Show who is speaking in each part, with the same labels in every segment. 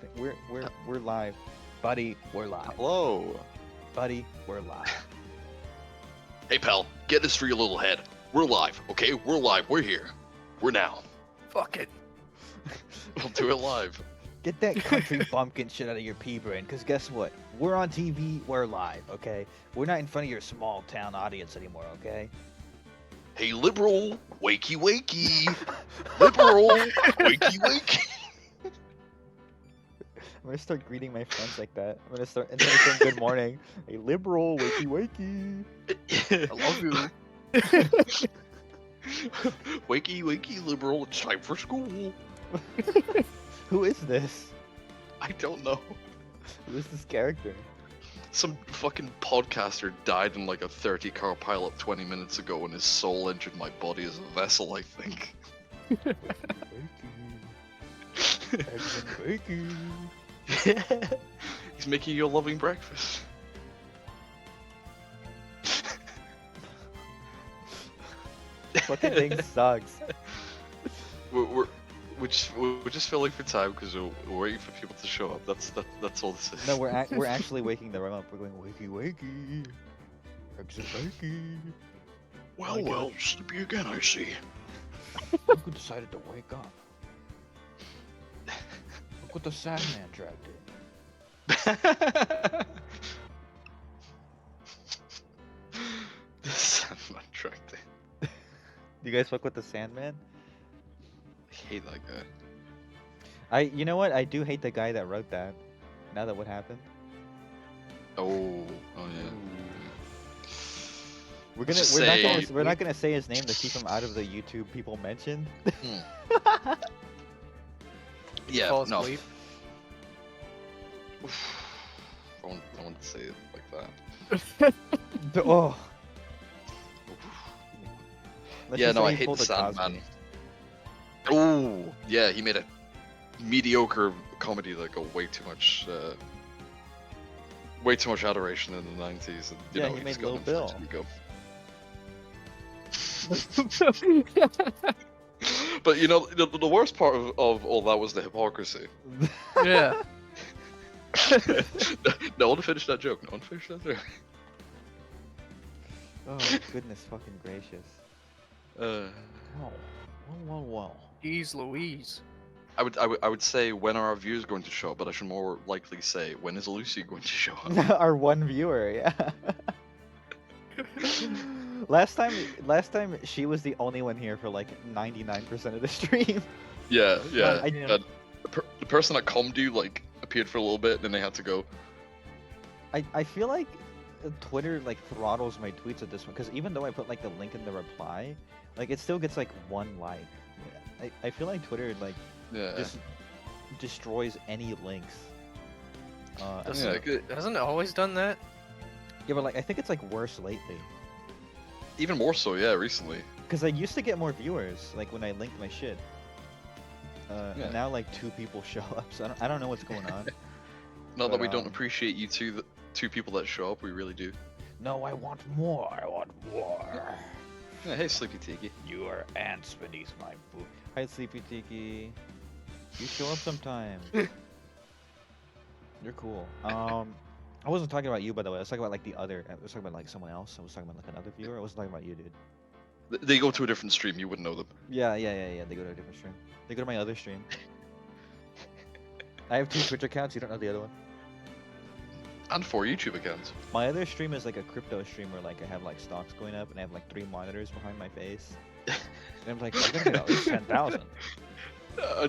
Speaker 1: think we're live, buddy. We're live,
Speaker 2: Hello.
Speaker 1: buddy. We're live.
Speaker 2: Hey, pal, get this for your little head. We're live, okay? We're live. We're here. We're now.
Speaker 3: Fuck it.
Speaker 2: We'll do it live.
Speaker 1: Get that country bumpkin shit out of your pea brain, because guess what? We're on TV. We're live, okay? We're not in front of your small town audience anymore, okay?
Speaker 2: Hey, liberal, wakey wakey. Liberal, wakey wakey.
Speaker 1: I'm gonna start greeting my friends like that. I'm gonna start instead of saying good morning. Hey, liberal, wakey wakey.
Speaker 2: I love you. Wakey wakey, liberal. It's time for school.
Speaker 1: Who is this?
Speaker 2: I don't know.
Speaker 1: Who is this character?
Speaker 2: Some fucking podcaster died in like a 30-car pileup 20 minutes ago, and his soul entered my body as a vessel, I think.
Speaker 1: Wakey.
Speaker 2: He's making you a loving breakfast.
Speaker 1: Fucking thing sucks.
Speaker 2: We're just filling for time because we're waiting for people to show up. That's all this is.
Speaker 1: No, we're actually waking the room up. We're going wakey wakey. Exit wakey.
Speaker 2: Well, sleepy again, I see.
Speaker 1: Look who decided to wake up. Look what the Sandman dragged in.
Speaker 2: The Sandman tracked it.
Speaker 1: You guys fuck with the Sandman?
Speaker 2: I hate that guy.
Speaker 1: You know what? I do hate the guy that wrote that. Now that what happened?
Speaker 2: Oh yeah.
Speaker 1: We're not gonna say his name to keep him out of the YouTube people mentioned.
Speaker 2: Yeah,
Speaker 3: Fall
Speaker 2: no.
Speaker 3: asleep.
Speaker 2: I wouldn't say it like that.
Speaker 1: Oh. Let's
Speaker 2: Yeah,
Speaker 1: just
Speaker 2: no,
Speaker 1: say
Speaker 2: I
Speaker 1: he
Speaker 2: hate
Speaker 1: pulled
Speaker 2: the
Speaker 1: a Cosby.
Speaker 2: Sandman. Oh, yeah, he made a mediocre comedy that got way too much adoration in the 90s. And,
Speaker 1: Yeah, he made Lil Bill.
Speaker 2: But you know, the worst part of all that was the hypocrisy.
Speaker 3: Yeah.
Speaker 2: No one finished that joke.
Speaker 1: Oh goodness fucking gracious.
Speaker 2: Uh,
Speaker 1: Well.
Speaker 3: Jeez Louise.
Speaker 2: I would say when are our viewers going to show up, but I should more likely say when is Lucy going to show up?
Speaker 1: Our one viewer, yeah. Last time she was the only one here for like 99% of the stream.
Speaker 2: Yeah.
Speaker 1: I-
Speaker 2: The person that calmed you like appeared for a little bit, then they had to go.
Speaker 1: I feel like Twitter like throttles my tweets at this one because even though I put like the link in the reply, like it still gets like one like. I feel like Twitter like just destroys any links.
Speaker 3: Hasn't it always done that?
Speaker 1: Yeah, but like I think it's like worse lately.
Speaker 2: Even more so, yeah, recently.
Speaker 1: Because I used to get more viewers like when I linked my shit. And now like 2 people show up, so I don't know what's going on.
Speaker 2: Not that we don't
Speaker 1: um,
Speaker 2: appreciate you two people that show up, we really do.
Speaker 1: No, I want more.
Speaker 2: Yeah, hey, Sleepy Tiki.
Speaker 1: You are ants beneath my boot. Hi, Sleepy Tiki. You show up sometime. You're cool. I wasn't talking about you, by the way. I was talking about like I was talking about like someone else. I was talking about like another viewer. I wasn't talking about you, dude.
Speaker 2: They go to a different stream, you wouldn't know them.
Speaker 1: Yeah. They go to a different stream. They go to my other stream. I have 2 Twitch accounts. You don't know the other one.
Speaker 2: And 4 YouTube accounts.
Speaker 1: My other stream is like a crypto stream where like I have like stocks going up and I have like 3 monitors behind my face. And I'm like, I'm gonna get at least 10,000.
Speaker 2: I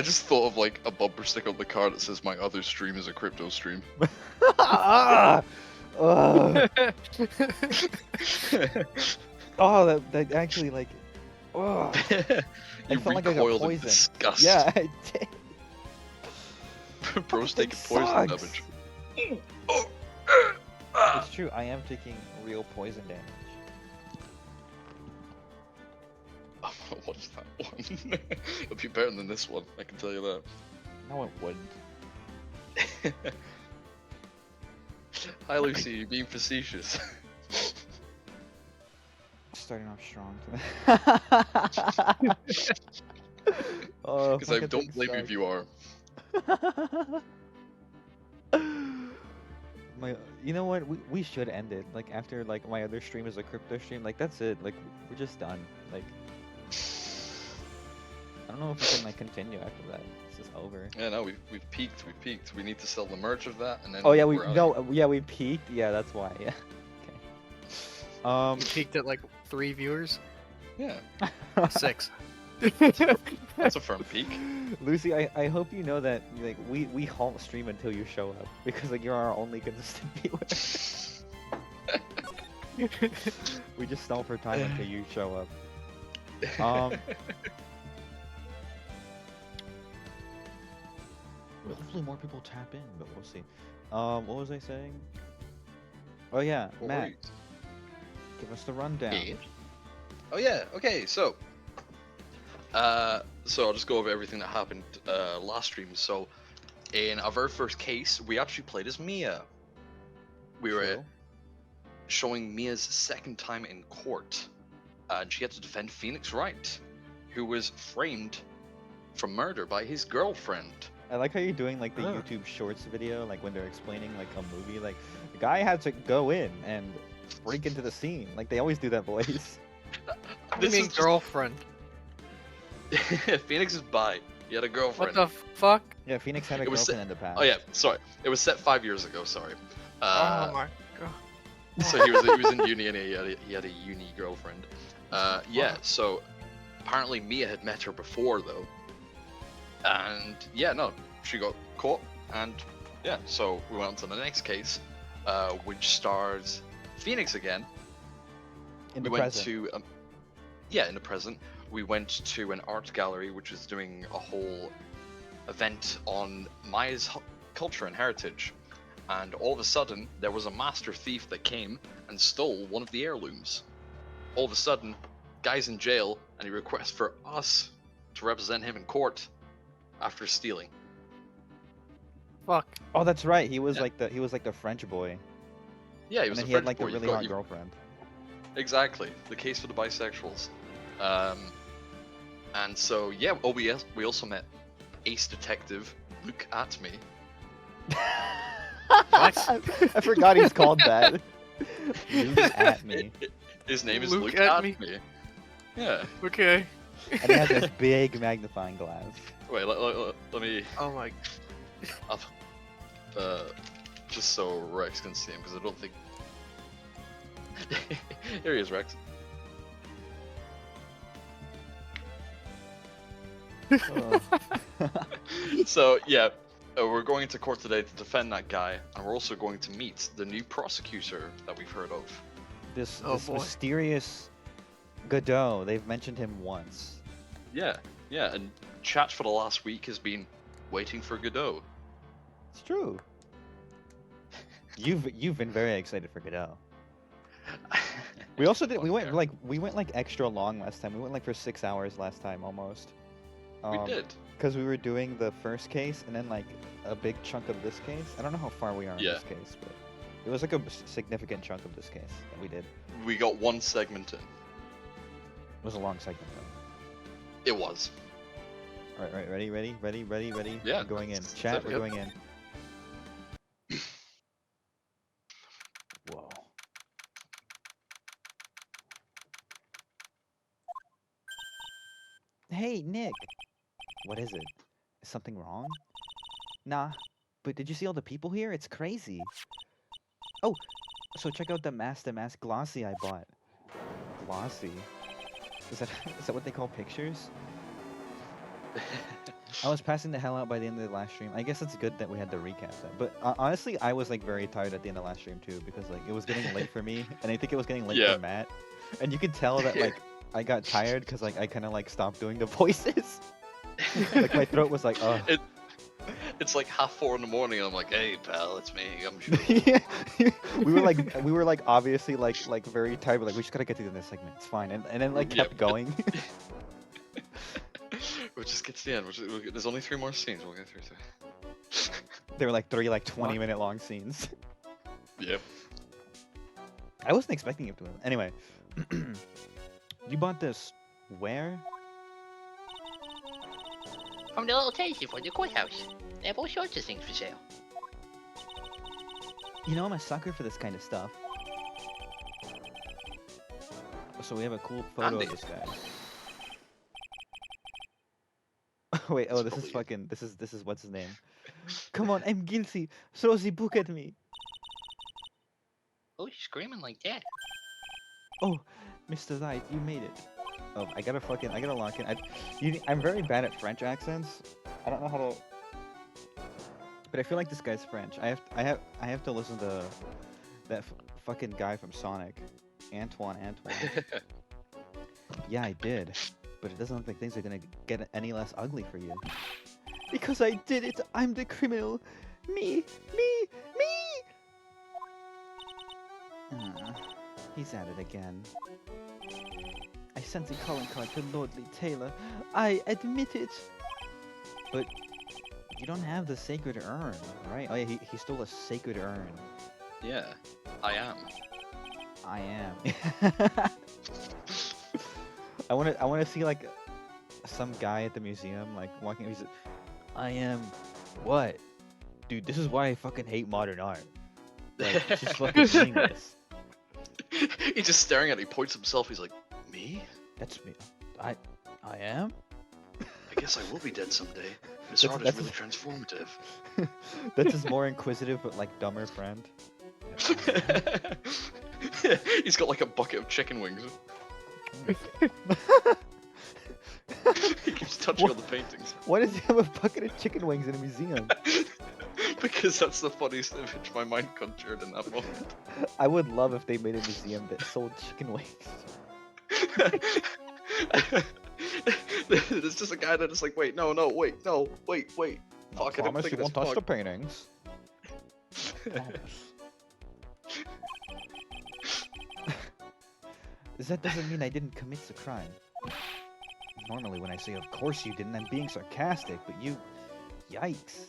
Speaker 2: just thought of like a bumper sticker on the car that says my other stream is a crypto stream.
Speaker 1: Ah! Oh, that actually like, oh,
Speaker 2: You
Speaker 1: felt like I got
Speaker 2: recoiled in
Speaker 1: poisoned.
Speaker 2: disgust.
Speaker 1: Yeah, I did.
Speaker 2: Bro's
Speaker 1: That
Speaker 2: taking
Speaker 1: thing
Speaker 2: poison
Speaker 1: sucks.
Speaker 2: damage.
Speaker 1: It's true. I am taking real poison damage.
Speaker 2: I'm gonna watch that one. It'll be better than this one, I can tell you that.
Speaker 1: No, it wouldn't.
Speaker 2: Hi Lucy, you're being facetious.
Speaker 1: Starting off strong. Oh,
Speaker 2: Because I
Speaker 1: fucking
Speaker 2: don't
Speaker 1: thing
Speaker 2: blame you if
Speaker 1: sucks.
Speaker 2: you are.
Speaker 1: You know what? We should end it. Like after like my other stream is a crypto stream. Like that's it. Like we're just done. Like I don't know if we can like continue after that. It's just over.
Speaker 2: Yeah, no, we've peaked. We've peaked. We need to sell the merch of that, and then.
Speaker 1: Oh yeah,
Speaker 2: we're out of here.
Speaker 1: yeah we peaked. Yeah, that's why. Yeah. Okay.
Speaker 3: You peaked at like 3 viewers.
Speaker 2: Yeah,
Speaker 3: 6.
Speaker 2: that's a firm peak.
Speaker 1: Lucy, I hope you know that like we halt stream until you show up because like you're our only consistent viewer. We just stall for time until you show up. Hopefully more people tap in, but we'll see. What was I saying? Oh yeah, Matt, give us the rundown.
Speaker 2: Yeah. Oh yeah. Okay. So I'll just go over everything that happened last stream. So in our very first case, we actually played as Mia. We were showing Mia's second time in court, and she had to defend Phoenix Wright, who was framed for murder by his girlfriend.
Speaker 1: I like how you're doing like the YouTube Shorts video, like when they're explaining like a movie, like the guy had to go in and break into the scene. Like they always do that voice.
Speaker 3: This is girlfriend.
Speaker 2: Phoenix is bi. He had a girlfriend.
Speaker 3: What the fuck?
Speaker 1: Yeah, Phoenix had a girlfriend in the past.
Speaker 2: Oh yeah, sorry. It was set 5 years ago. Sorry.
Speaker 3: Oh my god.
Speaker 2: So he was in uni and he had a uni girlfriend. Yeah. So apparently Mia had met her before though. And yeah, no, she got caught, and yeah, so we went on to the next case, which stars Phoenix again.
Speaker 1: In the present.
Speaker 2: In the present, we went to an art gallery which is doing a whole event on Maya's culture and heritage, and all of a sudden there was a master thief that came and stole one of the heirlooms. All of a sudden, guy's in jail, and he requests for us to represent him in court. After stealing.
Speaker 3: Fuck.
Speaker 1: Oh, that's right. He was like the French boy.
Speaker 2: Yeah, he was.
Speaker 1: And then
Speaker 2: a
Speaker 1: he had
Speaker 2: French
Speaker 1: like
Speaker 2: boy.
Speaker 1: a really hot girlfriend.
Speaker 2: Exactly. The case for the bisexuals. And so yeah. Oh, we also met ace detective Look at Me.
Speaker 3: What?
Speaker 1: I forgot he's called that. Look at Me.
Speaker 2: His name is Look at Me. Yeah.
Speaker 3: Okay.
Speaker 1: And he has this big magnifying glass.
Speaker 2: Wait, let me.
Speaker 3: Oh my.
Speaker 2: Just so Rex can see him, because I don't think. Here he is, Rex. So yeah, we're going to court today to defend that guy, and we're also going to meet the new prosecutor that we've heard of.
Speaker 1: This mysterious Godot. They've mentioned him once.
Speaker 2: Yeah, and chat for the last week has been waiting for Godot.
Speaker 1: It's true. You've been very excited for Godot. We also did. We went like extra long last time. We went like for 6 hours last time almost.
Speaker 2: We did.
Speaker 1: Because we were doing the first case and then like a big chunk of this case. I don't know how far we are in this case, but it was like a significant chunk of this case that we did.
Speaker 2: We got one segment in.
Speaker 1: It was a long segment though.
Speaker 2: It was.
Speaker 1: Alright, ready?
Speaker 2: Yeah.
Speaker 1: We're going in. Chat, we're going in. Whoa. Hey, Nick! What is it? Is something wrong? Nah, but did you see all the people here? It's crazy. Oh, so check out the mask glossy I bought. Glossy? Is that what they call pictures? I was passing the hell out by the end of the last stream. I guess it's good that we had to recap that. But honestly, I was like very tired at the end of last stream too, because like it was getting late for me, and I think it was getting late for Matt. And you could tell that like I got tired because like I kind of like stopped doing the voices. Like my throat was like, oh.
Speaker 2: It's like 4:30 in the morning, and I'm like, hey pal, it's me. I'm sure.
Speaker 1: we were like obviously like very tired, but like we just gotta get through this segment. It's fine, and then like kept going.
Speaker 2: We'll just get to the end. There's only 3 more scenes. We'll get through.
Speaker 1: They were like 3 like 20-minute long scenes.
Speaker 2: Yep.
Speaker 1: I wasn't expecting it to. Anyway, you bought this where?
Speaker 4: From the little tasty for the courthouse. They have all sorts of things for sale.
Speaker 1: You know, I'm a sucker for this kind of stuff. So we have a cool photo
Speaker 2: Andy.
Speaker 1: of this guy. Wait, oh, this is
Speaker 2: probably-
Speaker 1: fucking. This is what's his name? Come on, I'm guilty. Throw the book at me.
Speaker 4: Oh, you're screaming like that.
Speaker 1: Oh, Mr. Light, you made it. Oh, I gotta lock in. I'm very bad at French accents. I don't know how to. But I feel like this guy's French. I have to listen to that fucking guy from Sonic, Antoine. Yeah, I did. But it doesn't look like things are gonna get any less ugly for you. Because I did it. I'm the criminal. Me. He's at it again. I sent a calling card to Lordly Taylor. I admit it. But you don't have the sacred urn, right? Oh yeah, he stole a sacred urn.
Speaker 2: Yeah, I am.
Speaker 1: I am. I wanna see like some guy at the museum like walking. He's like, I am. What? Dude, this is why I fucking hate modern art. Like, it's just fucking meaningless.
Speaker 2: He's just staring at it. He points himself. He's like, me?
Speaker 1: That's me. I am?
Speaker 2: I guess I will be dead someday. This art is really transformative.
Speaker 1: That's his more inquisitive but like dumber friend.
Speaker 2: He's got like a bucket of chicken wings. He keeps touching all the paintings.
Speaker 1: Why does he have a bucket of chicken wings in a museum?
Speaker 2: Because that's the funniest image my mind conjured in that moment.
Speaker 1: I would love if they made a museum that sold chicken wings.
Speaker 2: There's just a guy that is like, wait. Fuck, I didn't think
Speaker 1: you
Speaker 2: of
Speaker 1: won't
Speaker 2: this.
Speaker 1: touch the
Speaker 2: Fuck.
Speaker 1: paintings. That doesn't mean I didn't commit the crime. Normally when I say, of course you didn't, I'm being sarcastic, but you... Yikes.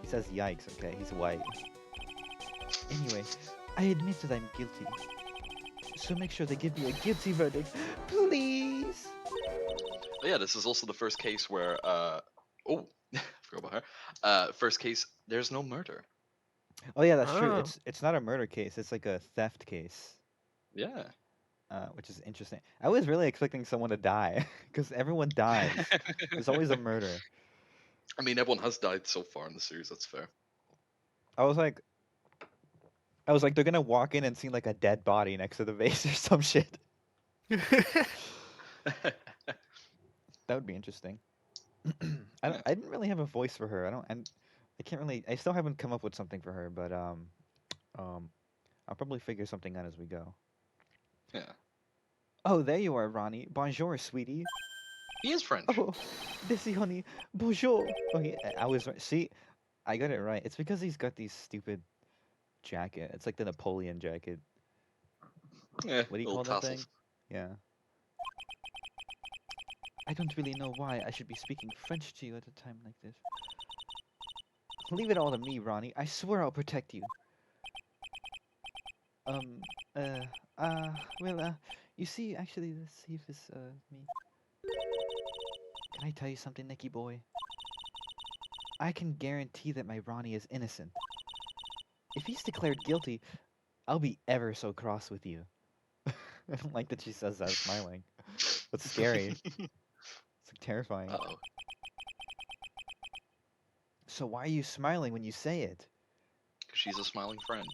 Speaker 1: He says yikes, okay? He's white. Anyway, I admit that I'm guilty. So make sure they give me a guilty verdict, please!
Speaker 2: But yeah, this is also the first case where, oh, I forgot about her. First case, there's no murder.
Speaker 1: Oh yeah, that's true.
Speaker 3: Oh.
Speaker 1: It's not a murder case, it's like a theft case.
Speaker 2: Yeah.
Speaker 1: Which is interesting. I was really expecting someone to die, because everyone dies. There's always a murder.
Speaker 2: I mean, everyone has died so far in the series, that's fair.
Speaker 1: I was like, they're gonna walk in and see like a dead body next to the vase or some shit. That would be interesting. I didn't really have a voice for her. I can't really. I still haven't come up with something for her, but I'll probably figure something out as we go.
Speaker 2: Yeah.
Speaker 1: Oh, there you are, Ronnie. Bonjour, sweetie.
Speaker 2: He is French.
Speaker 1: Oh, Desi, honey. Bonjour. Okay, I was right. See, I got it right. It's because he's got these stupid jacket. It's like the Napoleon jacket.
Speaker 2: Yeah,
Speaker 1: What do you call that thing? Yeah. I don't really know why I should be speaking French to you at a time like this. Leave it all to me, Ronnie. I swear I'll protect you. You see, actually, let's see if this, me. Can I tell you something, Nicky boy? I can guarantee that my Ronnie is innocent. If he's declared guilty, I'll be ever so cross with you. I don't like that she says that smiling. That's scary. It's like terrifying.
Speaker 2: Uh-oh.
Speaker 1: So why are you smiling when you say it?
Speaker 2: She's a smiling friend.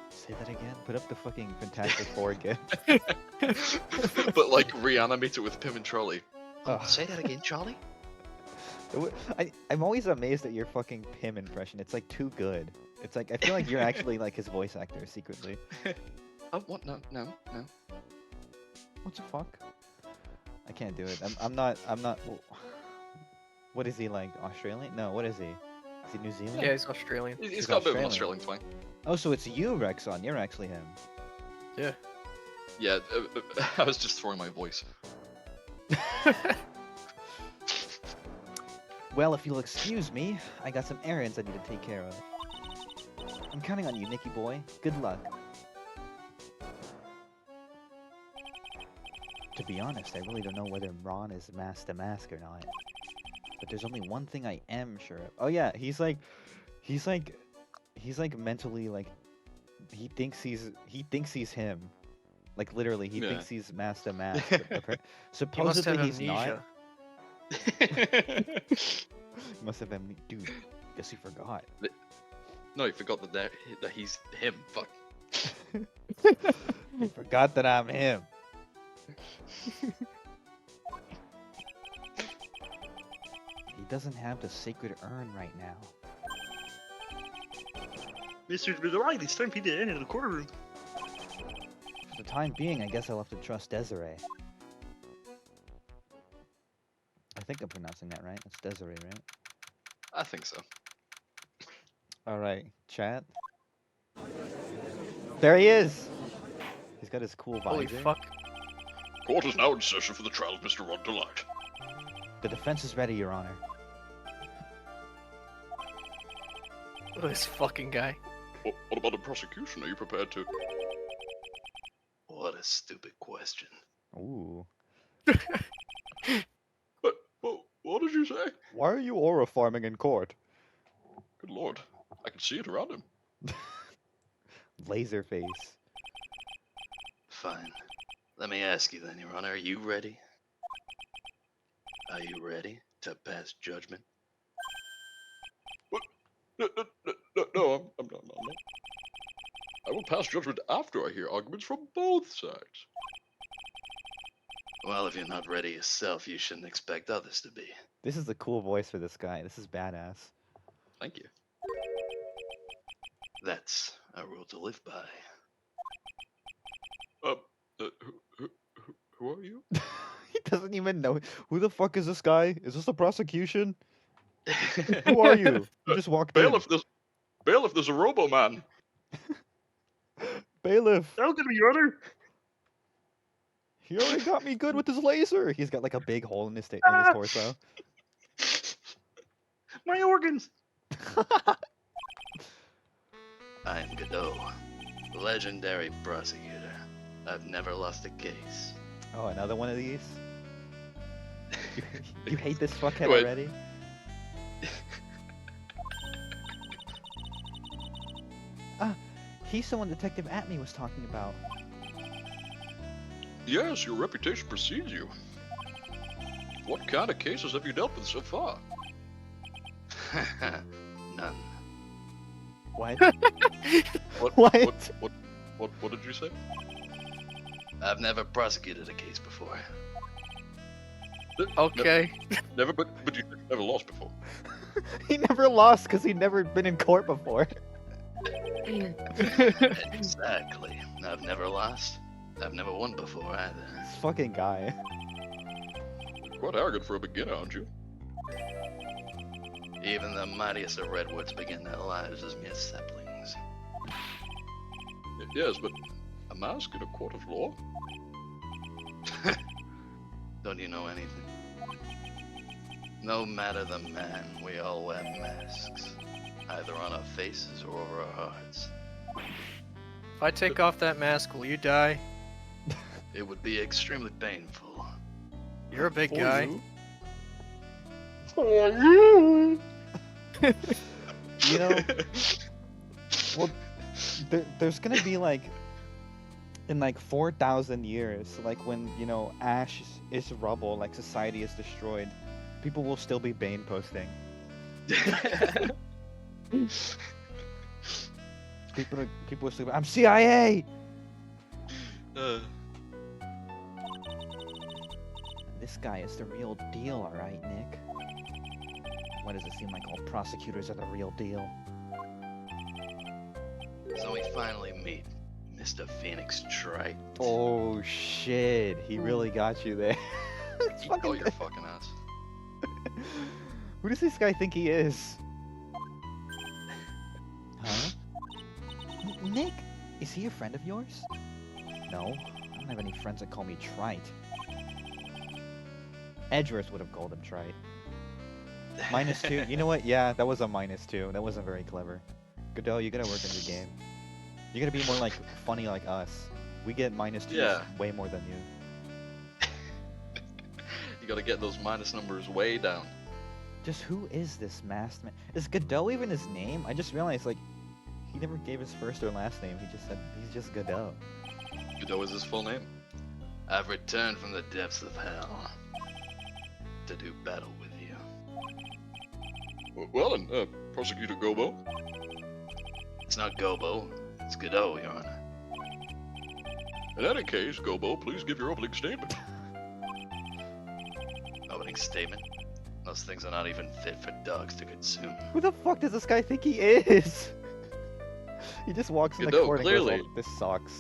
Speaker 1: Say that again? Put up the fucking Fantastic Four again.
Speaker 2: But like reanimate it with Pim and Trolley.
Speaker 1: Ugh.
Speaker 2: Say that again, Charlie.
Speaker 1: I'm always amazed at your fucking Pim impression. It's like too good. It's like I feel like you're actually like his voice actor secretly.
Speaker 2: Oh, what? No.
Speaker 1: What the fuck? I can't do it. I'm not. What is he like? Australian? No. What is he? Is he New Zealand?
Speaker 3: Yeah, he's Australian.
Speaker 2: He's got a bit of an Australian twang.
Speaker 1: Oh, so it's you, Rexon. You're actually him.
Speaker 3: Yeah.
Speaker 2: Yeah, I was just throwing my voice.
Speaker 1: Well, if you'll excuse me, I got some errands I need to take care of. I'm counting on you, Nicky boy. Good luck. To be honest, I really don't know whether Ron is mask to mask or not. But there's only one thing I am sure of. Oh yeah, he's like mentally like he thinks he's him. Like literally, he thinks he's Master Matt. But supposedly he's not. Must have been, dude. Guess he forgot.
Speaker 2: No, he forgot that he's him. Fuck.
Speaker 1: He forgot that I'm him. He doesn't have the sacred urn right now.
Speaker 5: Mr. Delight, it's time for you to enter the courtroom.
Speaker 1: For the time being, I guess I'll have to trust Desiree. I think I'm pronouncing that right. It's Desiree, right?
Speaker 2: I think so.
Speaker 1: Alright, chat. There he is! He's got his cool visor.
Speaker 3: Holy fuck.
Speaker 2: Court is now in session for the trial of Mr. Ron Delight.
Speaker 1: The defense is ready, Your Honor.
Speaker 3: Look at this fucking guy.
Speaker 2: What about the prosecution? Are you prepared to? What a stupid question.
Speaker 1: Ooh.
Speaker 2: What did you say?
Speaker 1: Why are you aura farming in court?
Speaker 2: Good lord. I can see it around him.
Speaker 1: Laser face.
Speaker 2: Fine. Let me ask you then, Your Honor, are you ready? Are you ready to pass judgment? What? No, I'm not. I will pass judgment after I hear arguments from both sides. Well, if you're not ready yourself, you shouldn't expect others to be.
Speaker 1: This is a cool voice for this guy. This is badass.
Speaker 2: Thank you. That's a rule to live by. Who are you?
Speaker 1: He doesn't even know. Who the fuck is this guy? Is this the prosecution? Who are you? You just walked in.
Speaker 2: Bailiff, there's a robo-man.
Speaker 1: Bailiff.
Speaker 5: That'll get me, Your Honor.
Speaker 1: He already got me good with his laser. He's got like a big hole in his torso.
Speaker 5: My organs.
Speaker 2: I am Godot, legendary prosecutor. I've never lost a case.
Speaker 1: Oh, another one of these? You hate this fuckhead
Speaker 2: Wait.
Speaker 1: already? He's the one Detective Atme was talking about.
Speaker 2: Yes, your reputation precedes you. What kind of cases have you dealt with so far? None.
Speaker 1: What?
Speaker 2: What did you say? I've never prosecuted a case before.
Speaker 3: Okay.
Speaker 2: Never, but you never lost before.
Speaker 1: He never lost because he'd never been in court before.
Speaker 2: Exactly. I've never lost. I've never won before either.
Speaker 1: This fucking guy.
Speaker 2: Quite arrogant for a beginner, aren't you? Even the mightiest of redwoods begin their lives as mere saplings. Yes, but a mask in a court of law? Don't you know anything? No matter the man, we all wear masks. Either on our faces or over our hearts.
Speaker 3: If I take off that mask, will you die?
Speaker 2: It would be extremely painful.
Speaker 3: You're a big guy.
Speaker 5: For you.
Speaker 1: You know, well, there's gonna be like, in like 4,000 years, like when, you know, ash is rubble, like society is destroyed, people will still be Bane posting. People are still, I'm CIA! This guy is the real deal, alright, Nick? Why does it seem like all prosecutors are the real deal?
Speaker 2: So we finally meet Mr. Phoenix Trite.
Speaker 1: Oh shit, he really got you there.
Speaker 2: You call your fucking ass.
Speaker 1: Who does this guy think he is? Huh? Nick, is he a friend of yours? No, I don't have any friends that call me Trite. Edgeworth would have called him Trite. -2. You know what? Yeah, that was a -2. That wasn't very clever. Godot, you gotta work on your game. You gotta be more like funny like us. We get -2s way more than you.
Speaker 2: You gotta get those minus numbers way down.
Speaker 1: Just who is this masked man? Is Godot even his name? I just realized, like, he never gave his first or last name. He just said he's just Godot.
Speaker 2: Godot is his full name. I've returned from the depths of hell to do battle with you.
Speaker 6: Well then, Prosecutor Gobo.
Speaker 2: It's not Gobo, it's Godot, Your Honor.
Speaker 6: In any case, Gobo, please give your opening statement.
Speaker 2: Opening statement? Those things are not even fit for dogs to consume.
Speaker 1: Who the fuck does this guy think he is? He just walks in the
Speaker 2: Godot,
Speaker 1: court and
Speaker 2: clearly.
Speaker 1: goes, "Oh, this sucks."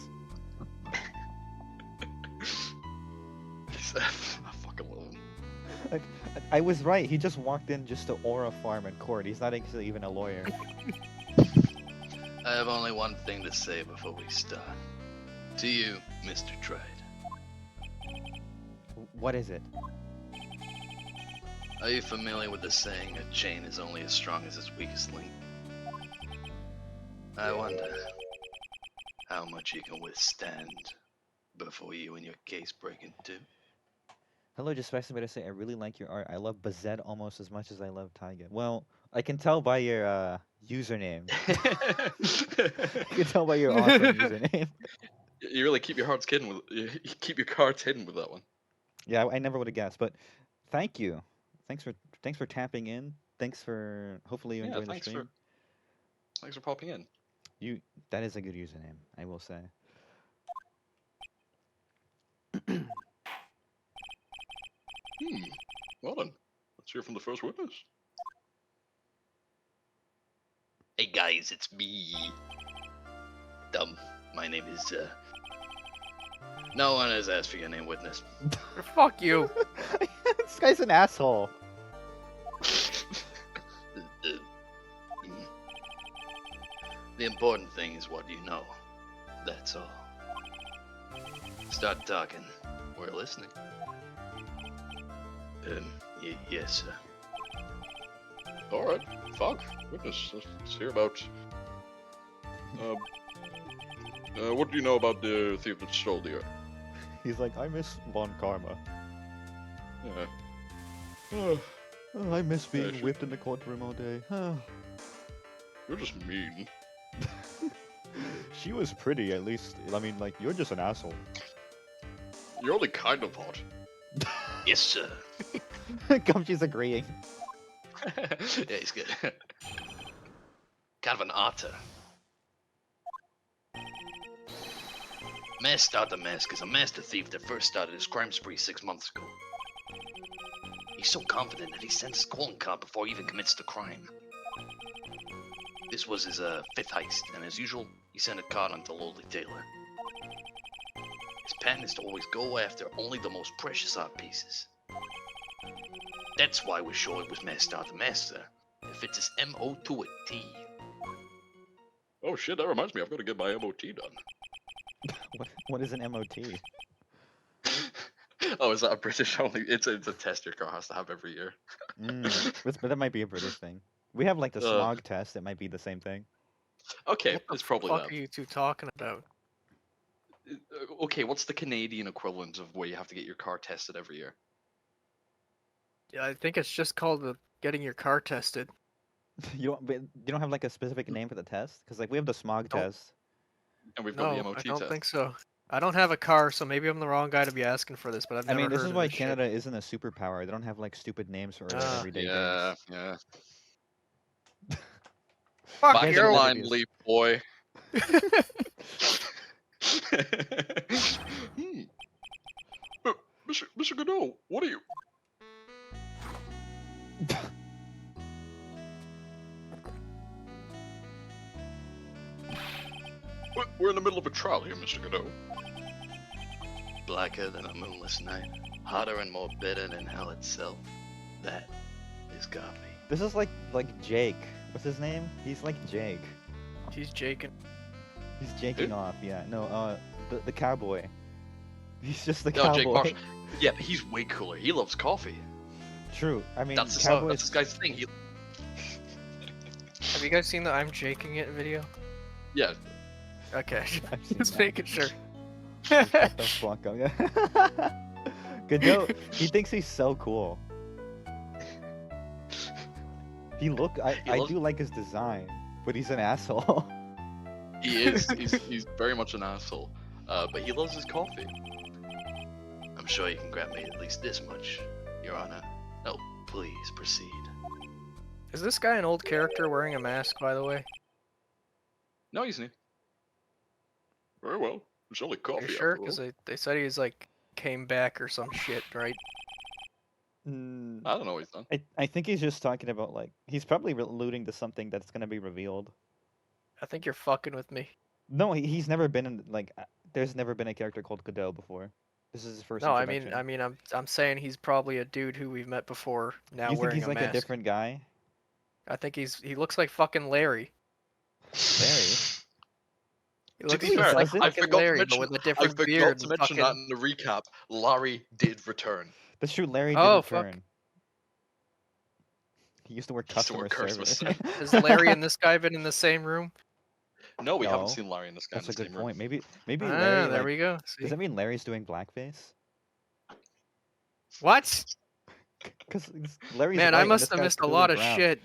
Speaker 2: I fucking love him.
Speaker 1: Like, I was right. He just walked in just to aura farm in court. He's not actually even a lawyer.
Speaker 2: I have only one thing to say before we start. To you, Mr. Trade.
Speaker 1: What is it?
Speaker 2: Are you familiar with the saying, a chain is only as strong as its weakest link? I wonder how much you can withstand before you and your case break in two.
Speaker 1: Hello, just passing by to say I really like your art. I love Bazette almost as much as I love Taiga. Well, I can tell by your username. I can tell by your awesome username.
Speaker 2: You really keep your cards hidden with you keep your cards hidden with that one.
Speaker 1: Yeah, I never would have guessed, but thank you. Thanks for tapping in. Thanks for hopefully you enjoyed the stream.
Speaker 2: Thanks for popping in.
Speaker 1: That is a good username, I will say.
Speaker 6: Well then, let's hear from the first witness.
Speaker 2: Hey guys, it's me. My name is no one has asked for your name, witness.
Speaker 3: Fuck you.
Speaker 1: This guy's an asshole.
Speaker 2: The important thing is what you know. That's all. Start talking. We're listening. Yes, sir.
Speaker 6: Alright, fuck. Witness, let's hear about... what do you know about the thief that stole the earth?
Speaker 1: He's like, I miss Von Karma.
Speaker 6: Yeah.
Speaker 1: I miss being
Speaker 6: sure.
Speaker 1: whipped in the courtroom all day.
Speaker 6: You're just mean.
Speaker 1: She was pretty, at least. I mean, like, you're just an asshole.
Speaker 6: You're only kind of hot.
Speaker 2: Yes, sir.
Speaker 1: Gumshi's agreeing.
Speaker 2: Yeah, he's good. Kind of an otter. ThatsNotMatt is a master thief that first started his crime spree 6 months ago. He's so confident that he sends his calling card before he even commits the crime. This was his 5th heist, and as usual, he sent a card onto Lowly Taylor. His pattern is to always go after only the most precious art pieces. That's why we're sure it was ThatsNotMatt. It fits his MO to a T.
Speaker 6: Oh shit, that reminds me, I've got to get my MOT done.
Speaker 1: What is an MOT?
Speaker 2: Oh, is that a British only? It's a test your car has to have every year.
Speaker 1: But that might be a British thing. We have like the smog test. It might be the same thing.
Speaker 2: Okay,
Speaker 3: What
Speaker 2: it's
Speaker 3: the
Speaker 2: probably
Speaker 3: fuck
Speaker 2: that.
Speaker 3: are you two talking about?
Speaker 2: Okay, what's the Canadian equivalent of where you have to get your car tested every year?
Speaker 3: Yeah, I think it's just called getting your car tested.
Speaker 1: You don't have like a specific name for the test? Because like we have the smog
Speaker 3: Nope.
Speaker 1: test.
Speaker 2: And we've got
Speaker 3: No,
Speaker 2: the MOT
Speaker 3: I don't
Speaker 2: test.
Speaker 3: think so. I don't have a car, so maybe I'm the wrong guy to be asking for this, but I've
Speaker 1: I
Speaker 3: never
Speaker 1: mean, this
Speaker 3: heard
Speaker 1: is
Speaker 3: of
Speaker 1: why
Speaker 3: this
Speaker 1: Canada isn't a superpower. They don't have like stupid names for
Speaker 3: Ah.
Speaker 1: everyday
Speaker 2: Yeah,
Speaker 1: things.
Speaker 2: yeah.
Speaker 3: shit. Fuck
Speaker 2: Back
Speaker 1: guys
Speaker 2: in
Speaker 1: are
Speaker 3: you!
Speaker 2: line,
Speaker 1: idiots.
Speaker 2: leap boy.
Speaker 6: Mr. Godot, what are you... We're in the middle of a trial here, Mr. Godot.
Speaker 2: Blacker than a moonless night, hotter and more bitter than hell itself. That is coffee.
Speaker 1: This is like Jake. What's his name? He's like Jake.
Speaker 3: He's Jaking.
Speaker 1: He's jaking off. Yeah. No. The cowboy. He's just the
Speaker 2: No,
Speaker 1: cowboy.
Speaker 2: Jake Marshall. Yeah, but he's way cooler. He loves coffee.
Speaker 1: True. I mean,
Speaker 2: That's
Speaker 1: cowboys.
Speaker 2: this guy's thing.
Speaker 3: Have you guys seen the I'm Jaking It video?
Speaker 2: Yeah.
Speaker 3: Okay,
Speaker 1: I've seen
Speaker 3: just
Speaker 1: that.
Speaker 3: making sure.
Speaker 1: Shut the fuck up. Godot, he thinks he's so cool. I do like his design, but he's an asshole.
Speaker 2: He is. He's very much an asshole. But he loves his coffee. I'm sure you can grant me at least this much, Your Honor. Oh, please proceed.
Speaker 3: Is this guy an old character wearing a mask, by the way?
Speaker 2: No, he's new.
Speaker 6: Very well. It's only
Speaker 3: Are
Speaker 6: coffee.
Speaker 3: you sure?
Speaker 6: After all.
Speaker 3: Because they said he's like came back or some shit, right?
Speaker 1: Mm,
Speaker 2: I don't know what he's done.
Speaker 1: I think he's just talking about like he's probably alluding to something that's gonna be revealed.
Speaker 3: I think you're fucking with me.
Speaker 1: No, he's never been in like there's never been a character called Godot before. This is his first
Speaker 3: No,
Speaker 1: introduction.
Speaker 3: I'm saying he's probably a dude who we've met before. Now
Speaker 1: You think
Speaker 3: wearing
Speaker 1: he's
Speaker 3: a
Speaker 1: like
Speaker 3: mask.
Speaker 1: a different guy?
Speaker 3: I think he looks like fucking Larry.
Speaker 1: Larry?
Speaker 3: He
Speaker 2: To
Speaker 3: looks
Speaker 2: be
Speaker 3: just
Speaker 2: fair,
Speaker 3: like
Speaker 1: doesn't?
Speaker 2: I
Speaker 3: fucking
Speaker 2: forgot to
Speaker 3: Larry, but
Speaker 2: mention.
Speaker 3: with a
Speaker 2: I
Speaker 3: different
Speaker 2: forgot
Speaker 3: beard
Speaker 2: to
Speaker 3: and
Speaker 2: mention that
Speaker 3: fucking.
Speaker 2: in the recap. Larry did return.
Speaker 1: That's true. Larry did
Speaker 3: Oh, fuck.
Speaker 1: return. He used to work
Speaker 2: He used to
Speaker 1: customer
Speaker 2: work customer
Speaker 1: service.
Speaker 3: Has Larry and this guy been in the same room?
Speaker 2: No, we haven't
Speaker 1: No,
Speaker 2: seen Larry in this guy in
Speaker 1: that's
Speaker 2: the
Speaker 1: a good
Speaker 2: same room.
Speaker 1: point. Maybe
Speaker 3: Ah,
Speaker 1: Larry
Speaker 3: there
Speaker 1: like
Speaker 3: we go. See?
Speaker 1: does that mean Larry's doing blackface?
Speaker 3: What?
Speaker 1: Because Larry's
Speaker 3: Man,
Speaker 1: white
Speaker 3: I
Speaker 1: and
Speaker 3: must
Speaker 1: this
Speaker 3: have
Speaker 1: guy's
Speaker 3: missed a
Speaker 1: clearly
Speaker 3: lot of
Speaker 1: brown.
Speaker 3: shit.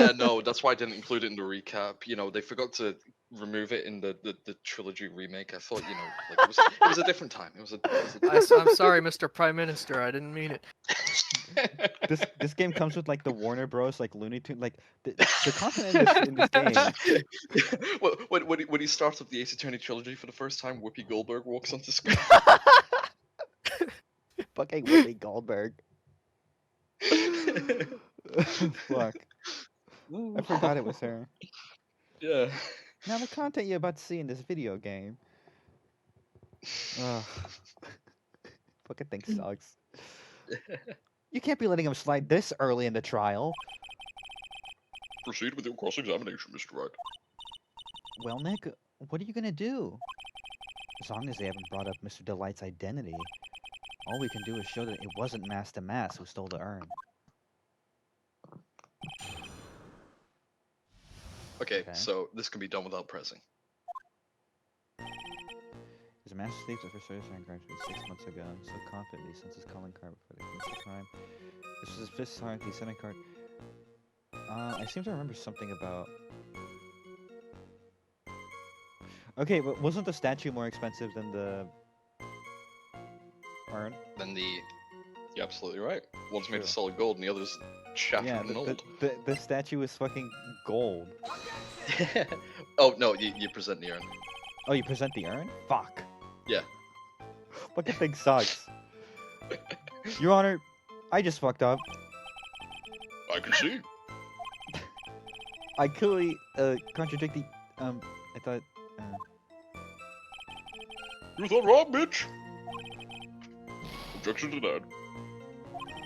Speaker 2: Yeah, no, that's why I didn't include it in the recap. You know, they forgot to remove it in the trilogy remake. I thought, you know, like it was a different time. It was a
Speaker 3: I'm sorry, Mr. Prime Minister. I didn't mean it.
Speaker 1: This game comes with like the Warner Bros. Like Looney Tune like the content in this game.
Speaker 2: When he starts up the Ace Attorney trilogy for the first time, Whoopi Goldberg walks onto screen.
Speaker 1: Fucking Whoopi Goldberg. Fuck. I forgot it was her.
Speaker 2: Yeah.
Speaker 1: Now the content you're about to see in this video game. Ugh. Fucking thing sucks. You can't be letting him slide this early in the trial.
Speaker 6: Proceed with your cross-examination, Mr. Wright.
Speaker 1: Well, Nick, what are you gonna do? As long as they haven't brought up Mr. Delight's identity, all we can do is show that it wasn't Master Mass who stole the urn.
Speaker 2: Okay, so this can be done without pressing.
Speaker 1: His Master Thief the first certifying card 6 months ago, so confidently since his calling card before the commits the crime. This was his fifth time he sent a card. I seem to remember something about. Okay, but wasn't the statue more expensive than the urn?
Speaker 2: Then you're absolutely right. One's made
Speaker 1: True.
Speaker 2: of solid gold and the other's shattered
Speaker 1: Yeah,
Speaker 2: and old.
Speaker 1: the statue is fucking gold.
Speaker 2: Oh no, you present the urn.
Speaker 1: Oh, you present the urn? Fuck.
Speaker 2: Yeah.
Speaker 1: Fucking thing sucks. Your Honor, I just fucked up.
Speaker 6: I can see.
Speaker 1: I clearly contradict the I thought
Speaker 6: You thought wrong, bitch. Objection denied.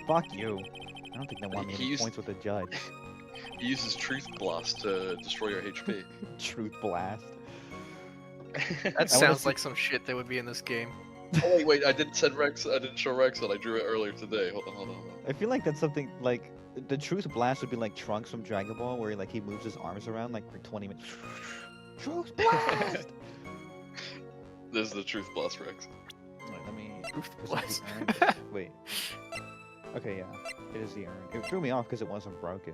Speaker 1: fuck you. I don't think they want me any
Speaker 2: He's-
Speaker 1: points with the judge.
Speaker 2: He uses Truth Blast to destroy your HP.
Speaker 1: Truth blast.
Speaker 3: That sounds like some shit that would be in this game.
Speaker 2: Oh wait, I didn't show Rexon. I drew it earlier today. Hold on.
Speaker 1: I feel like that's something like the truth blast would be like Trunks from Dragon Ball, where he moves his arms around like for 20 minutes. Truth blast.
Speaker 2: This is the Truth Blast, Rex.
Speaker 1: Wait, let me.
Speaker 3: Truth
Speaker 1: is it
Speaker 3: blast.
Speaker 1: the urn? Wait. Okay, yeah, it is the urn. It threw me off because it wasn't broken.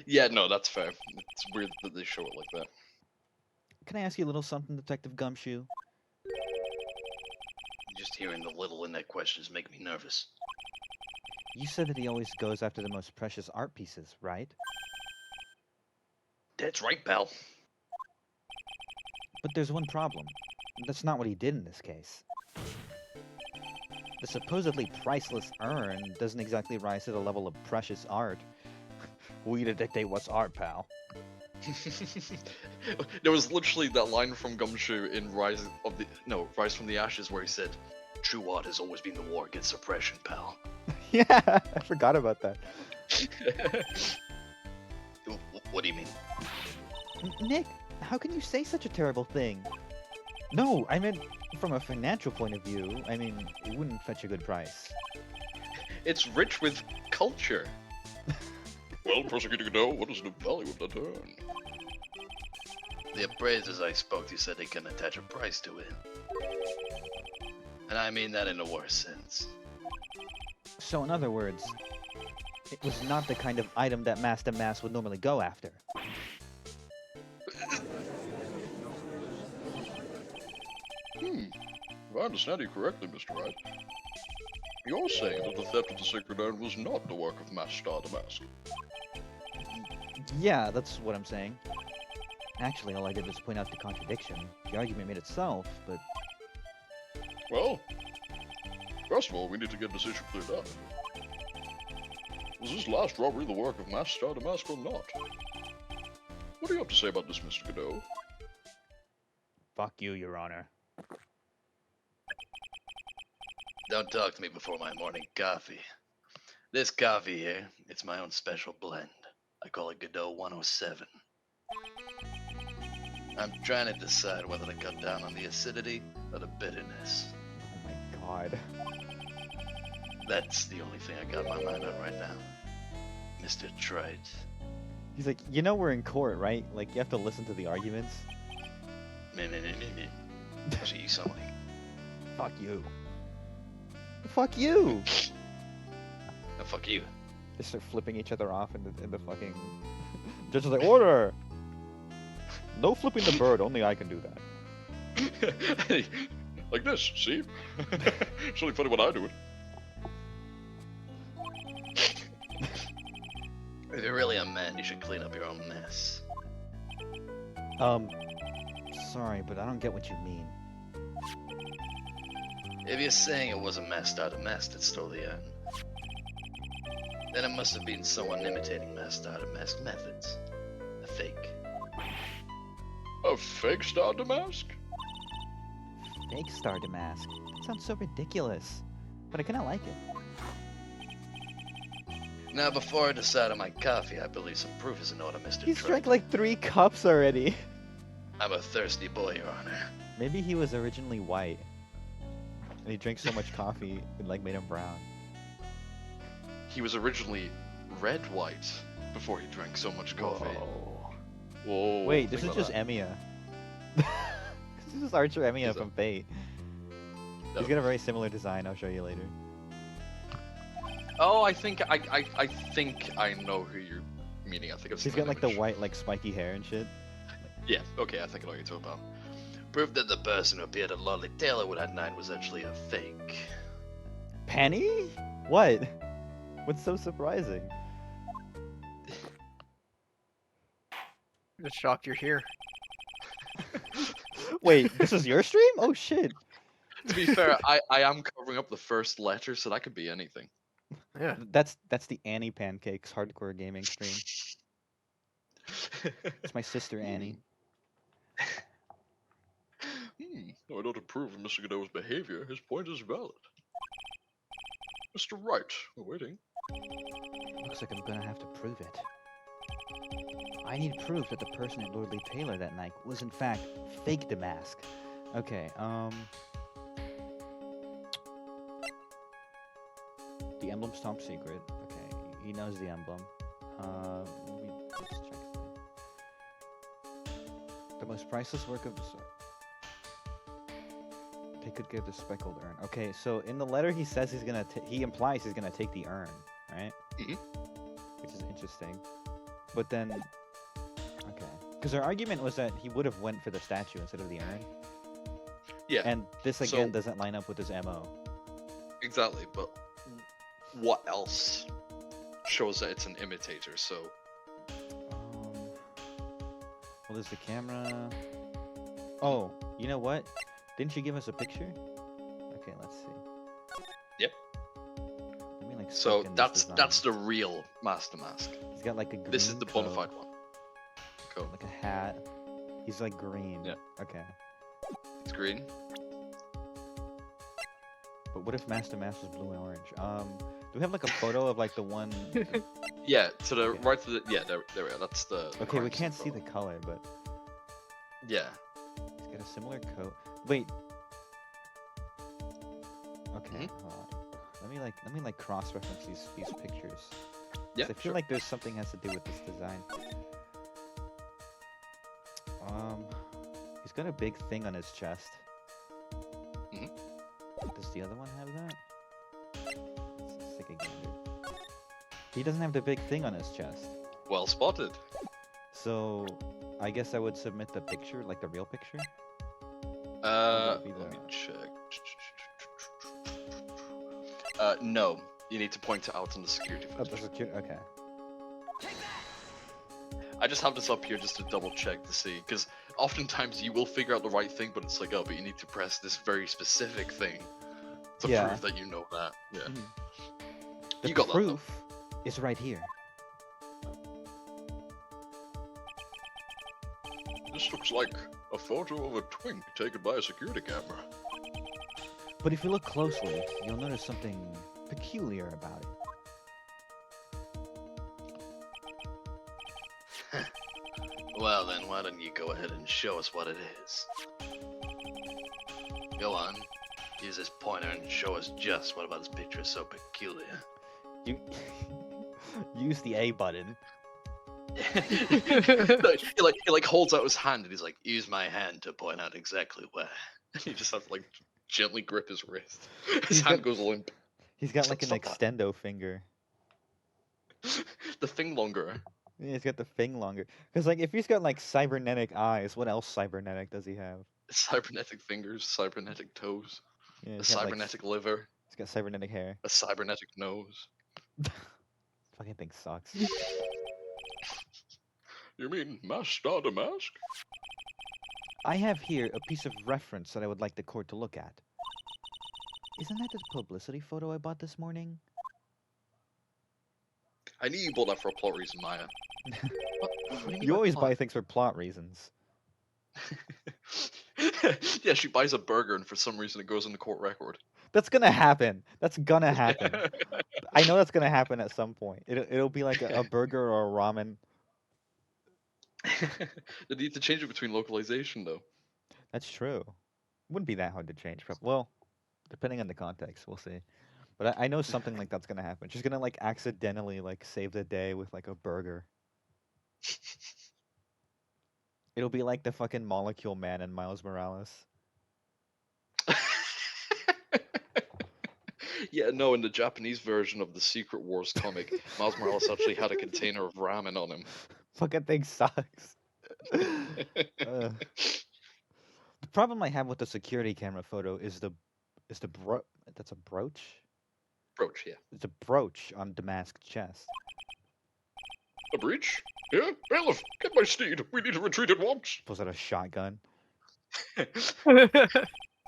Speaker 2: Yeah, no, that's fair. It's weird that they show it like that.
Speaker 1: Can I ask you a little something, Detective Gumshoe?
Speaker 4: Just hearing the little in that questions make me nervous.
Speaker 1: You said that he always goes after the most precious art pieces, right?
Speaker 4: That's right, pal.
Speaker 1: But there's one problem. That's not what he did in this case. The supposedly priceless urn doesn't exactly rise to the level of precious art. We to dictate what's art, pal.
Speaker 2: There was literally that line from Gumshoe in Rise from the Ashes where he said,
Speaker 4: True art has always been the war against suppression, pal.
Speaker 1: Yeah, I forgot about that.
Speaker 4: What do you mean?
Speaker 1: Nick, how can you say such a terrible thing? No, I meant from a financial point of view. I mean, it wouldn't fetch a good price.
Speaker 2: it's rich with culture.
Speaker 6: Well, Prosecutor Godot, what is the value of that urn?
Speaker 4: The appraisers I spoke to said they can attach a price to it. And I mean that in the worst sense.
Speaker 1: So in other words, It was not the kind of item that Master Mask would normally go after.
Speaker 6: If I understand you correctly, Mr. Wright, you're saying that the theft of the sacred urn was not the work of Master Damask.
Speaker 1: Yeah, that's what I'm saying. Actually, all I did was point out the contradiction. The argument made itself, but
Speaker 6: Well, first of all, we need to get this issue cleared up. Was this last robbery the work of Master Damask or not? What do you have to say about this, Mr. Godot?
Speaker 1: fuck you, Your Honor.
Speaker 4: Don't talk to me before my morning coffee. This coffee here, it's my own special blend. I call it Godot 107. I'm trying to decide whether to cut down on the acidity or the bitterness.
Speaker 1: Oh my god.
Speaker 4: That's the only thing I got my mind on right now. Mr. Trite.
Speaker 1: He's like, you know we're in court, right? Like, you have to listen to the arguments.
Speaker 4: Me. Gee, somebody.
Speaker 1: Fuck you. Fuck you!
Speaker 4: No, fuck you.
Speaker 1: They start flipping each other off in the fucking... Judge is like, order! No flipping the bird, only I can do that.
Speaker 6: Hey, like this, see? It's only funny when I do it.
Speaker 4: If you're really a man, you should clean up your own mess.
Speaker 1: Sorry, but I don't get what you mean.
Speaker 4: If you're saying it wasn't Master Damask that stole the urn, then it must have been someone imitating Master Damask methods. A fake.
Speaker 6: A fake Star Damask?
Speaker 1: Fake Star Damask? That sounds so ridiculous. But I kinda like it.
Speaker 4: Now, before I decide on my coffee, I believe some proof is in order, Mr.
Speaker 1: He's
Speaker 4: Trite.
Speaker 1: drank like 3 cups already.
Speaker 4: I'm a thirsty boy, Your Honor.
Speaker 1: Maybe he was originally white. And he drank so much coffee, it like made him brown.
Speaker 2: He was originally red-white before he drank so much coffee.
Speaker 6: Whoa.
Speaker 1: Wait, this
Speaker 2: think
Speaker 1: is
Speaker 2: about
Speaker 1: just Emiya. This is Archer Emiya
Speaker 2: Is it?
Speaker 1: from Fate. He's got a very similar design, I'll show you later.
Speaker 2: Oh, I think I know who you're meaning. I think I've seen
Speaker 1: He's got
Speaker 2: that
Speaker 1: like the
Speaker 2: image.
Speaker 1: white, like spiky hair and shit.
Speaker 2: Yeah, okay, I think I know what you're talking about.
Speaker 4: Proof that the person who appeared at Lolly Taylorwood at night was actually a fake.
Speaker 1: Penny? What? What's so surprising?
Speaker 3: I'm just shocked you're here.
Speaker 1: Wait, this is your stream? Oh shit.
Speaker 2: To be fair, I am covering up the first letter, so that could be anything.
Speaker 3: Yeah.
Speaker 1: That's the Annie Pancakes hardcore gaming stream. It's my sister Annie.
Speaker 6: Though I don't approve of Mr. Godot's behavior, his point is valid. Mr. Wright, we're waiting.
Speaker 1: Looks like I'm gonna have to prove it. I need proof that the person at Lordly Taylor that night was in fact fake Damask. Okay, the emblem's top secret. Okay, he knows the emblem. Let's check the most priceless work of the sort. They could give the speckled urn. Okay, so in the letter he says he's gonna he implies he's gonna take the urn, right?
Speaker 2: Mhm.
Speaker 1: Which is interesting. But then, okay, because our argument was that he would have went for the statue instead of the urn,
Speaker 2: Yeah,
Speaker 1: and this again
Speaker 2: So-
Speaker 1: doesn't line up with his MO.
Speaker 2: exactly. But what else shows that it's an imitator? So
Speaker 1: Well, there's the camera. Oh, you know what? Didn't you give us a picture? Okay, let's see.
Speaker 2: Yep.
Speaker 1: Let me like.
Speaker 2: So
Speaker 1: soak in this design.
Speaker 2: that's the real Master Mask.
Speaker 1: He's got like a green
Speaker 2: This is the bona
Speaker 1: coat,
Speaker 2: fide one. Cool.
Speaker 1: like a hat. He's like green.
Speaker 2: Yeah.
Speaker 1: Okay.
Speaker 2: It's green.
Speaker 1: But what if Master Mask was blue and orange? Do we have like a photo of like the one?
Speaker 2: Yeah, to the
Speaker 1: Okay.
Speaker 2: right to the there we are. That's the.
Speaker 1: Okay, we
Speaker 2: current
Speaker 1: can't see
Speaker 2: photo.
Speaker 1: the color, but
Speaker 2: Yeah.
Speaker 1: he's got a similar coat. Wait. Okay.
Speaker 2: Mhm.
Speaker 1: Hold on. Let me like cross-reference these pictures. 'Cause
Speaker 2: Yeah.
Speaker 1: I feel
Speaker 2: Sure.
Speaker 1: like there's something has to do with this design. He's got a big thing on his chest.
Speaker 2: Mhm.
Speaker 1: Does the other one have that? Let's take a gander. He doesn't have the big thing on his chest.
Speaker 2: Well spotted.
Speaker 1: So, I guess I would submit the picture, like the real picture.
Speaker 2: Let
Speaker 1: be
Speaker 2: me
Speaker 1: the-
Speaker 2: check. No. You need to point it out on the security
Speaker 1: Oh, the
Speaker 2: footage.
Speaker 1: security. Okay.
Speaker 2: I just have this up here just to double check to see, because oftentimes you will figure out the right thing, but it's like, oh, but you need to press this very specific thing to
Speaker 1: Yeah.
Speaker 2: prove that you know that. Yeah.
Speaker 1: The
Speaker 2: You got that, though.
Speaker 1: proof is right here.
Speaker 6: This looks like a photo of a twink taken by a security camera.
Speaker 1: But if you look closely, you'll notice something peculiar about it.
Speaker 4: Well then, why don't you go ahead and show us what it is? Go on. Use this pointer and show us just what about this picture is so peculiar.
Speaker 1: You use the A button.
Speaker 2: No, he like holds out his hand and he's like,
Speaker 4: Use my hand to point out exactly where.
Speaker 2: you just have to like gently grip his wrist. His
Speaker 1: He's
Speaker 2: hand
Speaker 1: got-
Speaker 2: goes limp.
Speaker 1: He's got like an
Speaker 2: Stop that.
Speaker 1: extendo finger.
Speaker 2: The thing longer.
Speaker 1: Yeah, he's got the thing longer. Because like if he's got like cybernetic eyes, what else cybernetic does he have?
Speaker 2: Cybernetic fingers, cybernetic toes,
Speaker 1: Yeah,
Speaker 2: a
Speaker 1: he's got, like,
Speaker 2: cybernetic liver,
Speaker 1: he's got cybernetic hair.
Speaker 2: a cybernetic nose.
Speaker 1: Fucking thing sucks.
Speaker 6: You mean Master the Mask?
Speaker 1: I have here a piece of reference that I would like the court to look at. Isn't that the publicity photo I bought this morning?
Speaker 2: I knew you bought that for a plot reason, Maya. What do mean
Speaker 1: You
Speaker 2: by
Speaker 1: always
Speaker 2: plot?
Speaker 1: buy things for plot reasons.
Speaker 2: Yeah, she buys a burger and for some reason it goes in the court record.
Speaker 1: That's gonna happen. That's gonna happen. I know that's gonna happen at some point. It'll be like a burger or a ramen.
Speaker 2: They need to change it between localization though.
Speaker 1: That's true. Wouldn't be that hard to change. Well, depending on the context, we'll see. But I know something like that's gonna happen. She's gonna like accidentally like save the day with like a burger. It'll be like the fucking Molecule Man in Miles Morales.
Speaker 2: Yeah, no, in the Japanese version of the Secret Wars comic, Miles Morales actually had a container of ramen on him.
Speaker 1: Fucking thing sucks. The problem I have with the security camera photo is that's a brooch?
Speaker 2: Brooch, yeah.
Speaker 1: It's a brooch on Damask's chest.
Speaker 6: A breach? Yeah? Bailiff, get my steed. We need to retreat at once.
Speaker 1: Was that a shotgun?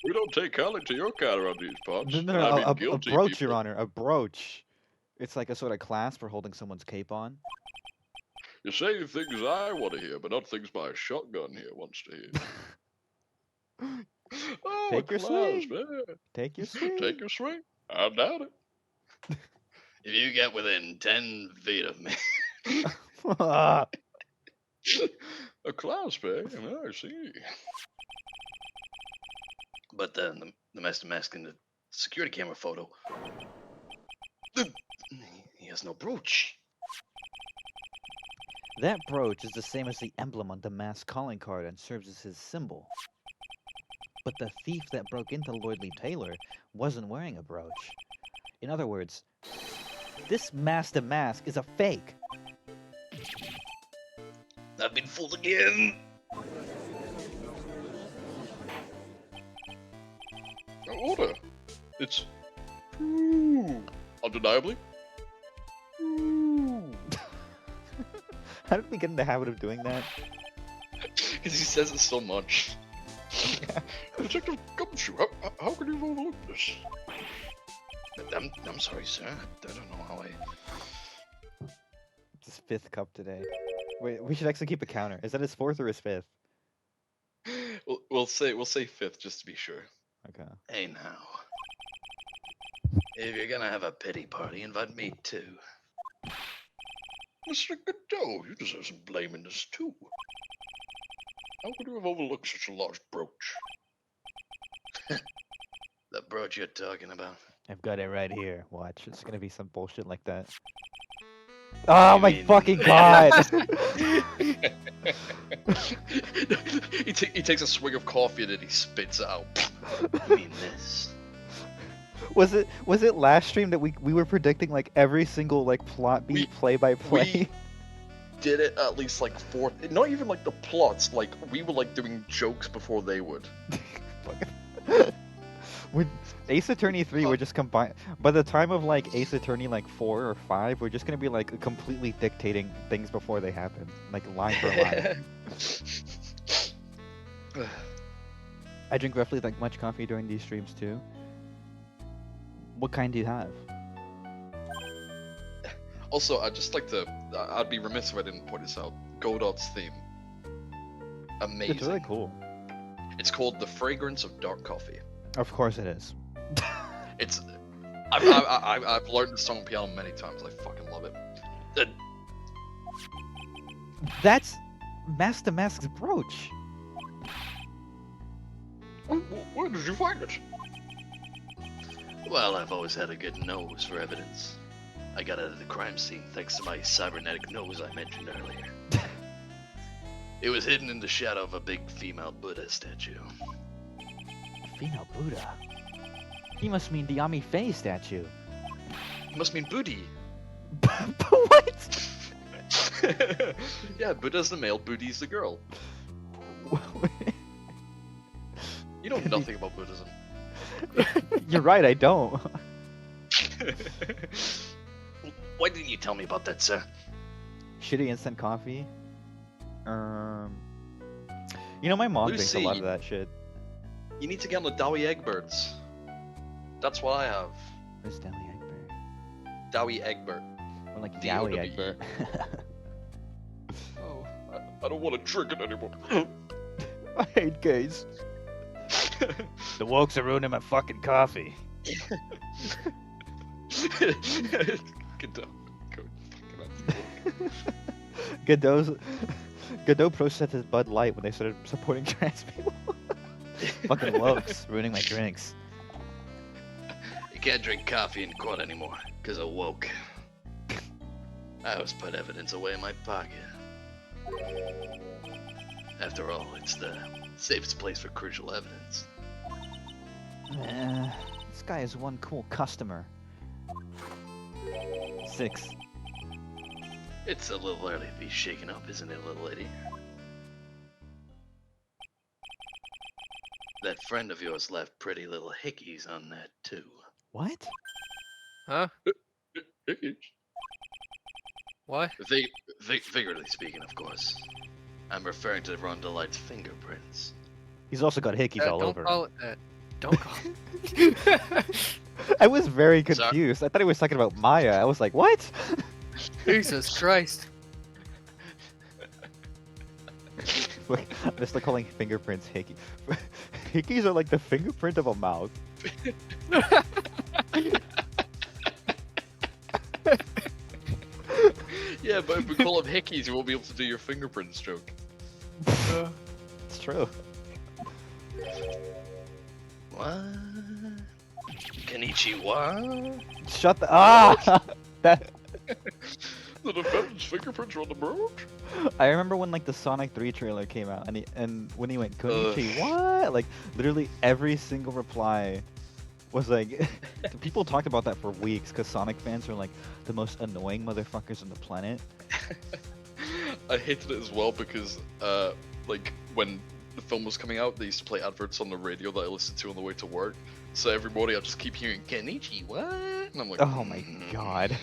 Speaker 6: We don't take kindly to your kind around these parts.
Speaker 1: No,
Speaker 6: I mean,
Speaker 1: a
Speaker 6: guilty
Speaker 1: brooch,
Speaker 6: people.
Speaker 1: Your Honor, a brooch. It's like a sort of clasp for holding someone's cape on.
Speaker 6: You say things I want to hear, but not things my shotgun here wants to hear. Oh,
Speaker 1: Take your
Speaker 6: clowns,
Speaker 1: swing.
Speaker 6: man.
Speaker 1: Take your swing.
Speaker 6: Take your swing. I doubt it.
Speaker 4: If you get within 10 feet of me,
Speaker 1: Ah,
Speaker 6: A clown, eh? I see.
Speaker 4: but then the Master Mask in the security camera photo, he has no brooch.
Speaker 1: that brooch is the same as the emblem on Damask's calling card and serves as his symbol. But the thief that broke into Lloydley Taylor wasn't wearing a brooch. In other words, this Master Mask is a fake.
Speaker 4: I've been fooled again.
Speaker 6: Order. It's true. Undeniably.
Speaker 1: How did we get in the habit of doing that?
Speaker 2: Because he says it so much.
Speaker 6: Detective Gumshoe, how could you have overlooked this?
Speaker 4: I'm sorry, sir. I don't know how I.
Speaker 1: It's his 5th cup today. Wait, we should actually keep a counter. Is that his 4th or his 5th?
Speaker 2: We'll say fifth just to be sure.
Speaker 1: Okay.
Speaker 4: Hey now. If you're gonna have a pity party, invite me too.
Speaker 6: Mr. Godot, you deserve some blame in this too. How could you have overlooked such a large brooch?
Speaker 4: The brooch you're talking about.
Speaker 1: I've got it right here. Watch. It's gonna be some bullshit like that. Oh
Speaker 4: You
Speaker 1: my
Speaker 4: mean-
Speaker 1: fucking god!
Speaker 2: He takes a swig of coffee and then he spits it out.
Speaker 4: You mean this?
Speaker 1: Was it last stream that we were predicting like every single like plot beat play by play?
Speaker 2: Did it at least like 4, not even like the plots, like we were like doing jokes before they would.
Speaker 1: With Ace Attorney 3, we're just combine. By the time of like Ace Attorney like 4 or 5, we're just gonna be like completely dictating things before they happen, like line for line. I drink roughly like much coffee during these streams too. What kind do you have?
Speaker 2: Also, I'd just like to, I'd be remiss if I didn't point this out. Godot's theme. Amazing.
Speaker 1: It's really cool.
Speaker 2: It's called The Fragrance of Dark Coffee.
Speaker 1: Of course it is.
Speaker 2: It's, I've learned the song piano many times. I fucking love it.
Speaker 1: That's Master Mask's brooch.
Speaker 6: Where did you find it?
Speaker 4: Well, I've always had a good nose for evidence. I got out of the crime scene thanks to my cybernetic nose I mentioned earlier. It was hidden in the shadow of a big female Buddha statue.
Speaker 1: Female Buddha? He must mean the Ami Faye statue.
Speaker 2: Must mean booty.
Speaker 1: What?
Speaker 2: Yeah, Buddha's the male, Booty's the girl. You know nothing about Buddhism.
Speaker 1: You're right, I don't.
Speaker 4: Why didn't you tell me about that, sir?
Speaker 1: Shitty instant coffee. You know, my mom drinks a lot
Speaker 2: Lucy.
Speaker 1: of that shit.
Speaker 2: You need to get on the Dowie Egberts. That's what I have.
Speaker 1: Where's Deli Egbert?
Speaker 2: Dowie Egbert.
Speaker 1: Or like
Speaker 2: D-O-W-E.
Speaker 1: Yowie Egbert.
Speaker 6: Oh, I don't want to drink it anymore.
Speaker 1: I hate gays. The wokes are ruining my fucking coffee. Godot protested Bud Light when they started supporting trans people. Fucking wokes, ruining my drinks.
Speaker 4: You can't drink coffee in court anymore, because of woke. I always put evidence away in my pocket. After all, it's the safest place for crucial evidence.
Speaker 1: This guy is one cool customer. 6.
Speaker 4: It's a little early to be shaken up, isn't it, little lady? That friend of yours left pretty little hickeys on that, too.
Speaker 1: What?
Speaker 3: Huh? What?
Speaker 4: Figuratively speaking, of course. I'm referring to Ronda Light's fingerprints.
Speaker 1: He's also got hickeys all
Speaker 3: Don't
Speaker 1: over
Speaker 3: call
Speaker 1: him.
Speaker 3: it that. Don't call it.
Speaker 1: I was very
Speaker 4: Sorry.
Speaker 1: confused. I thought he was talking about Maya. I was like, what?
Speaker 3: Jesus Christ.
Speaker 1: I'm just like calling fingerprints hickey. Hickeys are like the fingerprint of a mouth.
Speaker 2: Yeah, but if we call them hickeys, you won't be able to do your fingerprints joke.
Speaker 1: It's true.
Speaker 4: What? Konnichiwa?
Speaker 1: Shut the that.
Speaker 6: The defendant's fingerprints are on the brooch?
Speaker 1: I remember when like the Sonic 3 trailer came out, and when he went Konichi, what? Like literally every single reply was like, people talked about that for weeks because Sonic fans are like the most annoying motherfuckers on the planet.
Speaker 2: I hated it as well because, like, when the film was coming out, they used to play adverts on the radio that I listened to on the way to work. So every morning I just keep hearing Konnichiwa, and I'm like,
Speaker 1: Oh my god.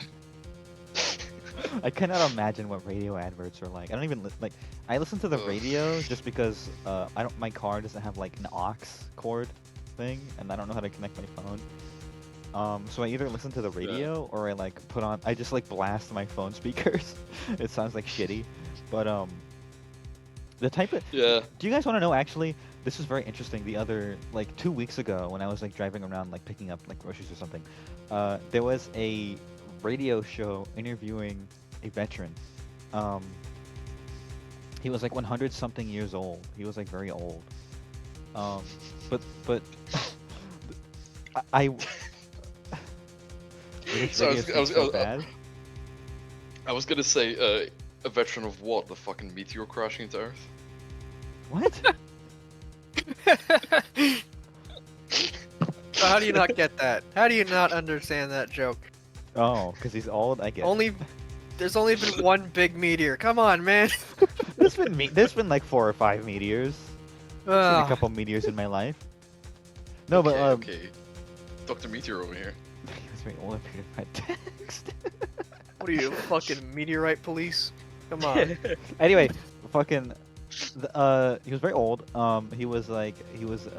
Speaker 1: I cannot imagine what radio adverts are like. I don't even like. I listen to the radio just because I don't. My car doesn't have like an aux cord thing, and I don't know how to connect my phone. So I either listen to the radio or I like put on. I just like blast my phone speakers. It sounds like shitty, but the type of.
Speaker 2: Yeah.
Speaker 1: Do you guys want to know? Actually, this is very interesting. The other like 2 weeks ago, when I was like driving around like picking up like groceries or something, there was a radio show interviewing a veteran. He was like 100 something years old. He was like very old. But I
Speaker 2: So
Speaker 1: bad.
Speaker 2: I was gonna say, a veteran of what? The fucking meteor crashing into Earth?
Speaker 1: What?
Speaker 3: How do you not get that? How do you not understand that joke?
Speaker 1: Oh, because he's old. I get. It.
Speaker 3: There's only been one big meteor. Come on, man.
Speaker 1: There's been like 4 or 5 meteors. I've seen a
Speaker 3: Ugh.
Speaker 1: couple meteors in my life. No,
Speaker 2: okay,
Speaker 1: but
Speaker 2: okay. Dr. Meteor over here.
Speaker 1: It's very old up here in my text.
Speaker 3: What are you, fucking meteorite police? Come on.
Speaker 1: Anyway, fucking, he was very old. He was a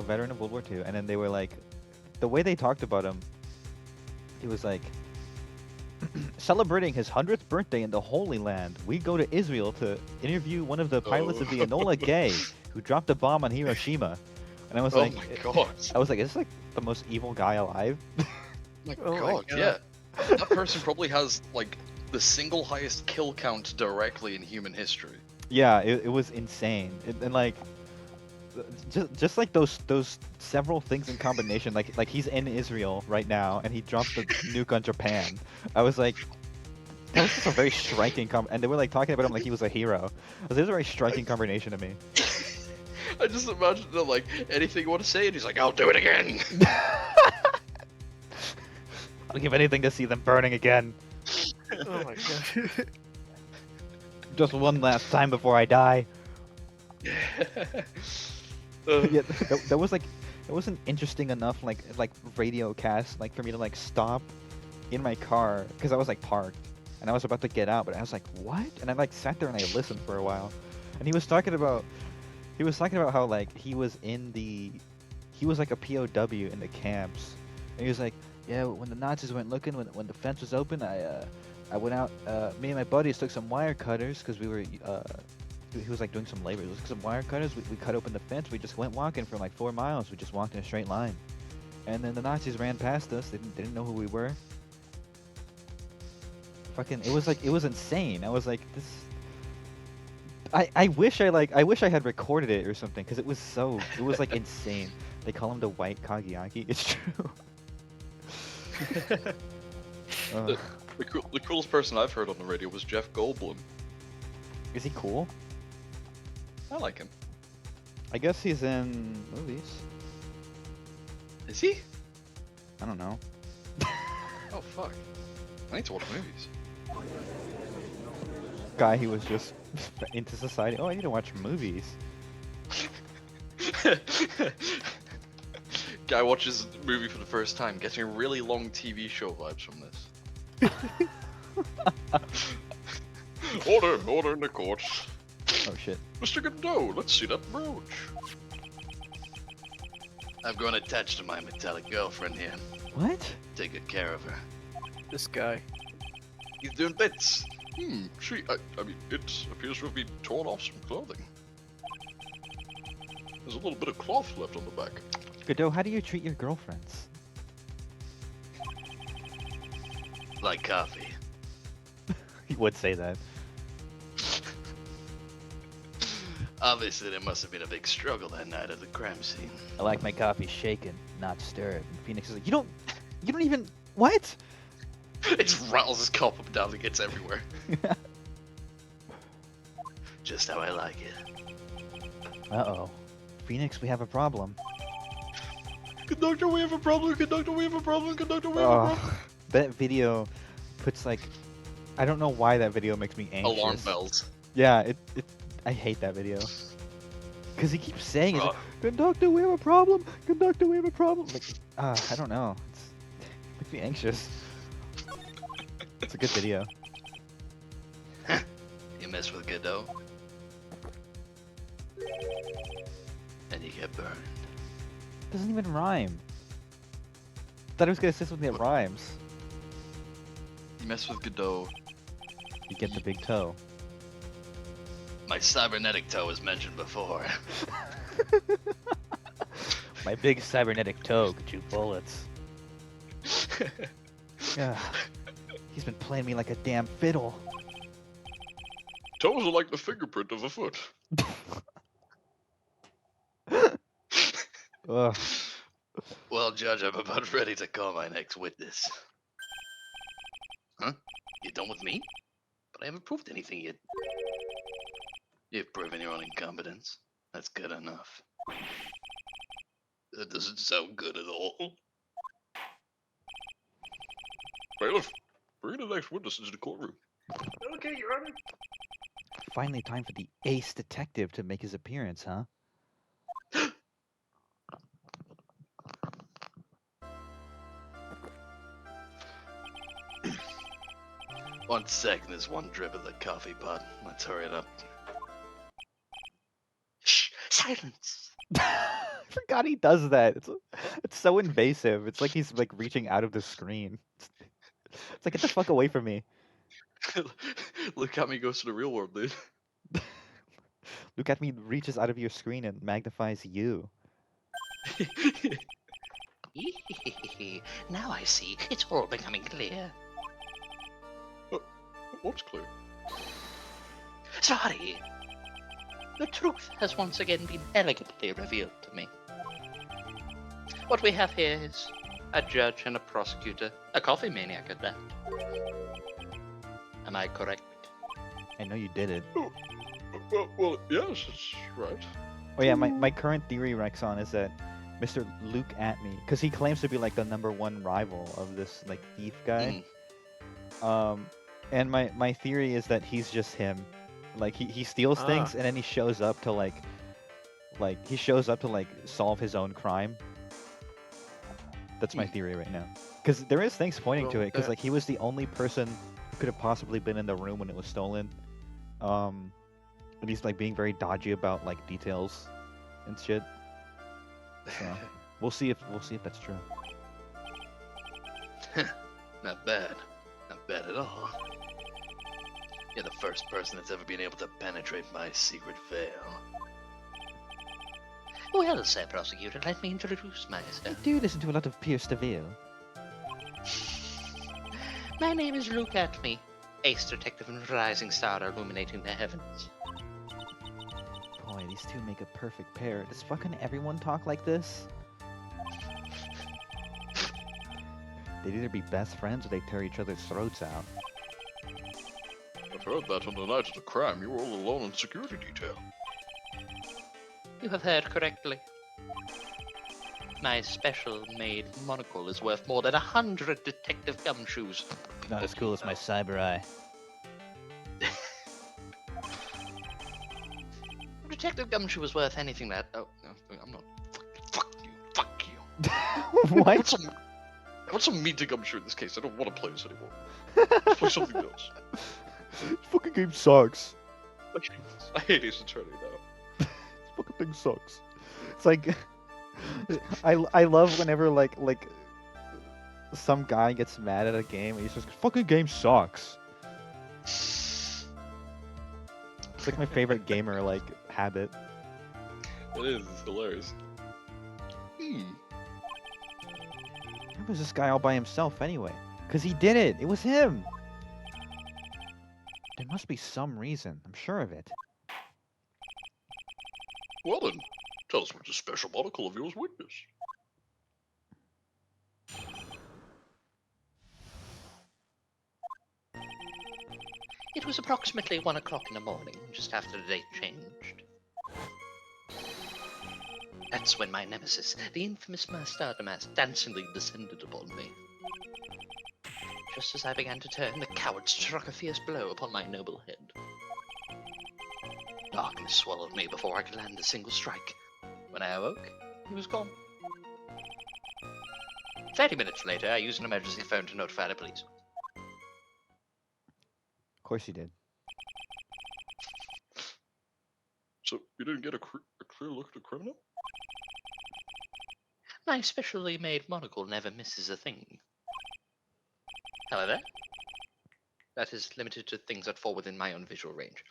Speaker 1: veteran of World War II, and then they were like, the way they talked about him, he was like, celebrating his 100th birthday in the Holy Land, we go to Israel to interview one of the pilots of the Enola Gay, who dropped a bomb on Hiroshima. And I was
Speaker 2: Oh
Speaker 1: like,
Speaker 2: my god.
Speaker 1: I was like, is this like the most evil guy alive?
Speaker 2: My
Speaker 3: Oh my
Speaker 2: god,
Speaker 3: God.
Speaker 2: yeah. That person probably has like the single highest kill count directly in human history.
Speaker 1: Yeah, it was insane. And like, just like those several things in combination, like he's in Israel right now and he dropped the nuke on Japan. I was like, that was just a very striking and they were like talking about him like he was a hero. It was a very striking combination to me.
Speaker 2: I just imagine that like anything you want to say and he's like, I'll do it again.
Speaker 1: I'll give anything to see them burning again.
Speaker 3: Oh my god.
Speaker 1: Just one last time before I die. Yeah, that was like, it wasn't interesting enough like radio cast like for me to like stop in my car because I was like parked and I was about to get out, but I was like, what? And I like sat there and I listened for a while, and he was talking about how like he was like a POW in the camps, and he was like, yeah, when the Nazis went looking, when the fence was open, I went out, me and my buddies took some wire cutters because we were he was like doing some labor. It was some wire cutters. We cut open the fence. We just went walking for like 4 miles. We just walked in a straight line, and then the Nazis ran past us. They didn't know who we were. Fucking, it was insane. I was like, this. I wish I had recorded it or something because it was like insane. They call him the White Kagiaki. It's true. Ugh.
Speaker 2: The coolest person I've heard on the radio was Jeff Goldblum.
Speaker 1: Is he cool?
Speaker 2: I like him.
Speaker 1: I guess he's in movies.
Speaker 2: Is he?
Speaker 1: I don't know.
Speaker 2: Oh fuck. I need to watch movies.
Speaker 1: Guy who was just into society. Oh, I need to watch movies.
Speaker 2: Guy watches a movie for the first time, getting really long TV show vibes from this. Order in the court.
Speaker 1: Oh shit.
Speaker 6: Mr. Godot, let's see that brooch.
Speaker 4: I've grown attached to my metallic girlfriend here.
Speaker 1: What?
Speaker 4: Take good care of her.
Speaker 3: This guy.
Speaker 2: He's doing bits.
Speaker 6: I mean, it appears to have been torn off some clothing. There's a little bit of cloth left on the back.
Speaker 1: Godot, how do you treat your girlfriends?
Speaker 4: Like coffee.
Speaker 1: He would say that.
Speaker 4: Obviously, there must have been a big struggle that night at the crime scene.
Speaker 1: I like my coffee shaken, not stirred. And Phoenix is like, you don't even, what?
Speaker 2: It just rattles his cup up and down and gets everywhere.
Speaker 4: Just how I like it.
Speaker 1: Uh-oh. Phoenix, we have a problem.
Speaker 6: Conductor, we have a problem. Conductor, we have a problem. Conductor, we have a problem.
Speaker 1: Oh, that video puts like, I don't know why that video makes me anxious.
Speaker 2: Alarm bells.
Speaker 1: Yeah, I hate that video. Cause he keeps saying,
Speaker 2: Oh.
Speaker 1: like, Conductor, we have a problem. Conductor, we have a problem. Like, I don't know. It makes me anxious. It's a good video.
Speaker 4: You mess with Godot, and you get burned.
Speaker 1: Doesn't even rhyme. Thought I was gonna say something that rhymes.
Speaker 2: You mess with Godot.
Speaker 1: You get the big toe.
Speaker 4: My cybernetic toe was mentioned before.
Speaker 1: My big cybernetic toe could shoot bullets. Yeah. He's been playing me like a damn fiddle.
Speaker 6: Toes are like the fingerprint of a foot.
Speaker 1: Ugh.
Speaker 4: Well, Judge, I'm about ready to call my next witness. Huh? You done with me? But I haven't proved anything yet. You've proven your own incompetence. That's good enough. That doesn't sound good at all.
Speaker 6: Bailiff, bring the next witness into the courtroom.
Speaker 5: Okay, Your Honor.
Speaker 1: Finally, time for the ace detective to make his appearance, huh?
Speaker 4: 1 second, there's one drip of the coffee pot. Let's hurry it up. Shh! Silence!
Speaker 1: I forgot he does that. It's so invasive. It's like he's like reaching out of the screen. It's like, get the fuck away from me.
Speaker 2: Look at me goes to the real world, dude.
Speaker 1: Look at me reaches out of your screen and magnifies you.
Speaker 4: Now I see. It's all becoming clear.
Speaker 6: What's clear?
Speaker 4: Sorry. The truth has once again been elegantly revealed to me. What we have here is a judge and a prosecutor, a coffee maniac at that. Am I correct?
Speaker 1: I know you did it.
Speaker 6: Well, yes, it's right.
Speaker 1: Oh yeah, my current theory, Rexon, is that Mr. Luke at me, because he claims to be like the #1 rival of this like thief guy. And my theory is that he's just him. Like he steals things and then he shows up to like solve his own crime. That's my theory right now. Because there is things pointing to it. Because like he was the only person who could have possibly been in the room when it was stolen. And he's like being very dodgy about like details and shit. So we'll see if that's true.
Speaker 4: Not bad. Not bad at all. You're the first person that's ever been able to penetrate my secret veil. Well, sir prosecutor, let me introduce myself.
Speaker 1: I do listen to a lot of Pierce DeVille.
Speaker 4: My name is Luke Atme, ace detective and rising star illuminating the heavens.
Speaker 1: Boy, these two make a perfect pair. Does fucking everyone talk like this? They'd either be best friends or they tear each other's throats out.
Speaker 6: I've heard that on the night of the crime you were all alone in security detail.
Speaker 4: You have heard correctly. My special-made monocle is worth more than 100 detective gumshoes.
Speaker 1: Not as cool as my cyber eye.
Speaker 4: Detective Gumshoe was worth anything that... Oh, no, I'm not... Fuck you. Fuck you.
Speaker 1: What?
Speaker 6: I want some meat to Gumshoe in this case. I don't want to play this anymore. Let's play something else.
Speaker 1: This fucking game sucks.
Speaker 6: I hate Ace Attorney now.
Speaker 1: This fucking thing sucks. It's like... I love whenever like some guy gets mad at a game and he says, fucking game sucks. It's like my favorite gamer like habit.
Speaker 6: It is, it's hilarious.
Speaker 1: Why was this guy all by himself anyway? Because he did it! It was him! There must be some reason. I'm sure of it.
Speaker 6: Well then, tell us what this special monocle of yours witnessed.
Speaker 4: It was approximately 1 o'clock in the morning, just after the date changed. That's when my nemesis, the infamous ThatsNotMatt, dancingly descended upon me. Just as I began to turn, the coward struck a fierce blow upon my noble head. Darkness swallowed me before I could land a single strike. When I awoke, he was gone. 30 minutes later, I used an emergency phone to notify the police.
Speaker 1: Of course you did.
Speaker 6: So, you didn't get a clear look at the criminal?
Speaker 4: My specially made monocle never misses a thing. However, that is limited to things that fall within my own visual range.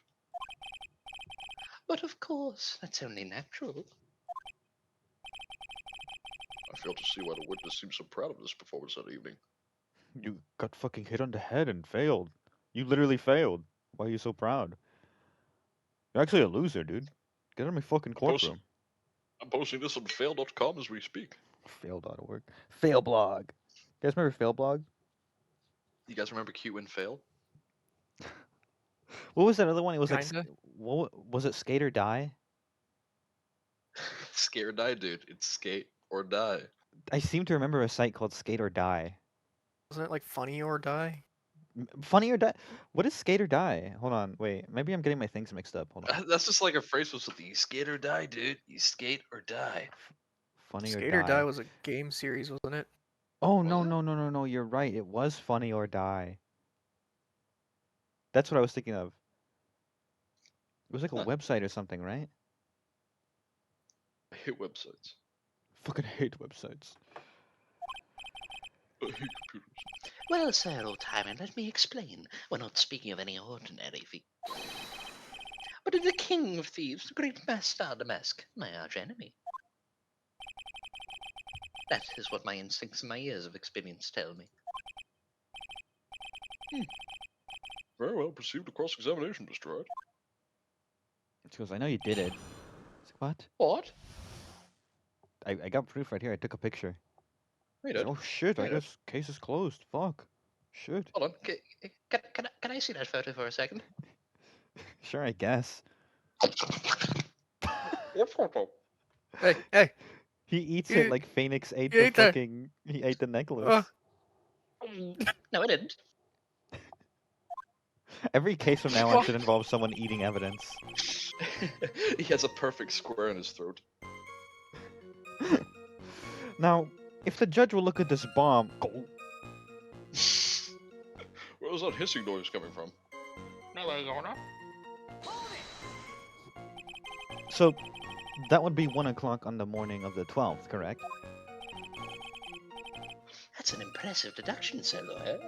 Speaker 4: But of course, that's only natural.
Speaker 6: I fail to see why the witness seems so proud of this performance that evening.
Speaker 1: You got fucking hit on the head and failed. You literally failed. Why are you so proud? You're actually a loser, dude. Get out of my fucking courtroom.
Speaker 6: I'm posting this on fail.com as we speak.
Speaker 1: Fail.org. Fail blog. You guys remember Fail blog?
Speaker 2: You guys remember Q and Fail?
Speaker 1: What was that other one? It was like,
Speaker 3: Kinda.
Speaker 1: what was it? Skate or Die?
Speaker 2: Skate or die, dude. It's skate or die.
Speaker 1: I seem to remember a site called Skate or Die.
Speaker 3: Wasn't it like Funny or Die?
Speaker 1: Funny or die? What is skate or die? Hold on, wait. Maybe I'm getting my things mixed up. Hold on.
Speaker 2: That's just like a phrase for something. You skate or die, dude. You skate or die.
Speaker 1: Funny or
Speaker 3: Skate or Die
Speaker 1: die.
Speaker 3: was a game series, wasn't it?
Speaker 1: Oh
Speaker 2: Was
Speaker 1: no
Speaker 2: it?
Speaker 1: no no no no! You're right. It was funny or die. That's what I was thinking of. It was like a
Speaker 2: Huh.
Speaker 1: website or something, right?
Speaker 6: I hate websites.
Speaker 1: Fucking hate websites.
Speaker 6: I hate computers.
Speaker 4: Well, sir, old timer, let me explain. We're not speaking of any ordinary thief, but of the king of thieves, the great Master Damask, my arch enemy. That is what my instincts and my years of experience tell me.
Speaker 6: Very well, proceed to cross-examination, Mr. Wright.
Speaker 1: She goes, I know you did it. It's like, what?
Speaker 6: What?
Speaker 1: I got proof right here. I took a picture.
Speaker 6: Wait,
Speaker 1: She's like, oh shit! I
Speaker 6: Wait,
Speaker 1: guess case is closed. Fuck. Shit.
Speaker 4: Hold on, can I see that photo for a second?
Speaker 1: Sure, I guess.
Speaker 6: What photo?
Speaker 3: Hey,
Speaker 1: He eats
Speaker 3: You-
Speaker 1: it like Phoenix ate
Speaker 3: you
Speaker 1: the
Speaker 3: ate that.
Speaker 1: fucking. He ate the necklace.
Speaker 4: No, I didn't.
Speaker 1: Every case from now on should involve someone eating evidence.
Speaker 2: He has a perfect square in his throat.
Speaker 1: Now, if the judge will look at this bomb,
Speaker 6: Where was that hissing noise coming from?
Speaker 1: so that would be 1 o'clock on the morning of the 12th, correct?
Speaker 4: That's an impressive deduction, sir lawyer.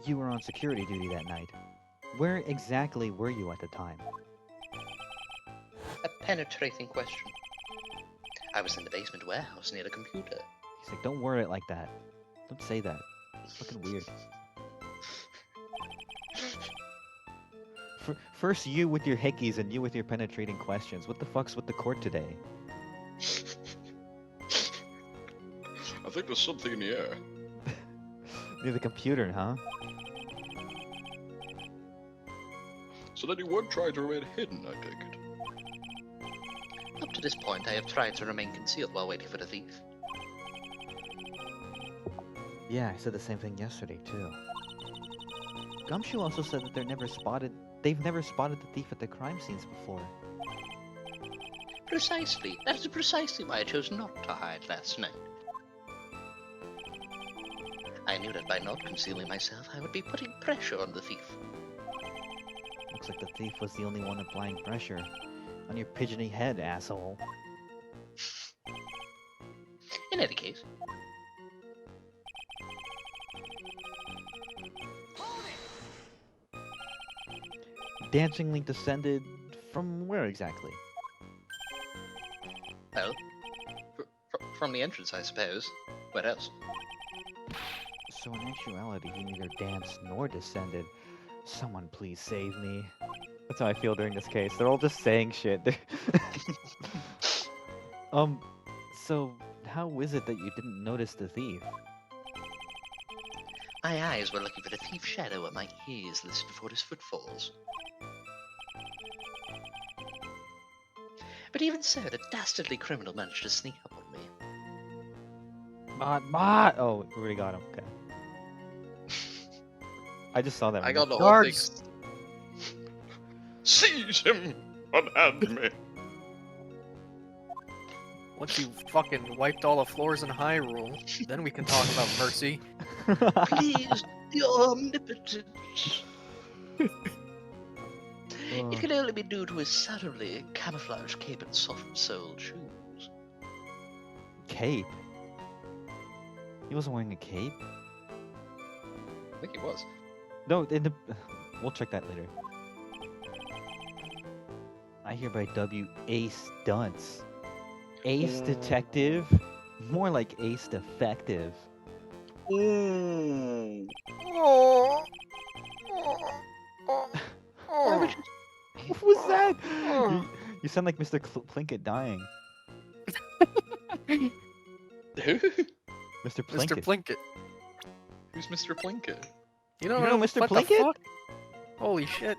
Speaker 1: You were on security duty that night. Where exactly were you at the time?
Speaker 4: A penetrating question. I was in the basement warehouse near the computer.
Speaker 1: He's like, don't word it like that. Don't say that. It's fucking weird. First you with your hickeys and you with your penetrating questions. What the fuck's with the court today?
Speaker 6: I think there's something in the air.
Speaker 1: Near the computer, huh?
Speaker 6: So then you would try to remain hidden, I take it.
Speaker 4: Up to this point, I have tried to remain concealed while waiting for the thief.
Speaker 1: Yeah, I said the same thing yesterday too. Gumshoe also said that they've never spotted the thief at the crime scenes before.
Speaker 4: Precisely. That is precisely why I chose not to hide last night. I knew that by not concealing myself, I would be putting pressure on the thief.
Speaker 1: Looks like the thief was the only one applying pressure on your pigeony head, asshole.
Speaker 4: In any case,
Speaker 1: Dancing Link descended from where exactly?
Speaker 4: well, from the entrance, I suppose. What else?
Speaker 1: So in actuality, he neither danced nor descended. Someone please save me. That's how I feel during this case. They're all just saying shit. So how is it that you didn't notice the thief?
Speaker 4: My eyes were looking for the thief's shadow and my ears listened for his footfalls. But even so, the dastardly criminal managed to sneak up on me.
Speaker 1: Mott! Oh, we already got him. Okay. I just saw that.
Speaker 2: I got the whole
Speaker 3: Guards!
Speaker 2: thing.
Speaker 6: Seize him! Unhand me!
Speaker 3: Once you fucking wiped all the floors in Hyrule, then we can talk about mercy.
Speaker 4: Please, your omnipotence. It can only be due to his subtly camouflaged cape and soft-soled shoes.
Speaker 1: Cape? He wasn't wearing a cape?
Speaker 2: I think he was.
Speaker 1: No, in the... We'll check that later. I hereby dub you Ace Dunce. Ace Detective? More like Ace Defective.
Speaker 2: Ooh.
Speaker 3: Oh,
Speaker 4: Why would you...
Speaker 1: What was that? You sound like Mr. Plinkett dying.
Speaker 2: Who?
Speaker 1: Mr.
Speaker 3: Mr.
Speaker 1: Plinkett.
Speaker 3: Plinkett.
Speaker 2: Who's Mr. Plinkett?
Speaker 3: You don't
Speaker 1: You know
Speaker 3: know
Speaker 1: Mr.
Speaker 3: what the
Speaker 1: Plinkett?
Speaker 3: fuck? Holy shit.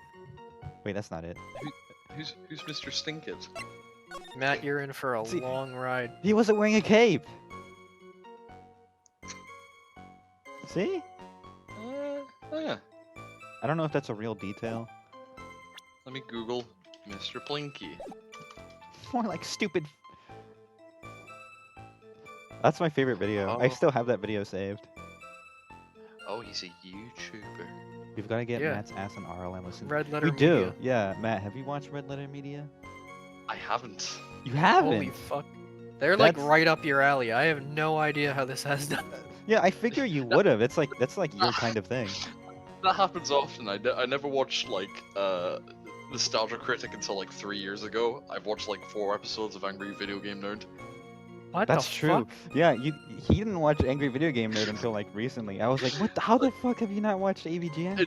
Speaker 1: Wait, that's not it.
Speaker 2: Who's Mr. Stinkett?
Speaker 3: Matt, you're in for a
Speaker 1: See-
Speaker 3: long ride.
Speaker 1: He wasn't wearing a cape! See?
Speaker 2: Yeah.
Speaker 1: I don't know if that's a real detail.
Speaker 2: Let me Google Mr. Plinky.
Speaker 1: More like stupid. That's my favorite video. I
Speaker 2: Oh.
Speaker 1: still have that video saved.
Speaker 2: Oh, he's a YouTuber.
Speaker 1: We've got to get
Speaker 3: Yeah.
Speaker 1: Matt's ass on RLM. Listen.
Speaker 3: Red Letter
Speaker 1: We do.
Speaker 3: Media.
Speaker 1: Yeah, Matt, have you watched Red Letter Media?
Speaker 2: I haven't.
Speaker 1: You haven't?
Speaker 3: Holy fuck. They're like
Speaker 1: That's-
Speaker 3: right up your alley. I have no idea how this has done.
Speaker 1: Yeah, I figure you would have. It's like that's like your kind of thing.
Speaker 2: That happens often. I never watched like Nostalgia Critic until like 3 years ago. I've watched like 4 episodes of Angry Video Game Nerd.
Speaker 3: What
Speaker 1: That's
Speaker 3: the
Speaker 1: true.
Speaker 3: fuck?
Speaker 1: Yeah, he didn't watch Angry Video Game Nerd until like recently. I was like, what? How the fuck have you not watched AVGN?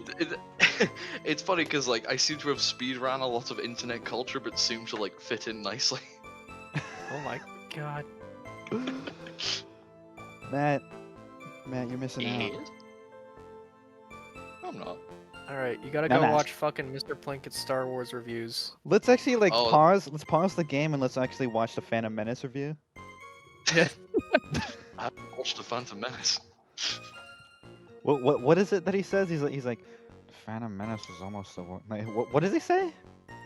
Speaker 2: It's funny because like I seem to have speedrun a lot of internet culture, but seem to like fit in nicely.
Speaker 3: Oh my god.
Speaker 1: Matt, you're missing out.
Speaker 2: Yes. I'm not.
Speaker 3: Alright, you gotta
Speaker 1: Now
Speaker 3: go
Speaker 1: Matt.
Speaker 3: watch fucking Mr. Plinkett's Star Wars reviews.
Speaker 1: Let's actually like
Speaker 2: Oh.
Speaker 1: pause. Let's pause the game and let's actually watch the Phantom Menace review.
Speaker 2: I haven't watched the Phantom Menace.
Speaker 1: What is it that he says? He's like, Phantom Menace is almost the one. Like, what does he say?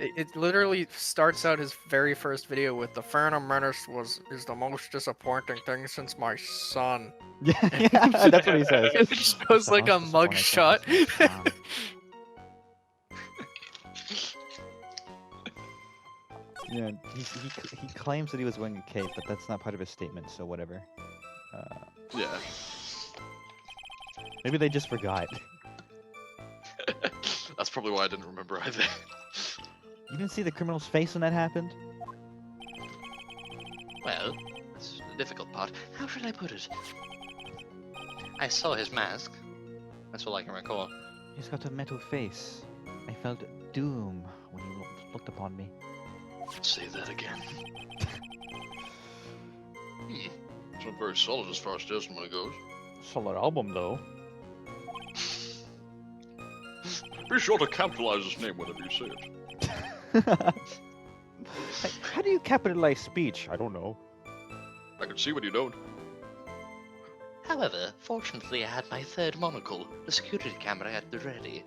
Speaker 3: It literally starts out his very first video with the Phantom Menace is the most disappointing thing since my son.
Speaker 1: Yeah, that's what he says.
Speaker 3: It shows like a mug shot.
Speaker 1: Yeah, he claims that he was wearing a cape, but that's not part of his statement, so whatever.
Speaker 2: Yeah.
Speaker 1: Maybe they just forgot.
Speaker 2: That's probably why I didn't remember either.
Speaker 1: You didn't see the criminal's face when that happened?
Speaker 4: Well, that's the difficult part. How should I put it? I saw his mask. That's all I can recall.
Speaker 1: He's got a metal face. I felt doom when he looked upon me.
Speaker 2: Say that again.
Speaker 6: It's not very solid as far as testimony goes.
Speaker 1: Solid album, though.
Speaker 6: Be sure to capitalize his name whenever you say it.
Speaker 1: How do you capitalize speech? I don't know.
Speaker 6: I can see what you don't.
Speaker 4: However, fortunately I had my third monocle, the security camera at the ready.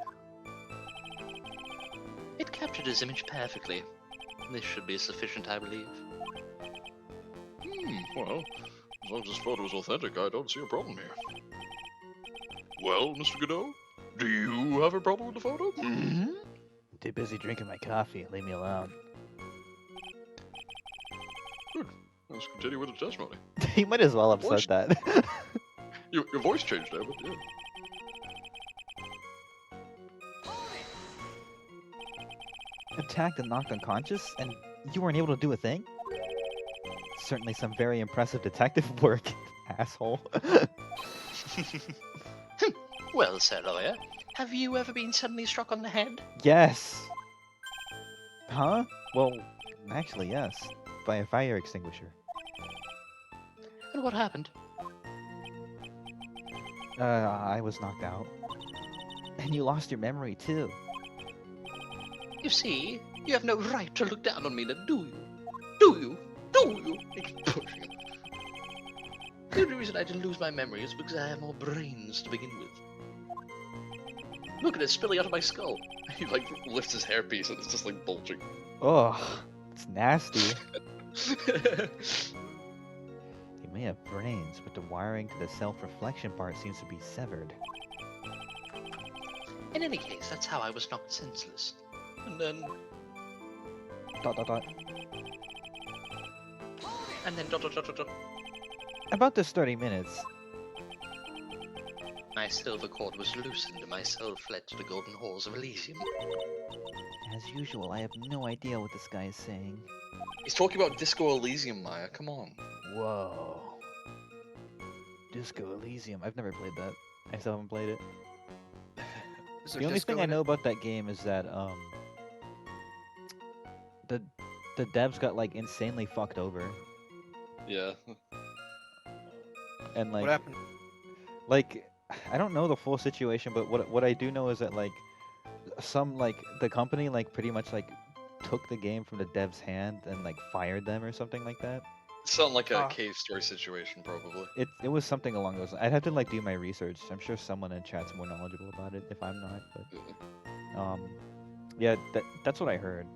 Speaker 4: It captured his image perfectly. This should be sufficient, I believe.
Speaker 6: Well, as long as this photo is authentic, I don't see a problem here. Well, Mr. Godot, do you have a problem with the photo?
Speaker 1: Mm-hmm. Too busy drinking my coffee. Leave me alone.
Speaker 6: Let's continue with the testimony.
Speaker 1: He might as well have
Speaker 6: Voice-
Speaker 1: said that.
Speaker 6: Your voice changed there, but yeah.
Speaker 1: Attacked and knocked unconscious, and you weren't able to do a thing? Certainly some very impressive detective work, asshole.
Speaker 4: Well, Sir Lawyer, have you ever been suddenly struck on the head?
Speaker 1: Yes. Huh? Well, actually, yes. By a fire extinguisher.
Speaker 4: And what happened?
Speaker 1: I was knocked out. And you lost your memory, too.
Speaker 4: You see, you have no right to look down on me, now, do you? Do you? Do you? I keep pushing him. The only reason I didn't lose my memory is because I have more brains to begin with. Look at it spilling out of my skull.
Speaker 2: He like lifts his hairpiece and it's just like bulging.
Speaker 1: Ugh, it's nasty. He may have brains, but the wiring to the self-reflection part seems to be severed.
Speaker 4: In any case, that's how I was knocked senseless. And then...
Speaker 1: Dot dot dot.
Speaker 4: And then dot dot dot dot dot.
Speaker 1: About this 30 minutes.
Speaker 4: My silver cord was loosened and my soul fled to the golden halls of Elysium.
Speaker 1: As usual, I have no idea what this guy is saying.
Speaker 2: He's talking about Disco Elysium, Maya. Come on.
Speaker 1: Whoa. Disco Elysium. I've never played that. I still haven't played it.
Speaker 3: Is there
Speaker 1: The only
Speaker 3: disco
Speaker 1: thing I
Speaker 3: in it?
Speaker 1: know about that game is that the devs got like insanely fucked over,
Speaker 2: Yeah.
Speaker 1: and
Speaker 3: What
Speaker 1: like
Speaker 3: happened?
Speaker 1: I don't know the full situation, but what I do know is that like the company like pretty much like took the game from the devs' hand and like fired them or something like that.
Speaker 2: Something like a
Speaker 3: Ah.
Speaker 2: cave story situation, probably.
Speaker 1: It was something along those. I'd have to like do my research. I'm sure someone in chat's more knowledgeable about it if I'm not. But yeah, that's what I heard.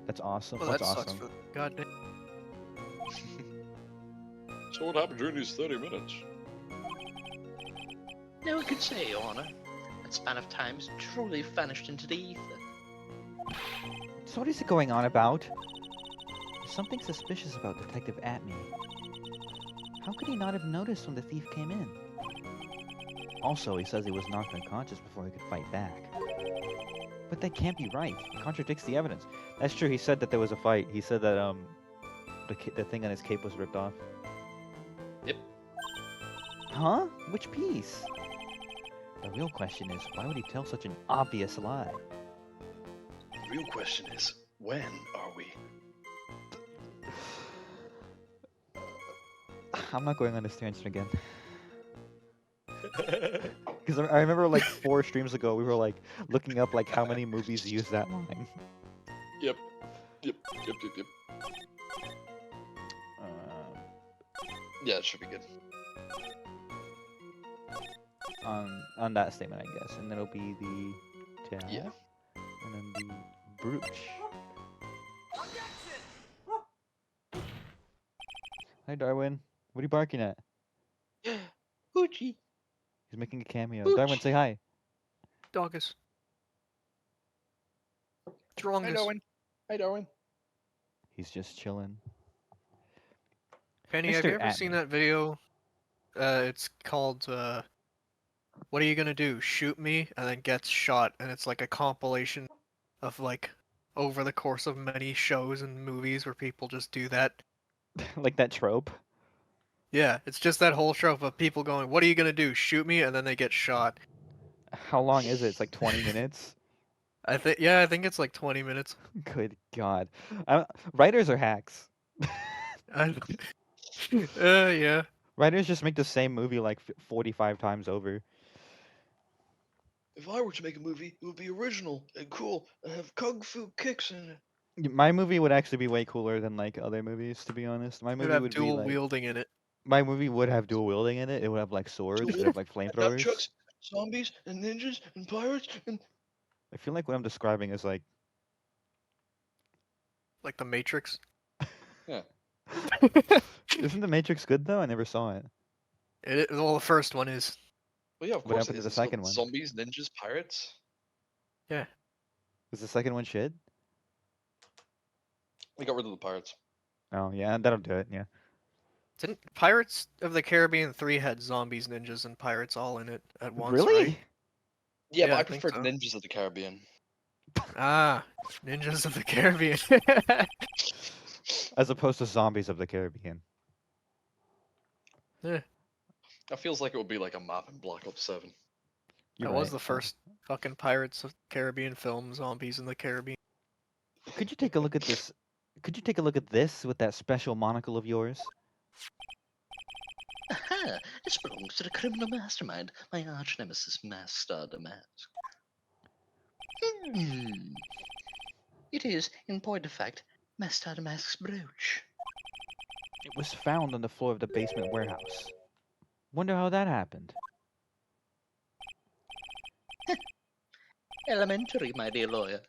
Speaker 1: That's awesome.
Speaker 3: Well,
Speaker 1: That's
Speaker 3: that sucks
Speaker 1: awesome.
Speaker 3: for goddamn.
Speaker 6: So what happened during these 30 minutes?
Speaker 4: No one could say, Your Honor. That span of time has truly vanished into the ether.
Speaker 1: So what is it going on about? There's something suspicious about Detective Atme. How could he not have noticed when the thief came in? Also, he says he was knocked unconscious before he could fight back. But that can't be right. It contradicts the evidence. That's true. He said that there was a fight. He said that the thing on his cape was ripped off.
Speaker 2: Yep.
Speaker 1: Huh? Which piece? The real question is, why would he tell such an obvious lie?
Speaker 2: The real question is, when are we?
Speaker 1: I'm not going on this tangent again. Because I remember like 4 streams ago, we were like looking up like how many movies use that line.
Speaker 6: Yep.
Speaker 2: Yeah, it should be good.
Speaker 1: On that statement, I guess, and then it'll be the tail,
Speaker 2: Yeah.
Speaker 1: and then the brooch. Hi, Darwin. What are you barking at?
Speaker 4: Hoochie.
Speaker 1: He's making a cameo.
Speaker 4: Pooch.
Speaker 1: Darwin, say hi.
Speaker 3: Doggus.
Speaker 2: Hi,
Speaker 3: Drongus.
Speaker 2: Darwin. Hi, Darwin.
Speaker 1: He's just chilling.
Speaker 3: Penny, have
Speaker 1: Mr.
Speaker 3: you ever seen
Speaker 1: Atme.
Speaker 3: that video? It's called, What Are You Gonna Do? Shoot Me? And then gets shot. And it's like a compilation of like over the course of many shows and movies where people just do that.
Speaker 1: Like that trope.
Speaker 3: Yeah, it's just that whole trope of people going, "What are you gonna do? Shoot me?" And then they get shot.
Speaker 1: How long is it? It's like 20 minutes.
Speaker 3: I think it's like 20 minutes.
Speaker 1: Good God. Writers are hacks.
Speaker 3: Yeah.
Speaker 1: Writers just make the same movie like 45 times over.
Speaker 6: If I were to make a movie, it would be original and cool and have kung fu kicks in it.
Speaker 1: My movie would actually be way cooler than like other movies, to be honest. My
Speaker 3: It would
Speaker 1: movie
Speaker 3: have
Speaker 1: would be
Speaker 3: dual
Speaker 1: like
Speaker 3: wielding in it.
Speaker 1: my movie would have dual wielding in it. It would have like swords. It would have like flamethrowers.
Speaker 6: Nunchucks, zombies, and ninjas, and pirates, and...
Speaker 1: I feel like what I'm describing is like
Speaker 3: Like the Matrix.
Speaker 6: Yeah.
Speaker 1: Isn't The Matrix good though? I never saw it.
Speaker 3: Well, the first one is.
Speaker 2: Well, yeah, of
Speaker 1: What
Speaker 2: course
Speaker 1: happened
Speaker 2: it
Speaker 1: to
Speaker 2: is.
Speaker 1: the
Speaker 2: It's got
Speaker 1: second one?
Speaker 2: Zombies, ninjas, pirates.
Speaker 3: Yeah.
Speaker 1: Was the second one shit?
Speaker 2: We got rid of the pirates.
Speaker 1: Oh yeah, that'll do it. Yeah.
Speaker 3: Didn't Pirates of the Caribbean 3 had zombies, ninjas, and pirates all in it at once,
Speaker 1: Really?
Speaker 3: right?
Speaker 2: Yeah,
Speaker 3: Yeah,
Speaker 2: but
Speaker 3: I
Speaker 2: I
Speaker 3: think
Speaker 2: preferred
Speaker 3: so.
Speaker 2: Ninjas of the Caribbean.
Speaker 3: Ah, Ninjas of the Caribbean.
Speaker 1: As opposed to Zombies of the Caribbean.
Speaker 3: Yeah,
Speaker 2: That feels like it would be like a map in Black Ops 7.
Speaker 1: You're
Speaker 3: that
Speaker 1: right.
Speaker 3: was the first fucking Pirates of the Caribbean film, Zombies in the Caribbean.
Speaker 1: Could you take a look at this? Could you take a look at this with that special monocle of yours?
Speaker 4: Aha! This belongs to the criminal mastermind, my arch nemesis, Master Damask. It is, in point of fact, Master Damask's brooch.
Speaker 1: It was found on the floor of the basement warehouse. Wonder how that happened.
Speaker 4: Elementary, my dear lawyer.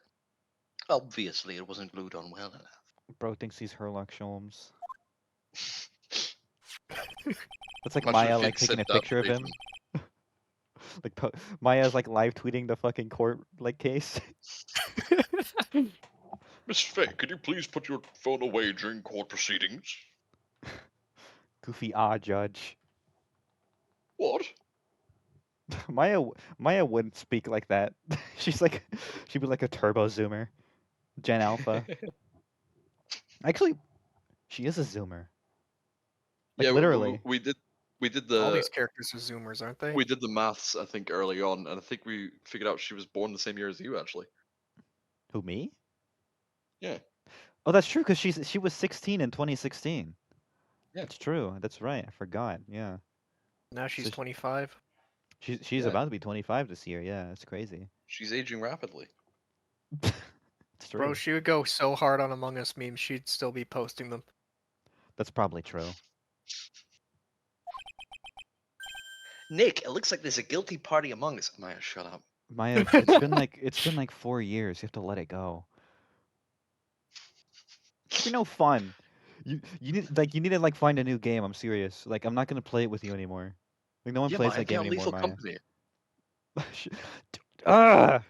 Speaker 4: Obviously, it wasn't glued on well enough.
Speaker 1: Bro thinks he's Herlock Sholmes. That's like
Speaker 2: Imagine
Speaker 1: Maya
Speaker 2: if
Speaker 1: like
Speaker 2: he'd
Speaker 1: taking a
Speaker 2: said that
Speaker 1: picture of him.
Speaker 2: verbatim.
Speaker 1: Like Maya's like live tweeting the fucking court like case.
Speaker 6: Miss Faye, could you please put your phone away during court proceedings?
Speaker 1: Goofy judge.
Speaker 6: What?
Speaker 1: Maya wouldn't speak like that. She'd be like a turbo zoomer. Gen Alpha. Actually, she is a zoomer. Like
Speaker 2: Yeah,
Speaker 1: literally.
Speaker 2: we did
Speaker 3: All
Speaker 2: the
Speaker 3: these characters are Zoomers, aren't they?
Speaker 2: we did the maths, I think, early on, and I think we figured out she was born the same year as you, actually.
Speaker 1: Who, me?
Speaker 2: Yeah.
Speaker 1: Oh, that's true, because she was 16 in 2016.
Speaker 2: Yeah.
Speaker 1: That's true. That's right. I forgot. Yeah.
Speaker 3: Now she's
Speaker 1: So
Speaker 3: 25.
Speaker 1: She's
Speaker 2: Yeah.
Speaker 1: about to be 25 this year. Yeah, it's crazy.
Speaker 2: She's aging rapidly.
Speaker 1: It's true.
Speaker 3: Bro, she would go so hard on Among Us memes, she'd still be posting them.
Speaker 1: That's probably true.
Speaker 2: Nick, it looks like there's a guilty party among us. Maya, shut up.
Speaker 1: Maya, it's been like 4 years. You have to let it go. Should be no fun. You need to like find a new game. I'm serious. Like I'm not gonna play it with you anymore. Like no one
Speaker 2: Yeah,
Speaker 1: plays
Speaker 2: Maya,
Speaker 1: that
Speaker 2: get
Speaker 1: game
Speaker 2: on
Speaker 1: anymore,
Speaker 2: Lethal
Speaker 1: Maya.
Speaker 2: Company.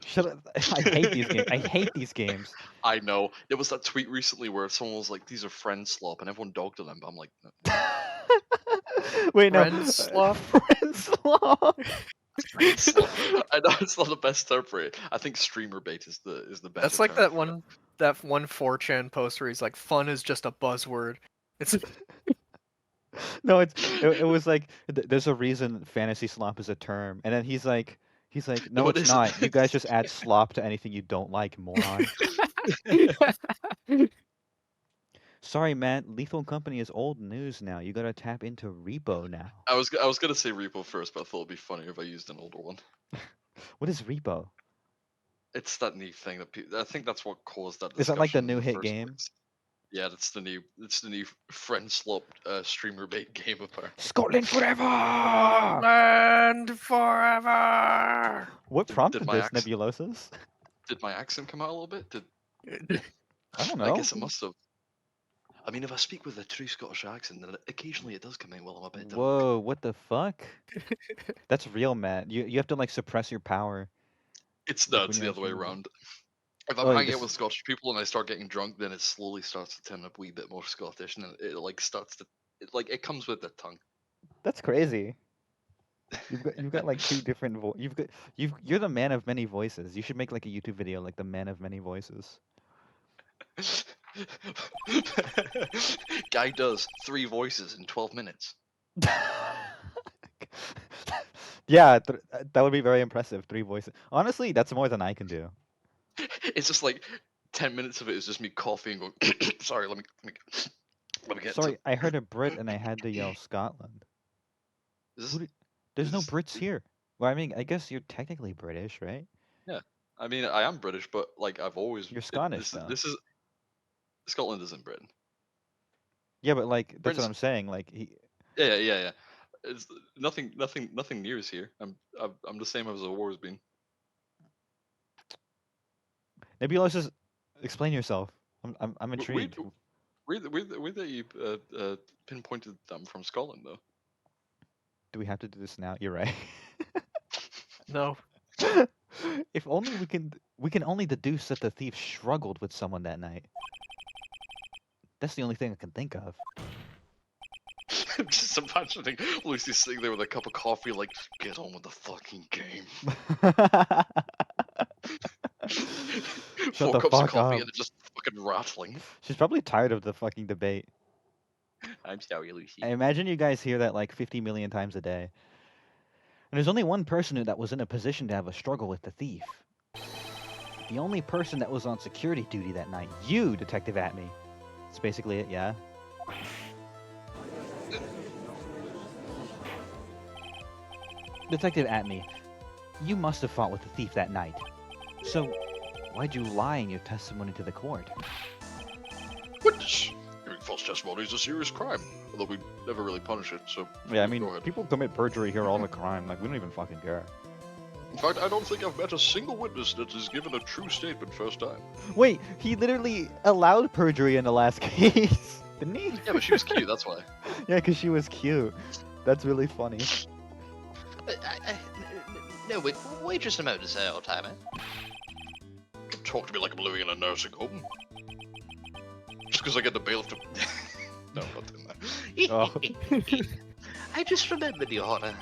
Speaker 1: Shut up. I hate these games. I hate these games.
Speaker 2: I know. There was that tweet recently where someone was like, "These are friend slop," and everyone dogged on them. But I'm like, no.
Speaker 1: Wait, no.
Speaker 3: Friend slop?
Speaker 1: Friend slop.
Speaker 2: Friend slop. I know it's not the best term for it. I think streamer bait is the better.
Speaker 3: That's like
Speaker 2: term
Speaker 3: that
Speaker 2: for it.
Speaker 3: one 4chan post where he's like, "Fun is just a buzzword." It's
Speaker 1: No, it was like there's a reason fantasy slop is a term, and then he's like no,
Speaker 2: No, it
Speaker 1: it's
Speaker 2: isn't.
Speaker 1: not. You guys just add slop to anything you don't like, moron. Sorry, Matt. Lethal Company is old news now. You gotta tap into Repo now.
Speaker 2: I was gonna say repo first, but I thought it'd be funnier if I used an older one.
Speaker 1: What is Repo?
Speaker 2: It's that new thing that I think that's what caused that
Speaker 1: Is that
Speaker 2: discussion
Speaker 1: like the
Speaker 2: in
Speaker 1: new
Speaker 2: the
Speaker 1: hit
Speaker 2: first
Speaker 1: game?
Speaker 2: place. Yeah, it's the new friend slop streamer bait game apparently.
Speaker 1: Scotland forever!
Speaker 3: land forever.
Speaker 1: What
Speaker 2: Did
Speaker 1: prompted
Speaker 2: my
Speaker 1: this,
Speaker 2: accent
Speaker 1: Nebulosis?
Speaker 2: did my accent come out a little bit?
Speaker 1: I don't
Speaker 2: I
Speaker 1: know.
Speaker 2: guess it must have. I mean, if I speak with a true Scottish accent, then occasionally it does come out while I'm a bit drunk.
Speaker 1: Whoa, what the fuck? That's real, Matt. You have to like suppress your power.
Speaker 2: It's
Speaker 1: Like
Speaker 2: no,
Speaker 1: when
Speaker 2: it's
Speaker 1: you're
Speaker 2: the
Speaker 1: on
Speaker 2: other way
Speaker 1: stream.
Speaker 2: around. If I'm
Speaker 1: Oh,
Speaker 2: hanging out
Speaker 1: this
Speaker 2: with Scottish people and I start getting drunk, then it slowly starts to turn a wee bit more Scottish, and it like starts to, it comes with the tongue.
Speaker 1: that's crazy. You've got like two different you're the man of many voices. You should make like a YouTube video like the man of many voices.
Speaker 2: Guy does 3 voices in 12 minutes.
Speaker 1: Yeah, that would be very impressive. 3 voices. Honestly, that's more than I can do.
Speaker 2: It's just like 10 minutes of it is just me coughing and going. Sorry, let me get.
Speaker 1: Sorry, I heard a Brit and I had to yell Scotland.
Speaker 2: Is this,
Speaker 1: There's no
Speaker 2: is-
Speaker 1: Brits here. Well, I mean, I guess you're technically British, right?
Speaker 2: Yeah, I mean, I am British, but like I've always.
Speaker 1: You're Scottish, though.
Speaker 2: This is Scotland isn't Britain.
Speaker 1: Yeah, but like that's what
Speaker 2: Britain's-
Speaker 1: I'm saying. Like
Speaker 2: Yeah. It's nothing new is here. I'm the same as I've always been.
Speaker 1: Nebulosis, explain yourself. I'm intrigued.
Speaker 2: Weird that you pinpointed them from Scotland though.
Speaker 1: Do we have to do this now? You're right.
Speaker 3: No.
Speaker 1: If only we can only deduce that the thief struggled with someone that night. That's the only thing I can think of.
Speaker 2: I'm just imagining Lucy sitting there with a cup of coffee, like, get on with the fucking game.
Speaker 1: Shut
Speaker 2: 4
Speaker 1: the
Speaker 2: cups of
Speaker 1: fuck
Speaker 2: coffee
Speaker 1: up.
Speaker 2: and they're just fucking rattling.
Speaker 1: She's probably tired of the fucking debate.
Speaker 2: I'm sorry, Lucy.
Speaker 1: I imagine you guys hear that like 50 million times a day. And there's only one person that was in a position to have a struggle with the thief. The only person that was on security duty that night. You, Detective Atme. That's basically it, yeah? Detective Atme, you must have fought with the thief that night. So, why'd you lie in your testimony to the court?
Speaker 6: Witness! Giving false testimony is a serious crime, although we never really punish it, so
Speaker 1: Yeah, I
Speaker 6: go
Speaker 1: mean,
Speaker 6: ahead.
Speaker 1: people commit perjury here all the time. Like, we don't even fucking care.
Speaker 6: In fact, I don't think I've met a single witness that has given a true statement first time.
Speaker 1: Wait, he literally allowed perjury in the last case, didn't he?
Speaker 2: Yeah, but she was cute, that's why.
Speaker 1: Yeah, because she was cute. That's really funny.
Speaker 4: No, wait just a moment, sir, old timer.
Speaker 6: Don't talk to me like I'm living in a nursing home. Just because I get the bailiff to... No, I'm not doing that.
Speaker 1: Oh.
Speaker 4: I just remembered, Your Honor.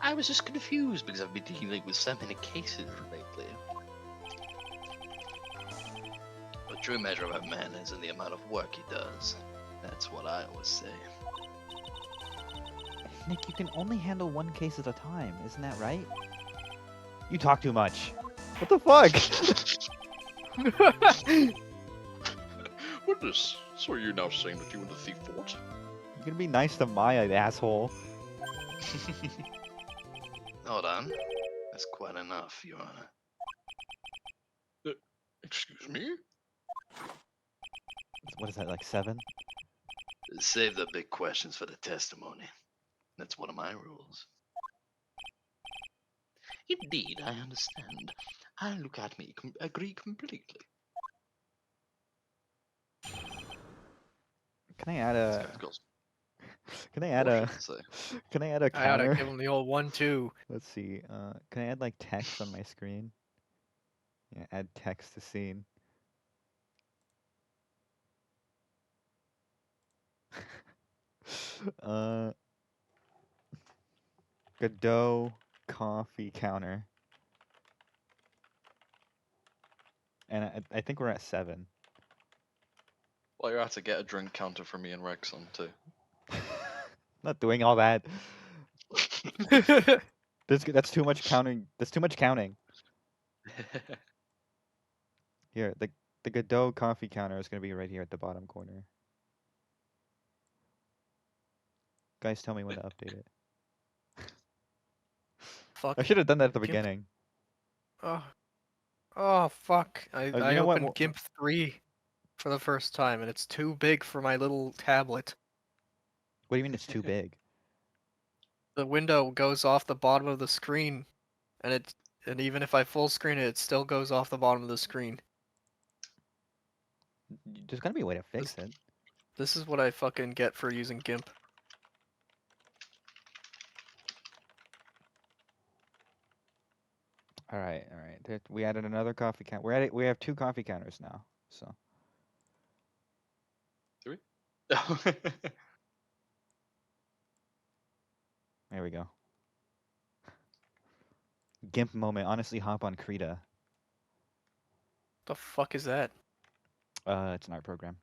Speaker 4: I was just confused because I've been dealing with so many cases lately. The true measure of a man is in the amount of work he does. That's what I always say.
Speaker 1: Nick, you can only handle one case at a time, isn't that right? You talk too much. What the fuck?
Speaker 6: Witness, so you're now saying that you and the thief fought?
Speaker 1: You're gonna be nice to Maya, the asshole.
Speaker 4: Hold on. That's quite enough, Your Honor.
Speaker 6: Excuse me?
Speaker 1: What is that, like 7?
Speaker 4: Save the big questions for the testimony. That's one of my rules. Indeed, I understand. I look at me, agree completely.
Speaker 1: Can I add
Speaker 2: This
Speaker 1: a?
Speaker 2: guy's got
Speaker 1: Can I add
Speaker 2: more
Speaker 1: a?
Speaker 2: shit to say.
Speaker 1: Can I add a
Speaker 3: I oughta
Speaker 1: counter?
Speaker 3: give him the old 1-2.
Speaker 1: Let's see. Can I add like text on my screen? Yeah, add text to scene. uh, Godot coffee counter. And I think we're at 7.
Speaker 2: Well, you have to get a drink counter for me and Rexon too.
Speaker 1: Not doing all that. That's too much counting. That's too much counting. Here, the Godot coffee counter is gonna be right here at the bottom corner. Guys, tell me when to update it.
Speaker 3: Fuck.
Speaker 1: I should have done that at the
Speaker 3: Gimp.
Speaker 1: beginning.
Speaker 3: Oh. Oh, fuck.
Speaker 1: You
Speaker 3: I
Speaker 1: know what,
Speaker 3: opened GIMP 3 for the first time, and it's too big for my little tablet.
Speaker 1: What do you mean it's too big?
Speaker 3: The window goes off the bottom of the screen, and even if I full screen it, it still goes off the bottom of the screen.
Speaker 1: There's gotta be a way to fix it.
Speaker 3: This is what I fucking get for using GIMP.
Speaker 1: All right. We added another coffee counter. We're at it. We have 2 coffee counters now. So
Speaker 2: Do we?
Speaker 1: there we go. GIMP moment. Honestly, hop on Krita.
Speaker 3: The fuck is that?
Speaker 1: It's an art program.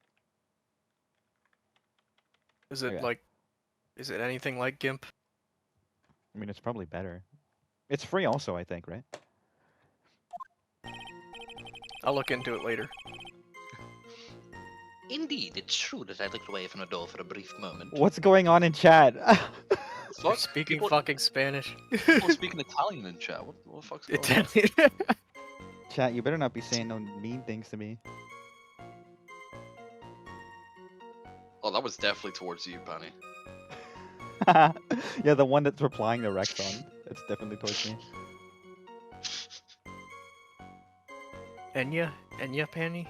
Speaker 3: Is it
Speaker 1: Okay.
Speaker 3: like... Is it anything like GIMP?
Speaker 1: I mean, it's probably better. It's free also, I think, right?
Speaker 3: I'll look into it later.
Speaker 4: Indeed, it's true that I looked away from the door for a brief moment.
Speaker 1: What's going on in chat?
Speaker 3: You're speaking
Speaker 2: People-
Speaker 3: fucking Spanish.
Speaker 2: People speaking Italian in chat. What the fuck's going on?
Speaker 3: Italian.
Speaker 1: Chat, you better not be saying no mean things to me.
Speaker 2: Oh, that was definitely towards you, Penny.
Speaker 1: Yeah, the one that's replying to Rexon. It's definitely towards me.
Speaker 3: Enya Penny?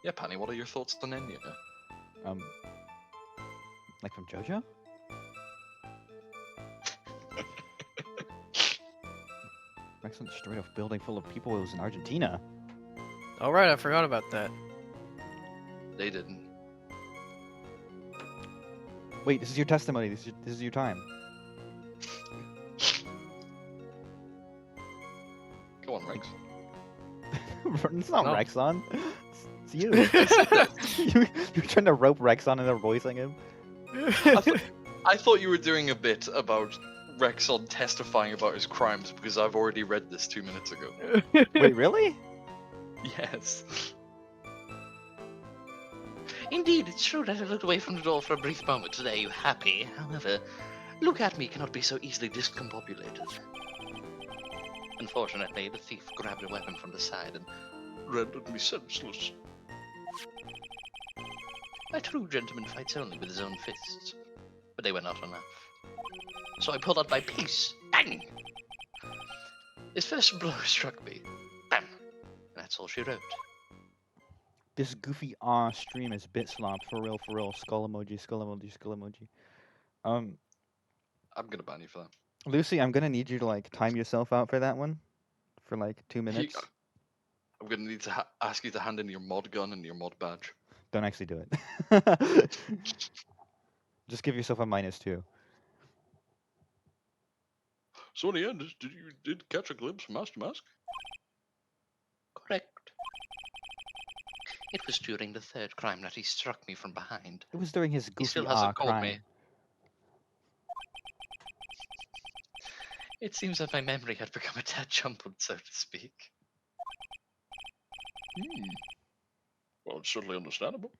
Speaker 2: Yeah, Penny, what are your thoughts on Enya?
Speaker 1: Like from JoJo? Rexon's straight off building full of people. It was in Argentina.
Speaker 3: Oh right, I forgot about that.
Speaker 2: They didn't.
Speaker 1: Wait, this is your testimony. This is your time.
Speaker 2: Go on, Rex.
Speaker 1: It's not
Speaker 3: No.
Speaker 1: Rexon. It's you. You're trying to rope Rexon into voicing him.
Speaker 2: I thought you were doing a bit about Rexon testifying about his crimes because I've already read this 2 minutes ago.
Speaker 1: Wait, really?
Speaker 2: Yes.
Speaker 4: Indeed, it's true that I looked away from the door for a brief moment. Today, you happy? However, look at me cannot be so easily discombobulated. Unfortunately, the thief grabbed a weapon from the side and
Speaker 6: Rendered me senseless.
Speaker 4: a true gentleman fights only with his own fists. But they were not enough. So I pulled out my piece. Bang! His first blow struck me. Bam! And that's all she wrote.
Speaker 1: This goofy stream is bit slopped for real. Skull emoji, skull emoji, skull emoji.
Speaker 2: I'm gonna ban you for that.
Speaker 1: Lucy, I'm gonna need you to like time yourself out for that one, for like 2 minutes.
Speaker 2: I'm gonna need to ask you to hand in your mod gun and your mod badge.
Speaker 1: Don't actually do it. Just give yourself a -2.
Speaker 6: So in the end, did catch a glimpse of Master Mask?
Speaker 4: Correct. It was during the third crime that he struck me from behind.
Speaker 1: It was during his
Speaker 4: He
Speaker 1: goofy
Speaker 4: still hasn't called
Speaker 1: crime.
Speaker 4: me. It seems that my memory had become a tad jumbled, so to speak.
Speaker 6: Well, it's certainly understandable.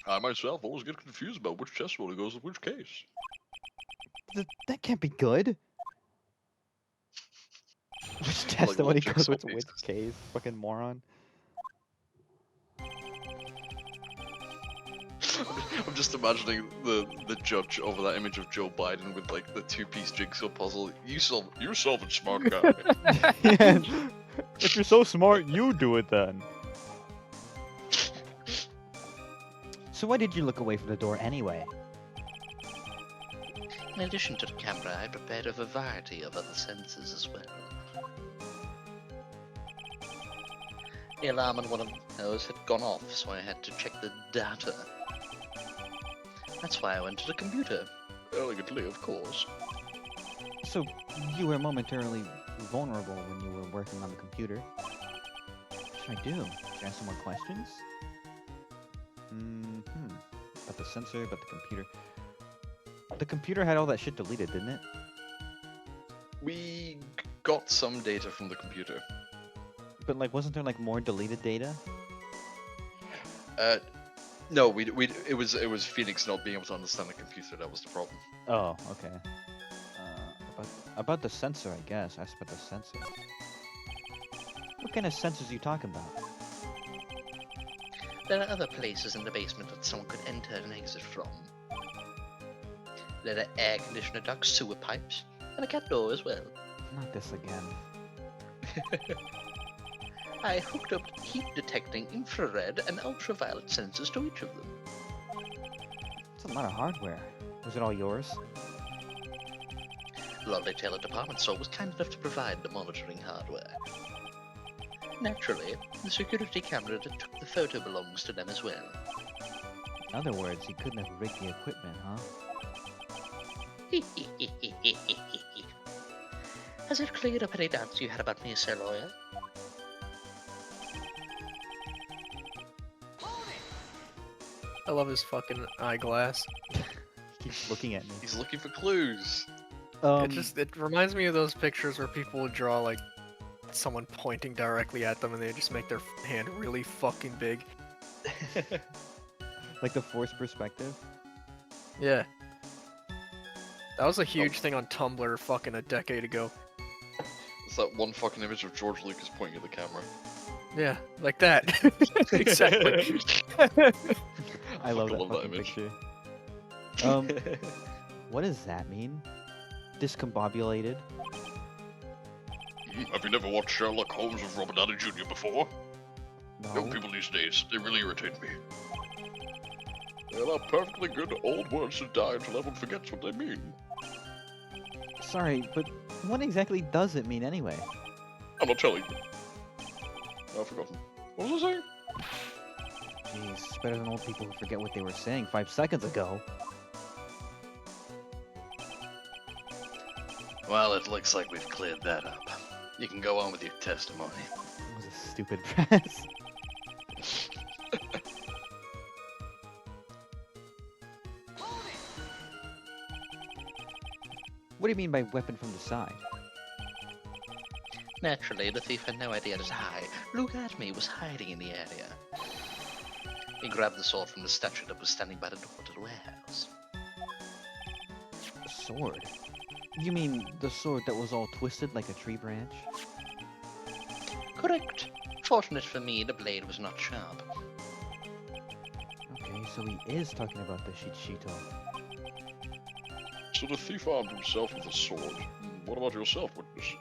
Speaker 6: I myself always get confused about which testimony goes with which case.
Speaker 1: That can't be good. Which testimony
Speaker 2: logic
Speaker 1: goes with
Speaker 2: so
Speaker 1: which
Speaker 2: basis.
Speaker 1: case? Fucking moron.
Speaker 2: I'm just imagining the judge over that image of Joe Biden with like the two-piece jigsaw puzzle. You're solving smart guy.
Speaker 1: Yeah. If you're so smart, you do it then. So why did you look away from the door anyway?
Speaker 4: In addition to the camera, I prepared a variety of other sensors as well. The alarm on one of those had gone off, so I had to check the data. That's why I went to the computer.
Speaker 6: Elegantly, of course.
Speaker 1: So you were momentarily vulnerable when you were working on the computer. What should I do? Should I ask some more questions? About the sensor, about the computer. The computer had all that shit deleted, didn't it?
Speaker 2: We got some data from the computer.
Speaker 1: But like, wasn't there like more deleted data?
Speaker 2: No, it was Phoenix not being able to understand the computer. That was the problem.
Speaker 1: Oh, okay. About the sensor, I guess. Asked about the sensor. What kind of sensors are you talking about?
Speaker 4: There are other places in the basement that someone could enter and exit from. There are air conditioner ducts, sewer pipes, and a cat door as well.
Speaker 1: Not this again.
Speaker 4: I hooked up heat detecting infrared and ultraviolet sensors to each of them.
Speaker 1: It's a lot of hardware. Was it all yours?
Speaker 4: Lovely Taylor department store was kind enough to provide the monitoring hardware. Naturally, the security camera that took the photo belongs to them as well.
Speaker 1: In other words, you couldn't have rigged the equipment, huh?
Speaker 4: Has it cleared up any doubts you had about me as a lawyer?
Speaker 3: I love his fucking eyeglass.
Speaker 1: Keeps looking at me.
Speaker 2: He's looking for clues.
Speaker 3: It reminds me of those pictures where people would draw like someone pointing directly at them and they just make their hand really fucking big.
Speaker 1: like the forced perspective.
Speaker 3: Yeah. That was a huge thing on Tumblr fucking a decade ago.
Speaker 2: It's that one fucking image of George Lucas pointing at the camera.
Speaker 3: Yeah, like that. Exactly.
Speaker 1: I love that
Speaker 2: fucking
Speaker 1: fucking picture. What does that mean? Discombobulated?
Speaker 6: Have you never watched Sherlock Holmes with Robert Downey Jr. before? Young
Speaker 1: No.
Speaker 6: people these days, they really irritate me. They're not perfectly good old words to die until everyone forgets what they mean.
Speaker 1: Sorry, but what exactly does it mean anyway?
Speaker 6: I'm not telling you. I've forgotten. What was I saying?
Speaker 1: Jeez, it's better than old people who forget what they were saying 5 seconds ago.
Speaker 4: Well, it looks like we've cleared that up. You can go on with your testimony.
Speaker 1: That was a stupid press. What do you mean by weapon from the side?
Speaker 4: Naturally, the thief had no idea to hide. Look at me, was hiding in the area. He grabbed the sword from the statue that was standing by the door to the warehouse.
Speaker 1: A sword? You mean the sword that was all twisted like a tree branch?
Speaker 4: Correct. Fortunate for me, the blade was not sharp.
Speaker 1: Okay, so he is talking about the Shichito.
Speaker 6: So the thief armed himself with a sword. What about yourself, witness?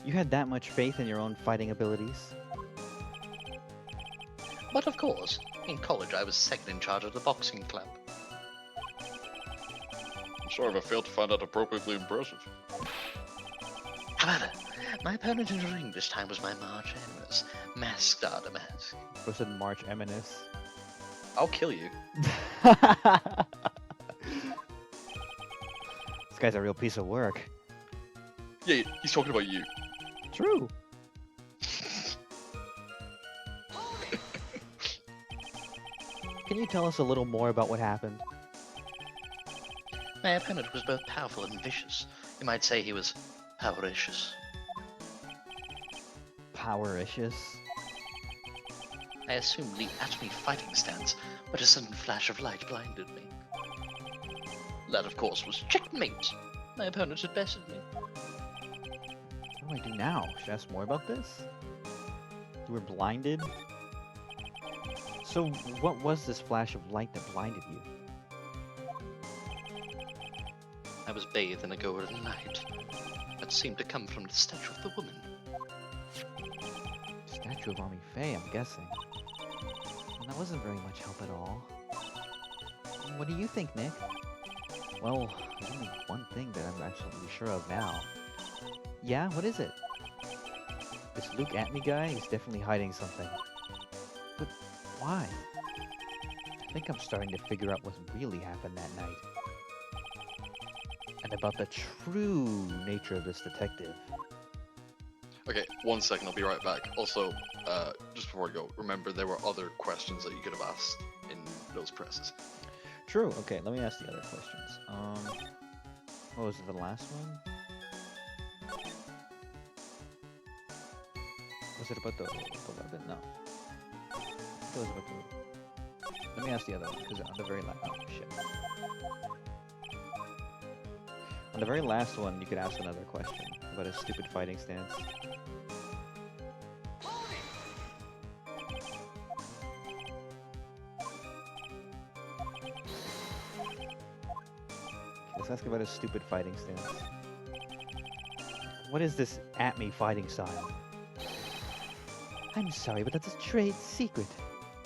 Speaker 1: You had that much faith in your own fighting abilities?
Speaker 4: But of course, in college I was second in charge of the boxing club.
Speaker 6: I'm sorry if I failed to find that appropriately impressive.
Speaker 4: However, my opponent in the ring this time was my March Enemies, Masked Arda Mask.
Speaker 1: Or said March Eminus?
Speaker 2: I'll kill you.
Speaker 1: This guy's a real piece of work.
Speaker 2: Yeah, he's talking about you.
Speaker 1: True. Can you tell us a little more about what happened?
Speaker 4: My opponent was both powerful and vicious. You might say he was powericious.
Speaker 1: Powericious?
Speaker 4: I assumed the at-me fighting stance, but a sudden flash of light blinded me. That, of course, was checkmate. My opponent had bested me.
Speaker 1: What do I do now? Should I ask more about this? You were blinded? So, what was this flash of light that blinded you?
Speaker 4: I was bathed in a golden light that seemed to come from the statue of the woman.
Speaker 1: Statue of Army Faye, I'm guessing. And that wasn't very much help at all. What do you think, Nick? Well, there's only one thing that I'm absolutely sure of now. Yeah, what is it? This Luke at me guy is definitely hiding something. But why? I think I'm starting to figure out what really happened that night. And about the true nature of this detective.
Speaker 2: Okay, 1 second, I'll be right back. Also, just before I go, remember there were other questions that you could have asked in those presses.
Speaker 1: True, okay, let me ask the other questions. What was it, the last one? Was it about the weapon? No. It was about the... Let me ask the other one, because on the very last... Oh, shit. On the very last one, you could ask another question about his stupid fighting stance. Let's ask about his stupid fighting stance. What is this at-me fighting style? I'm sorry, but that's a trade secret.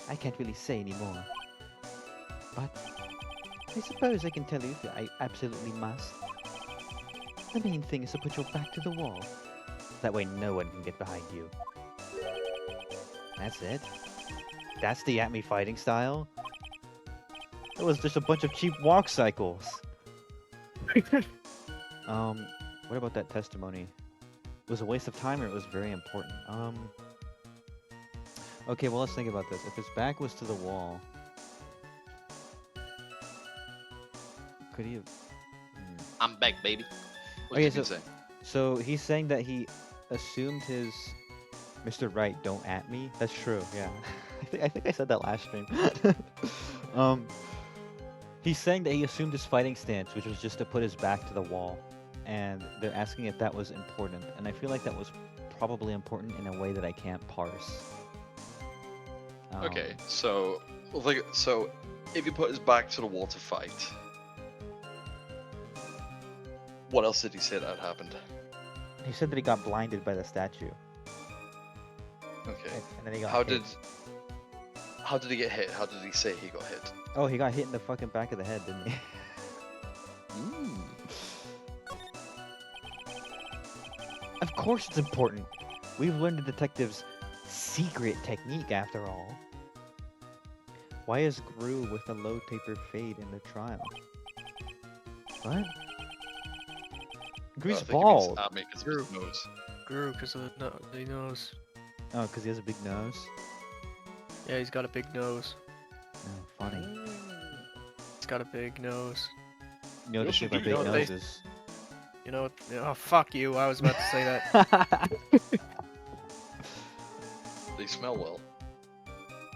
Speaker 1: I can't really say anymore. But I suppose I can tell you if I absolutely must. The main thing is to put your back to the wall. That way no one can get behind you. That's it? That's the at-me fighting style? That was just a bunch of cheap walk cycles. What about that testimony? It was a waste of time or it was very important? Okay, well let's think about this. If his back was to the wall... Could he have...
Speaker 4: I'm back, baby.
Speaker 2: What
Speaker 1: Okay,
Speaker 2: did you say?
Speaker 1: So he's saying that he assumed his... Mr. Right, don't at me? That's true, yeah. I think I said that last stream. He's saying that he assumed his fighting stance, which was just to put his back to the wall. And they're asking if that was important. And I feel like that was probably important in a way that I can't parse.
Speaker 2: Okay, so if you put his back to the wall to fight, what else did he say that happened?
Speaker 1: He said that he got blinded by the statue.
Speaker 2: Okay.
Speaker 1: And then he got
Speaker 2: How
Speaker 1: hit.
Speaker 2: did he get hit? How did he say he got hit?
Speaker 1: Oh, he got hit in the fucking back of the head, didn't he? Of course it's important. We've learned the detective's secret technique after all. Why is Gru with a low taper fade in the trial? What? Gru's bald.
Speaker 2: Gru knows.
Speaker 3: Gru, because of the nose.
Speaker 1: Oh, because he has a big nose?
Speaker 3: Yeah, he's got a big nose.
Speaker 1: Oh, funny.
Speaker 3: He's got a big nose.
Speaker 1: You know what
Speaker 6: Yes,
Speaker 1: the shit about
Speaker 6: indeed.
Speaker 1: big
Speaker 3: You know,
Speaker 1: noses?
Speaker 3: You know what? Oh, fuck you. I was about to say that.
Speaker 2: They smell well.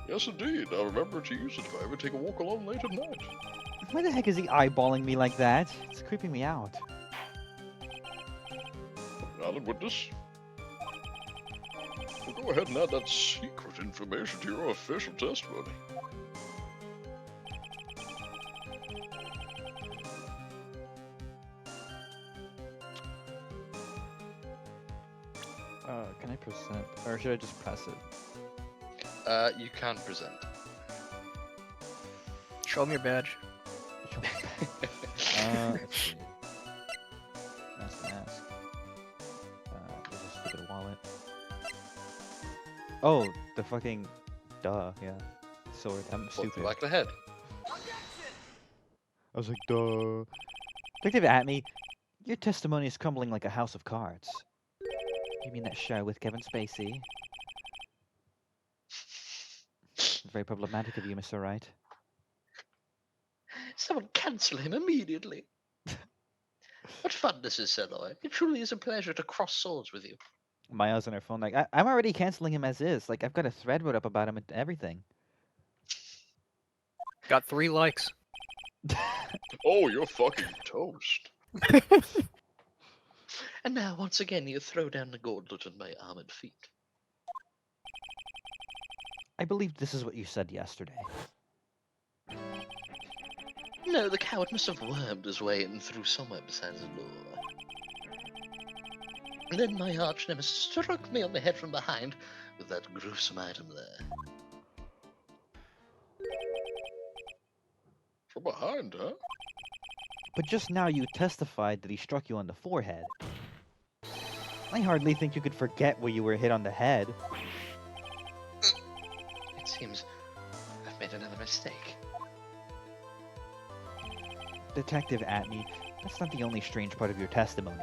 Speaker 6: Yes, indeed. I'll remember to use it if I ever take a walk alone late at night.
Speaker 1: Why the heck is he eyeballing me like that? It's creeping me out.
Speaker 6: Alan Witness? Well, go ahead and add that secret information to your official testimony.
Speaker 1: Can I present? Or should I just press it?
Speaker 2: You can present.
Speaker 3: Show him your badge.
Speaker 1: Let's see. Mask. There's a stupid wallet. Oh, the fucking... Duh, yeah. Sword. I'm
Speaker 2: What,
Speaker 1: stupid.
Speaker 2: the back of the head?
Speaker 1: I was like, duh. Detective at me. Your testimony is crumbling like a house of cards. You mean that show with Kevin Spacey? Very problematic of you, Mr. Wright.
Speaker 4: Someone cancel him immediately. What fun this is, Sir Lloyd. It truly is a pleasure to cross swords with you.
Speaker 1: Maya's on her phone like, I'm already canceling him as is. Like, I've got a thread wrote up about him and everything.
Speaker 3: Got 3 likes.
Speaker 6: Oh, you're fucking toast.
Speaker 4: And now, once again, you throw down the gauntlet at my armored feet.
Speaker 1: I believe this is what you said yesterday.
Speaker 4: No, the coward must have wormed his way in through somewhere besides the door. And then my arch nemesis struck me on the head from behind with that gruesome item there.
Speaker 6: From behind, huh?
Speaker 1: But just now you testified that he struck you on the forehead. I hardly think you could forget where you were hit on the head.
Speaker 4: It seems I've made another mistake.
Speaker 1: Detective Atney, that's not the only strange part of your testimony.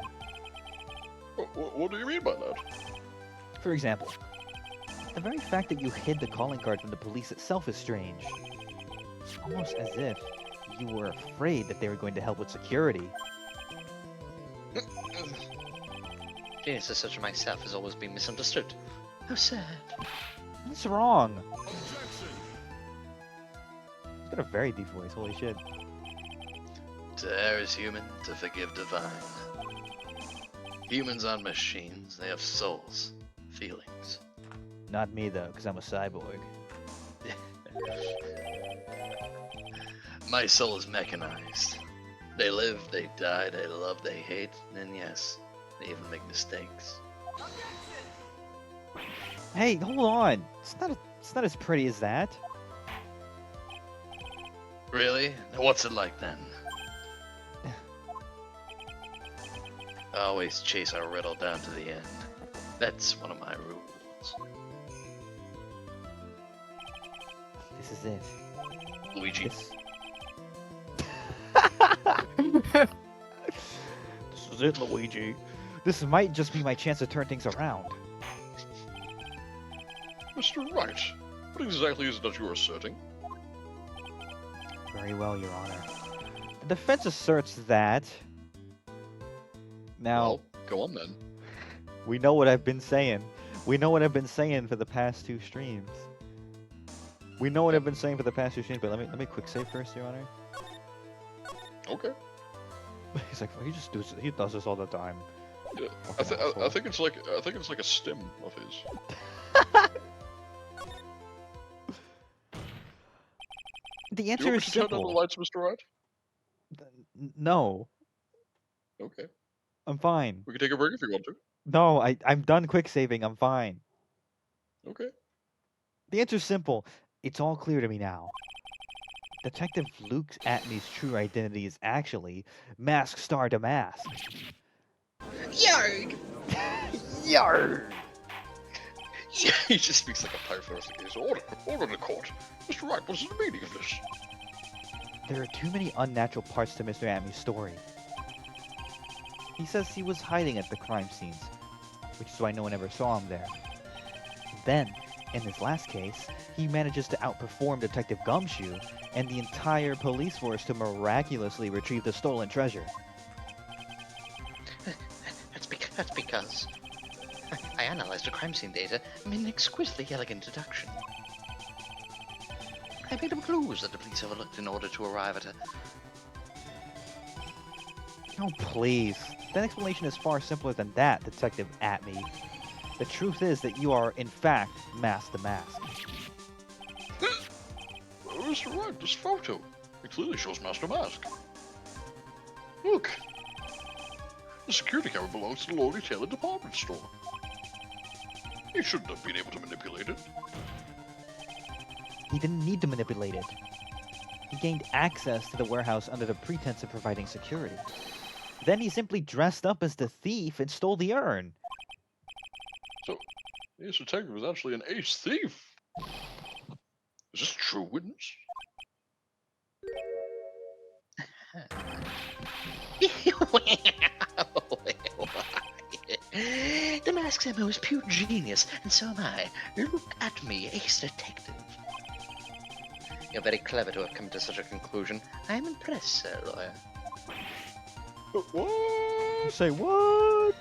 Speaker 6: What do you mean by that?
Speaker 1: For example, the very fact that you hid the calling card from the police itself is strange. Almost as if you were afraid that they were going to help with security.
Speaker 4: Geniuses such as myself has always been misunderstood. How sad.
Speaker 1: What's wrong? He's got a very deep voice, holy shit.
Speaker 4: To err is human, to forgive divine. Humans aren't machines, they have souls, feelings.
Speaker 1: Not me though, because I'm a cyborg.
Speaker 4: My soul is mechanized. They live, they die, they love, they hate, and yes, they even make mistakes.
Speaker 1: Hey, hold on! It's not as pretty as that.
Speaker 4: Really? What's it like then? Always chase a riddle down to the end. That's one of my rules.
Speaker 1: This is it.
Speaker 4: Luigi.
Speaker 1: This is it, Luigi. This might just be my chance to turn things around.
Speaker 6: Mr. Wright, what exactly is it that you are asserting?
Speaker 1: Very well, Your Honor. The defense asserts that... Now,
Speaker 6: Well, go on then.
Speaker 1: we know what I've been saying. We know what I've been saying for the past 2 streams. We know what I've been saying for the past 2 streams, but let me quick save first, Your Honor.
Speaker 6: Okay.
Speaker 1: He's like, he does this all the time.
Speaker 6: Yeah,
Speaker 1: Fucking
Speaker 6: I
Speaker 1: asshole.
Speaker 6: think it's like a stim of his.
Speaker 1: The
Speaker 6: Do you
Speaker 1: answer
Speaker 6: want me
Speaker 1: is
Speaker 6: to turn on the
Speaker 1: simple.
Speaker 6: lights, Mr. Wright?
Speaker 1: No,
Speaker 6: Okay.
Speaker 1: I'm fine.
Speaker 6: We can take a break if you want to.
Speaker 1: No, I'm done quick saving. I'm fine.
Speaker 6: Okay.
Speaker 1: The answer's simple. It's all clear to me now. Detective Luke Atney's true identity is actually Mask Star Damask.
Speaker 4: Yarg!
Speaker 1: Yarr!
Speaker 6: He just speaks like a pirate for us. Order the court. Mr. Wright, what's the meaning of this?
Speaker 1: There are too many unnatural parts to Mr. Atney's story. He says he was hiding at the crime scenes, which is why no one ever saw him there. Then, in his last case, he manages to outperform Detective Gumshoe and the entire police force to miraculously retrieve the stolen treasure.
Speaker 4: That's because I analyzed the crime scene data and made an exquisitely elegant deduction. I picked up clues that the police overlooked in order to arrive at a...
Speaker 1: Oh, please. That explanation is far simpler than that, Detective Atney. The truth is that you are, in fact, Mask the Mask.
Speaker 6: Mr. Wright, this photo. It clearly shows Master Mask. Look. The security camera belongs to the Lord Taylor department store. He shouldn't have been able to manipulate it.
Speaker 1: He didn't need to manipulate it. He gained access to the warehouse under the pretense of providing security. Then he simply dressed up as the thief and stole the urn.
Speaker 6: So, this detective was actually an ace thief. Is this true, witness?
Speaker 4: The mask's MO is pure genius, and so am I. Look at me, ace detective. You're very clever to have come to such a conclusion. I am impressed, sir, lawyer.
Speaker 6: What?
Speaker 1: Say what?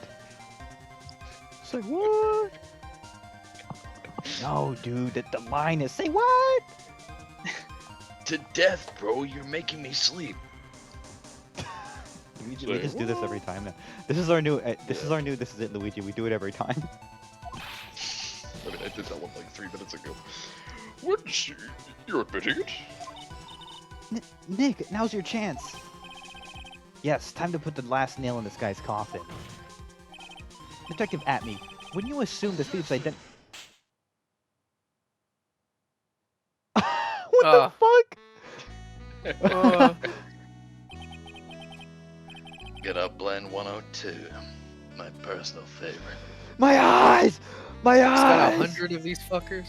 Speaker 1: Say what? No, dude, the line is say what?
Speaker 4: To death, bro. You're making me sleep.
Speaker 1: We
Speaker 6: Say
Speaker 1: just do this every
Speaker 6: what?
Speaker 1: time now. This is our new. This is our new. This is it, Luigi. We do it every time.
Speaker 6: I mean, I did that one like 3 minutes ago. What? You're admitting it?
Speaker 1: Nick, now's your chance. Yes, time to put the last nail in this guy's coffin. Detective Atme, when you assume the thief's identity. What the fuck?
Speaker 4: Get up, Blend 102. My personal favorite.
Speaker 1: My eyes! My
Speaker 3: He's got
Speaker 1: eyes!
Speaker 3: 100 of these fuckers.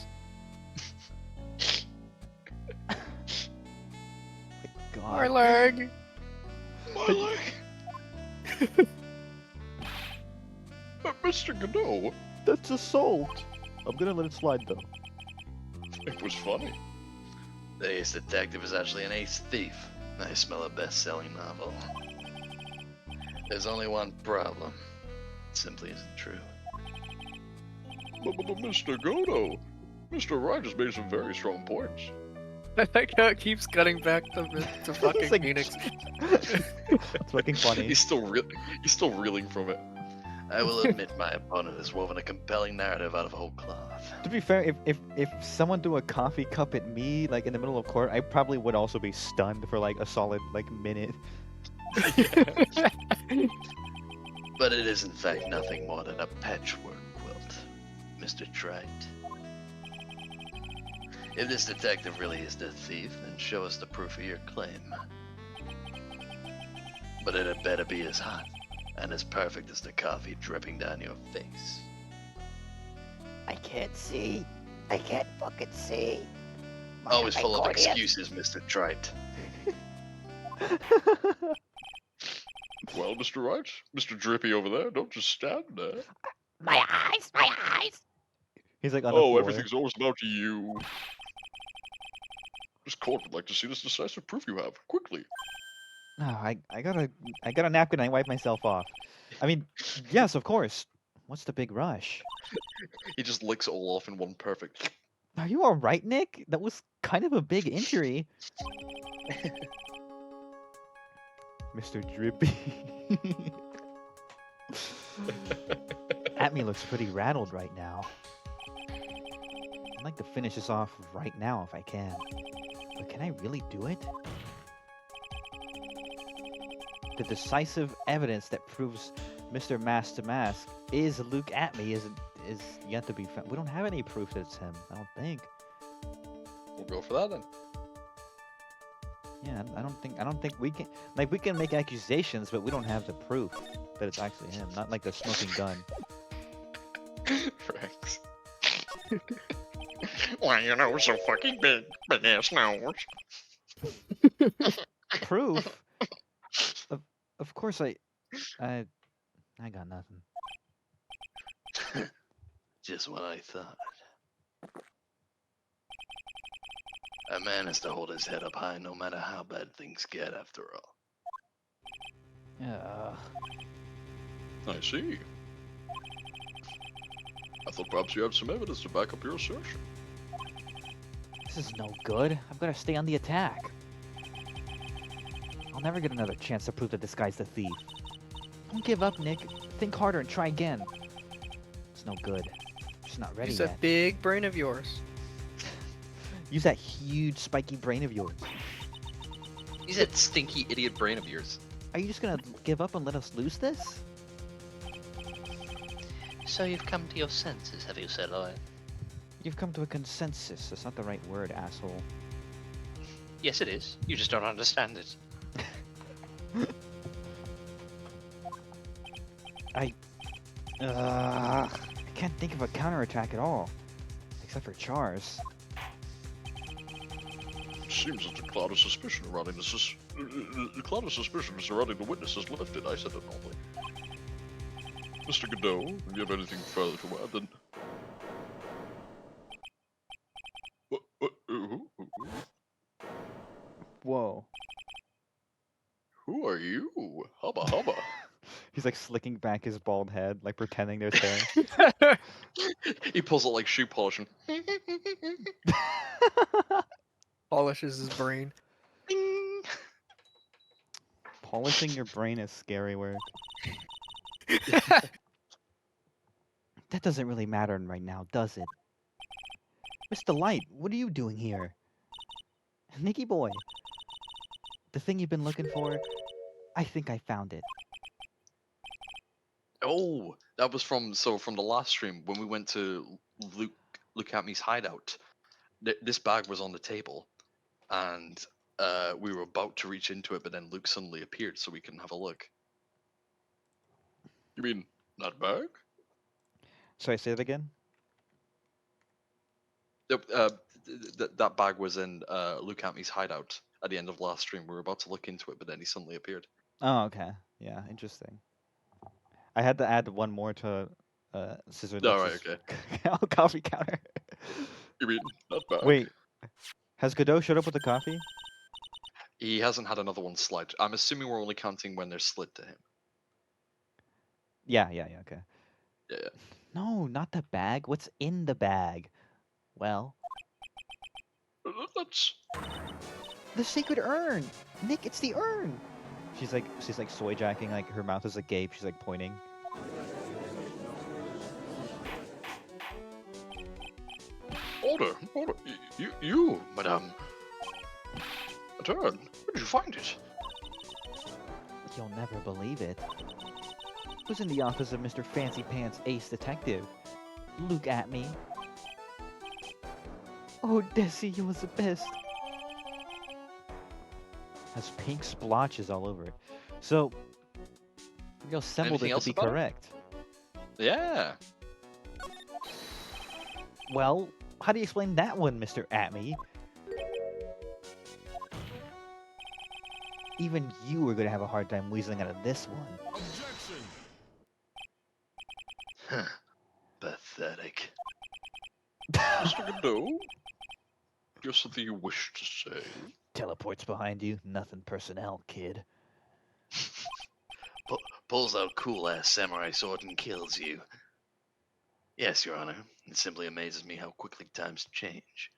Speaker 3: My
Speaker 1: God.
Speaker 3: leg.
Speaker 6: My leg! Mr. Godot,
Speaker 1: That's assault. I'm gonna let it slide though.
Speaker 6: it was funny.
Speaker 4: The ace detective is actually an ace thief. I smell a best-selling novel. There's only one problem. It simply isn't true.
Speaker 6: But Mr. Godot, Mr. Wright has made some very strong points.
Speaker 3: I like how it keeps cutting back to fucking
Speaker 1: It's like-
Speaker 3: Phoenix.
Speaker 1: It's fucking funny.
Speaker 6: He's still reeling from it.
Speaker 4: I will admit my opponent has woven a compelling narrative out of whole cloth.
Speaker 1: To be fair, if someone threw a coffee cup at me, like in the middle of court, I probably would also be stunned for like a solid like minute.
Speaker 4: But it is in fact nothing more than a patchwork quilt, Mr. Trite. If this detective really is the thief, then show us the proof of your claim. But it had better be as hot and as perfect as the coffee dripping down your face.
Speaker 1: I can't see. I can't fucking see.
Speaker 4: Always full of excuses, Mr. Trite.
Speaker 6: Well, Mr. Wright, Mr. Drippy over there, don't just stand there.
Speaker 1: My eyes, my eyes. He's like on the
Speaker 6: Oh,
Speaker 1: floor.
Speaker 6: everything's always about you. This court would like to see this decisive proof you have, quickly.
Speaker 1: No, I got a napkin. I wipe myself off. I mean, yes, of course. What's the big rush?
Speaker 6: He just licks it all off in one perfect.
Speaker 1: Are you all right, Nick? That was kind of a big injury. Mr. Drippy. Atme looks pretty rattled right now. I'd like to finish this off right now if I can. But can I really do it? The decisive evidence that proves Mr. Mask to Mask is Luke Atme is yet to be found. We don't have any proof that it's him. I don't think.
Speaker 6: We'll go for that then.
Speaker 1: Yeah, I don't think we can. Like, we can make accusations, but we don't have the proof that it's actually him. Not like the smoking gun.
Speaker 6: Rex. Why you know so fucking big ass nose?
Speaker 1: Proof? Of course I got nothing.
Speaker 4: Just what I thought. A man has to hold his head up high no matter how bad things get, after all.
Speaker 1: Yeah.
Speaker 6: I see. I thought perhaps you had some evidence to back up your assertion.
Speaker 1: This is no good. I've got to stay on the attack. I'll never get another chance to prove that this guy's the thief. Don't give up, Nick. Think harder and try again. It's no good. Just not ready
Speaker 3: Use
Speaker 1: yet.
Speaker 3: that big brain of yours.
Speaker 1: Use that huge spiky brain of yours.
Speaker 2: Use that stinky idiot brain of yours.
Speaker 1: Are you just gonna give up and let us lose this?
Speaker 4: So you've come to your senses, have you, Sirloin?
Speaker 1: You've come to a consensus. That's not the right word, asshole.
Speaker 4: Yes, it is. You just don't understand it.
Speaker 1: I can't think of a counterattack at all. Except for Char's.
Speaker 6: Seems that the cloud of suspicion surrounding the witness is lifted. I said it normally. Mr. Godot, if you have anything further to add, then...
Speaker 1: Whoa.
Speaker 6: Who are you? Hubba hubba.
Speaker 1: He's like slicking back his bald head, like pretending there's hair.
Speaker 2: He pulls out like shoe polishing.
Speaker 3: Polishes his brain.
Speaker 2: Ding.
Speaker 1: Polishing your brain is scary work. That doesn't really matter right now, does it? Mr. Light, what are you doing here? Nicky boy, the thing you've been looking for, I think I found it.
Speaker 2: Oh, that was from the last stream when we went to Luke at me's hideout. This bag was on the table, and we were about to reach into it, but then Luke suddenly appeared, so we can have a look.
Speaker 6: You mean that bag?
Speaker 1: Sorry, say it again?
Speaker 2: That bag was in Luke at me's hideout at the end of last stream. We were about to look into it, but then he suddenly appeared.
Speaker 1: Oh, okay. Yeah, interesting. I had to add one more to Scissor
Speaker 2: Oh, right,
Speaker 1: Lips'
Speaker 2: okay.
Speaker 1: coffee counter.
Speaker 6: You mean that bag?
Speaker 1: Wait, has Godot showed up with the coffee?
Speaker 2: He hasn't had another one slide. I'm assuming we're only counting when they're slid to him.
Speaker 1: Yeah, okay.
Speaker 2: Yeah.
Speaker 1: No, not the bag. What's in the bag? Well,
Speaker 6: That's...
Speaker 1: the sacred urn. Nick, it's the urn. She's like soy jacking, like her mouth is agape. She's like pointing.
Speaker 6: Order. You, madame. A turn. Where did you find it?
Speaker 1: You'll never believe it. It was in the office of Mr. Fancy Pants Ace Detective. Look at me. Oh, Desi, you was the best. Has pink splotches all over it. So, you assembled
Speaker 2: Anything
Speaker 1: it to
Speaker 2: else
Speaker 1: be
Speaker 2: about it?
Speaker 1: correct.
Speaker 2: Yeah.
Speaker 1: Well, how do you explain that one, Mr. Atme? Even you are going to have a hard time weaseling out of this one.
Speaker 4: Huh. Pathetic.
Speaker 6: Mr. Godot? Just something you wish to say?
Speaker 1: Teleports behind you. Nothing personnel, kid.
Speaker 4: Pulls out cool-ass samurai sword and kills you. Yes, Your Honor. It simply amazes me how quickly times change.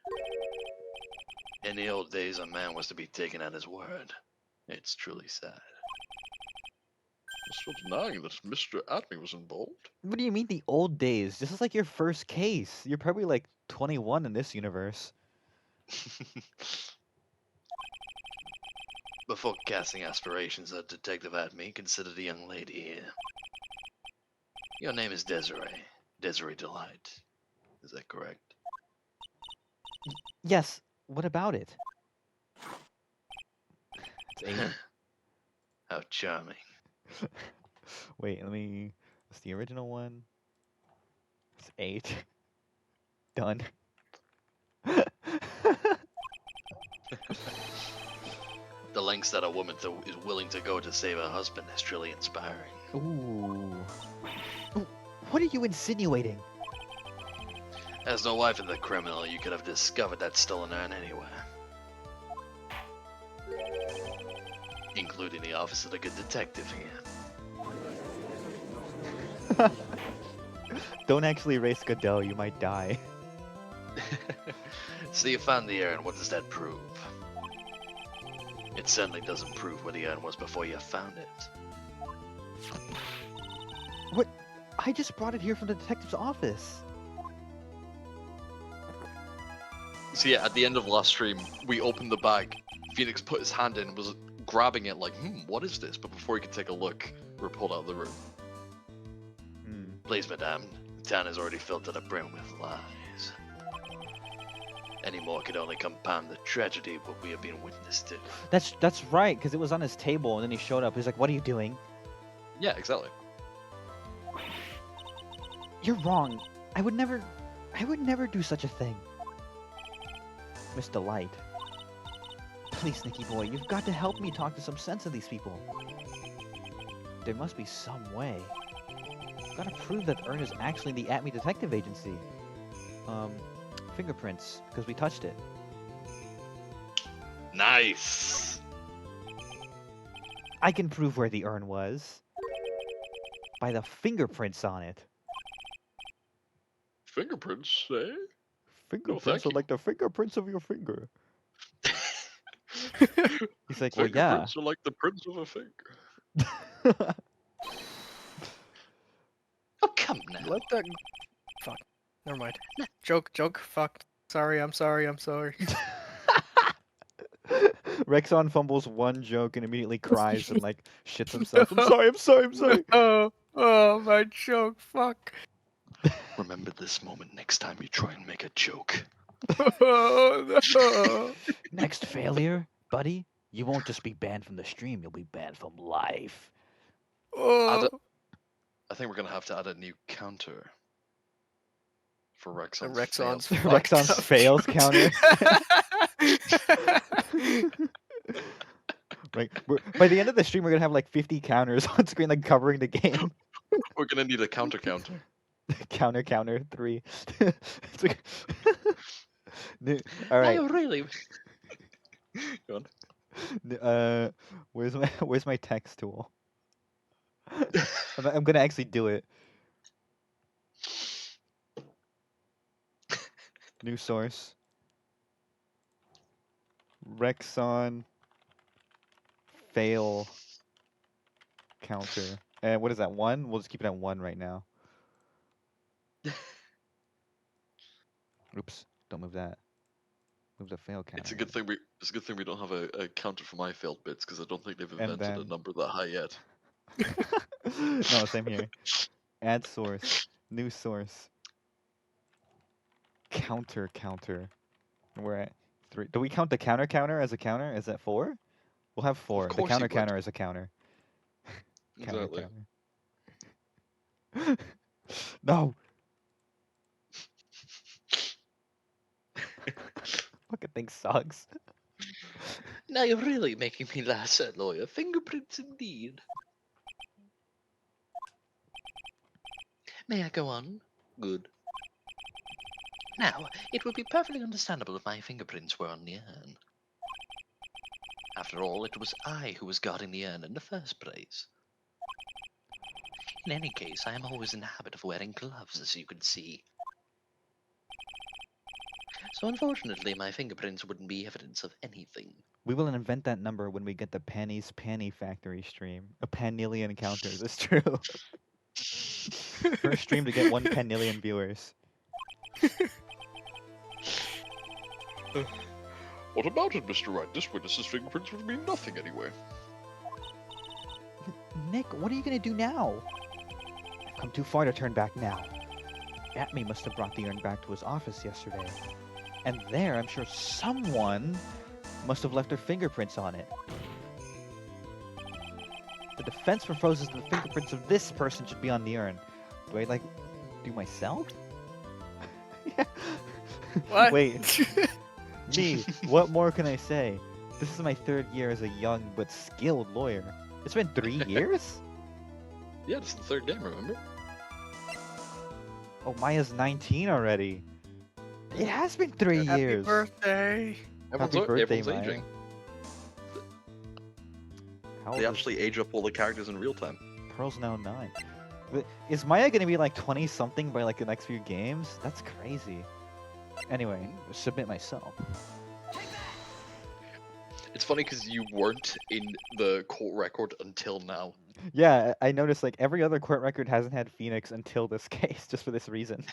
Speaker 4: In the old days, a man was to be taken at his word. It's truly sad.
Speaker 6: There's no denying that Mr. Atme was involved.
Speaker 1: What do you mean the old days? This is like your first case. You're probably like 21 in this universe.
Speaker 4: Before casting aspirations at Detective Atme, consider the young lady here. Your name is Desiree. Desiree Delight. Is that correct?
Speaker 1: Yes. What about it? It's 8.
Speaker 4: How charming.
Speaker 1: Wait, let me... What's the original one? It's 8. Done.
Speaker 4: The lengths that a woman is willing to go to save her husband is truly inspiring.
Speaker 1: Ooh. Ooh. What are you insinuating?
Speaker 4: As the wife of the criminal, you could have discovered that stolen urn anywhere. Including the office of the good detective here.
Speaker 1: Don't actually erase Godot, you might die.
Speaker 4: So you found the urn, what does that prove? It certainly doesn't prove where the urn was before you found it.
Speaker 1: What? I just brought it here from the detective's office.
Speaker 2: So yeah, at the end of last stream, we opened the bag. Phoenix put his hand in and was grabbing it like, what is this? But before he could take a look, we were pulled out of the room.
Speaker 4: Please, madame, the town is already filled to the brim with lies. Any more could only compound the tragedy of what we have been witness to.
Speaker 1: That's right, because it was on his table, and then he showed up. He's like, "What are you doing?"
Speaker 2: Yeah, exactly.
Speaker 1: You're wrong. I would never do such a thing. Mr. Light. Please, Nicky boy, you've got to help me talk to some sense of these people. There must be some way. Gotta prove that urn is actually the Atme Detective Agency. Fingerprints, because we touched it.
Speaker 4: Nice!
Speaker 1: I can prove where the urn was. by the fingerprints on it.
Speaker 6: Fingerprints, eh?
Speaker 1: Fingerprints
Speaker 6: thank
Speaker 1: are
Speaker 6: you.
Speaker 1: like the fingerprints of your finger. He's like, well, yeah.
Speaker 6: Fingerprints are like the prints of a finger.
Speaker 4: Oh, come now.
Speaker 3: Let that. Fuck. Never mind. Joke. Fuck. Sorry. I'm sorry.
Speaker 1: Rexon fumbles one joke and immediately cries and like shits himself. I'm sorry.
Speaker 3: Oh, my joke. Fuck.
Speaker 4: Remember this moment next time you try and make a joke.
Speaker 3: Oh, no.
Speaker 1: Next failure, buddy, you won't just be banned from the stream, you'll be banned from life.
Speaker 3: Oh.
Speaker 2: I think we're gonna have to add a new counter for
Speaker 3: The
Speaker 2: Rexon's
Speaker 3: Rexon's
Speaker 2: failed.
Speaker 3: fucked
Speaker 1: Rexon's
Speaker 3: up
Speaker 1: fails
Speaker 3: jokes.
Speaker 1: counter. Right. By the end of the stream, we're gonna have like 50 counters on screen, like covering the game.
Speaker 2: We're gonna need a counter.
Speaker 1: counter 3. It's like... All right.
Speaker 4: No, really.
Speaker 2: Go on.
Speaker 1: Where's my text tool? I'm gonna actually do it. New source. Rexon fail counter. And what is that? 1? We'll just keep it at 1 right now. Oops! Don't move that. Move the fail counter.
Speaker 2: It's a good thing we don't have a counter for my failed bits because I don't think they've
Speaker 1: And
Speaker 2: invented
Speaker 1: then-
Speaker 2: a number that high yet.
Speaker 1: No, same here. Add source. New source. Counter. We're at 3. Do we count the counter as a counter? Is that 4? We'll have 4. The
Speaker 2: course you would.
Speaker 1: counter is a counter.
Speaker 2: Exactly.
Speaker 1: Counter. No. Fucking thing sucks.
Speaker 4: Now you're really making me laugh, sir lawyer. Fingerprints indeed. May I go on? Good. Now, it would be perfectly understandable if my fingerprints were on the urn. After all, it was I who was guarding the urn in the first place. In any case, I am always in the habit of wearing gloves, as you can see. So unfortunately, my fingerprints wouldn't be evidence of anything.
Speaker 1: We will invent that number when we get the Penny's Panny Factory stream. A panillion counters. It's true. First stream to get 1 panillion viewers.
Speaker 6: What about it, Mr. Wright? This witness's fingerprints would mean nothing anyway.
Speaker 1: Nick, what are you gonna do now? I've come too far to turn back now. Atme must have brought the urn back to his office yesterday. And there, I'm sure someone must have left their fingerprints on it. The defense proposes that the fingerprints of this person should be on the urn. Do I, like, do myself? Yeah.
Speaker 3: What?
Speaker 1: Wait. Me, what more can I say? This is my 3rd year as a young but skilled lawyer. It's been 3 years?
Speaker 2: Yeah, this is the 3rd game, remember?
Speaker 1: Oh, Maya's 19 already. It has been 3
Speaker 3: Happy
Speaker 1: years.
Speaker 3: birthday.
Speaker 1: Happy birthday,
Speaker 2: everyone's
Speaker 1: Maya.
Speaker 2: aging.
Speaker 1: How old
Speaker 2: They
Speaker 1: is
Speaker 2: actually age up all the characters in real time.
Speaker 1: Pearl's now 9. Is Maya gonna be like 20 something by like the next few games? That's crazy. Anyway, submit myself.
Speaker 2: It's funny because you weren't in the court record until now.
Speaker 1: Yeah, I noticed like every other court record hasn't had Phoenix until this case, just for this reason.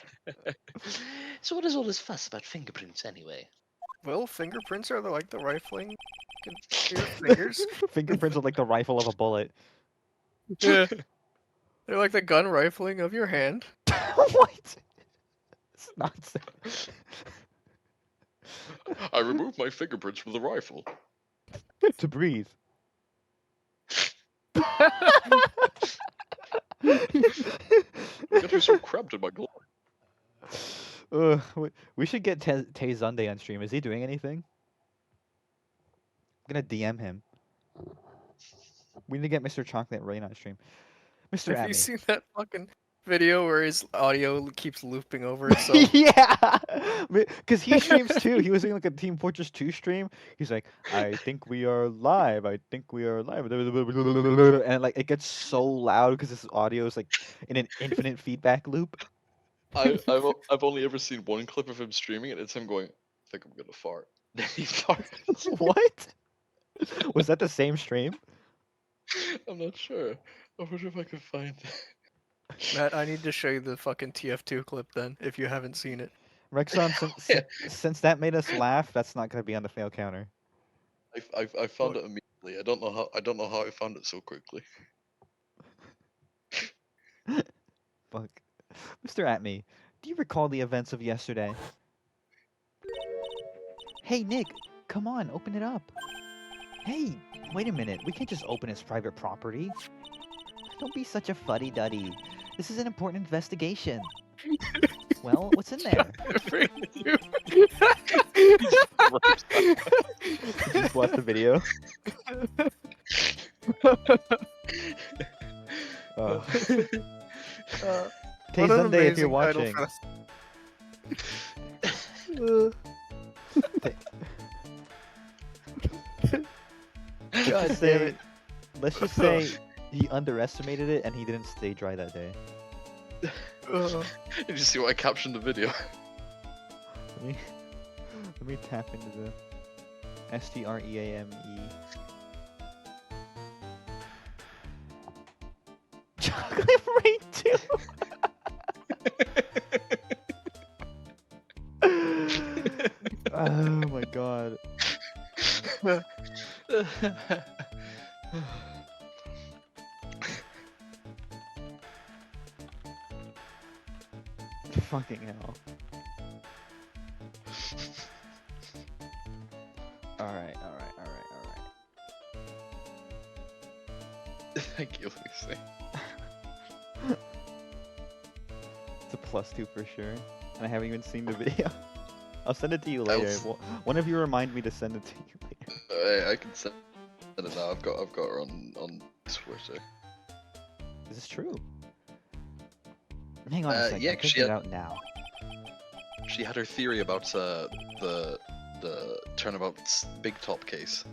Speaker 4: So what is all this fuss about fingerprints anyway?
Speaker 3: Well, fingerprints are like the rifling to your fingers.
Speaker 1: Fingerprints are like the rifle of a bullet.
Speaker 3: Yeah. They're like the gun rifling of your hand.
Speaker 1: What? It's nonsense.
Speaker 6: I removed my fingerprints from the rifle.
Speaker 1: To breathe.
Speaker 6: I got to be so cramped in my glove.
Speaker 1: We should get Tay Zunde on stream. Is he doing anything? I'm gonna DM him. We need to get Mr. Chocolate Rain on stream. Mr.
Speaker 3: Have
Speaker 1: Atme.
Speaker 3: you seen that fucking video where his audio keeps looping over itself.
Speaker 1: Yeah, because he streams too. He was doing like a Team Fortress 2 stream. He's like, I think we are live. I think we are live. And like it gets so loud because his audio is like in an infinite feedback loop.
Speaker 2: I've only ever seen one clip of him streaming it. It's him going, "I think I'm gonna fart." Then he farts.
Speaker 1: What? Was that the same stream?
Speaker 2: I'm not sure. I wonder if I can find it.
Speaker 3: Matt, I need to show you the fucking TF2 clip then, if you haven't seen it.
Speaker 1: Rexon,
Speaker 2: Yeah.
Speaker 1: since that made us laugh, that's not gonna be on the fail counter.
Speaker 2: I found it immediately. I don't know how I found it so quickly.
Speaker 1: Fuck. Mr. Atme, do you recall the events of yesterday? Hey, Nick, come on, open it up. Hey, wait a minute. We can't just open his private property. Don't be such a fuddy-duddy. This is an important investigation. Well, what's in there? Did you just watch the video? Tay
Speaker 3: What an
Speaker 1: Sunday, if you're
Speaker 3: amazing title
Speaker 1: watching.
Speaker 3: God damn it.
Speaker 1: Let's just say he underestimated it and he didn't stay dry that day.
Speaker 2: Did you see what I captioned the video?
Speaker 1: Let me tap into the STREAME. Chocolate Rain 2. Oh my god. Fucking hell. Alright.
Speaker 2: Thank you, Lucy.
Speaker 1: It's a +2 for sure. And I haven't even seen the video. I'll send it to you later. One of you remind me to send it to you later.
Speaker 2: I can send it now. I've got her on Twitter.
Speaker 1: Is this true? Hang on a second.
Speaker 2: yeah,
Speaker 1: I'm
Speaker 2: 'cause
Speaker 1: checking it out now.
Speaker 2: She had her theory about the Turnabout's Big Top case.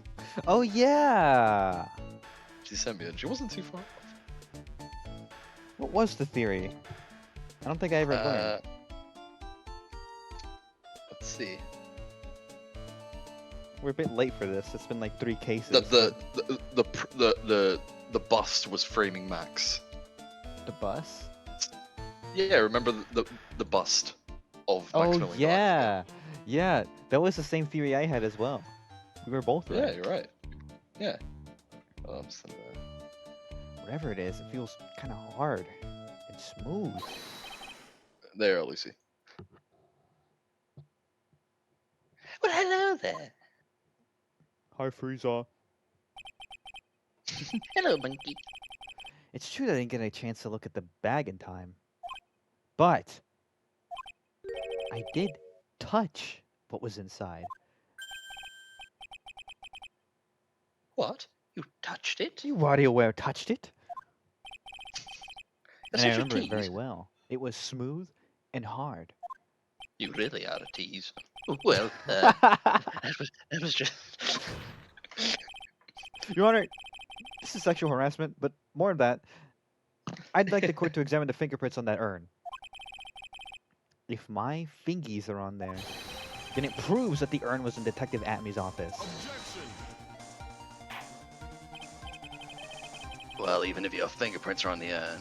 Speaker 1: Oh yeah.
Speaker 2: She sent me it. She wasn't too far off.
Speaker 1: What was the theory? I don't think I ever learned.
Speaker 2: Let's see.
Speaker 1: We're a bit late for this. It's been like 3 cases.
Speaker 2: The bust was framing Max.
Speaker 1: The bus?
Speaker 2: Yeah, remember the bust of Max
Speaker 1: Oh
Speaker 2: Milling?
Speaker 1: yeah, yeah. That was the same theory I had as well. We were both right.
Speaker 2: Yeah, you're right. Yeah. Oh, I'm sending that.
Speaker 1: Whatever it is, it feels kind of hard and smooth.
Speaker 2: There, Lucy.
Speaker 4: Well, hello there.
Speaker 1: Hi, Frieza.
Speaker 4: Hello, monkey.
Speaker 1: It's true that I didn't get a chance to look at the bag in time, but I did touch what was inside.
Speaker 4: What? You touched it?
Speaker 1: You WarioWare touched it?
Speaker 4: That's
Speaker 1: And I
Speaker 4: such a
Speaker 1: remember it
Speaker 4: tease.
Speaker 1: very well. It was smooth and hard.
Speaker 4: You really are a tease. Well, that was just.
Speaker 1: Your Honor, this is sexual harassment, but more of that. I'd like the court to examine the fingerprints on that urn. If my fingies are on there, then it proves that the urn was in Detective Atme's office.
Speaker 4: Well, even if your fingerprints are on the urn,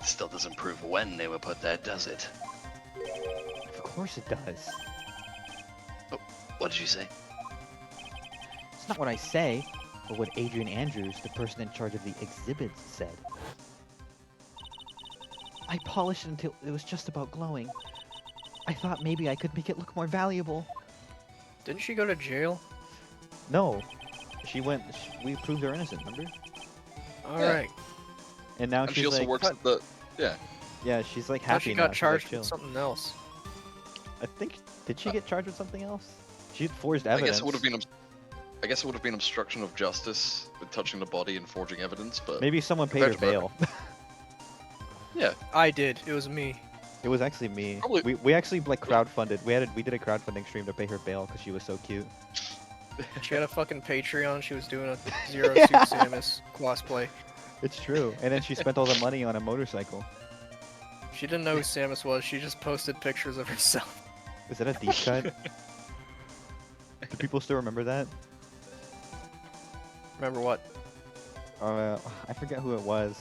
Speaker 4: it still doesn't prove when they were put there, does it?
Speaker 1: Of course it does.
Speaker 4: What did you say?
Speaker 1: It's not what I say, but what Adrian Andrews, the person in charge of the exhibits, said. I polished it until it was just about glowing. I thought maybe I could make it look more valuable.
Speaker 3: Didn't she go to jail?
Speaker 1: No. She went, we proved her innocent, remember?
Speaker 3: Alright.
Speaker 1: And now
Speaker 2: And
Speaker 1: she's
Speaker 2: she also
Speaker 1: like,
Speaker 2: works at the. Yeah.
Speaker 1: yeah, she's like
Speaker 3: How
Speaker 1: happy
Speaker 3: she
Speaker 1: now.
Speaker 3: got
Speaker 1: She's, like,
Speaker 3: charged
Speaker 1: chill.
Speaker 3: with something else.
Speaker 1: I think, did she get charged with something else? She forged
Speaker 2: I
Speaker 1: evidence.
Speaker 2: guess it would have been. I guess it would have been obstruction of justice with touching the body and forging evidence, but
Speaker 1: Maybe someone paid her
Speaker 2: compared to
Speaker 1: bail.
Speaker 2: Yeah.
Speaker 3: I did. It was me.
Speaker 1: It was actually me.
Speaker 2: Probably-
Speaker 1: We actually like crowdfunded. We did a crowdfunding stream to pay her bail because she was so cute.
Speaker 3: She had a fucking Patreon. She was doing a Zero Suit Samus cosplay.
Speaker 1: It's true. And then she spent all the money on a motorcycle.
Speaker 3: She didn't know who Samus was. She just posted pictures of herself.
Speaker 1: Is that a deep cut? Do people still remember that?
Speaker 3: Remember what?
Speaker 1: I forget who it was.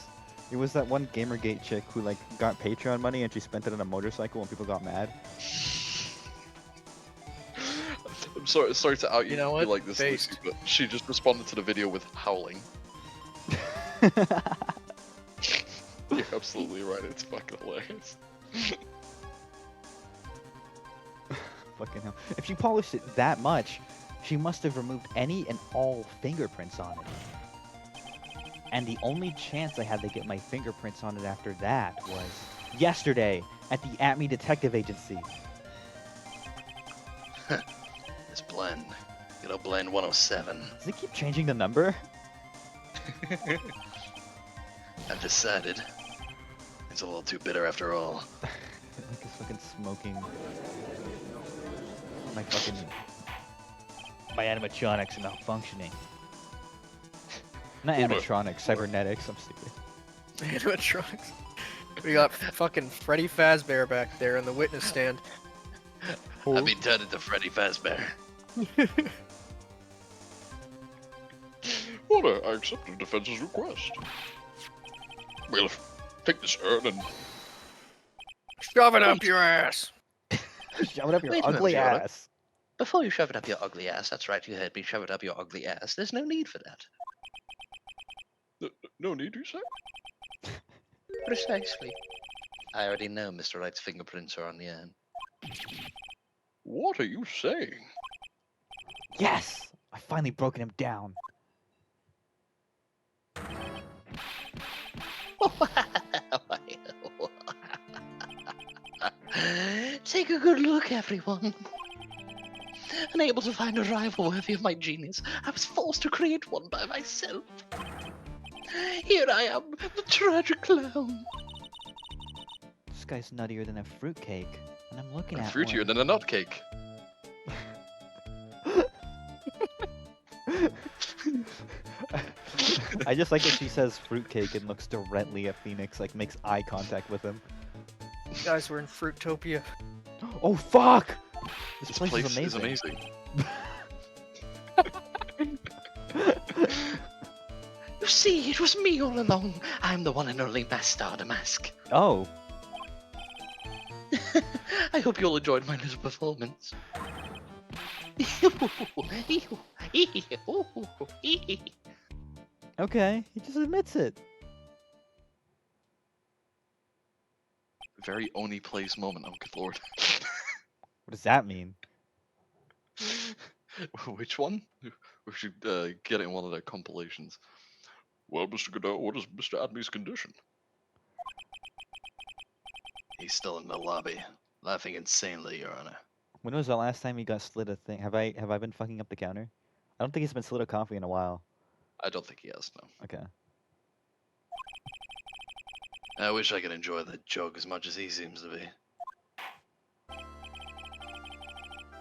Speaker 1: It was that one Gamergate chick who like got Patreon money and she spent it on a motorcycle and people got mad.
Speaker 2: I'm sorry to out you,
Speaker 3: You know what?
Speaker 2: like this,
Speaker 3: Based.
Speaker 2: Lucy, but she just responded to the video with howling. You're absolutely right. It's fucking hilarious.
Speaker 1: Fucking hell. If she polished it that much, she must have removed any and all fingerprints on it. And the only chance I had to get my fingerprints on it after that was yesterday at the At Me Detective Agency.
Speaker 4: This blend. You know, blend 107.
Speaker 1: Does it keep changing the number?
Speaker 4: I've decided. It's a little too bitter after all.
Speaker 1: Like it's fucking smoking. My animatronics are not functioning. Not
Speaker 6: Hold on.
Speaker 1: animatronics, cybernetics. I'm stupid.
Speaker 3: Animatronics. We got fucking Freddy Fazbear back there in the witness stand.
Speaker 4: I've been turned into Freddy Fazbear.
Speaker 6: Order, I accept the defense's request. We'll take this urn and
Speaker 3: Shove it up your ass!
Speaker 1: Shove it up your
Speaker 4: Wait a minute,
Speaker 1: ugly
Speaker 4: Fiona.
Speaker 1: ass.
Speaker 4: Before you shove it up your ugly ass, that's right, you heard me, shove it up your ugly ass. There's no need for that.
Speaker 6: no need, you say?
Speaker 4: Precisely. I already know Mr. Wright's fingerprints are on the urn.
Speaker 6: What are you saying?
Speaker 1: Yes! I finally broken him down.
Speaker 4: Take a good look, everyone. Unable to find a rival worthy of my genius, I was forced to create one by myself. Here I am, the tragic clown.
Speaker 1: This guy's nuttier than a fruitcake, and I'm looking
Speaker 2: And
Speaker 1: at
Speaker 2: fruitier
Speaker 1: one.
Speaker 2: than a nut cake.
Speaker 1: I just like that she says fruitcake and looks directly at Phoenix, like makes eye contact with him.
Speaker 3: Guys, we're in Fruitopia.
Speaker 1: Oh fuck! This,
Speaker 2: This
Speaker 1: place,
Speaker 2: place
Speaker 1: is amazing.
Speaker 4: You see, it was me all along. I'm the one and only Master Damask.
Speaker 1: Oh,
Speaker 4: I hope you all enjoyed my little performance.
Speaker 1: okay. He just admits it.
Speaker 2: Very Oni plays moment, oh good lord.
Speaker 1: What does that mean?
Speaker 2: Which one? We should get it in one of their compilations.
Speaker 6: Well, Mr. Godot, what is Mr. Adme's condition?
Speaker 4: He's still in the lobby, laughing insanely, Your Honor.
Speaker 1: When was the last time he got slid a thing? Have I been fucking up the counter? I don't think he's been slid a coffee in a while.
Speaker 2: I don't think he has, no.
Speaker 1: Okay.
Speaker 4: I wish I could enjoy the joke as much as he seems to be.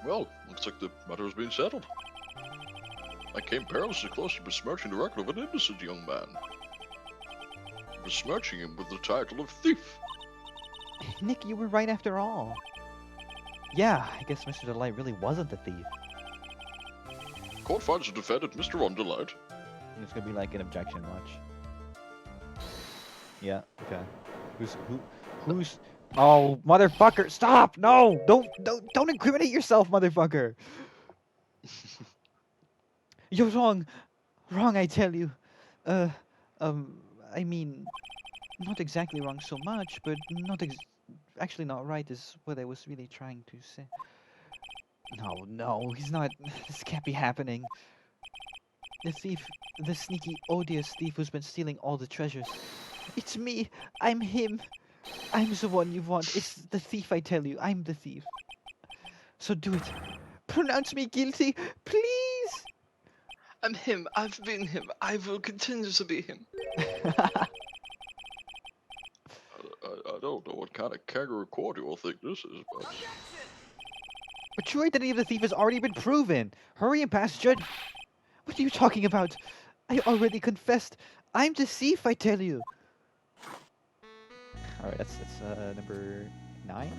Speaker 6: Well, looks like the matter has been settled. I came perilously close to besmirching the record of an innocent young man. Besmirching him with the title of thief.
Speaker 1: Nick, you were right after all. Yeah, I guess Mr. Delight really wasn't the thief.
Speaker 6: Court finds the defendant, Mr. Undelight.
Speaker 1: It's gonna be like an objection, watch. Yeah, okay. Who's Oh, motherfucker, stop! No! Don't incriminate yourself, motherfucker! You're wrong. Wrong, I tell you. I mean, not exactly wrong so much, but actually not right is what I was really trying to say. No, he's not. This can't be happening. The thief, the sneaky, odious thief who's been stealing all the treasures. It's me. I'm him. I'm the one you want. It's the thief, I tell you. I'm the thief. So do it. Pronounce me guilty, please.
Speaker 2: I'm him. I've been him. I will continue to be him.
Speaker 6: don't know what kind of kangaroo court you all think this is, but...
Speaker 1: But your identity of the thief has already been proven. Hurry and pass judge. What are you talking about? I already confessed. I'm the thief, I tell you. All right, that's number 9.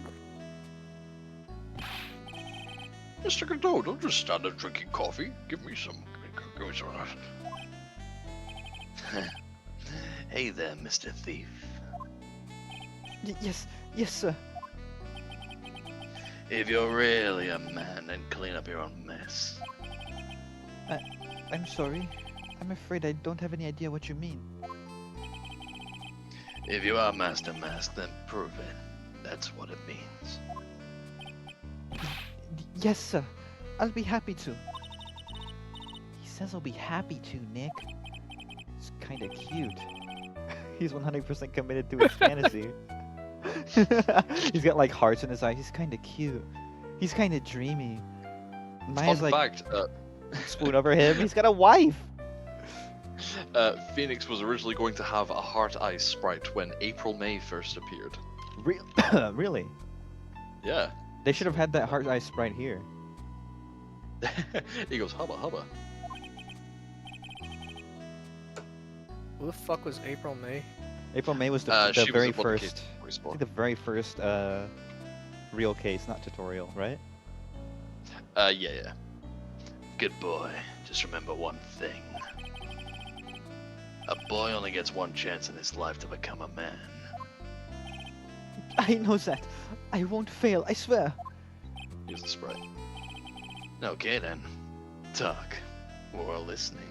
Speaker 6: Mr. Godot, don't just stand there drinking coffee. Give me some. Give me some of that.
Speaker 4: Hey there, Mr. Thief.
Speaker 1: Yes, sir.
Speaker 4: If you're really a man, then clean up your own mess.
Speaker 1: I'm sorry. I'm afraid I don't have any idea what you mean.
Speaker 4: If you are Master Mask, then prove it. That's what it means.
Speaker 1: Yes, sir. I'll be happy to. He says I'll be happy to, Nick. It's kind of cute. He's 100% committed to his fantasy. He's got like hearts in his eyes. He's kind of cute. He's kind of dreamy. Maya's
Speaker 2: Fun
Speaker 1: like
Speaker 2: fact,
Speaker 1: spoon over him. He's got a wife.
Speaker 2: Phoenix was originally going to have a heart ice sprite when April May first appeared.
Speaker 1: Really?
Speaker 2: Yeah.
Speaker 1: They should have had that heart ice sprite here.
Speaker 2: He goes, hubba hubba.
Speaker 3: Who the fuck was April May?
Speaker 1: April May was the
Speaker 2: She was
Speaker 1: very
Speaker 2: the one that
Speaker 1: first.
Speaker 2: came
Speaker 1: I
Speaker 2: respawn.
Speaker 1: think the very first real case, not tutorial, right?
Speaker 2: Yeah.
Speaker 4: Good boy. Just remember one thing. A boy only gets one chance in his life to become a man.
Speaker 1: I know that. I won't fail, I swear.
Speaker 2: Here's the sprite.
Speaker 4: Okay then. Talk. We're all listening.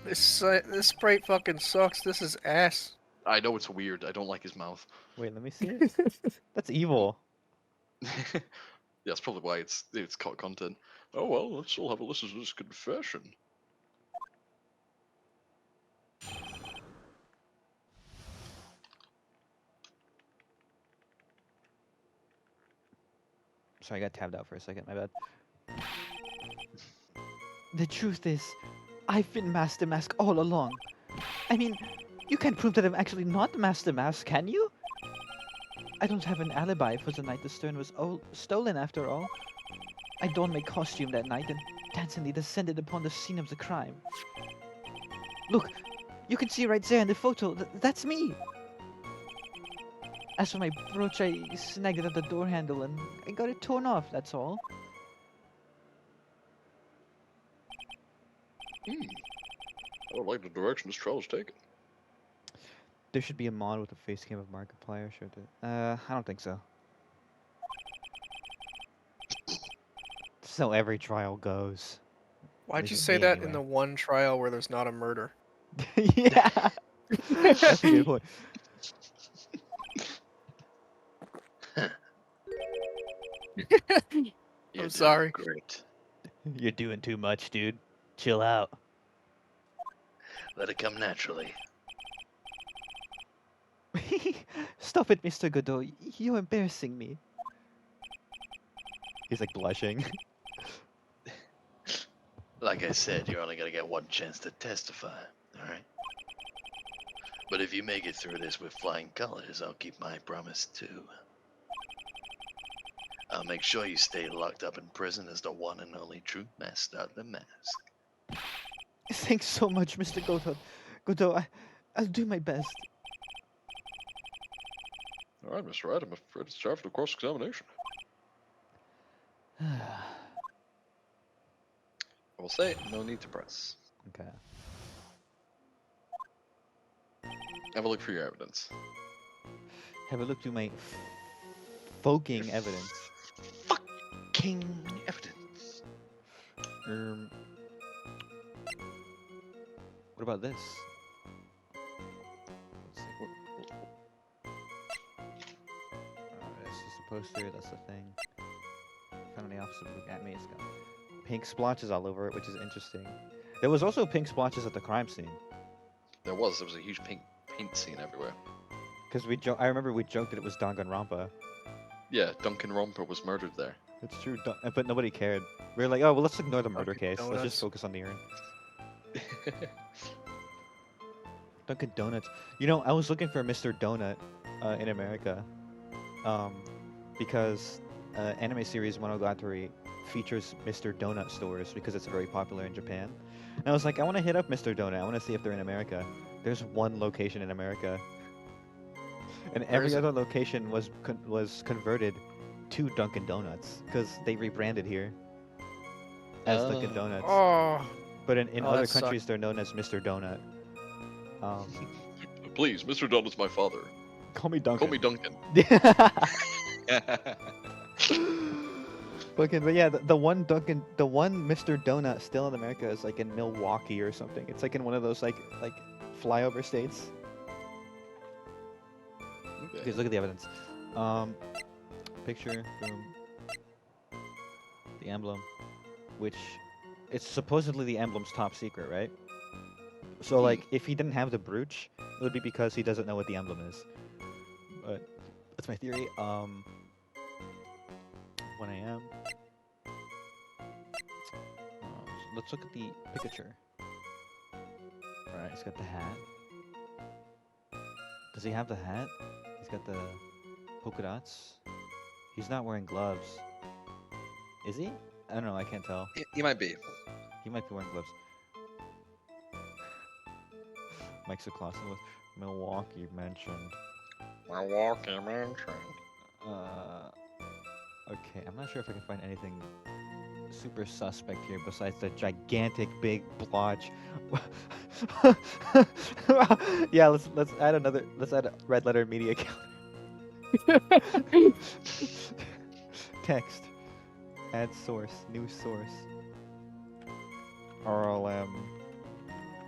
Speaker 3: This sprite fucking sucks. This is ass.
Speaker 2: I know it's weird. I don't like his mouth.
Speaker 1: Wait, let me see it. That's evil.
Speaker 2: Yeah, that's probably why it's caught content.
Speaker 6: Oh well, let's all have a listen to this confession.
Speaker 1: Sorry, I got tabbed out for a second, my bad. The truth is, I've been Master Mask all along. I mean, you can't prove that I'm actually not Master Mask, can you? I don't have an alibi for the night the stone was stolen after all. I donned my costume that night and dancingly descended upon the scene of the crime. Look, you can see right there in the photo, that's me! As for my brooch, I snagged it at the door handle and I got it torn off, that's all.
Speaker 6: I don't like the direction this trial is taking.
Speaker 1: There should be a mod with a face cam of Markiplier, should there? I don't think so. So every trial goes.
Speaker 3: Why'd
Speaker 1: Leave
Speaker 3: you
Speaker 1: it
Speaker 3: say
Speaker 1: me
Speaker 3: that in
Speaker 1: anyway.
Speaker 3: the one trial where there's not a murder?
Speaker 1: Yeah! That's a good point.
Speaker 4: You're doing
Speaker 3: sorry.
Speaker 4: Great.
Speaker 1: You're doing too much, dude. Chill out.
Speaker 4: Let it come naturally.
Speaker 1: Stop it, Mr. Godot. You're embarrassing me. He's like blushing.
Speaker 4: Like I said, you're only gonna get one chance to testify, alright? But if you make it through this with flying colors, I'll keep my promise too. I'll make sure you stay locked up in prison as the one and only true Master of the Mask.
Speaker 1: Thanks so much, Mr. Godot, I'll do my best.
Speaker 6: Alright, Mr. Wright, I'm afraid it's time for the cross-examination.
Speaker 2: I will say, no need to press.
Speaker 1: Okay.
Speaker 2: Have a look for your evidence.
Speaker 1: Have a look through my fucking evidence.
Speaker 2: Fucking evidence.
Speaker 1: What about this? Let's see. That's just a poster, that's the thing. Found the officer look at me, it's got pink splotches all over it, which is interesting. There was also pink splotches at the crime scene.
Speaker 2: There was a huge pink paint scene everywhere.
Speaker 1: Because I remember we joked that it was Danganronpa.
Speaker 2: Yeah, Duncan Romper was murdered there.
Speaker 1: It's true, but nobody cared. We were like, oh, well, let's ignore the murder
Speaker 3: Dunkin'
Speaker 1: case. Let's just
Speaker 3: Donuts.
Speaker 1: focus on the urn. Dunkin' Donuts. You know, I was looking for Mr. Donut in America, because anime series Monogatari features Mr. Donut stores because it's very popular in Japan. And I was like, I want to hit up Mr. Donut. I want to see if they're in America. There's one location in America, and every other location was converted to Dunkin' Donuts because they rebranded here as Dunkin' Donuts.
Speaker 3: Oh,
Speaker 1: But in
Speaker 3: Oh,
Speaker 1: other
Speaker 3: that sucked.
Speaker 1: countries, they're known as Mr. Donut.
Speaker 6: Please, Mr. Donut's my father.
Speaker 1: Call me Dunkin'.
Speaker 6: Call me Duncan.
Speaker 1: Fucking, but yeah, the one Dunkin', the one Mr. Donut still in America is like in Milwaukee or something. It's like in one of those like flyover states. Okay, look at the evidence. Picture, boom. The emblem, which it's supposedly the emblem's top secret, right? So like, if he didn't have the brooch, it would be because he doesn't know what the emblem is. But that's my theory. 1 a.m. Let's look at the picture. Alright, he's got the hat. Does he have the hat? He's got the polka dots. He's not wearing gloves. Is he? I don't know, I can't tell.
Speaker 2: He might be.
Speaker 1: He might be wearing gloves. Mike's a Clausen with Milwaukee mentioned.
Speaker 6: Milwaukee mentioned.
Speaker 1: Okay, I'm not sure if I can find anything super suspect here besides the gigantic big blotch. Yeah, let's add a red letter media account. Text. Add source. New source. RLM.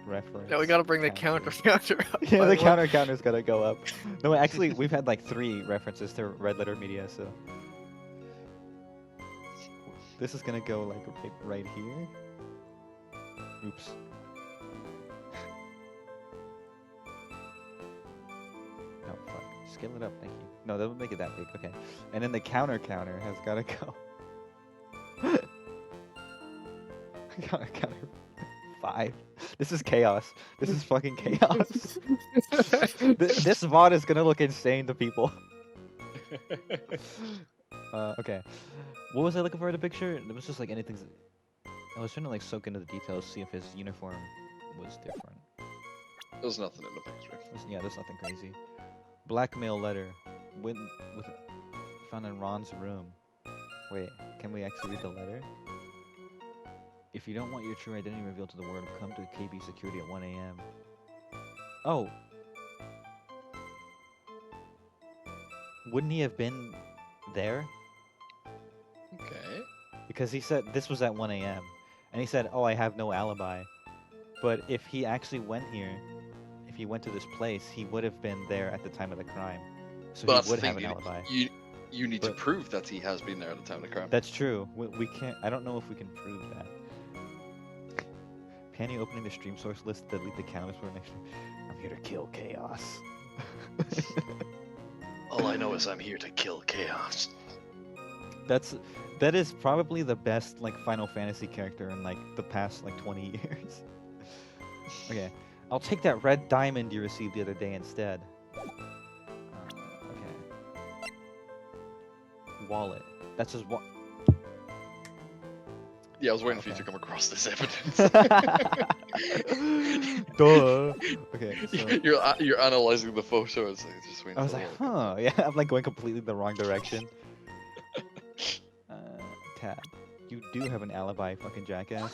Speaker 1: Reference.
Speaker 3: yeah, we gotta bring the counter up.
Speaker 1: Yeah, the counter's gotta go up. No, actually, we've had like 3 references to red letter media, so this is gonna go like right here. Oops. No, fuck. Scale it up, thank you. No, that would make it that big. Okay, and then the counter has gotta go. counter 5. This is chaos. This is fucking chaos. This VOD is gonna look insane to people. Okay. What was I looking for in the picture? It was just like anything. I was trying to like soak into the details, see if his uniform was different.
Speaker 6: There's nothing in the picture.
Speaker 1: Yeah, there's nothing crazy. Blackmail letter. Found in Ron's room. Wait, can we actually read the letter? If you don't want your true identity revealed to the world, come to KB Security at 1 a.m. Oh. Wouldn't he have been there?
Speaker 6: Okay.
Speaker 1: Because he said this was at 1 a.m. And he said, oh, I have no alibi. But if he actually went here, if he went to this place, he would have been there at the time of the crime. So
Speaker 2: But
Speaker 1: he would have an alibi.
Speaker 2: You need to prove that he has been there at the time of the crime.
Speaker 1: That's true. We can't. I don't know if we can prove that. Penny opening the stream source list, delete the counters for next. I'm here to kill chaos.
Speaker 4: All I know is I'm here to kill chaos.
Speaker 1: That is probably the best like Final Fantasy character in like the past like 20 years. Okay, I'll take that red diamond you received the other day instead. Okay. Wallet. That's his wallet.
Speaker 6: Yeah, I was waiting for you to come across this evidence.
Speaker 1: Duh. Okay. So
Speaker 6: You're analyzing the photo. It's like just waiting.
Speaker 1: I was
Speaker 6: for
Speaker 1: like,
Speaker 6: the look.
Speaker 1: huh? Yeah, I'm like going completely the wrong direction. Tab. You do have an alibi, fucking jackass.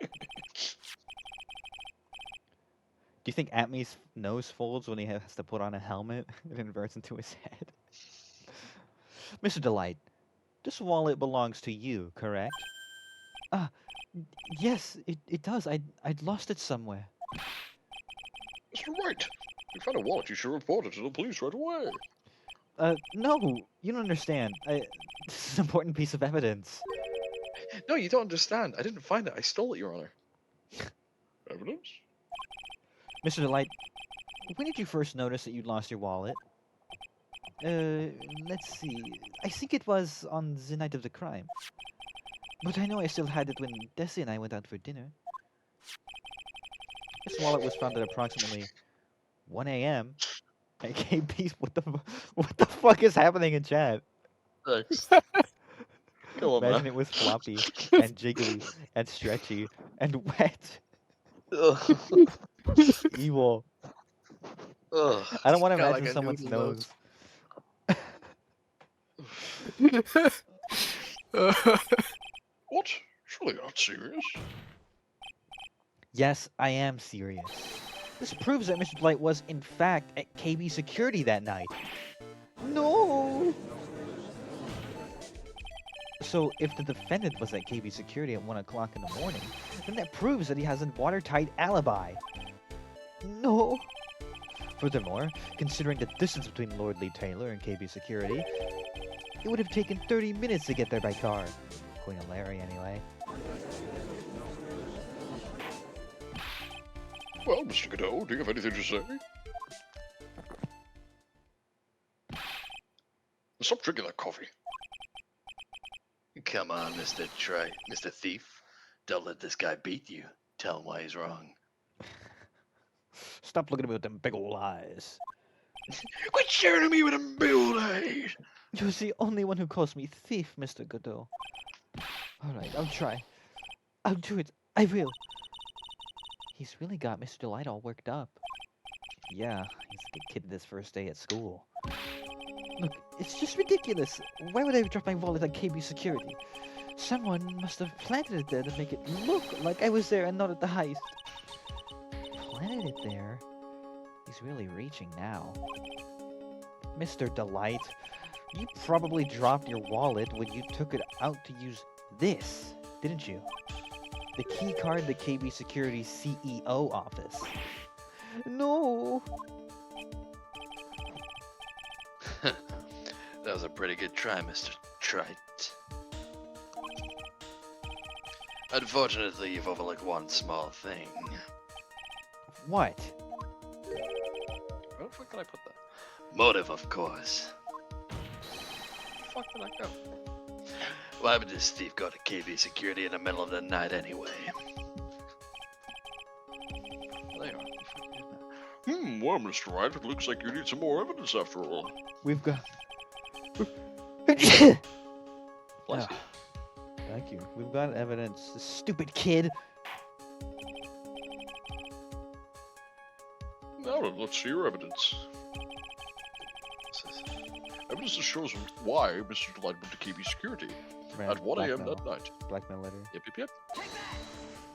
Speaker 1: Do you think Atmi's nose folds when he has to put on a helmet? It inverts into his head. Mr. Delight, this wallet belongs to you, correct? Yes, it does. I'd lost it somewhere.
Speaker 6: That's right. You found a wallet. You should report it to the police right away.
Speaker 1: No, you don't understand. This is an important piece of evidence.
Speaker 2: No, you don't understand. I didn't find it. I stole it, Your Honor.
Speaker 6: Evidence?
Speaker 1: Mr. Delight, when did you first notice that you'd lost your wallet? Let's see. I think it was on the night of the crime. But I know I still had it when Desi and I went out for dinner. This wallet was found at approximately 1 a.m. KB, what the fuck is happening in chat?
Speaker 2: Thanks. Come on,
Speaker 1: Imagine
Speaker 2: man.
Speaker 1: it was floppy and jiggly and stretchy and wet.
Speaker 2: Ugh.
Speaker 1: Evil.
Speaker 2: Ugh.
Speaker 1: I don't want to
Speaker 3: Got like
Speaker 1: imagine
Speaker 3: a
Speaker 1: someone's
Speaker 3: noodle
Speaker 1: nose.
Speaker 6: What? Surely you're not serious?
Speaker 1: Yes, I am serious. This proves that Mr. Delight was, in fact, at KB Security that night. No! So, if the defendant was at KB Security at 1 o'clock in the morning, then that proves that he has a watertight alibi. No! Furthermore, considering the distance between Lord Lee Taylor and KB Security, it would have taken 30 minutes to get there by car. According to Larry, anyway.
Speaker 6: Well, Mr. Godot, do you have anything to say? Stop drinking that coffee.
Speaker 4: Come on, Mr. Thief. Don't let this guy beat you. Tell him why he's wrong.
Speaker 1: Stop looking at me with them big ol' eyes.
Speaker 6: Quit staring at me with them build eyes!
Speaker 1: You're the only one who calls me thief, Mr. Godot. Alright, I'll try. I'll do it. I will. He's really got Mr. Delight all worked up. Yeah, he's a good kid this first day at school. Look, it's just ridiculous. Why would I drop my wallet at KB Security? Someone must have planted it there to make it look like I was there and not at the heist. Planted it there? He's really reaching now. Mr. Delight, you probably dropped your wallet when you took it out to use this, didn't you? The key card to KB Security's CEO office. No!
Speaker 4: That was a pretty good try, Mr. Trite. Unfortunately, you've overlooked one small thing.
Speaker 1: What?
Speaker 2: Where the fuck did I put that?
Speaker 4: Motive, of course.
Speaker 2: Where the fuck did I go?
Speaker 4: Why would this thief go to KB Security in the middle of the night anyway?
Speaker 2: There you are.
Speaker 6: Well, Mr. Wright, it looks like you need some more evidence after all.
Speaker 1: We've got...
Speaker 2: Bless you.
Speaker 1: Thank you. We've got evidence. This stupid kid!
Speaker 6: Now then, let's see your evidence. Evidence that shows why Mr. Delight went to KB Security at 1 a.m. that night.
Speaker 1: Blackmail letter.
Speaker 6: Yep.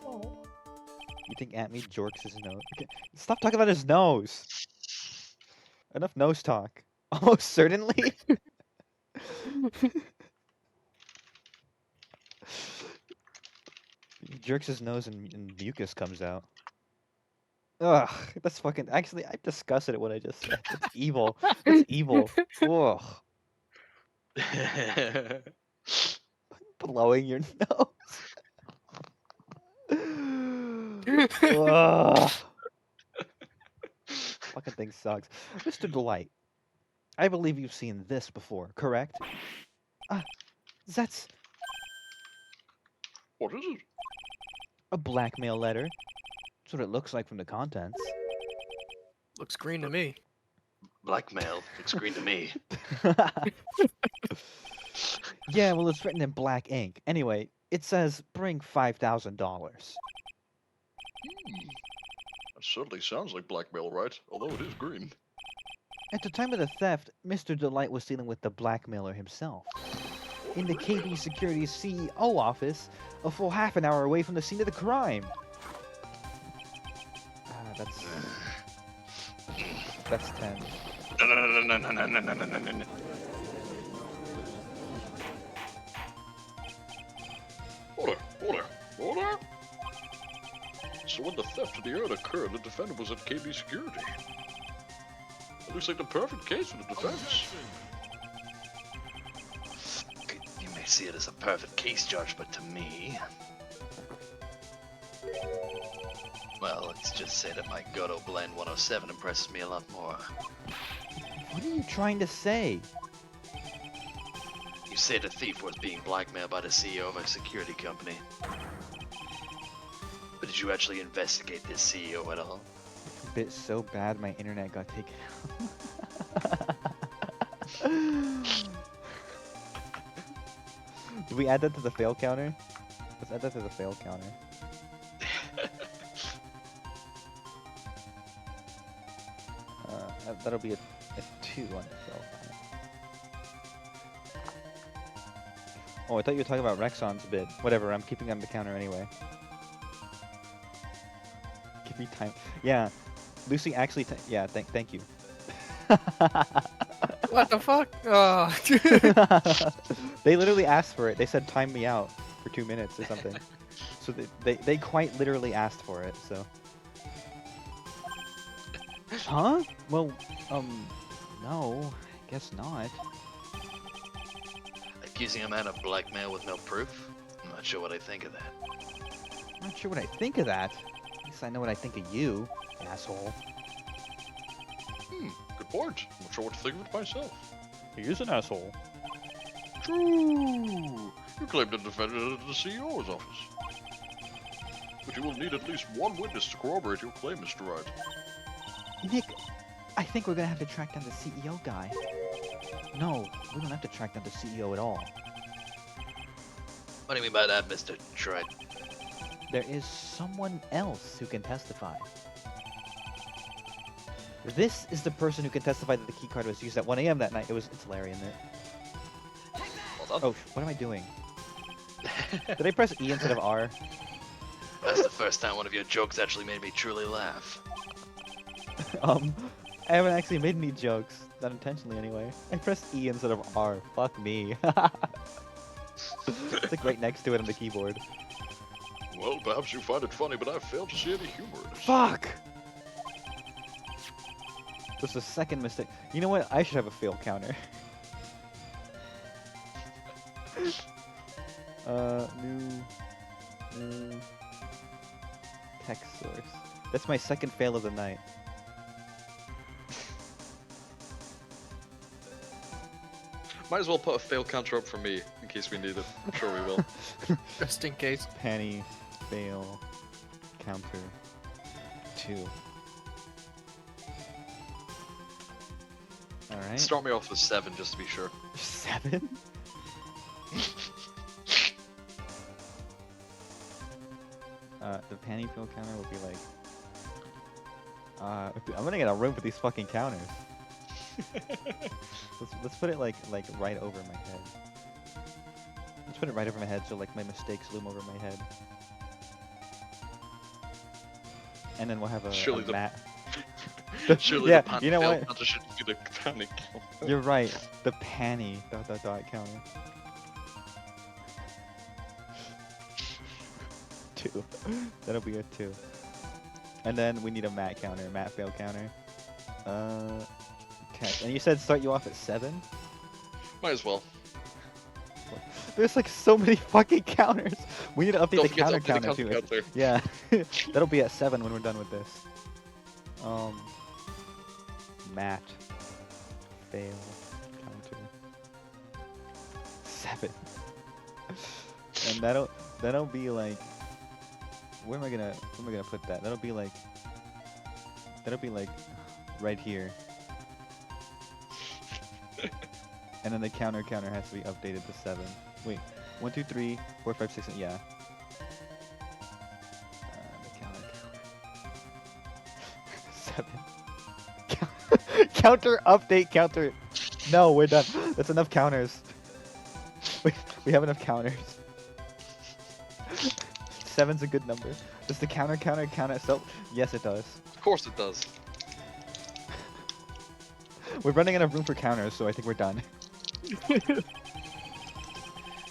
Speaker 1: You think Aunt Me jorks his nose? Okay. Stop talking about his nose! Enough nose talk. Almost certainly? He jerks his nose and mucus comes out. Ugh, that's fucking... Actually, I disgusted at what I just said. That's evil. That's evil. Ugh. Blowing your nose. Ugh. Fucking thing sucks. Mr. Delight, I believe you've seen this before, correct? That's
Speaker 6: What is it?
Speaker 1: a blackmail letter. That's what it looks like from the contents.
Speaker 3: Looks green to me.
Speaker 4: Blackmail looks green to me.
Speaker 1: Yeah, well, it's written in black ink. Anyway, it says bring $5,000.
Speaker 6: That certainly sounds like blackmail, right? Although it is green.
Speaker 1: At the time of the theft, Mr. Delight was dealing with the blackmailer himself. In the KB Security's CEO office, a full half an hour away from the scene of the crime. That's 10.
Speaker 6: Order! So when the theft of the urn occurred, the defendant was at KB Security. It looks like the perfect case for the defense.
Speaker 4: You may see it as a perfect case, Judge, but to me... Well, let's just say that my Godot Blend 107 impresses me a lot more.
Speaker 1: What are you trying to say?
Speaker 4: You say the thief was being blackmailed by the CEO of a security company. But did you actually investigate this CEO at all?
Speaker 1: bit so bad my internet got taken out. Did we add that to the fail counter? Let's add that to the fail counter. That'll be a 2 on the fail counter. Oh, I thought you were talking about Rexon's bid. Whatever, I'm keeping on the counter anyway. Give me time. Yeah, Lucy actually. Yeah, thank you.
Speaker 3: What the fuck? Oh.
Speaker 1: They literally asked for it. They said time me out for 2 minutes or something. So they quite literally asked for it. So. Huh? Well, no, I guess not.
Speaker 4: Accusing a man of blackmail with no proof? I'm not sure what I think of that.
Speaker 1: I'm not sure what I think of that. At least I know what I think of you, asshole.
Speaker 6: Good point. I'm not sure what to think of it myself.
Speaker 1: He is an asshole.
Speaker 6: True. You claim to defend it at the CEO's office. But you will need at least one witness to corroborate your claim, Mr. Wright.
Speaker 1: Nick, I think we're gonna have to track down the CEO guy. No, we don't have to track down the CEO at all.
Speaker 4: What do you mean by that, Mr. Tread?
Speaker 1: There is someone else who can testify. This is the person who can testify that the keycard was used at 1 AM that night. It's Larry, isn't it?
Speaker 4: Hold
Speaker 1: Oh, what am I doing? Did I press E instead of R?
Speaker 4: That's the first time one of your jokes actually made me truly laugh.
Speaker 1: I haven't actually made any jokes. Not intentionally, anyway. I pressed E instead of R. Fuck me. It's like right next to it on the keyboard.
Speaker 6: Well, perhaps you find it funny, but I failed to see any humor in it.
Speaker 1: Fuck! This is the second mistake. You know what? I should have a fail counter. New text source. That's my second fail of the night.
Speaker 2: Might as well put a fail counter up for me in case we need it. I'm sure we will.
Speaker 3: Just in case.
Speaker 1: Penny fail counter 2. Alright.
Speaker 2: Start me off with 7 just to be sure.
Speaker 1: 7? The penny fail counter will be like... I'm gonna get a room for these fucking counters. Let's put it like right over my head. Let's put it right over my head so like my mistakes loom over my head. And then we'll have a mat.
Speaker 2: Surely
Speaker 1: yeah,
Speaker 2: the pan
Speaker 1: you know
Speaker 2: fail
Speaker 1: what?
Speaker 2: counter should be the panic counter.
Speaker 1: You're right. The panny ... counter. 2. That'll be a 2. And then we need a mat counter, mat fail counter. Okay. And you said start you off at 7?
Speaker 2: Might as well.
Speaker 1: There's like so many fucking counters. We need to update
Speaker 2: Don't
Speaker 1: the
Speaker 2: forget to
Speaker 1: counter
Speaker 2: update the
Speaker 1: counter
Speaker 2: counter
Speaker 1: too.
Speaker 2: counter.
Speaker 1: Yeah. That'll be at 7 when we're done with this. Mat fail counter 7. And that'll be like, where am I gonna put that? That'll be like right here. And then the counter has to be updated to 7. Wait, 1, 2, 3, 4, 5, 6, yeah. The counter 7. Counter update counter. No, we're done. That's enough counters. We have enough counters. 7's a good number. Does the counter count itself? Yes, it does.
Speaker 2: Of course it does.
Speaker 1: We're running out of room for counters, so I think we're done.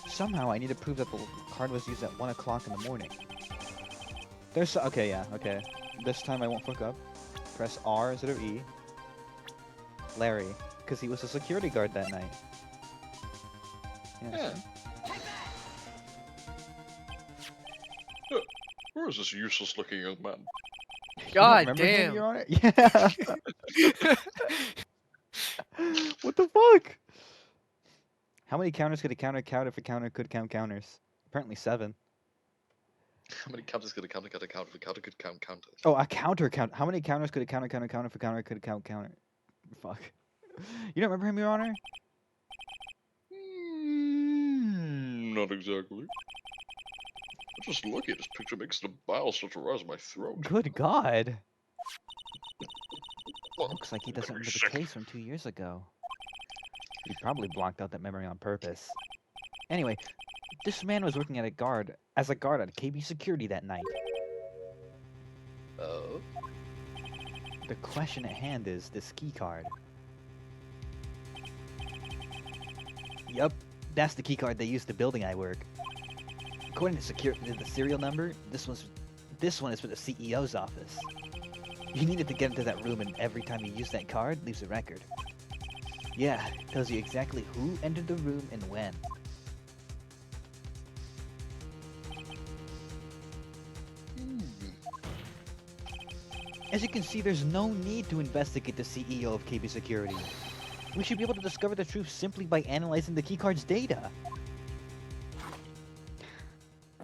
Speaker 1: Somehow I need to prove that the card was used at 1 o'clock in the morning. Okay, yeah, okay. This time I won't fuck up. Press R instead of E. Larry, because he was a security guard that night.
Speaker 2: Yeah.
Speaker 6: Who is this useless looking young man?
Speaker 3: God
Speaker 1: Remember him,
Speaker 3: damn.
Speaker 1: Your Honor? Yeah. What the fuck? How many counters could a counter count if a counter could count counters? Apparently 7.
Speaker 2: How many counters could a counter could count counters?
Speaker 1: Oh, a counter count. How many counters could a counter if a counter could count counter? Fuck. You don't remember him, Your Honor?
Speaker 6: Not exactly. Just looking at this picture makes the bile start to rise in my throat.
Speaker 1: Good God.
Speaker 6: Well,
Speaker 1: Looks like he
Speaker 6: I'm
Speaker 1: doesn't
Speaker 6: gonna be
Speaker 1: remember the
Speaker 6: sick.
Speaker 1: case from 2 years ago. He probably blocked out that memory on purpose. Anyway, this man was working as a guard at KB Security that night.
Speaker 2: Oh.
Speaker 1: The question at hand is this key card. Yup, that's the key card they used at the building I work. According to the serial number, this one is for the CEO's office. You needed to get into that room, and every time you use that card, leaves a record. Yeah, tells you exactly who entered the room and when. As you can see, there's no need to investigate the CEO of KB Security. We should be able to discover the truth simply by analyzing the keycard's data.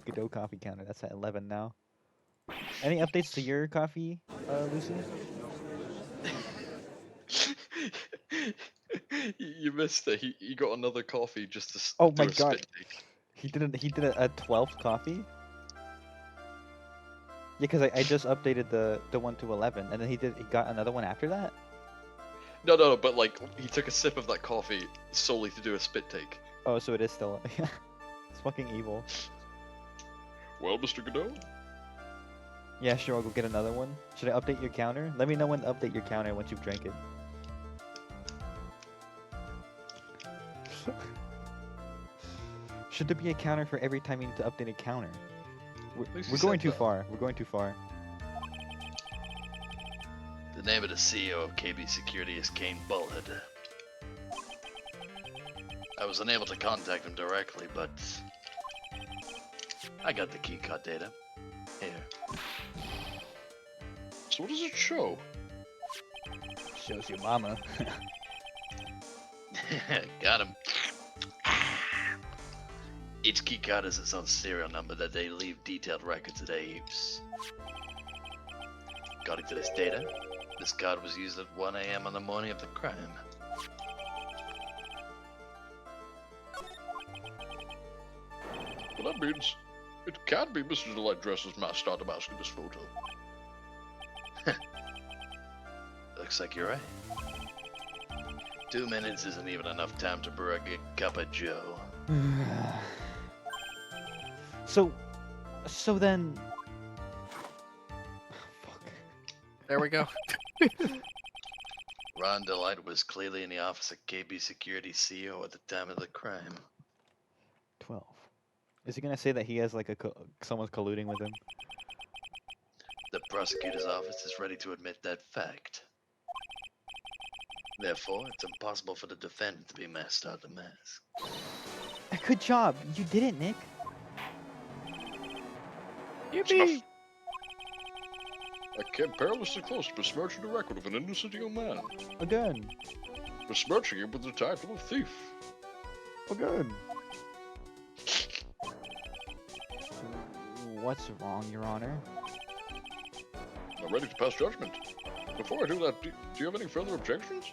Speaker 1: Godot coffee counter, that's at 11 now. Any updates to your coffee, Lucy?
Speaker 2: You missed it. He got another coffee just to
Speaker 1: Oh
Speaker 2: do
Speaker 1: my
Speaker 2: a
Speaker 1: God.
Speaker 2: spit take.
Speaker 1: He did a 12th coffee? Yeah, because I just updated the one to 11, and then he got another one after that?
Speaker 2: No, but like he took a sip of that coffee solely to do a spit take.
Speaker 1: Oh, so it is still... It's fucking evil.
Speaker 6: Well, Mr. Godot?
Speaker 1: Yeah, sure, I'll go get another one. Should I update your counter? Let me know when to update your counter once you've drank it. Should there be a counter for every time you need to update a counter? We're going too far. We're going too far.
Speaker 4: The name of the CEO of KB Security is Kane Bullhead. I was unable to contact him directly, but I got the keycard data. Here.
Speaker 6: So what does it show?
Speaker 1: Shows your mama.
Speaker 4: Got him. Each keycard has its own serial number that they leave detailed records of their use. According to this data, this card was used at 1 AM on the morning of the crime.
Speaker 6: Well, that means it can't be Mr. Delight dressed as Master Damask in this photo.
Speaker 4: Looks like you're right. 2 minutes isn't even enough time to brew a good cup of joe.
Speaker 1: So then... Fuck.
Speaker 3: There we go.
Speaker 4: Ron Delight was clearly in the office of KB Security CEO at the time of the crime.
Speaker 1: 12. Is he gonna say that he has like someone's colluding with him?
Speaker 4: The prosecutor's office is ready to admit that fact. Therefore, it's impossible for the defendant to be Master of the Mask.
Speaker 1: Good job. You did it, Nick.
Speaker 3: Yippee!
Speaker 6: I came perilously close to besmirching the record of an innocent young man.
Speaker 1: Again.
Speaker 6: Besmirching him with the title of thief.
Speaker 1: Again. What's wrong, Your Honor?
Speaker 6: I'm ready to pass judgment. Before I do that, do you have any further objections?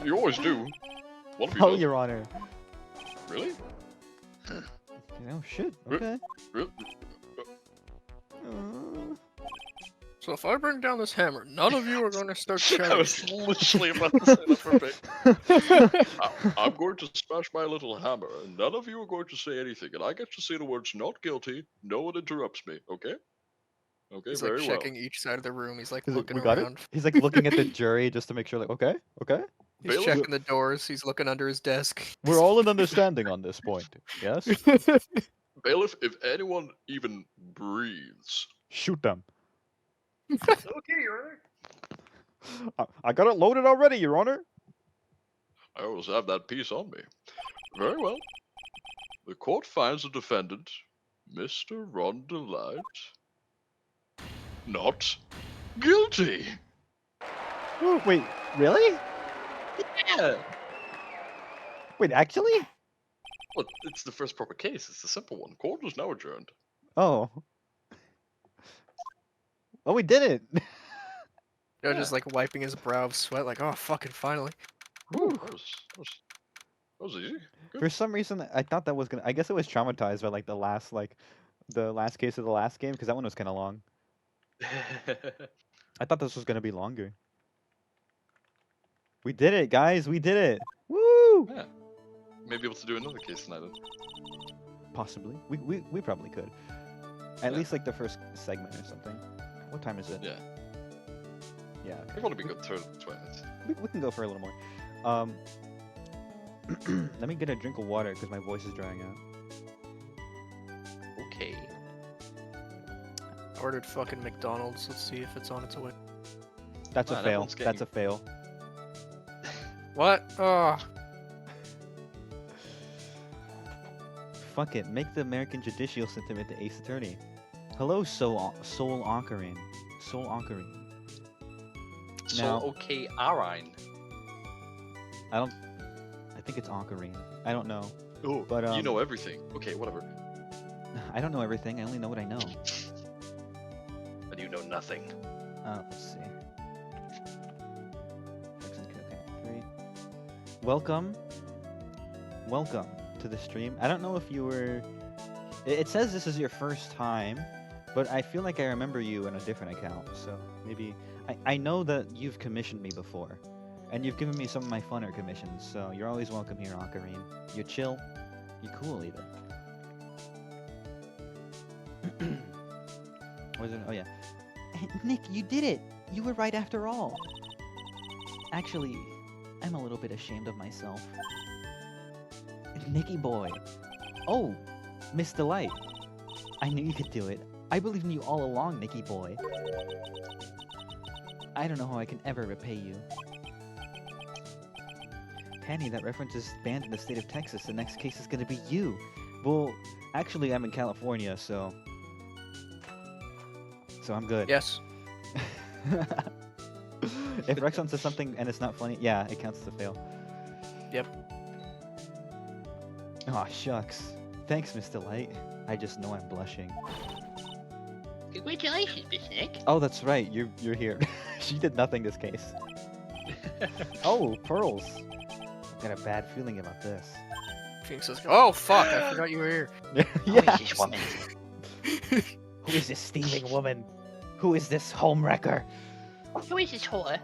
Speaker 6: You always do. One of you
Speaker 1: Oh,
Speaker 6: does.
Speaker 1: Your Honor.
Speaker 6: Really?
Speaker 1: Oh, shit. Okay.
Speaker 6: Really?
Speaker 3: So if I bring down this hammer, none of you are going to start
Speaker 2: I
Speaker 3: shouting.
Speaker 2: was literally about to say that for a bit.
Speaker 6: I'm going to smash my little hammer, and none of you are going to say anything, and I get to say the words "not guilty." No one interrupts me. Okay? Okay,
Speaker 3: He's
Speaker 6: very
Speaker 3: like
Speaker 6: well.
Speaker 3: checking each side of the room. He's like
Speaker 1: Is it,
Speaker 3: looking
Speaker 1: we got
Speaker 3: around.
Speaker 1: it? He's like looking at the jury just to make sure, like, okay, okay.
Speaker 3: He's
Speaker 6: Bailiff-
Speaker 3: checking the doors. He's looking under his desk.
Speaker 1: We're all in understanding on this point. Yes?
Speaker 6: Bailiff, if anyone even breathes,
Speaker 1: Shoot them.
Speaker 5: Okay, Your Honor.
Speaker 1: I got it loaded already, Your Honor.
Speaker 6: I always have that piece on me. Very well. The court finds the defendant, Mr. Ron Delight, not guilty.
Speaker 1: Wait, really?
Speaker 2: Yeah.
Speaker 1: Wait, actually?
Speaker 6: Well, it's the first proper case. It's the simple one. Court is now adjourned.
Speaker 1: Oh. Oh, we did it!
Speaker 3: Joe just like wiping his brow of sweat, like, oh, fucking finally.
Speaker 6: Whew,
Speaker 1: Whew.
Speaker 6: that was easy. Good.
Speaker 1: For some reason, I thought that was gonna. I guess it was traumatized by like the last case of the last game because that one was kind of long. I thought this was gonna be longer. We did it, guys! We did it! Woo!
Speaker 6: Yeah. Maybe able to do another case tonight then.
Speaker 1: Possibly. We probably could. At
Speaker 6: Yeah.
Speaker 1: least like the first segment or something. What time is it?
Speaker 6: Yeah.
Speaker 1: Yeah.
Speaker 6: I
Speaker 1: Okay.
Speaker 6: think it'll be good 20 minutes.
Speaker 1: We can go for a little more. Let me get a drink of water because my voice is drying out.
Speaker 2: Okay.
Speaker 3: Ordered fucking McDonald's. Let's see if it's on its way.
Speaker 1: That's a
Speaker 2: Man,
Speaker 1: fail.
Speaker 2: everyone's
Speaker 1: That's a
Speaker 2: getting-
Speaker 1: fail.
Speaker 3: What? Oh.
Speaker 1: Fuck it. Make the American judicial sentiment the ace attorney. Hello, Soul Ocarine. Soul Ocarine.
Speaker 2: So
Speaker 1: Now-
Speaker 2: okay, Arine.
Speaker 1: I think it's Ocarine. I don't know.
Speaker 2: Oh,
Speaker 1: But
Speaker 6: You know everything. Okay, whatever.
Speaker 1: I don't know everything. I only know what I know.
Speaker 2: And you know nothing.
Speaker 1: Let's see. Okay, 3. Welcome to the stream. I don't know if you were. It says this is your first time, but I feel like I remember you in a different account. So maybe I know that you've commissioned me before, and you've given me some of my funner commissions. So you're always welcome here, Ocarine. You're chill. You're cool even. What is it? Oh yeah. Nick, you did it! You were right after all. Actually, I'm a little bit ashamed of myself. Nicky boy. Oh, Miss Delight. I knew you could do it. I believed in you all along, Nicky boy. I don't know how I can ever repay you. Penny, that reference is banned in the state of Texas. The next case is gonna be you. Well, actually, I'm in California, so I'm good.
Speaker 3: Yes.
Speaker 1: If Rexon says something and it's not funny, yeah, it counts as a fail.
Speaker 3: Yep.
Speaker 1: Aw, shucks. Thanks, Miss Delight. I just know I'm blushing.
Speaker 4: Congratulations, Miss Nick.
Speaker 1: Oh, that's right. You're here. She did nothing this case. Oh, pearls. Got a bad feeling about this.
Speaker 3: Phoenix says, oh fuck, I forgot you were here.
Speaker 4: Who
Speaker 1: Yeah.
Speaker 4: is this woman?
Speaker 1: Who is this steaming woman? Who is this homewrecker?
Speaker 4: Who is this whore?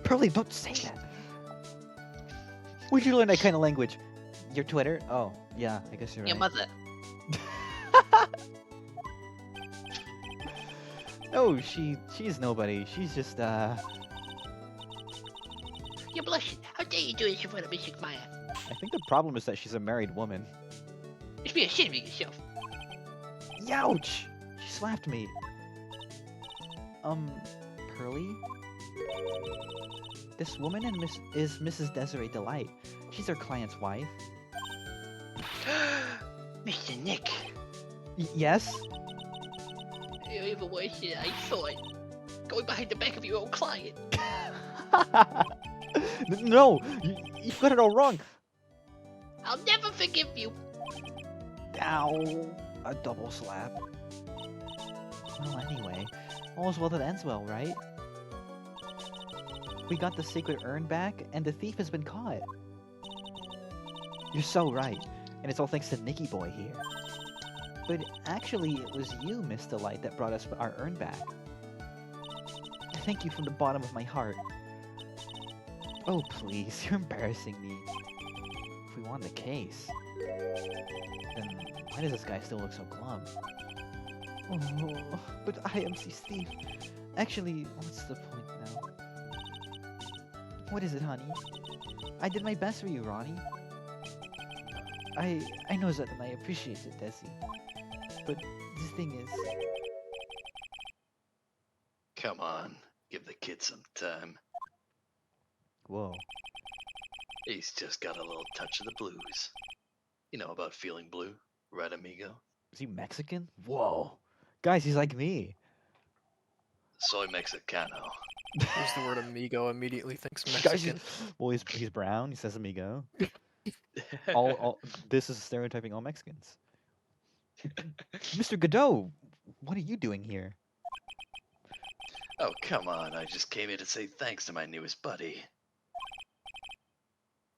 Speaker 1: Pearly, don't say that. Where'd you learn that kind of language? Your Twitter? Oh, yeah, I guess you're
Speaker 4: Your
Speaker 1: right.
Speaker 4: mother.
Speaker 1: No, she's nobody. She's just
Speaker 4: You're blushing. How dare you do this in front of Miss Maya?
Speaker 1: I think the problem is that she's a married woman.
Speaker 4: You should be ashamed of yourself.
Speaker 1: Youch! She slapped me. Pearly? This woman is Mrs. Desiree Delight. She's our client's wife.
Speaker 4: Mr. Nick.
Speaker 1: Yes?
Speaker 4: You're even worse than I thought. Going behind the back of your own client.
Speaker 1: No! You've got it all wrong!
Speaker 4: I'll never forgive you.
Speaker 1: Ow! A double slap. Well, anyway, all's well that ends well, right? We got the sacred urn back, and the thief has been caught. You're so right, and it's all thanks to Nicky Boy here. But actually, it was you, Miss Delight, that brought us our urn back. Thank you from the bottom of my heart. Oh, please, you're embarrassing me. If we won the case, then why does this guy still look so glum? Oh, but I am Steve. Actually, what's the point now? What is it, honey? I did my best for you, Ronnie. I know that and I appreciate it, Desi. But the thing is...
Speaker 4: Come on. Give the kid some time.
Speaker 1: Whoa.
Speaker 4: He's just got a little touch of the blues. You know about feeling blue, right, amigo?
Speaker 1: Is he Mexican? Whoa. Guys, he's like me.
Speaker 4: Soy Mexicano.
Speaker 3: Use the word amigo, immediately thinks
Speaker 1: Guys,
Speaker 3: Mexican.
Speaker 1: well, he's brown. He says amigo. All this is stereotyping all Mexicans. Mr. Godot, what are you doing here?
Speaker 4: Oh, come on. I just came here to say thanks to my newest buddy.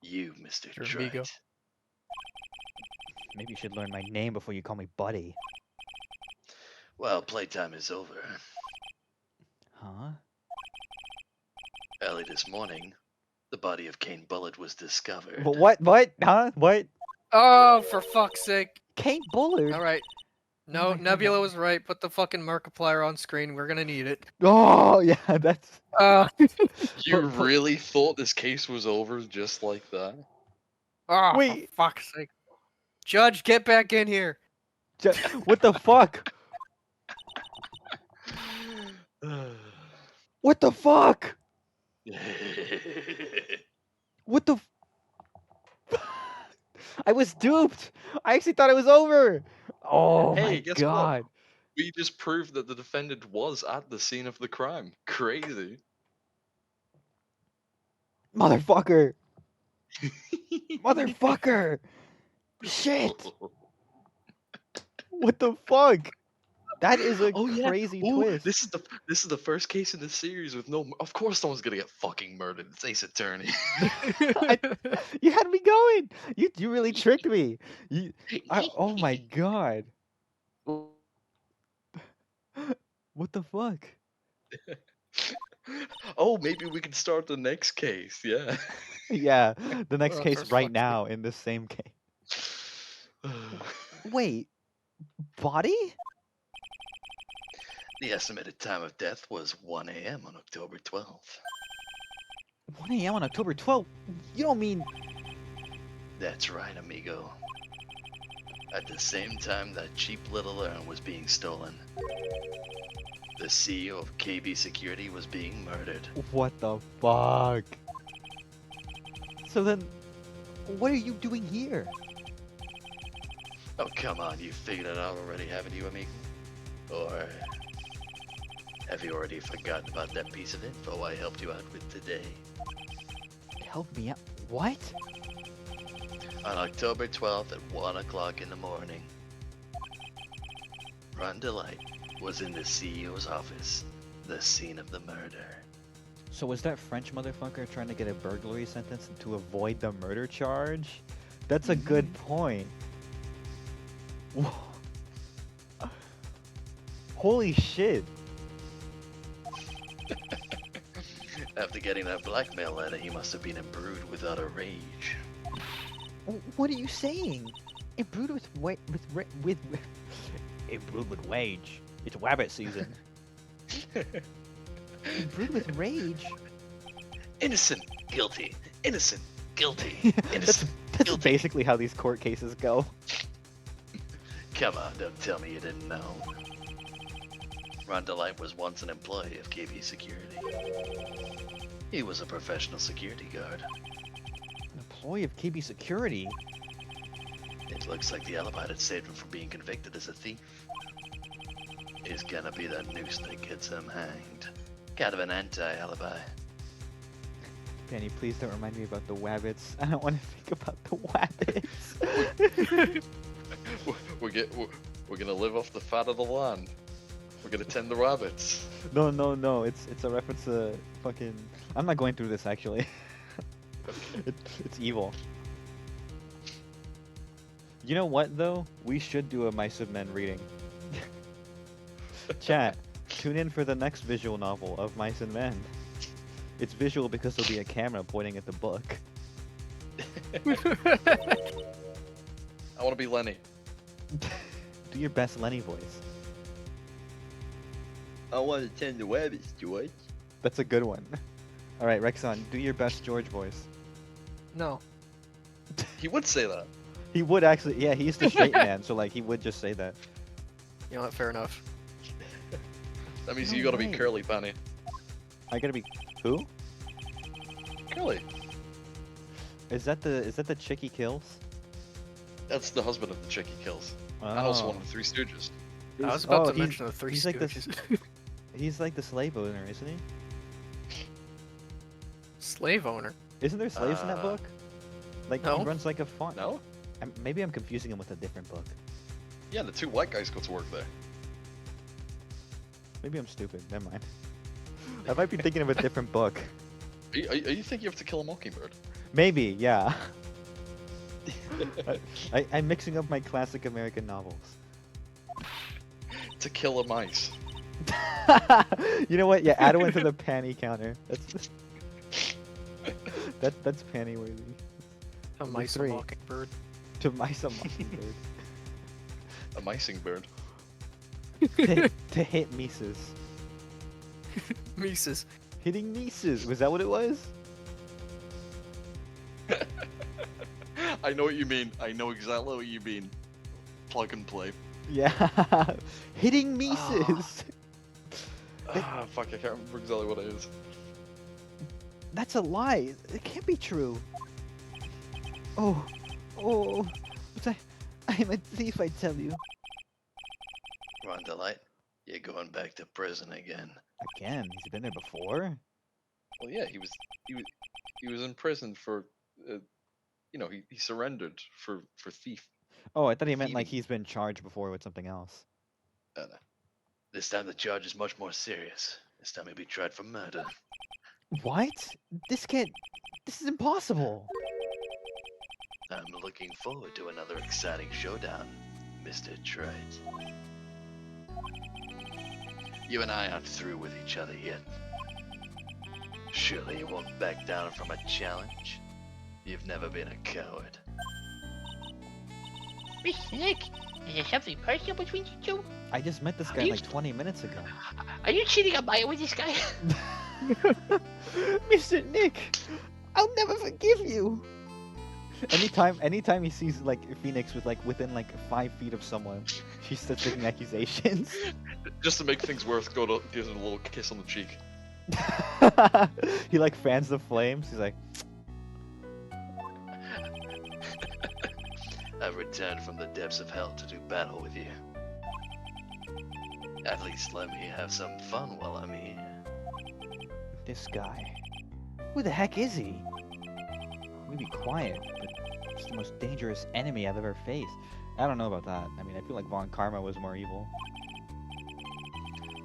Speaker 4: You, Mr.
Speaker 3: Your
Speaker 4: Trite.
Speaker 3: amigo.
Speaker 1: Maybe you should learn my name before you call me buddy.
Speaker 4: Well, playtime is over.
Speaker 1: Huh?
Speaker 4: Early this morning, the body of Kane Bullet was discovered.
Speaker 1: But what? What? Huh? What?
Speaker 3: Oh, for fuck's sake.
Speaker 1: Kate Bullard?
Speaker 3: Alright. No,
Speaker 1: my God,
Speaker 3: Nebula
Speaker 1: that-
Speaker 3: was right. Put the fucking Markiplier on screen. We're gonna need it.
Speaker 1: Oh, yeah, that's...
Speaker 2: You
Speaker 1: Put-
Speaker 2: really thought this case was over just like that?
Speaker 3: Oh,
Speaker 1: Wait.
Speaker 3: for fuck's sake. Judge, get back in here.
Speaker 1: What the fuck? What the fuck? What the... I was duped! I actually thought it was over! Oh
Speaker 2: Hey,
Speaker 1: my
Speaker 2: guess what?
Speaker 1: god.
Speaker 2: We just proved that the defendant was at the scene of the crime. Crazy.
Speaker 1: Motherfucker! Motherfucker! Shit! What the fuck? That is a
Speaker 2: Oh, yeah.
Speaker 1: crazy
Speaker 2: Ooh,
Speaker 1: twist.
Speaker 2: this is the first case in the series with no. Of course, someone's gonna get fucking murdered. It's Ace Attorney.
Speaker 1: You had me going. You really tricked me. Oh my god. What the fuck?
Speaker 2: Oh, maybe we can start the next case. Yeah.
Speaker 1: Yeah, the next
Speaker 3: Oh,
Speaker 1: case
Speaker 3: for
Speaker 1: right
Speaker 3: fuck's
Speaker 1: now in this same case. Wait, body?
Speaker 4: The estimated time of death was 1 a.m. on October 12th.
Speaker 1: 1 a.m. on October 12th? You don't mean...
Speaker 4: That's right, amigo. At the same time that cheap little urn was being stolen, the CEO of KB Security was being murdered.
Speaker 1: What the fuck? So then, what are you doing here?
Speaker 4: Oh, come on, you figured it out already, haven't you, amigo? Or have you already forgotten about that piece of info I helped you out with today?
Speaker 1: Help me out. What?
Speaker 4: On October 12th at 1 o'clock in the morning, Ron Delight was in the CEO's office, the scene of the murder.
Speaker 1: So was that French motherfucker trying to get a burglary sentence to avoid the murder charge? That's a good point. Whoa. Holy shit.
Speaker 4: After getting that blackmail letter, he must have been imbrued with utter rage.
Speaker 1: What are you saying? It brewed with it brewed with wage. It's wabbit season. It brewed with rage.
Speaker 4: Innocent, guilty. Innocent, guilty.
Speaker 1: that's
Speaker 4: Innocent,
Speaker 1: that's
Speaker 4: guilty.
Speaker 1: basically how these court cases go.
Speaker 4: Come on, don't tell me you didn't know. Ron Delight was once an employee of KB Security. He was a professional security guard.
Speaker 1: An employee of KB Security.
Speaker 4: It looks like the alibi that saved him from being convicted as a thief is gonna be the noose that gets him hanged. Kind of an anti-alibi.
Speaker 1: Danny, please don't remind me about the wabbits. I don't want to think about the wabbits.
Speaker 2: We're gonna live off the fat of the land. We're gonna tend the rabbits.
Speaker 1: No. It's a reference to fucking. I'm not going through this actually. It's evil. You know what though? We should do a Mice of Men reading. Chat, tune in for the next visual novel of Mice and Men. It's visual because there'll be a camera pointing at the book.
Speaker 2: I want to be Lenny.
Speaker 1: Do your best Lenny voice.
Speaker 5: I want to tend the rabbits, George.
Speaker 1: That's a good one. All right, Rexon, do your best George voice.
Speaker 3: No.
Speaker 2: He would say that.
Speaker 1: He would actually, yeah, he's the straight man, so like he would just say that.
Speaker 3: You know what? Fair enough.
Speaker 2: That means
Speaker 1: No
Speaker 2: you gotta
Speaker 1: way.
Speaker 2: be Curly Penny.
Speaker 1: I gotta be who?
Speaker 2: Curly.
Speaker 1: Is that the chick he kills?
Speaker 2: That's the husband of the chick he kills. And also one of the Three Stooges.
Speaker 3: I was about to
Speaker 1: he's-
Speaker 3: mention the Three
Speaker 1: he's like this-
Speaker 3: Stooges.
Speaker 1: He's like the slave owner, isn't he?
Speaker 3: Slave owner.
Speaker 1: Isn't there slaves in that book? Like he
Speaker 3: No.
Speaker 1: runs like a farm.
Speaker 2: No?
Speaker 1: Maybe I'm confusing him with a different book.
Speaker 2: Yeah, the 2 white guys go to work there.
Speaker 1: Maybe I'm stupid. Never mind. I might be thinking of a different book.
Speaker 2: Are you think you have To Kill a Mockingbird?
Speaker 1: Maybe, yeah. I'm mixing up my classic American novels.
Speaker 2: To Kill a Mice.
Speaker 1: You know what? Yeah, add one to the panty counter. That's panty worthy.
Speaker 3: A
Speaker 1: Number
Speaker 3: mice, a
Speaker 1: 3.
Speaker 3: mockingbird.
Speaker 1: To mice a mockingbird.
Speaker 2: A micing bird.
Speaker 1: to hit Mises.
Speaker 3: Mises.
Speaker 1: Hitting Mises. Was that what it was?
Speaker 2: I know what you mean. I know exactly what you mean. Plug and play.
Speaker 1: Yeah. Hitting Mises.
Speaker 2: Fuck, I can't remember exactly what it is.
Speaker 1: That's a lie. It can't be true. Oh. But I'm a thief, I tell you.
Speaker 4: Ron Delight, you're going back to prison again.
Speaker 1: Again? He's been there before?
Speaker 2: Well, yeah, he was in prison for, he surrendered for thief.
Speaker 1: Oh, I thought he meant like
Speaker 2: Thieving.
Speaker 1: he's been charged before with something else.
Speaker 4: This time the charge is much more serious. This time he'll be tried for murder.
Speaker 1: What? This is impossible.
Speaker 4: I'm looking forward to another exciting showdown, Mr. Trite. You and I aren't through with each other yet. Surely you won't back down from a challenge? You've never been a coward.
Speaker 7: Mr. Nick, is there something personal between you two?
Speaker 1: I just met this guy
Speaker 7: You
Speaker 1: like 20 minutes ago.
Speaker 7: Are you cheating on my with this guy?
Speaker 1: Mr. Nick, I'll never forgive you. Anytime he sees like Phoenix with like within like 5 feet of someone, she starts making accusations.
Speaker 2: Just to make things worse, gives him a little kiss on the cheek.
Speaker 1: He like fans the flames. He's like,
Speaker 4: I've returned from the depths of hell to do battle with you. At least let me have some fun while I'm here.
Speaker 1: this guy. Who the heck is he? Let me be quiet, but it's the most dangerous enemy I've ever faced. I don't know about that. I mean, I feel like Von Karma was more evil.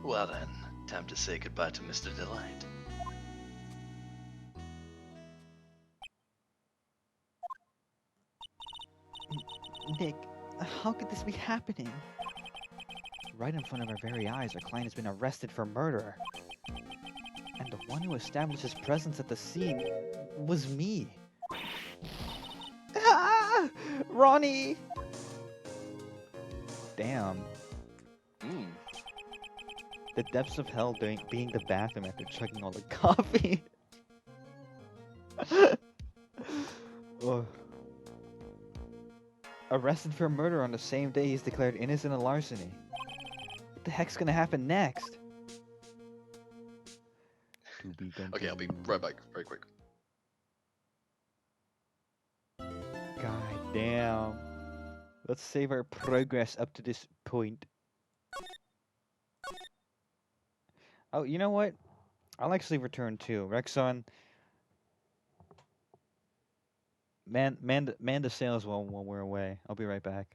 Speaker 4: Well then, time to say goodbye to Mr. Delight.
Speaker 1: Nick, how could this be happening? Right in front of our very eyes, our client has been arrested for murder. And the one who established his presence at the scene was me. Ah! Ronnie! Damn. The depths of hell being the bathroom after chugging all the coffee. Ugh. Arrested for murder on the same day he's declared innocent of larceny. What the heck's gonna happen next? To be
Speaker 2: Okay, I'll be
Speaker 1: continued.
Speaker 2: right back, very quick.
Speaker 1: God damn. Let's save our progress up to this point. Oh, you know what? I'll actually return too. Rexon, man the sails while we're away. I'll be right back.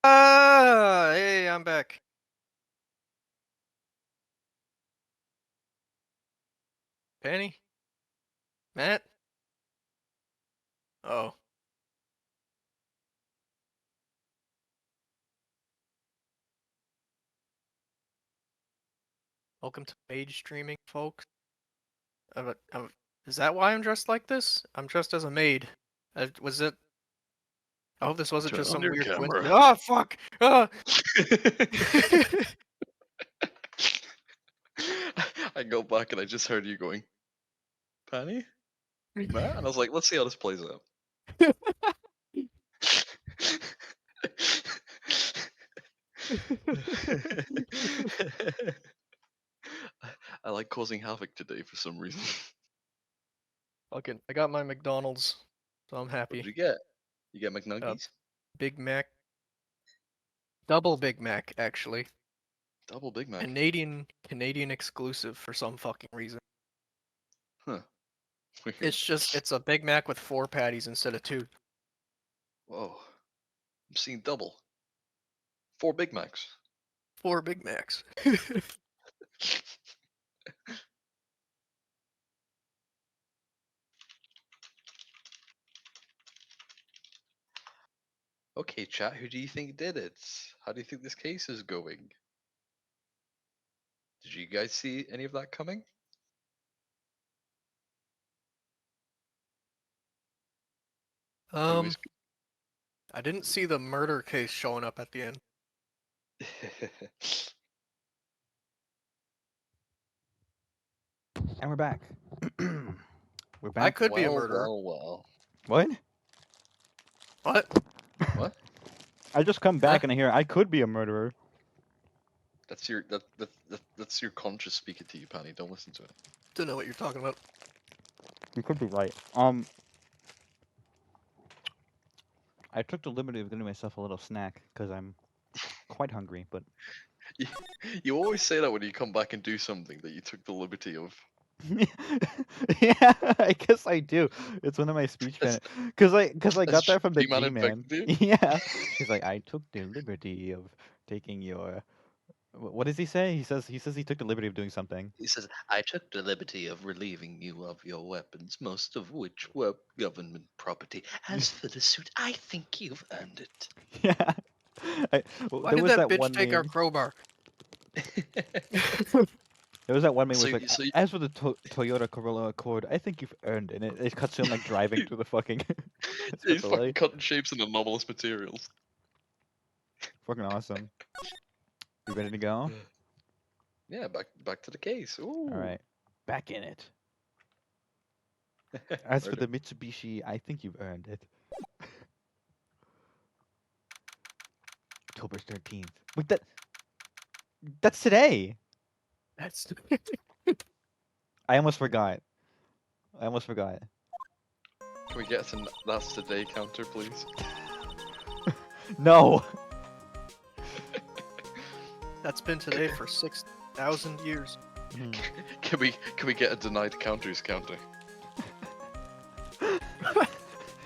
Speaker 3: Ah, hey, I'm back. Penny? Matt? Oh. Welcome to mage streaming, folks. Is that why I'm dressed like this? I'm dressed as a maid. Was it? I hope this wasn't
Speaker 6: Turn
Speaker 3: just
Speaker 6: on
Speaker 3: some
Speaker 6: your
Speaker 3: weird
Speaker 6: camera.
Speaker 3: coincidence. Oh fuck! Ah!
Speaker 2: I go back and I just heard you going, Penny? Matt? And I was like, let's see how this plays out. I like causing havoc today for some reason.
Speaker 3: Fucking, I got my McDonald's, so I'm
Speaker 2: What
Speaker 3: happy.
Speaker 2: did you get? You get McNuggies?
Speaker 3: Big Mac, double Big Mac actually.
Speaker 2: Double Big Mac.
Speaker 3: Canadian exclusive for some fucking reason.
Speaker 2: Huh. Weird.
Speaker 3: It's a Big Mac with 4 patties instead of 2.
Speaker 2: Whoa. I'm seeing double. 4 Big Macs.
Speaker 3: 4 Big Macs.
Speaker 2: Okay, chat, who do you think did it? How do you think this case is going? Did you guys see any of that coming? Anyways,
Speaker 3: I didn't see the murder case showing up at the end.
Speaker 1: And we're back. We're back.
Speaker 3: I could be a
Speaker 2: well,
Speaker 3: murderer.
Speaker 2: well.
Speaker 1: What?
Speaker 3: What?
Speaker 2: What?
Speaker 1: I just come back
Speaker 3: Huh?
Speaker 1: and I hear I could be a murderer.
Speaker 2: That's your conscious speaking to you, Penny. Don't listen to it.
Speaker 3: Don't know what you're talking about.
Speaker 1: You could be right. I took the liberty of getting myself a little snack because I'm quite hungry, but
Speaker 2: You always say that when you come back and do something that you took the liberty of.
Speaker 1: yeah, I guess I do. It's one of my speech
Speaker 2: That's-
Speaker 1: because I
Speaker 2: Has
Speaker 1: got that from the
Speaker 2: G-Man
Speaker 1: G-Man.
Speaker 2: infected you?
Speaker 1: Yeah, he's like, I took the liberty of taking your. What does he say? He says he took the liberty of doing something.
Speaker 4: He says, I took the liberty of relieving you of your weapons, most of which were government property. As for the suit, I think you've earned it.
Speaker 1: Yeah.
Speaker 3: Why
Speaker 1: There
Speaker 3: did
Speaker 1: was
Speaker 3: that bitch
Speaker 1: one
Speaker 3: take our
Speaker 1: meme.
Speaker 3: crowbar?
Speaker 1: There was that one meme
Speaker 2: So
Speaker 1: where it's
Speaker 2: you-
Speaker 1: like,
Speaker 2: so you-
Speaker 1: as for the Toyota Corolla Accord, I think you've earned it. And it cuts to him like driving through the fucking.
Speaker 2: He's fucking
Speaker 1: facility.
Speaker 2: cutting shapes in anomalous materials.
Speaker 1: Fucking awesome. You ready to go?
Speaker 2: Yeah, back to the case. Ooh.
Speaker 1: All right, back in it. As for
Speaker 2: Murder.
Speaker 1: the Mitsubishi, I think you've earned it. October 13th. Wait, that's today.
Speaker 3: That's
Speaker 1: I almost forgot.
Speaker 2: Can we get to that's today counter, please?
Speaker 1: No.
Speaker 3: that's been today for 6,000 years.
Speaker 1: Hmm.
Speaker 2: Can we get a denied counters counter?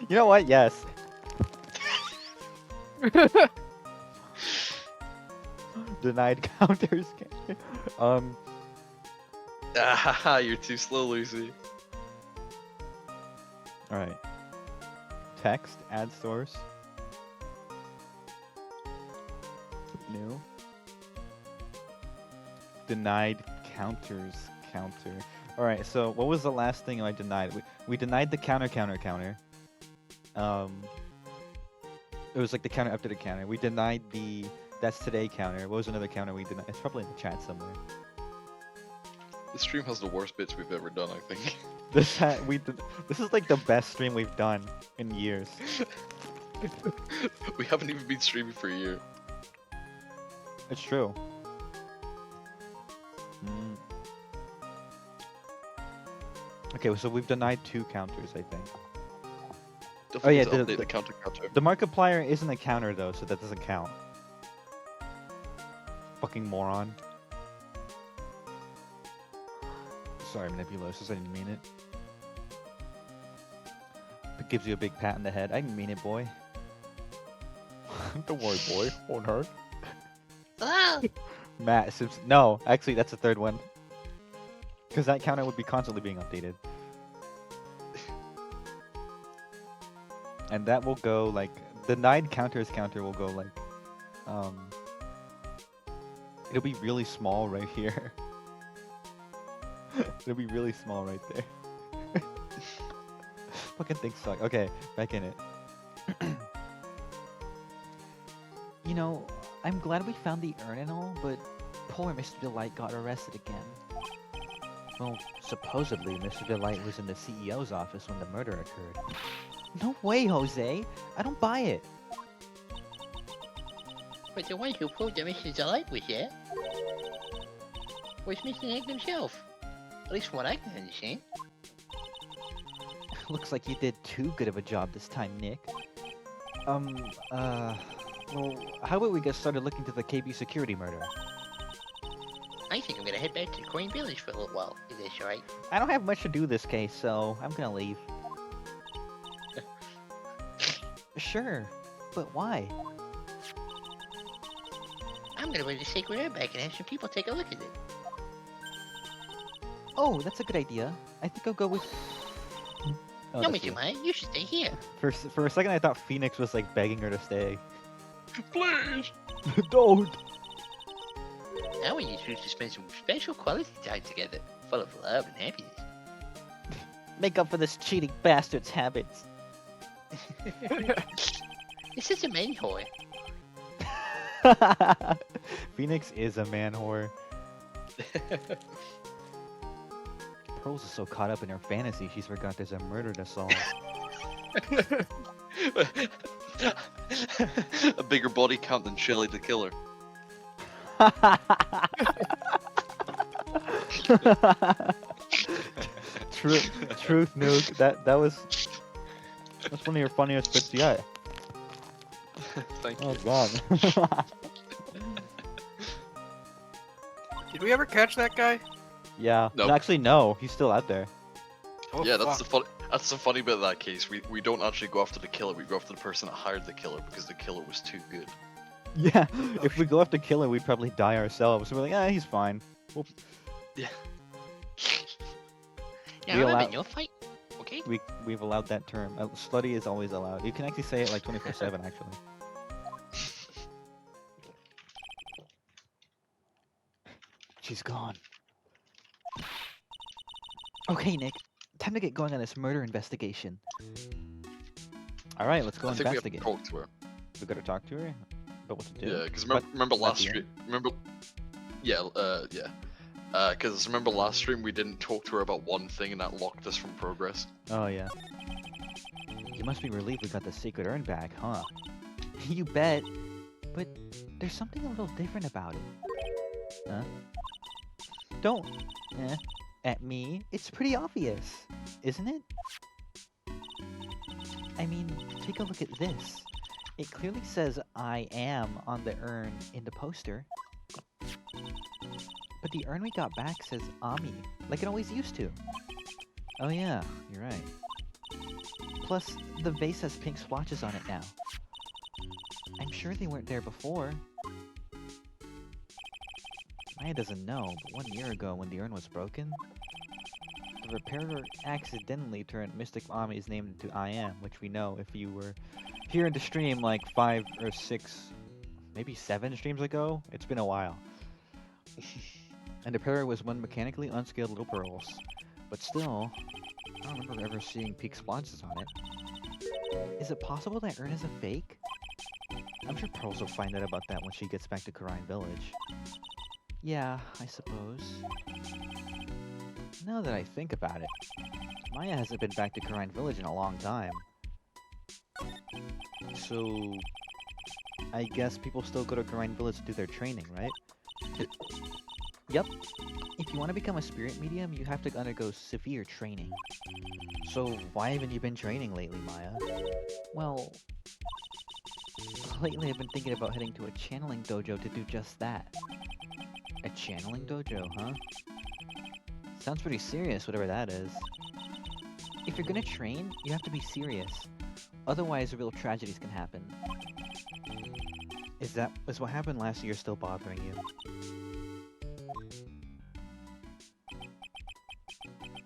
Speaker 1: You know what? Yes. Denied counters.
Speaker 2: Ah, you're too slow, Lucy.
Speaker 1: All right. Text, add source. New. Denied counters counter. All right. So what was the last thing I denied? We denied the counter. It was like the counter updated counter. We denied the that's today counter. What was another counter we denied? It's probably in the chat somewhere.
Speaker 2: This stream has the worst bits we've ever done, I think.
Speaker 1: This is like the best stream we've done in years.
Speaker 2: We haven't even been streaming for a year.
Speaker 1: It's true. Okay, so we've denied 2 counters, I think.
Speaker 2: Definitely
Speaker 1: yeah,
Speaker 2: need to
Speaker 1: the-
Speaker 2: update the counter.
Speaker 1: The Markiplier isn't a counter though, so that doesn't count. Fucking moron. Sorry, Manipulosis, I didn't mean it. It gives you a big pat on the head. I didn't mean it, boy. Don't worry, boy. Won't hurt.
Speaker 7: Ah!
Speaker 1: Matt Simpson. No, actually, that's the 3rd one. Because that counter would be constantly being updated. And that will go like denied counters counter will go like it'll be really small right here. It'll be really small right there. Fucking thing suck. Okay, back in it. You know, I'm glad we found the urn and all, but poor Mr. Delight got arrested again. Well, supposedly Mr. Delight was in the CEO's office when the murder occurred. No way, Jose! I don't buy it!
Speaker 7: But the one who proved that Mr. Delight was there was Mr. Egg himself. At least from what I can understand.
Speaker 1: Looks like you did too good of a job this time, Nick. Well, how about we get started looking into the KB security murder?
Speaker 7: I think I'm gonna head back to the Coin Village for a little while. Is this alright?
Speaker 1: I don't have much to do this case, so I'm gonna leave. Sure, but why?
Speaker 7: I'm gonna bring the sacred air back and have some people take a look at it.
Speaker 1: Oh, that's a good idea. I think I'll go with... Oh,
Speaker 7: No,
Speaker 1: that's
Speaker 7: Mr.
Speaker 1: you.
Speaker 7: Maya, you should stay here.
Speaker 1: For a second, I thought Phoenix was like begging her to stay.
Speaker 6: Please!
Speaker 1: Don't!
Speaker 7: Now we need to spend some special quality time together, full of love and happiness.
Speaker 1: Make up for this cheating bastard's habits.
Speaker 7: This is a man whore.
Speaker 1: Phoenix is a man whore. Pearls is so caught up in her fantasy, she's forgot there's a murder to solve.
Speaker 2: A bigger body count than Shelly the Killer.
Speaker 1: Truth, Nuke. That's one of your funniest bits yet.
Speaker 2: Thank you.
Speaker 1: Oh god.
Speaker 3: Did we ever catch that guy?
Speaker 1: Yeah.
Speaker 2: Nope.
Speaker 1: Actually, no. He's still out there.
Speaker 3: Oh,
Speaker 2: Yeah, that's
Speaker 3: fuck.
Speaker 2: that's the funny bit of that case. We don't actually go after the killer. We go after the person that hired the killer because the killer was too good.
Speaker 1: Yeah. If we go after Killer, we'd probably die ourselves. We're like, he's fine. We'll...
Speaker 7: Yeah,
Speaker 1: We
Speaker 7: remember
Speaker 1: allow-
Speaker 7: in your fight? Okay?
Speaker 1: We've allowed that term. Slutty is always allowed. You can actually say it like 24/7, actually. She's gone. Okay, Nick. Time to get going on this murder investigation. All right, let's go
Speaker 2: I think we have to
Speaker 1: investigate.
Speaker 2: talk to her.
Speaker 1: We gotta talk to her about what to do.
Speaker 2: Yeah, because
Speaker 1: But
Speaker 2: remember
Speaker 1: at
Speaker 2: last
Speaker 1: the
Speaker 2: stream. Remember? Yeah, yeah. Because remember last stream we didn't talk to her about one thing and that locked us from progress.
Speaker 1: Oh yeah. You must be relieved we got the secret urn back, huh? You bet. But there's something a little different about it. Huh? Don't at me. It's pretty obvious, isn't it? I mean, take a look at this. It clearly says I am on the urn in the poster. But the urn we got back says Ami, like it always used to. Oh yeah, you're right. Plus, the vase has pink splotches on it now. I'm sure they weren't there before. Maya doesn't know, but 1 year ago when the urn was broken, the repairer accidentally turned Mystic Ami's name into I Am, which we know if you were here in the stream like 5 or 6, maybe 7 streams ago. It's been a while. And the repairer was one mechanically unscaled little pearls. But still, I don't remember ever seeing pink splotches on it. Is it possible that urn is a fake? I'm sure Pearls will find out about that when she gets back to Karine Village. Yeah, I suppose. Now that I think about it, Maya hasn't been back to Karine Village in a long time. So, I guess people still go to Karine Village to do their training, right? Yep. If you want to become a spirit medium, you have to undergo severe training. So, why haven't you been training lately, Maya? Well, lately I've been thinking about heading to a channeling dojo to do just that. A channeling dojo, huh? Sounds pretty serious, whatever that is. If you're gonna train, you have to be serious. Otherwise, real tragedies can happen. Is what happened last year still bothering you?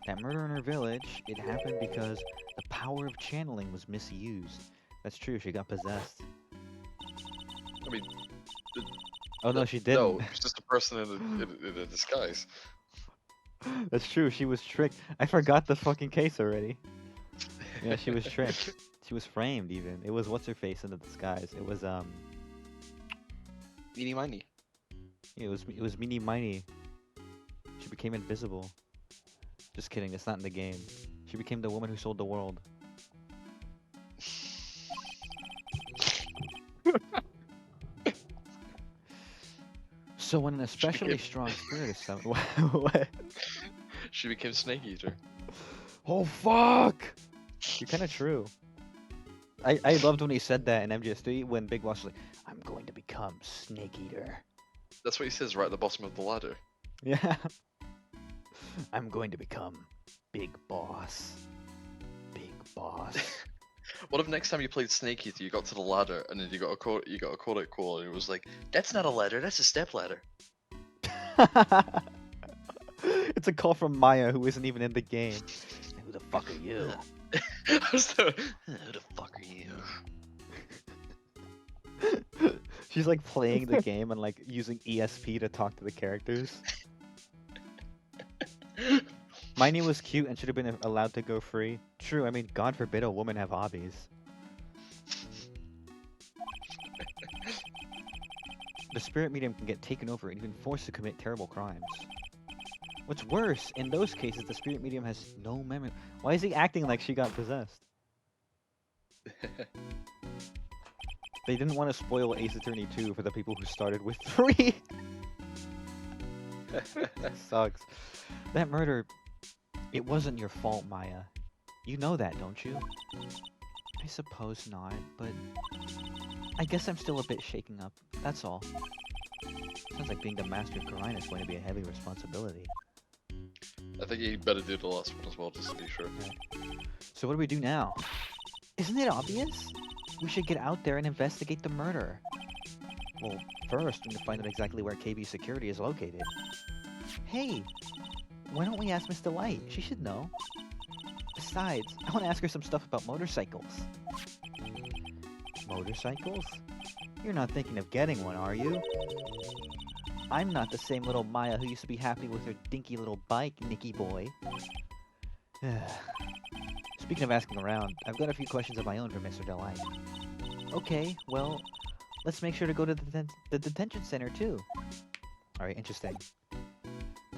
Speaker 1: That murder in her village, it happened because the power of channeling was misused. That's true, she got possessed.
Speaker 2: I mean,
Speaker 1: Oh no, she didn't.
Speaker 2: no, it's just a person in a disguise.
Speaker 1: That's true. She was tricked. I forgot the fucking case already. Yeah, she was tricked. She was framed even. It was what's her face in the disguise. It was
Speaker 2: Eeny miny.
Speaker 1: it was Meanie Miney. She became invisible. Just kidding. It's not in the game. She became the woman who sold the world. So when an especially
Speaker 2: became-
Speaker 1: strong spirit is summoned, what?
Speaker 2: She became Snake Eater.
Speaker 1: Oh fuck! You're kind of true. I loved when he said that in MGS3 when Big Boss was like, "I'm going to become Snake Eater."
Speaker 2: That's what he says right at the bottom of the ladder.
Speaker 1: Yeah. I'm going to become Big Boss. Big Boss.
Speaker 2: What if next time you played Snake Eater, you got to the ladder and then you got a codec call and it was like, "That's not a ladder, that's a step ladder."
Speaker 1: It's a call from Maya who isn't even in the game. Who the fuck are you?
Speaker 2: Who the fuck are you?
Speaker 1: She's like playing the game and like using ESP to talk to the characters. Miney was cute and should have been allowed to go free. True, I mean, God forbid a woman have hobbies. The spirit medium can get taken over and even forced to commit terrible crimes. What's worse, in those cases, the spirit medium has no memory. Why is he acting like she got possessed? They didn't want to spoil Ace Attorney 2 for the people who started with 3. That sucks. That murder, it wasn't your fault, Maya. You know that, don't you? I suppose not, but I guess I'm still a bit shaken up. That's all. Sounds like being the master of Karina is going to be a heavy responsibility.
Speaker 2: I think you better do the last one as well, just to be sure.
Speaker 1: So what do we do now? Isn't it obvious? We should get out there and investigate the murder. Well, first we need to find out exactly where KB Security is located. Hey, why don't we ask Miss Delight? She should know. Besides, I want to ask her some stuff about motorcycles. Motorcycles? You're not thinking of getting one, are you? I'm not the same little Maya who used to be happy with her dinky little bike, Nicky boy. Speaking of asking around, I've got a few questions of my own for Mr. Delight. Okay, well, let's make sure to go to the detention center too. Alright, interesting.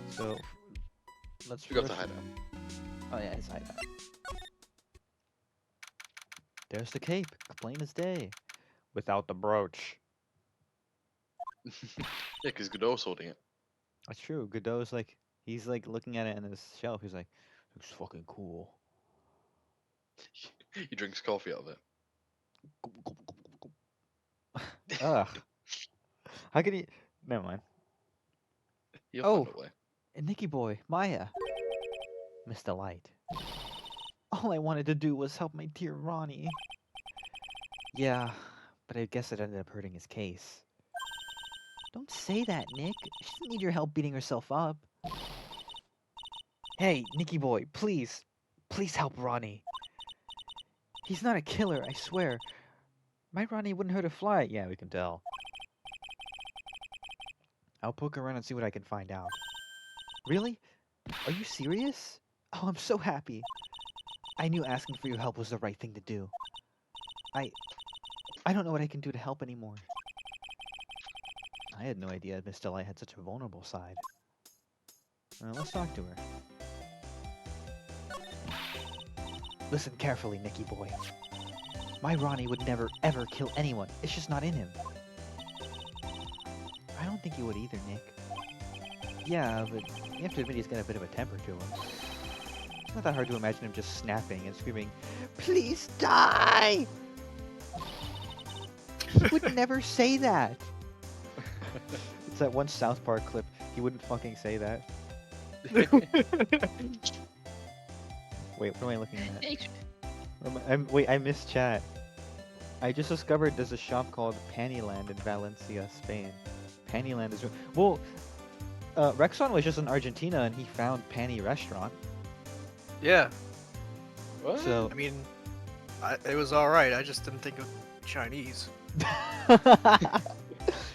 Speaker 1: So, let's
Speaker 2: We got the
Speaker 1: first-
Speaker 2: hideout.
Speaker 1: Oh yeah, it's hideout. There's the cape, plain as day. Without the brooch.
Speaker 2: Yeah, because Godot's holding it.
Speaker 1: That's true. Godot's like, he's like looking at it on his shelf. He's like, looks fucking cool.
Speaker 2: He drinks coffee out of it.
Speaker 1: Ugh. How could he? Never mind.
Speaker 2: He'll
Speaker 1: Oh.
Speaker 2: find a way.
Speaker 1: And Nicky boy, Maya. Miss Delight. All I wanted to do was help my dear Ronnie. Yeah, but I guess it ended up hurting his case. Don't say that, Nick. She doesn't need your help beating herself up. Hey, Nicky boy, please. Please help Ronnie. He's not a killer, I swear. My Ronnie wouldn't hurt a fly. Yeah, we can tell. I'll poke around and see what I can find out. Really? Are you serious? Oh, I'm so happy. I knew asking for your help was the right thing to do. I don't know what I can do to help anymore. I had no idea Miss Delight had such a vulnerable side. Let's talk to her. Listen carefully, Nicky boy. My Ronnie would never ever kill anyone. It's just not in him. I don't think he would either, Nick. Yeah, but you have to admit he's got a bit of a temper to him. It's not that hard to imagine him just snapping and screaming, "Please die!" He would never say that. It's that one South Park clip. He wouldn't fucking say that. Wait, what am I looking at?
Speaker 7: Thanks.
Speaker 1: Wait, I missed chat. I just discovered there's a shop called Pantyland in Valencia, Spain. Pantyland is... Well, Rexon was just in Argentina and he found Panty Restaurant.
Speaker 3: Yeah,
Speaker 2: What?
Speaker 1: So...
Speaker 3: I mean, it was alright. I just didn't think of Chinese.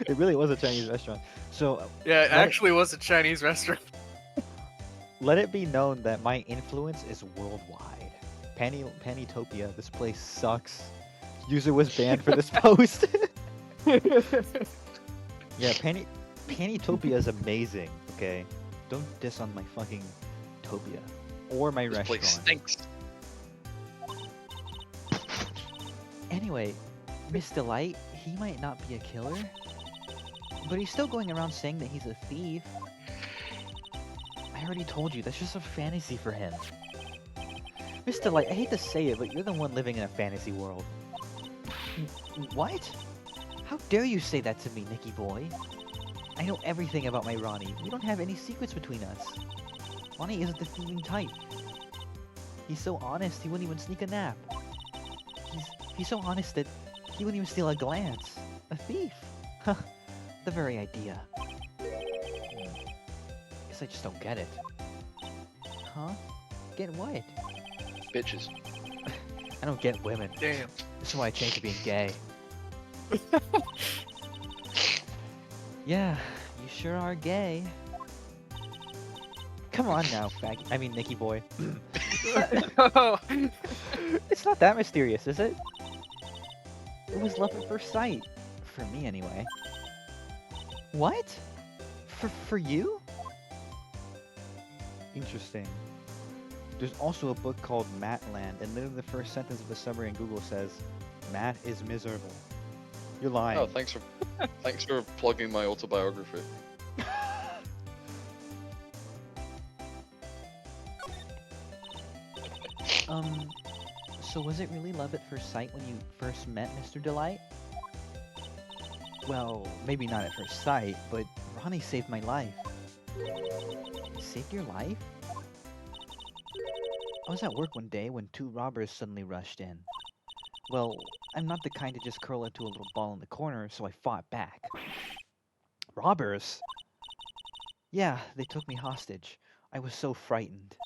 Speaker 1: It really was a Chinese restaurant. So,
Speaker 3: Yeah, it
Speaker 1: Let-
Speaker 3: actually was a Chinese restaurant.
Speaker 1: Let it be known that my influence is worldwide. Panitopia, this place sucks. User was banned for this post. Yeah, Panitopia is amazing. Okay, don't diss on my fucking Topia or my
Speaker 2: This
Speaker 1: restaurant.
Speaker 2: place stinks.
Speaker 1: Anyway, Miss Delight, he might not be a killer, but he's still going around saying that he's a thief. I already told you, that's just a fantasy for him. Miss Delight, I hate to say it, but you're the one living in a fantasy world. What? How dare you say that to me, Nicky boy? I know everything about my Ronnie. We don't have any secrets between us. Ronnie isn't the thieving type. He's so honest, he wouldn't even sneak a nap. He's so honest that he wouldn't even steal a glance. A thief. Huh. The very idea. Guess I just don't get it. Huh? Get what?
Speaker 2: Bitches.
Speaker 1: I don't get women.
Speaker 3: Damn.
Speaker 1: This is why I changed to being gay. Yeah, you sure are gay. Come on now, faggy. I mean, Nicky boy. It's not that mysterious, is it? It was love at first sight. For me, anyway. What? For you? Interesting. There's also a book called Mattland, and literally the first sentence of the summary in Google says, Matt is miserable. You're lying.
Speaker 2: Oh, thanks for plugging my autobiography.
Speaker 1: So was it really love at first sight when you first met Mr. Delight? Well, maybe not at first sight, but Ronnie saved my life. Saved your life? I was at work one day when 2 robbers suddenly rushed in. Well, I'm not the kind to just curl into a little ball in the corner, so I fought back. Robbers? Yeah, they took me hostage. I was so frightened.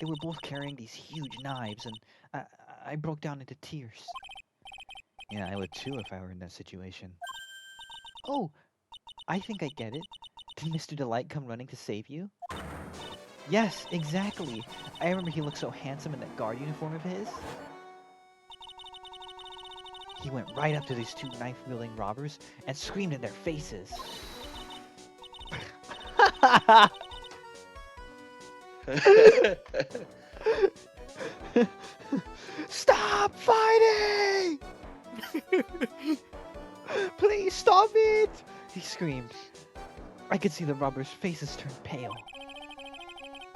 Speaker 1: They were both carrying these huge knives, and I broke down into tears. Yeah, I would too if I were in that situation. Oh, I think I get it. Did Mr. Delight come running to save you? Yes, exactly. I remember he looked so handsome in that guard uniform of his. He went right up to these 2 knife-wielding robbers and screamed in their faces. Stop fighting! Please stop it! He screamed. I could see the robbers' faces turn pale.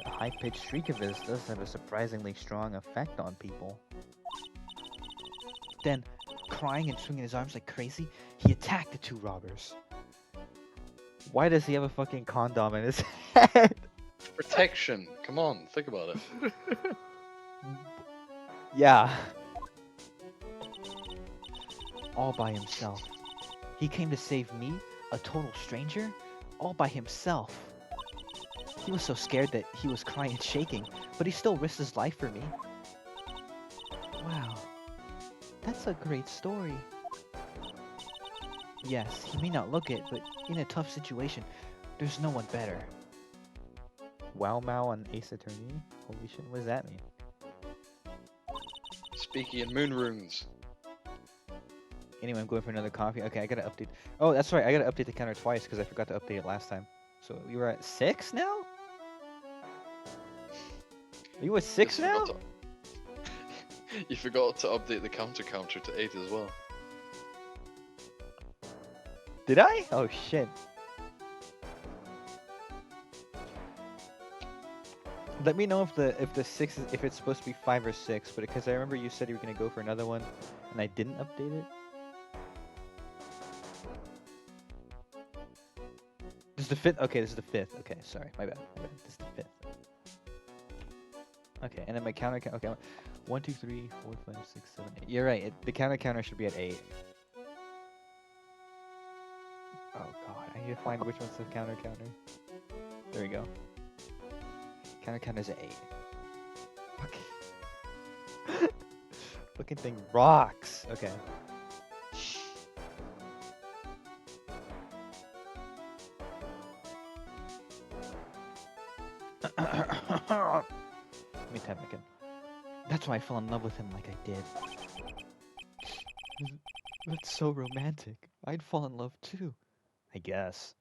Speaker 1: The high-pitched shriek of his does have a surprisingly strong effect on people. Then, crying and swinging his arms like crazy, he attacked the 2 robbers. Why does he have a fucking condom in his head?
Speaker 2: Protection. Come on, think about it.
Speaker 1: Yeah. All by himself. He came to save me, a total stranger, all by himself. He was so scared that he was crying and shaking, but he still risked his life for me. Wow. That's a great story. Yes, he may not look it, but in a tough situation, there's no one better. Wow Mao on Ace Attorney? Holy shit, what does that mean?
Speaker 2: Speaking in moon runes.
Speaker 1: Anyway, I'm going for another coffee. Okay, I gotta update. Oh, that's right, I gotta update the counter twice because I forgot to update it last time. So you were at 6 now? Are you at 6 now?
Speaker 2: You forgot to update the counter to 8 as well.
Speaker 1: Did I? Oh shit. Let me know if the 6 is, if it's supposed to be 5 or 6, but because I remember you said you were gonna go for another one, and I didn't update it. This is the 5th. Okay, this is the 5th. Okay, sorry, my bad. This is the 5th. Okay, and then my counter. Okay, 1, 2, 3, 4, 5, 6, 7, 8. You're right. The counter should be at 8. Oh god, I need to find which one's the counter. There we go. Counter's at 8. Fuck. Fucking thing rocks. Okay. Me tap again. That's why I fell in love with him like I did. That's so romantic. I'd fall in love too. I guess.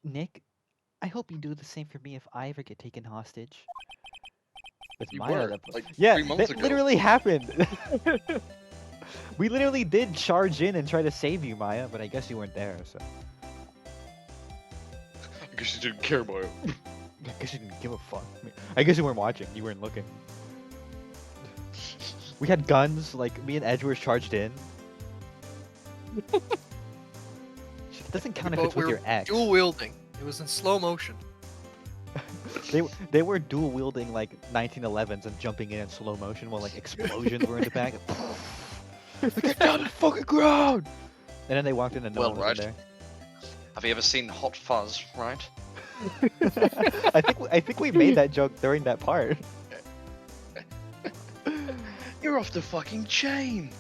Speaker 1: Nick, I hope you do the same for me if I ever get taken hostage. With
Speaker 2: You
Speaker 1: Maya,
Speaker 2: were,
Speaker 1: that
Speaker 2: like,
Speaker 1: yeah,
Speaker 2: 3 months
Speaker 1: that
Speaker 2: ago.
Speaker 1: literally happened. We literally did charge in and try to save you, Maya, but I guess you weren't there, so.
Speaker 2: I guess you didn't care about it.
Speaker 1: I guess you didn't give a fuck. I guess you weren't watching. You weren't looking. We had guns, like me and Edge were charged in. Shit, doesn't count if it's with your ex.
Speaker 3: Dual wielding. It was in slow motion.
Speaker 1: They were dual wielding like 1911s and jumping in slow motion while like explosions were in the back. Get down the fucking ground! And then they walked in and no
Speaker 2: Well,
Speaker 1: one was
Speaker 2: right.
Speaker 1: in there.
Speaker 2: Have you ever seen Hot Fuzz, right?
Speaker 1: I think we made that joke during that part.
Speaker 2: You're off the fucking chain!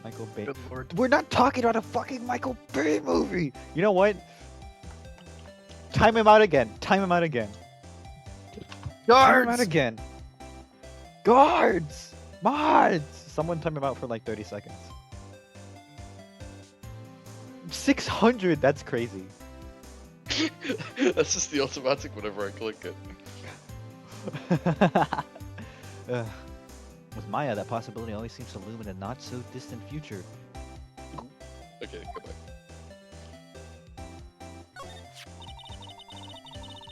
Speaker 1: Michael Bay.
Speaker 3: Good lord.
Speaker 1: We're not talking about a fucking Michael Bay movie. You know what? Time him out again. Time him out again. Time him out again. Guards! Mods! Someone time him out for like 30 seconds. 600! That's crazy.
Speaker 2: That's just the automatic whenever I click it.
Speaker 1: Ugh. With Maya, that possibility always seems to loom in a not-so-distant future.
Speaker 2: Okay, goodbye.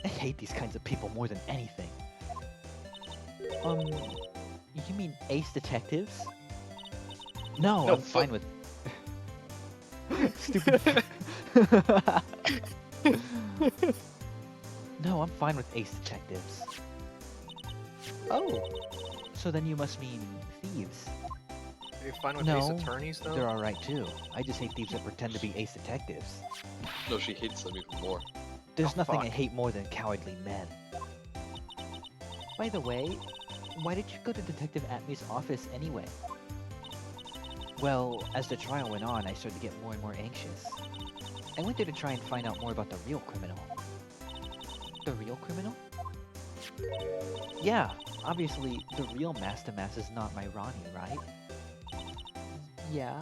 Speaker 1: I hate these kinds of people more than anything. You mean ace detectives? No,
Speaker 2: No,
Speaker 1: I'm fine with... Stupid... No, I'm fine with ace detectives. Oh, so then you must mean thieves.
Speaker 3: Are you fine with
Speaker 1: No,
Speaker 3: ace attorneys though?
Speaker 1: They're alright too. I just hate thieves that pretend to be ace detectives.
Speaker 2: No, she hates them even more.
Speaker 1: There's
Speaker 3: Oh,
Speaker 1: nothing I
Speaker 3: fuck.
Speaker 1: hate more than cowardly men. By the way, why did you go to Detective Atmy's office anyway? Well, as the trial went on, I started to get more and more anxious. I went there to try and find out more about the real criminal. The real criminal? Yeah, obviously, the real Master Mass is not my Ronnie, right? Yeah.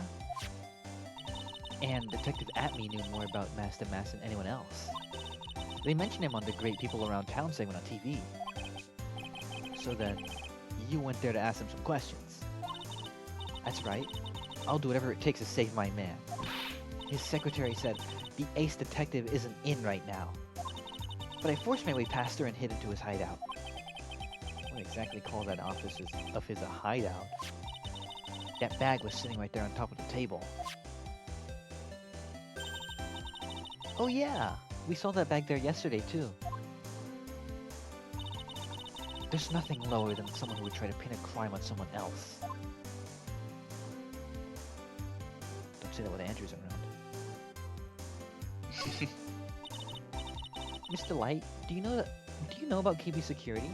Speaker 1: And Detective Atmy knew more about Master Mass than anyone else. They mentioned him on the Great People Around Town segment on TV. So then, you went there to ask him some questions. That's right. I'll do whatever it takes to save my man. His secretary said the ace detective isn't in right now. But I forced my way past her and hid into his hideout. I wouldn't exactly call that office of his a hideout. That bag was sitting right there on top of the table. Oh yeah, we saw that bag there yesterday too. There's nothing lower than someone who would try to pin a crime on someone else. Don't say that with Andrews around. Mr. Light, do you know about KB security?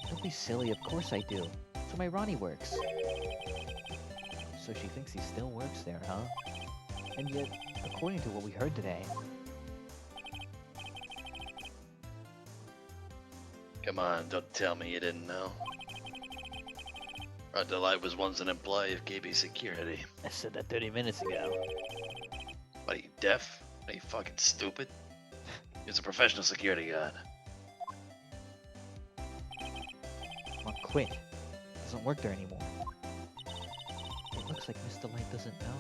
Speaker 1: Don't be silly, of course I do. So my Ronnie works. So she thinks he still works there, huh? And yet, according to what we heard today...
Speaker 4: Come on, don't tell me you didn't know. Our Delight was once an employee of KB Security.
Speaker 1: I said that 30 minutes ago.
Speaker 4: What, are you deaf? Are you fucking stupid? He's a professional security guard.
Speaker 1: Mom quit. Doesn't work there anymore. It looks like Mr. Light doesn't know.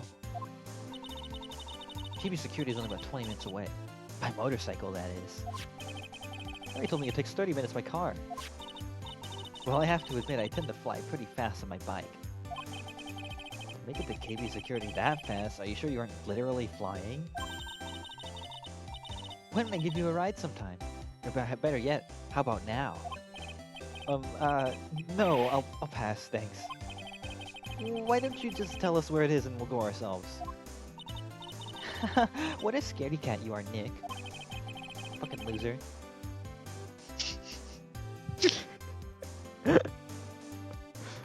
Speaker 1: KB Security is only about 20 minutes away. By motorcycle, that is. He told me it takes 30 minutes by car. Well, I have to admit, I tend to fly pretty fast on my bike. Make it to KB Security that fast? Are you sure you aren't literally flying? Why don't I give you a ride sometime? Or better yet, how about now? No, I'll pass, thanks. Why don't you just tell us where it is and we'll go ourselves? What a scaredy cat you are, Nick. Fucking loser.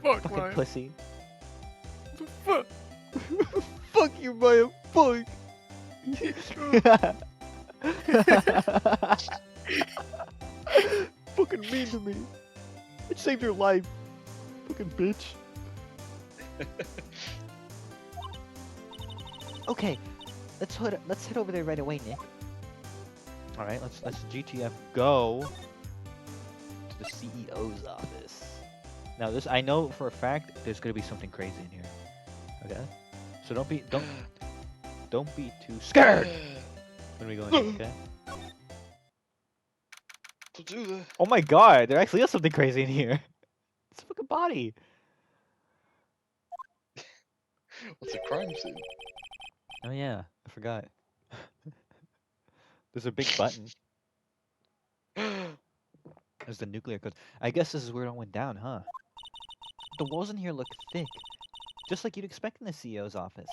Speaker 3: Fuck,
Speaker 1: Fucking
Speaker 3: Ryan.
Speaker 1: pussy.
Speaker 3: Fuck.
Speaker 1: Fuck you, Maya. Fuck. Fucking mean to me. It saved your life. Fucking bitch. Okay, let's head over there right away, Nick. All right, let's GTF go to the CEO's office. Now this I know for a fact there's gonna be something crazy in here. Okay, so don't be too scared when we go in. Here, okay.
Speaker 6: To do that.
Speaker 1: Oh my God, there actually is something crazy in here. It's a fucking body.
Speaker 6: What's a crime scene?
Speaker 1: Oh yeah, I forgot. There's a big button. There's the nuclear code. I guess this is where it all went down, huh? The walls in here look thick, just like you'd expect in the CEO's office.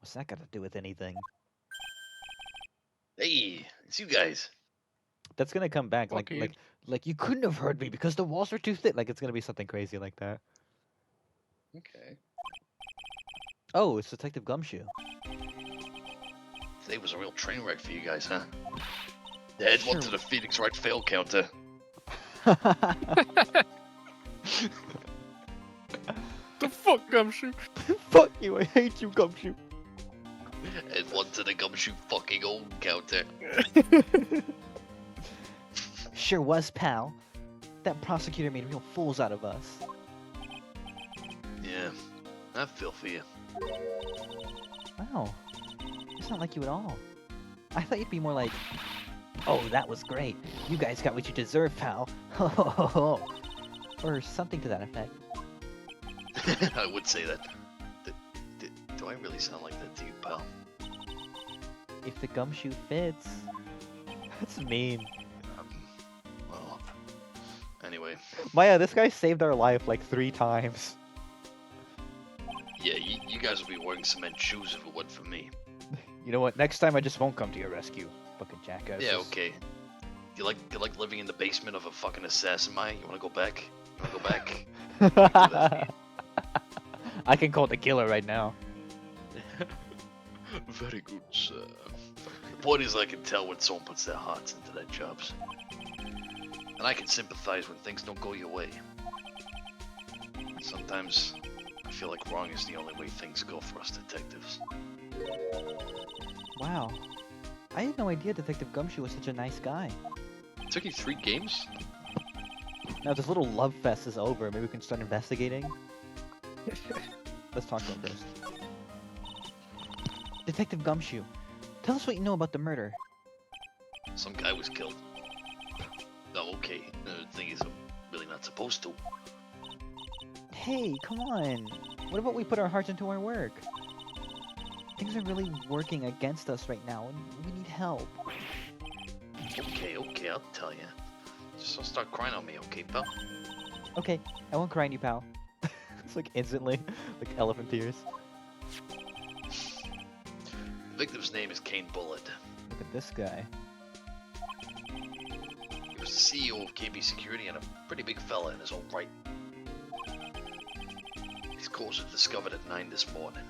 Speaker 1: What's that got to do with anything?
Speaker 4: Hey, it's you guys.
Speaker 1: That's gonna come back
Speaker 3: Fuck you.
Speaker 1: like you couldn't have heard me because the walls are too thick. Like it's gonna be something crazy like that.
Speaker 6: Okay.
Speaker 1: Oh, it's Detective Gumshoe.
Speaker 4: Today was a real train wreck for you guys, huh? Add one to the Phoenix Wright fail counter.
Speaker 3: The fuck, Gumshoe?
Speaker 1: Fuck you! I hate you, Gumshoe.
Speaker 4: Add one to the gumshoe fucking old counter.
Speaker 1: Sure was, pal. That prosecutor made real fools out of us.
Speaker 4: Yeah, I feel for you.
Speaker 1: Wow. It's not like you at all. I thought you'd be more like, oh, that was great. You guys got what you deserve, pal. Or something to that effect.
Speaker 4: I would say that. Do I really sound like that to you, pal?
Speaker 1: If the gumshoe fits. That's mean.
Speaker 4: Well, anyway.
Speaker 1: Maya, this guy saved our life like 3 times.
Speaker 4: Yeah, you guys would be wearing cement shoes if it weren't for me.
Speaker 1: You know what? Next time I just won't come to your rescue. Fucking jackass.
Speaker 4: Yeah, okay. You like living in the basement of a fucking assassin mine? You wanna go back? You wanna go back?
Speaker 1: I can call the killer right now.
Speaker 6: Very good, sir.
Speaker 4: The point is I can tell when someone puts their hearts into their jobs. And I can sympathize when things don't go your way. Sometimes I feel like wrong is the only way things go for us detectives.
Speaker 1: Wow. I had no idea Detective Gumshoe was such a nice guy.
Speaker 6: It took you 3 games?
Speaker 1: Now this little love fest is over. Maybe we can start investigating. Let's talk to him first. Detective Gumshoe, tell us what you know about the murder.
Speaker 4: Some guy was killed. Oh, okay. The thing is, I'm really not supposed to.
Speaker 1: Hey, come on. What about we put our hearts into our work? Things are really working against us right now, and we need help.
Speaker 4: Okay, I'll tell you. Just don't start crying on me, okay, pal?
Speaker 1: Okay, I won't cry on you, pal. It's like instantly, like elephant tears.
Speaker 4: The victim's name is Kane Bullitt.
Speaker 1: Look at this guy.
Speaker 4: He was the CEO of KB Security and a pretty big fella in his own right. His corpse was discovered at 9 this morning.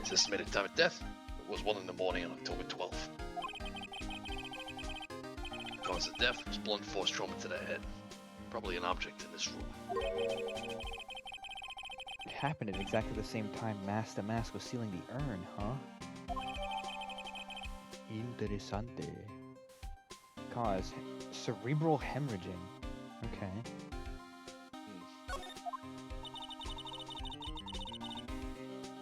Speaker 4: His estimated time of death was 1 in the morning on October 12th. Cause of death was blunt force trauma to the head. Probably an object in this room.
Speaker 1: It happened at exactly the same time Mask the Mask was sealing the urn, huh? Interesante. Cause cerebral hemorrhaging. Okay.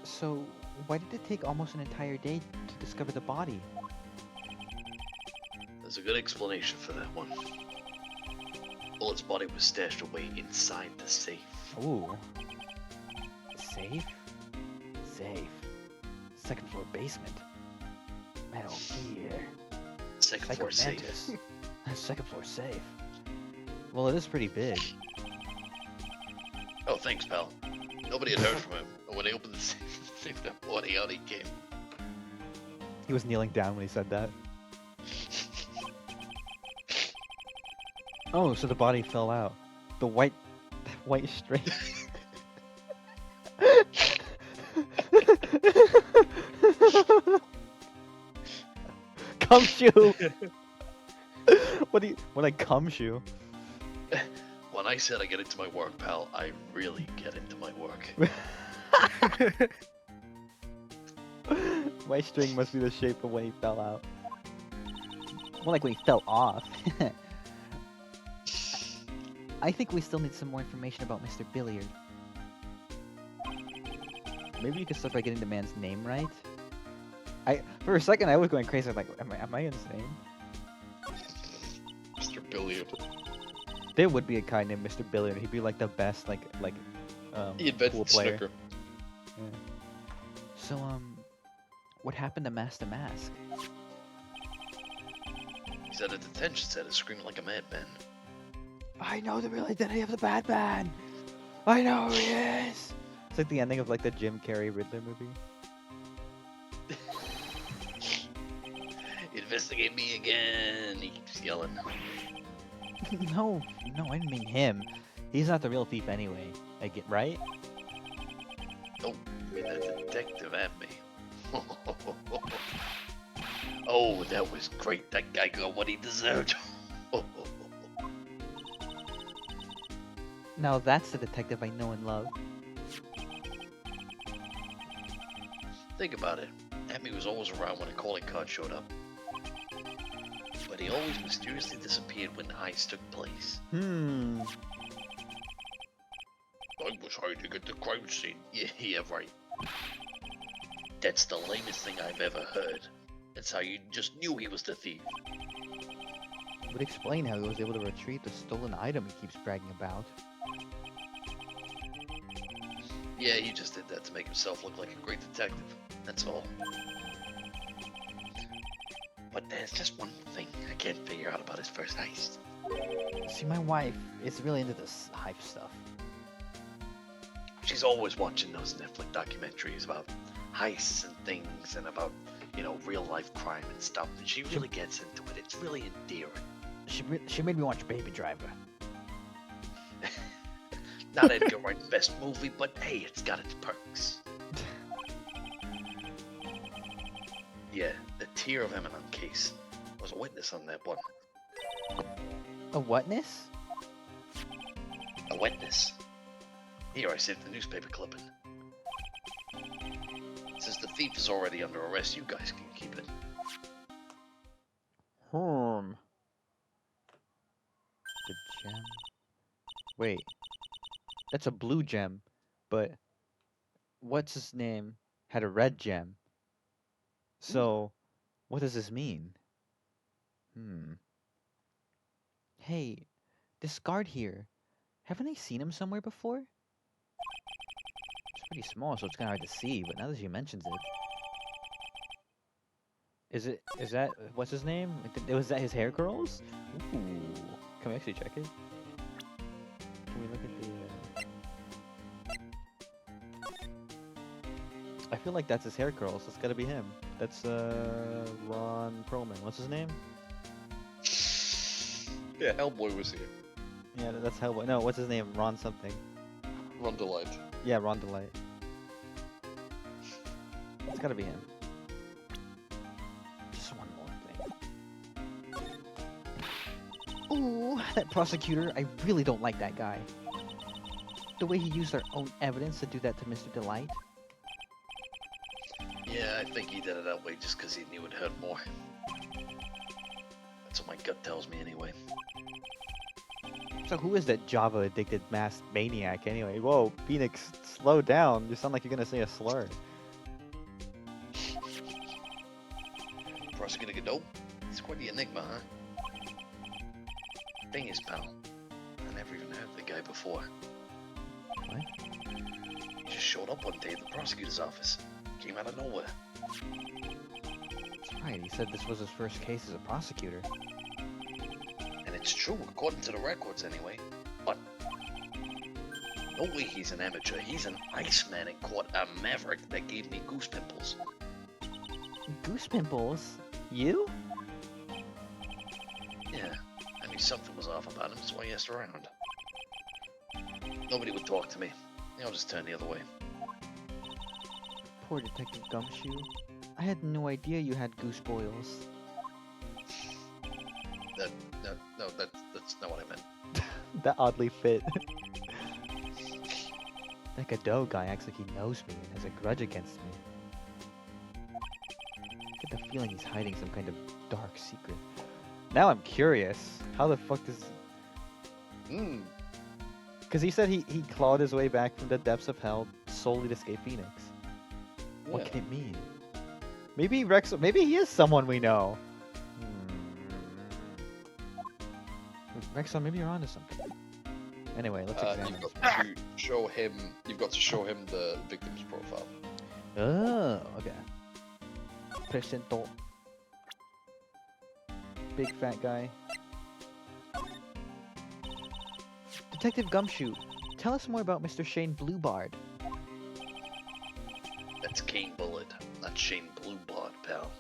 Speaker 1: So, why did it take almost an entire day to discover the body?
Speaker 4: There's a good explanation for that one. Bullett's body was stashed away inside the safe.
Speaker 1: Ooh. Safe? Safe. Second floor basement. Metal gear.
Speaker 4: Second floor safe.
Speaker 1: Psychomantis. Second floor safe. Well, it is pretty big.
Speaker 4: Oh, thanks, pal. Nobody had heard from him, and when they opened the safe, that body out he came.
Speaker 1: He was kneeling down when he said that. Oh, so the body fell out. The white string. Gumshoe. What a gumshoe.
Speaker 4: When I said I get into my work, pal, I really get into my work.
Speaker 1: My string must be the shape of when he fell out. More like when he fell off.
Speaker 8: I think we still need some more information about Mr. Billiard.
Speaker 1: Maybe you can start by getting the man's name right. For a second I was going crazy. I'm like, am I insane?
Speaker 6: Mr. Billiard.
Speaker 1: There would be a guy named Mr. Billiard. He'd be like the best
Speaker 6: He
Speaker 1: pool
Speaker 6: invented
Speaker 1: player.
Speaker 6: snooker.
Speaker 8: So, what happened to Master Mask?
Speaker 4: He's at a detention center screaming like a madman.
Speaker 1: I know the real identity of the bad man. I know who he is. It's like the ending of like the Jim Carrey Riddler movie.
Speaker 4: Investigate me again. He keeps yelling.
Speaker 1: No, I didn't mean him. He's not the real thief anyway. Right?
Speaker 4: Oh, I mean that detective at me. Oh, that was great. That guy got what he deserved.
Speaker 8: Now that's the detective I know and love.
Speaker 4: Think about it. Amy was always around when a calling card showed up. But he always mysteriously disappeared when the heist took place.
Speaker 6: I was hiding at the crime scene.
Speaker 4: Yeah, right. That's the lamest thing I've ever heard. That's how you just knew he was the thief.
Speaker 8: Would explain how he was able to retrieve the stolen item he keeps bragging about.
Speaker 4: Yeah, he just did that to make himself look like a great detective. That's all. But there's just one thing I can't figure out about his first heist.
Speaker 8: See, my wife is really into this hype stuff.
Speaker 4: She's always watching those Netflix documentaries about heists and things and about, real life crime and stuff. And she really gets into it. It's really endearing.
Speaker 8: She made me watch Baby Driver.
Speaker 4: Not Edgar Wright's best movie, but hey, it's got its perks. Yeah, the Tear of Eminem case. I was a witness on that one.
Speaker 8: A whatness?
Speaker 4: A witness. Here, I saved the newspaper clipping. Since the thief is already under arrest, you guys can keep it.
Speaker 1: The gem. Wait. That's a blue gem, but what's his name had a red gem. So, what does this mean?
Speaker 8: Hey, this guard here. Haven't I seen him somewhere before?
Speaker 1: It's pretty small, so it's kind of hard to see, but now that she mentions it. Is that, what's his name? Was that his hair curls? Ooh. Can we actually check it? Can we look at the, I feel like that's his hair curls. That's gotta be him. That's, Ron Perlman. What's his name?
Speaker 6: Yeah, Hellboy was here.
Speaker 1: Yeah, that's Hellboy. No, what's his name? Ron something.
Speaker 6: Ron Delight.
Speaker 1: Yeah, Ron Delight. It's gotta be him. Just one more thing.
Speaker 8: Ooh, that prosecutor, I really don't like that guy. The way he used their own evidence to do that to Mr. Delight.
Speaker 4: Yeah, I think he did it that way just because he knew it hurt more. That's what my gut tells me anyway.
Speaker 1: So who is that Java-addicted mass maniac anyway? Whoa, Phoenix, slow down. You sound like you're gonna say a slur.
Speaker 4: Prosecutor Godot? He's quite the enigma, huh? Thing is, pal, I never even heard of the guy before.
Speaker 1: What?
Speaker 4: He just showed up one day at the prosecutor's office. Came out of nowhere.
Speaker 1: That's right, he said this was his first case as a prosecutor.
Speaker 4: And it's true, according to the records anyway. But no way he's an amateur. He's an Iceman and caught a maverick that gave me goose pimples.
Speaker 8: Goose pimples? You?
Speaker 4: Yeah, I knew something was off about him, so I asked around. Nobody would talk to me. They all just turned the other way.
Speaker 8: Poor Detective Gumshoe. I had no idea you had goose boils.
Speaker 2: No, that's not what I meant.
Speaker 1: That oddly fit. That Godot guy acts like he knows me and has a grudge against me. I get the feeling he's hiding some kind of dark secret. Now I'm curious. How the fuck does... Because he said he clawed his way back from the depths of hell solely to escape Phoenix. What can it mean? Maybe maybe he is someone we know. Rexon, maybe you're onto something. Anyway, let's examine
Speaker 2: You've
Speaker 1: this.
Speaker 2: got to show him. You've got to show him the victim's profile.
Speaker 1: Oh, okay. Presento. Big fat guy. Detective Gumshoe, tell us more about Mr. Shane Bluebard.
Speaker 4: That's Kane Bullet, not Shane Bluebard, pal.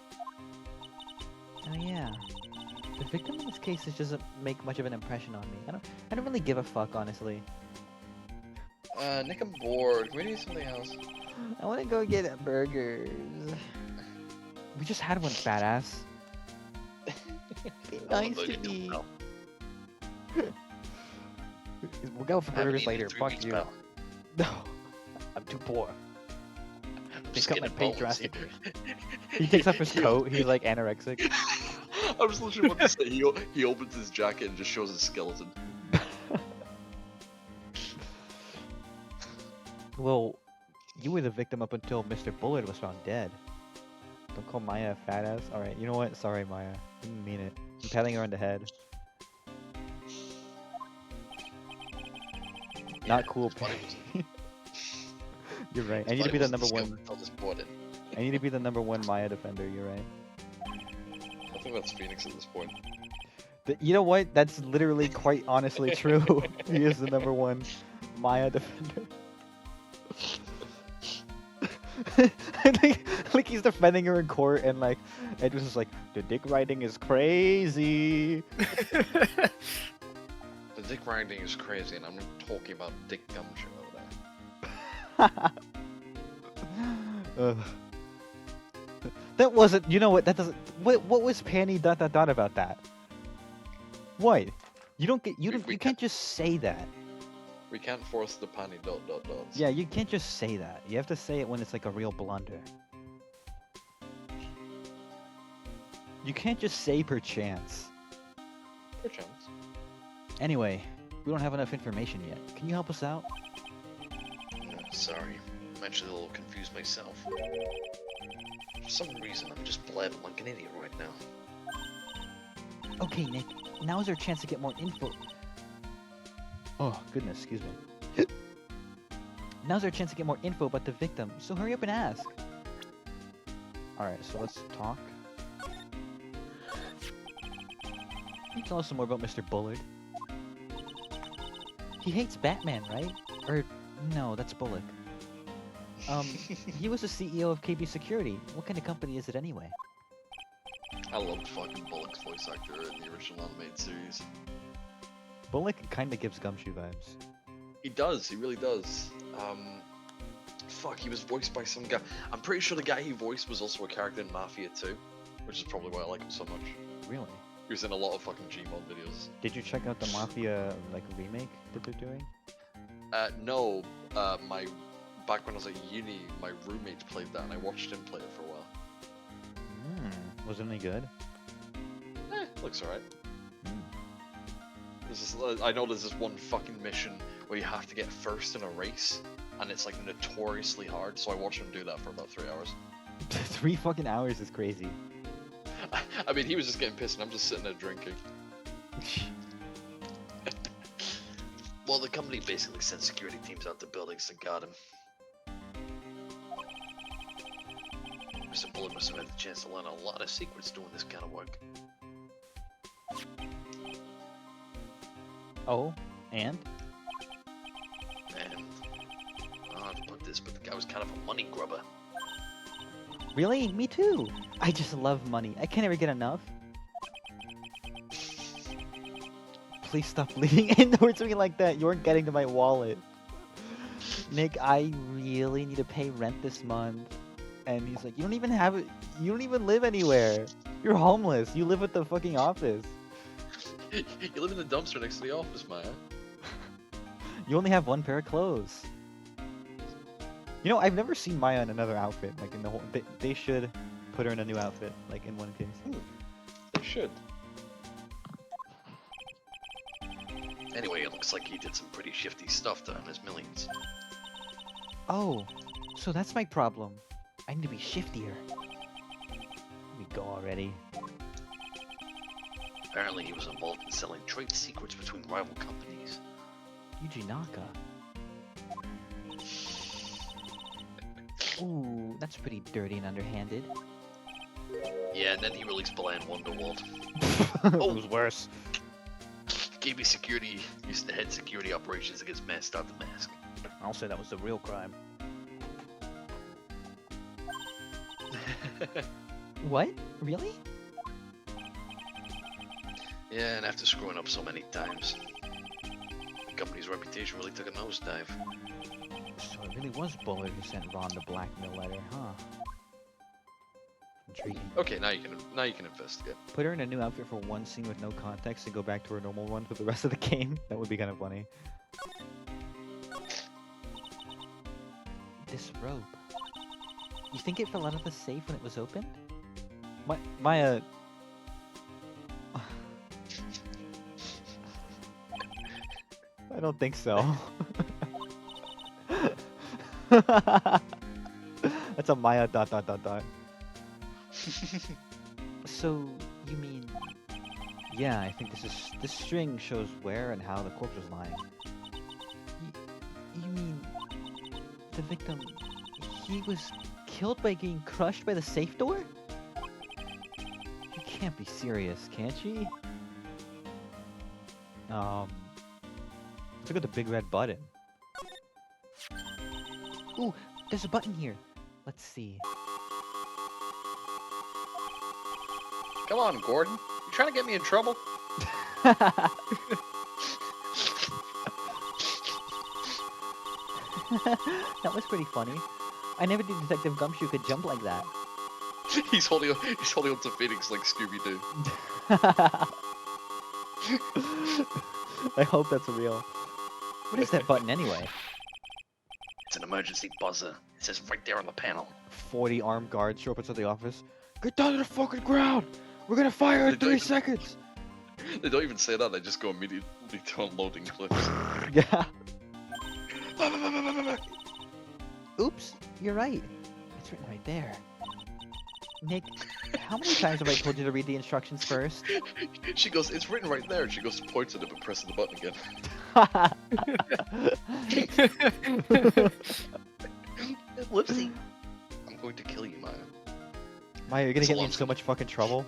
Speaker 1: Oh yeah. The victim in this case doesn't make much of an impression on me. I don't really give a fuck, honestly.
Speaker 2: Nick, I'm bored. Can we do something else?
Speaker 1: I want to go get burgers. We just had one, badass. Be nice to me. We'll go for burgers later. Fuck you.
Speaker 4: Pal.
Speaker 1: No, I'm too poor. They
Speaker 4: Just
Speaker 1: cut my
Speaker 4: getting
Speaker 1: pay
Speaker 4: bones
Speaker 1: drastically.
Speaker 4: here.
Speaker 1: He takes off his coat. He's like anorexic.
Speaker 2: I was literally about to say he opens his jacket and just shows his skeleton.
Speaker 1: Well, you were the victim up until Mr. Bullard was found dead. Don't call Maya a fat ass. Alright, you know what? Sorry, Maya. Didn't mean it. I'm patting her on the head. Not cool, Penny. You're right. I need to be the number one. I need to be the number one Maya defender. You're right.
Speaker 2: I think that's Phoenix at this point.
Speaker 1: You know what? That's literally quite honestly true. He is the number one Maya defender. I think like he's defending her in court and like Ed was just like, the dick riding is crazy.
Speaker 2: The dick riding is crazy, and I'm talking about Dick Gumshoe over there.
Speaker 1: That wasn't. You know what? That doesn't. What was Panny ... about that? What? You don't get. You don't. You can't just say that.
Speaker 2: We can't force the panny ...
Speaker 1: Yeah, you can't just say that. You have to say it when it's like a real blunder. You can't just say perchance.
Speaker 2: Perchance.
Speaker 1: Anyway, we don't have enough information yet. Can you help us out?
Speaker 4: Sorry, I'm actually a little confused myself. For some reason, I'm just blabbing like an idiot right now.
Speaker 1: Okay, Nick. Now is our chance to get more info. Oh, goodness, excuse me. Now's our chance to get more info about the victim, so hurry up and ask. Alright, so let's talk. Can you tell us some more about Mr. Bullard? He hates Batman, right? Or, no, that's Bullock. He was the CEO of KB Security. What kind of company is it anyway?
Speaker 2: I loved fucking Bullock's voice actor in the original animated series.
Speaker 1: Bullock kind of gives Gumshoe vibes.
Speaker 2: He does, he really does. Fuck, he was voiced by some guy. I'm pretty sure the guy he voiced was also a character in Mafia 2, which is probably why I like him so much.
Speaker 1: Really?
Speaker 2: He was in a lot of fucking Gmod videos.
Speaker 1: Did you check out the Mafia like remake that they're doing?
Speaker 2: No, back when I was at uni, my roommate played that and I watched him play it for a while.
Speaker 1: Was it any good?
Speaker 2: Looks alright. I know there's this one fucking mission where you have to get first in a race, and it's like notoriously hard, so I watched him do that for about 3 hours.
Speaker 1: 3 fucking hours is crazy.
Speaker 2: I mean, he was just getting pissed and I'm just sitting there drinking.
Speaker 4: Well, the company basically sent security teams out to buildings to guard him. Mr. Bullet must have had the chance to learn a lot of secrets doing this kind of work.
Speaker 1: Oh, and?
Speaker 4: And I don't know how to put this, but the guy was kind of a money grubber.
Speaker 1: Really? Me too. I just love money. I can't ever get enough. Please stop leading inwards to me like that. You weren't getting to my wallet. Nick, I really need to pay rent this month. And he's like, you don't even have it. You don't even live anywhere. You're homeless. You live at the fucking office.
Speaker 2: You live in the dumpster next to the office, Maya.
Speaker 1: You only have one pair of clothes. You know, I've never seen Maya in another outfit. Like in the whole, they should put her in a new outfit. Like in one case.
Speaker 2: They should. Anyway, it looks like he did some pretty shifty stuff to earn his millions.
Speaker 8: Oh, so that's my problem. I need to be shiftier. Let me go already.
Speaker 2: Apparently, he was involved in selling trade secrets between rival companies.
Speaker 8: Yuji Naka. Ooh, that's pretty dirty and underhanded.
Speaker 2: Yeah, and then he released Bland Wonderworld.
Speaker 1: It was worse.
Speaker 2: Gave me security, used to head security operations against Mascot the Mask.
Speaker 1: I'll say that was the real crime.
Speaker 8: What? Really?
Speaker 2: Yeah, and after screwing up so many times, the company's reputation really took a nosedive.
Speaker 8: So it really was Bullard who sent Ron the blackmail letter, huh? Intriguing.
Speaker 2: Okay, now you can investigate.
Speaker 1: Put her in a new outfit for one scene with no context and go back to her normal one for the rest of the game. That would be kind of funny.
Speaker 8: This rope. You think it fell out of the safe when it was opened?
Speaker 1: Maya. I don't think so. That's a Maya ...
Speaker 8: So, you mean...
Speaker 1: Yeah, I think this string shows where and how the corpse was lying.
Speaker 8: You mean... The victim... He was killed by getting crushed by the safe door?
Speaker 1: You can't be serious, can she? Look at the big red button.
Speaker 8: Ooh, there's a button here. Let's see.
Speaker 2: Come on, Gordon. You trying to get me in trouble?
Speaker 8: That was pretty funny. I never knew Detective Gumshoe could jump like that.
Speaker 2: He's holding up to Phoenix like Scooby-Doo.
Speaker 1: I hope that's real. What is that button anyway?
Speaker 2: It's an emergency buzzer. It says right there on the panel.
Speaker 1: 40 armed guards show up inside the office. Get down to the fucking ground! We're gonna fire in 3 seconds!
Speaker 2: They don't even say that, they just go immediately to unloading clips.
Speaker 1: Yeah.
Speaker 8: Oops, you're right. It's written right there. Nick, how many times have I told you to read the instructions first?
Speaker 2: She goes, it's written right there, and she goes to point at it but presses the button again. Whoopsie. I'm going to kill you, Maya.
Speaker 1: Maya, you're gonna get me in so much fucking trouble.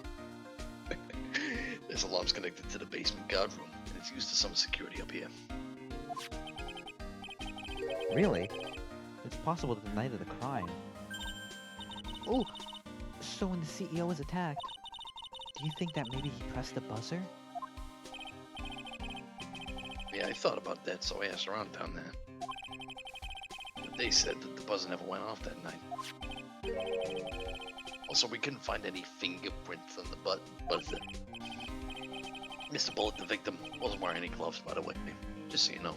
Speaker 2: This alarm's connected to the basement guard room, and it's used to summon security up here.
Speaker 1: Really? It's possible that the night of the crime.
Speaker 8: Oh, so when the CEO was attacked, do you think that maybe he pressed the buzzer?
Speaker 2: Yeah, I thought about that, so I asked around down there. But they said that the buzzer never went off that night. Also, we couldn't find any fingerprints on the buzzer. Mr. Bullet, the victim, wasn't wearing any gloves, by the way. Just so you know.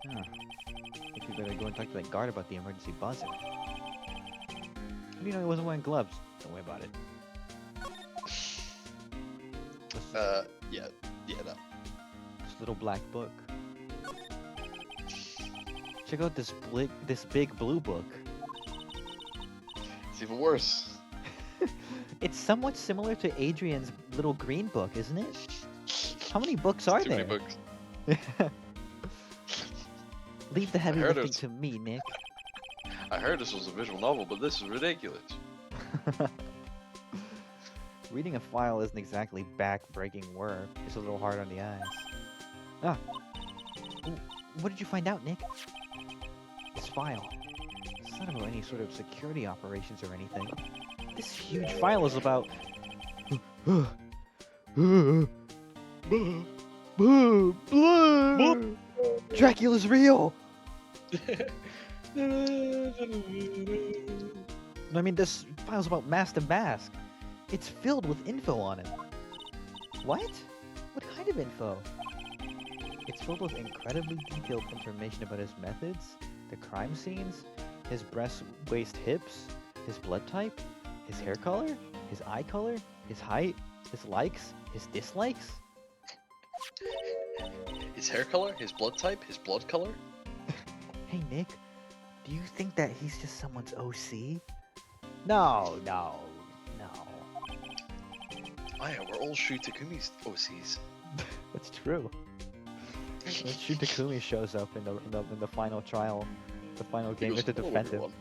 Speaker 1: Huh. I think we better go and talk to that guard about the emergency buzzer. How do you know he wasn't wearing gloves? Don't worry about it.
Speaker 2: Yeah, that.
Speaker 1: This little black book. Check out this big blue book.
Speaker 2: It's even worse.
Speaker 1: It's somewhat similar to Adrian's little green book, isn't it? How many books are
Speaker 2: Too
Speaker 1: there?
Speaker 2: many books.
Speaker 1: Leave the heavy
Speaker 2: heard
Speaker 1: lifting
Speaker 2: it's-
Speaker 1: to me, Nick.
Speaker 2: I heard this was a visual novel, but this is ridiculous.
Speaker 1: Reading a file isn't exactly back-breaking work. It's a little hard on the eyes. Ah. Ooh, what did you find out, Nick? This file. It's not about any sort of security operations or anything. This huge file is about... Dracula's real! I mean, this file's about Mask to Mask. It's filled with info on it.
Speaker 8: What? What kind of info? It's filled with incredibly detailed information about his methods, the crime scenes, his breast, waist, hips, his blood type, his hair color, his eye color, his height, his likes, his dislikes.
Speaker 2: His hair color, his blood type, his blood color.
Speaker 8: Hey Nick, do you think that he's just someone's OC? No.
Speaker 2: Oh yeah, we're all Shu Takumi's OCs.
Speaker 1: That's true. When Shu Takumi shows up in the final trial, the final game, you have to
Speaker 2: "Hello,
Speaker 1: defend him.
Speaker 2: everyone."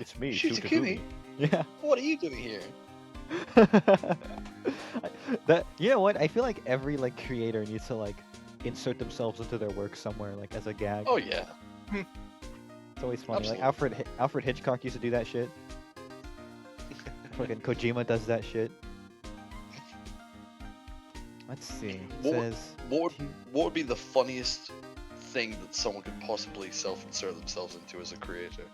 Speaker 1: It's me,
Speaker 2: Shu
Speaker 1: Shu
Speaker 2: Takumi?
Speaker 1: Takumi. Yeah.
Speaker 2: What are you doing here?
Speaker 1: That, you know what? I feel like every creator needs to insert themselves into their work somewhere, as a gag.
Speaker 2: Oh yeah.
Speaker 1: It's always funny.
Speaker 2: Absolutely.
Speaker 1: Like Alfred Hitchcock used to do that shit. Fucking Kojima does that shit. Let's see. It
Speaker 2: What-
Speaker 1: says
Speaker 2: What would be the funniest thing that someone could possibly self-insert themselves into as a creator?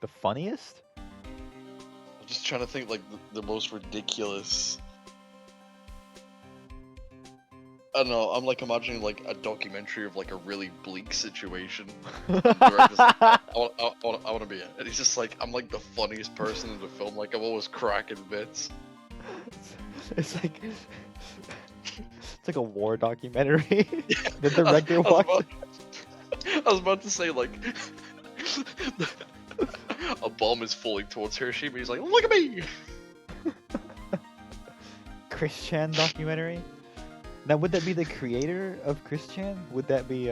Speaker 1: the funniest?
Speaker 2: I'm just trying to think the most ridiculous. I don't know. I'm imagining a documentary of a really bleak situation. The director's like, I want to be it, and he's just I'm the funniest person in the film. I'm always cracking bits.
Speaker 1: It's like it's like a war documentary. The director
Speaker 2: I was
Speaker 1: walks.
Speaker 2: about- I was about to say a bomb is falling towards Hiroshima. He's like, look at me.
Speaker 1: Chris Chan documentary. Now, would that be the creator of Chris Chan? Would that be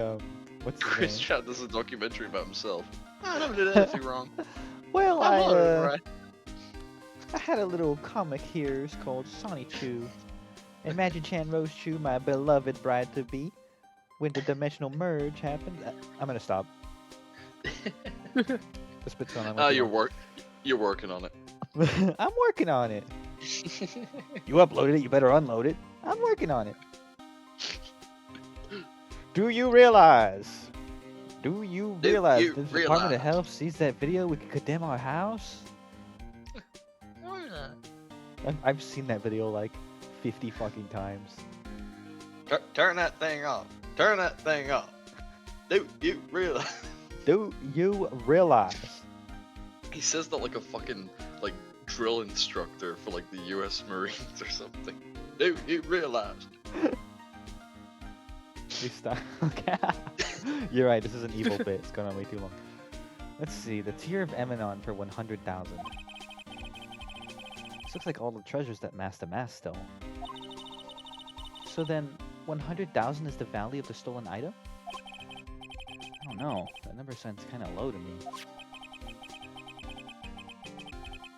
Speaker 1: what's his
Speaker 2: Chris
Speaker 1: name?
Speaker 2: Chan does a documentary about himself. I never did anything wrong.
Speaker 1: Well,
Speaker 2: I'm not right.
Speaker 1: I had a little comic here. It's called Sonny Chu. Imagine Chan Rose Chu, my beloved bride to be. When the dimensional merge happens, I'm gonna stop. The spit's on.
Speaker 2: You're working on it.
Speaker 1: I'm working on it. You uploaded it. You better unload it. I'm working on it. Do you realize? Do you realize
Speaker 2: you
Speaker 1: the Department of
Speaker 2: realize?
Speaker 1: Health sees that video? We could condemn our house. I've seen that video 50 fucking times.
Speaker 2: Turn that thing off. Turn that thing off. Do you realize?
Speaker 1: Do you realize?
Speaker 2: He says that a fucking drill instructor for the U.S. Marines or something. Do you realize?
Speaker 1: Please stop. Okay. You're right. This is an evil bit. It's gone on way too long. Let's see. The tier of Eminon for 100,000. This looks like all the treasures that Master Mass stole. So then, 100,000 is the value of the stolen item? I don't know. That number sounds kind of low to me.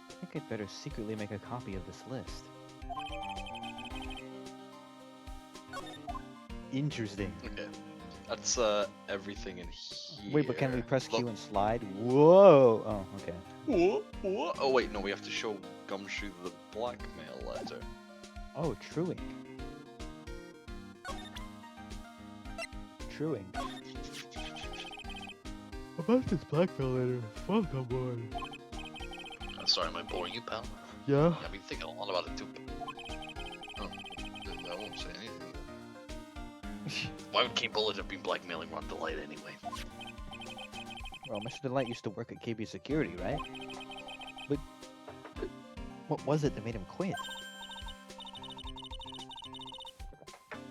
Speaker 1: I think I'd better secretly make a copy of this list. Interesting.
Speaker 2: Okay. That's everything in here.
Speaker 1: Wait, but can we press Q
Speaker 2: Look-
Speaker 1: and slide? Whoa! Oh, okay.
Speaker 2: What? Oh wait, no, we have to show Gumshoe the blackmail letter.
Speaker 1: Oh, Truing. Truing. About this blackmail letter. Fuck, I'm bored.
Speaker 2: Sorry, am I boring you, pal?
Speaker 1: Yeah?
Speaker 2: I've been thinking a lot about it too. Oh, I won't say anything. Why would King Bullet have been blackmailing Ron Delight anyway?
Speaker 1: Well, Mr. Delight used to work at KB Security, right? But what was it that made him quit?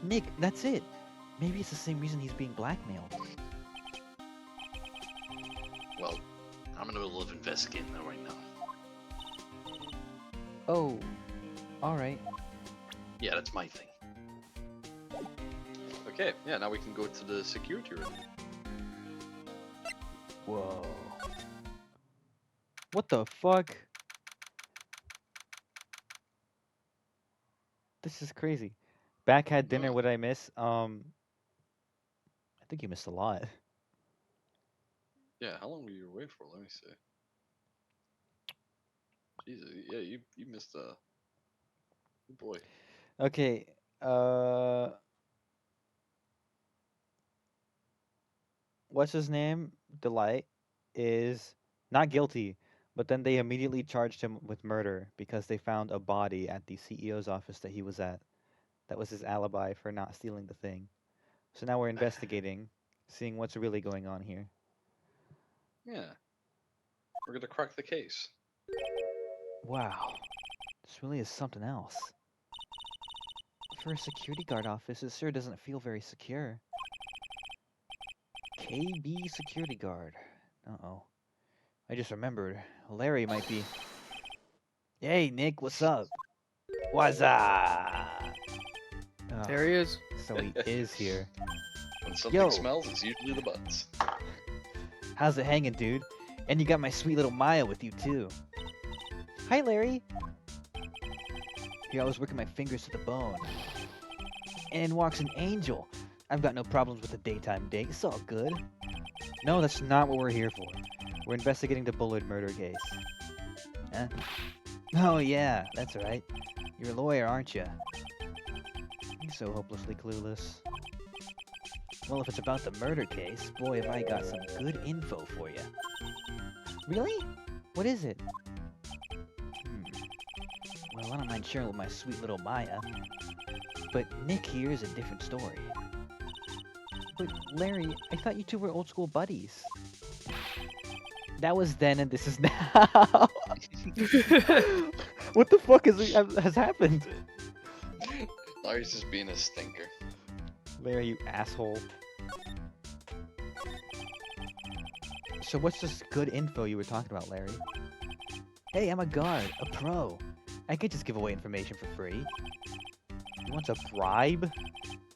Speaker 1: Nick, that's it. Maybe it's the same reason he's being blackmailed.
Speaker 2: Well, I'm in the middle of investigating that right now.
Speaker 1: Oh, alright.
Speaker 2: Yeah, that's my thing. Okay, yeah, now we can go to the security room.
Speaker 1: Whoa. What the fuck? This is crazy. Back had dinner, what did I miss? I think you missed a lot.
Speaker 2: Yeah, how long were you away for? Let me see. Jesus, yeah, you missed a... Good boy.
Speaker 1: Okay, what's his name? Delight is not guilty,
Speaker 8: But then they immediately charged him with murder because they found a body at the CEO's office that he was at. That was his alibi for not stealing the thing. So now we're investigating, seeing what's really going on here.
Speaker 2: Yeah. We're gonna crack the case.
Speaker 8: Wow, this really is something else. For a security guard office, it sure doesn't feel very secure. KB security guard. Uh-oh. I just remembered. Larry might be... Hey, Nick, what's up? What's up? Oh,
Speaker 3: There he is.
Speaker 8: so he is here.
Speaker 2: When something
Speaker 8: Yo.
Speaker 2: smells, it's usually the butts.
Speaker 8: How's it hanging, dude? And you got my sweet little Maya with you, too. Hi, Larry. Here, I was working my fingers to the bone. And in walks an angel. I've got no problems with a daytime date. It's all good. No, that's not what we're here for. We're investigating the Bullard murder case. Huh? Oh, yeah, that's right. You're a lawyer, aren't you? You're so hopelessly clueless. Well, if it's about the murder case, boy, have I got some good info for you. Really? What is it? Well, I don't mind sharing with my sweet little Maya. But Nick here is a different story. But Larry, I thought you two were old school buddies. That was then and this is now. What the fuck has happened?
Speaker 2: Larry's just being a stinker.
Speaker 8: Larry, you asshole. So what's this good info you were talking about, Larry? Hey, I'm a guard, a pro. I could just give away information for free. You want a bribe?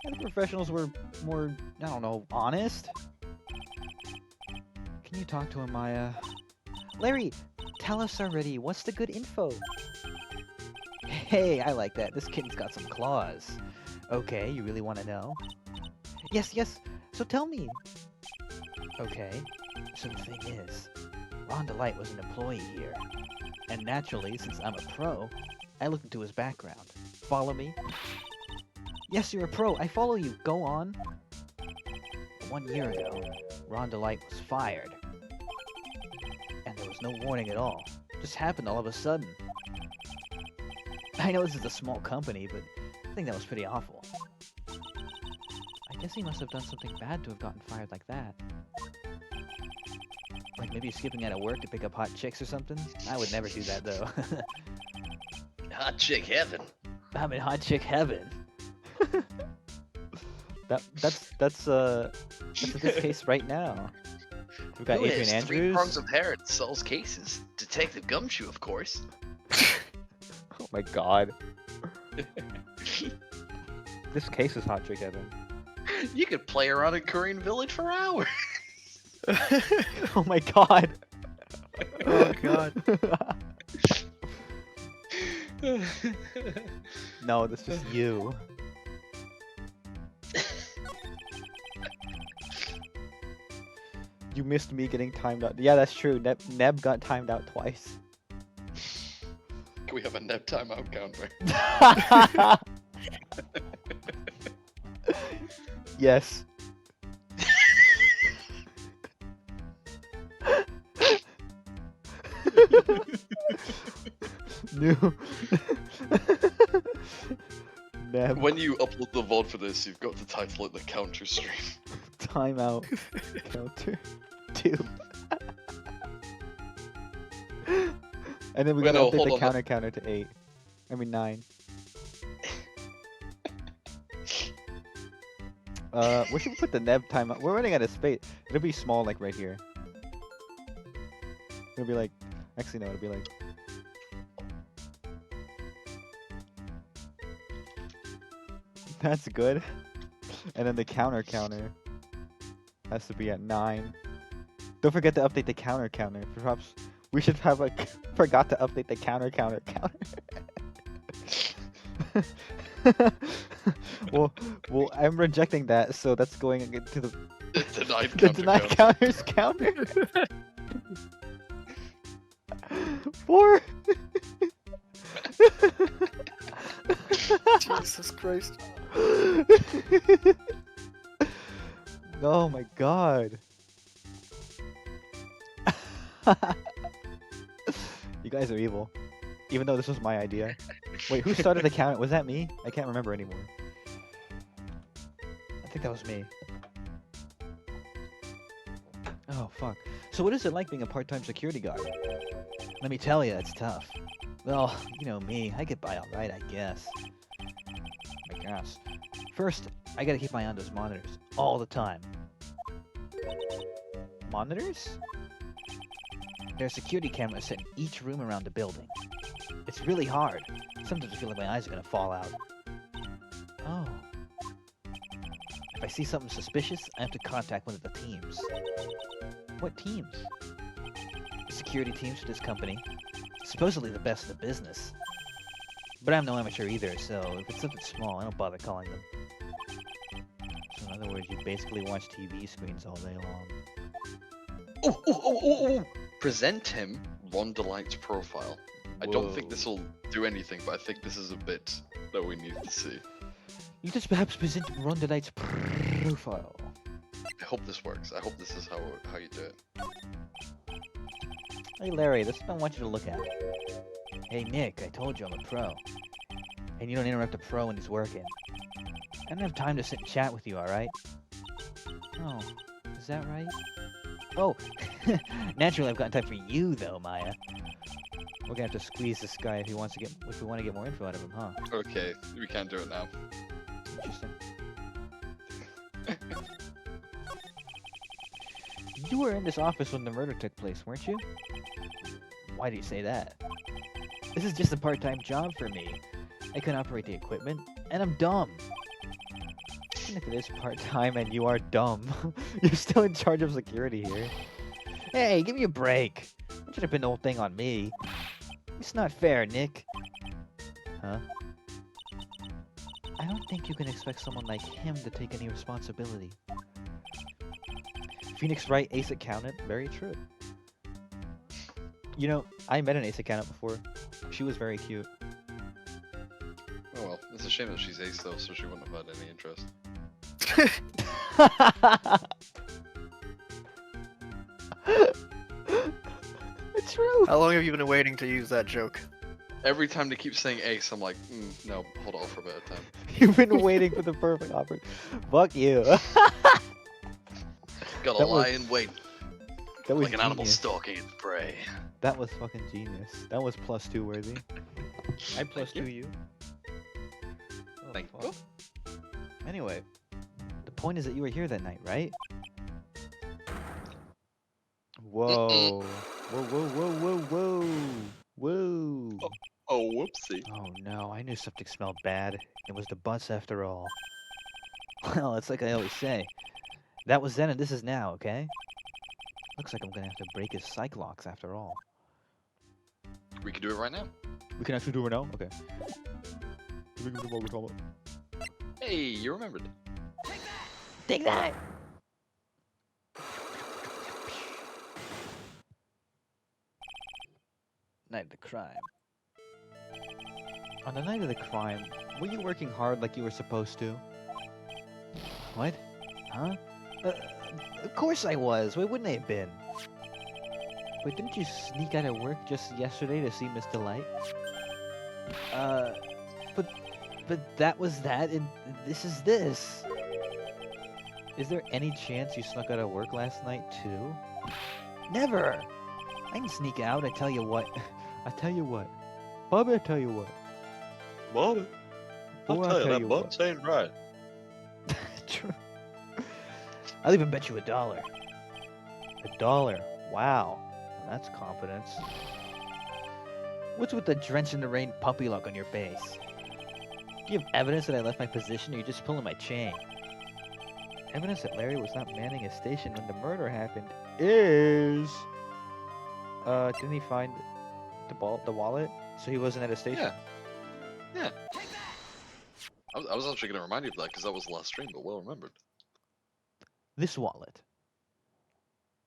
Speaker 8: I thought professionals were more, I don't know, honest? Can you talk to him, Maya? Larry, tell us already. What's the good info? Hey, I like that. This kitten's got some claws. Okay, you really want to know? Yes, yes. So tell me. Okay. So the thing is, Ron DeLight was an employee here. And naturally, since I'm a pro, I looked into his background. Follow me? Yes, you're a pro. I follow you. Go on. 1 year ago, Ron DeLight was fired. And there was no warning at all. Just happened all of a sudden. I know this is a small company, but I think that was pretty awful. I guess he must have done something bad to have gotten fired like that. Like maybe skipping out of work to pick up hot chicks or something? I would never do that, though.
Speaker 4: Hot chick heaven.
Speaker 8: I'm in hot chick heaven. That's this case right now. We've got
Speaker 4: Who
Speaker 8: Adrian
Speaker 4: has 3
Speaker 8: Andrews.
Speaker 4: prongs of hair and solves cases? Detective Gumshoe, of course.
Speaker 8: Oh my god. This case is hot chick heaven.
Speaker 4: You could play around in Korean Village for hours.
Speaker 8: Oh my god.
Speaker 3: Oh god.
Speaker 8: No, that's just you. You missed me getting timed out. Yeah, that's true. Neb got timed out twice.
Speaker 2: Can we have a nap timeout counter?
Speaker 8: Yes. New. Neb.
Speaker 2: When you upload the VOD for this, you've got to title it the counter stream.
Speaker 8: Timeout. Counter 2. And then we
Speaker 2: Wait,
Speaker 8: gotta
Speaker 2: no,
Speaker 8: update
Speaker 2: hold
Speaker 8: the
Speaker 2: on.
Speaker 8: counter to 8. I mean 9. Where should we put the Neb timeout? We're running out of space. It'll be small, like right here. It'll be like, actually no, it'll be like. That's good. And then the counter has to be at 9. Don't forget to update the counter. Perhaps we should have like forgot to update the counter. well, I'm rejecting that, so that's going into the
Speaker 2: Denied
Speaker 8: the
Speaker 2: counter
Speaker 8: denied
Speaker 2: counter.
Speaker 8: counters counter. 4.
Speaker 3: Jesus Christ.
Speaker 8: Oh my god.
Speaker 1: You guys are evil. Even though this was my idea. Wait, who started the count? Was that me? I can't remember anymore. I think that was me. Oh, fuck. So what is it like being a part-time security guard? Let me tell you, it's tough. Well, you know me. I get by alright, I guess. I guess. First, I gotta keep my eye on those monitors. All the time. Monitors? There are security cameras set in each room around the building. It's really hard. Sometimes I feel like my eyes are gonna fall out. Oh. If I see something suspicious, I have to contact one of the teams. What teams? The security teams for this company. Supposedly the best in the business. But I'm no amateur either, so if it's something small, I don't bother calling them. So in other words, you basically watch TV screens all day long.
Speaker 2: Oh! Present him Ron Delight's profile. I don't think this will do anything, but I think this is a bit that we need to see.
Speaker 1: You just perhaps present Ron Delight's profile.
Speaker 2: I hope this works. I hope this is how you do it.
Speaker 1: Hey Larry, this is what I want you to look at. Hey Nick, I told you I'm a pro. And you don't interrupt a pro when he's working. I don't have time to sit and chat with you, alright? Oh, is that right? Oh, naturally I've got time for you though, Maya. We're gonna have to squeeze this guy if we want to get more info out of him, huh?
Speaker 2: Okay, we can't do it now.
Speaker 1: Interesting. You were in this office when the murder took place, weren't you? Why do you say that? This is just a part-time job for me. I can operate the equipment, and I'm dumb. Even if it is part-time and you are dumb, you're still in charge of security here. Hey, give me a break. That should have been the whole thing on me. It's not fair, Nick. Huh? I don't think you can expect someone like him to take any responsibility. Phoenix Wright, ace accountant, very true. You know, I met an ace accountant before. She was very cute.
Speaker 2: Oh well, it's a shame that she's ace though, so she wouldn't have had any interest.
Speaker 1: It's true.
Speaker 3: How long have you been waiting to use that joke?
Speaker 2: Every time they keep saying ace, I'm like, no, hold on for a bit of time.
Speaker 1: You've been waiting for the perfect offer. Fuck you.
Speaker 2: Gotta lie in wait,
Speaker 1: That was
Speaker 2: like an animal
Speaker 1: genius.
Speaker 2: stalking its prey.
Speaker 1: That was fucking genius. That was +2 worthy. I +2 you. Oh,
Speaker 2: Thank
Speaker 1: fuck. Anyway, the point is that you were here that night, right? Whoa. Whoa, whoa, whoa, whoa, whoa. Whoa.
Speaker 2: Oh, whoopsie.
Speaker 1: Oh no, I knew something smelled bad. It was the bus after all. Well, it's like I always say. That was then and this is now, okay? Looks like I'm gonna have to break his psych locks after all.
Speaker 2: We can do it right now.
Speaker 1: We can actually do it now? Okay.
Speaker 2: Hey, you remembered.
Speaker 1: Take that! Night of the crime. On the night of the crime, were you working hard like you were supposed to? What? Huh? Of course I was. Why wouldn't I have been? But didn't you sneak out of work just yesterday to see Miss Delight? But that was that, and this is this. Is there any chance you snuck out of work last night too? Never! I can sneak out, I tell you what. I tell you what. Bobby, I tell you what.
Speaker 6: Bobby,
Speaker 1: Boy,
Speaker 6: I'll tell you that
Speaker 1: what.
Speaker 6: Bob's ain't right.
Speaker 1: True. I'll even bet you $1. $1. Wow. That's confidence. What's with the drench in the rain puppy look on your face? Do you have evidence that I left my position or are you just pulling my chain? Evidence that Larry was not manning his station when the murder happened is... didn't he find the wallet? So he wasn't at a station?
Speaker 2: Yeah. Yeah. I was actually going to remind you of that because that was the last stream, but well remembered.
Speaker 1: This wallet.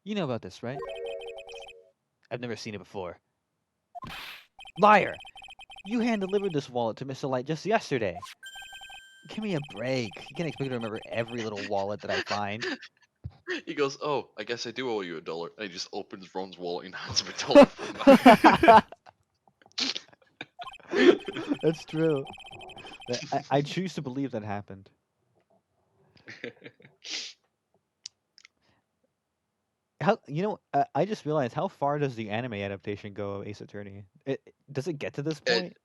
Speaker 1: You know about this, right? I've never seen it before. Liar! You hand-delivered this wallet to Mr. Light just yesterday. Give me a break. You can't expect me to remember every little wallet that I find.
Speaker 2: He goes, oh, I guess I do owe you $1. And he just opens Ron's wallet and hands him $1 from that.
Speaker 1: That's true. I choose to believe that happened. How I just realized how far does the anime adaptation go of Ace Attorney? Does it get to this
Speaker 2: It,
Speaker 1: point?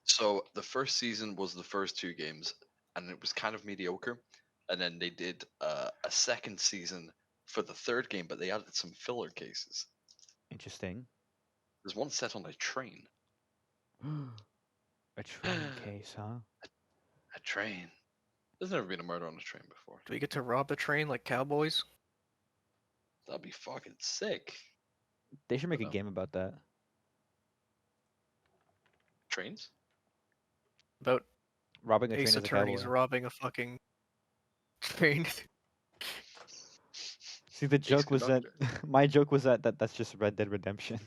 Speaker 2: so the first season was the first 2 games, and it was kind of mediocre. And then they did a second season for the third game, but they added some filler cases.
Speaker 1: Interesting.
Speaker 2: There's one set on a train.
Speaker 1: A train case, huh?
Speaker 2: A train. There's never been a murder on a train before.
Speaker 3: Do we get to rob the train like cowboys?
Speaker 2: That'd be fucking sick.
Speaker 1: They should make a
Speaker 2: No.
Speaker 1: game about that.
Speaker 2: Trains?
Speaker 3: About
Speaker 1: Robbing a train
Speaker 3: Ace
Speaker 1: as a
Speaker 3: Attorneys
Speaker 1: cowboy.
Speaker 3: robbing a fucking train.
Speaker 1: See, the joke was that my joke was that's just Red Dead Redemption.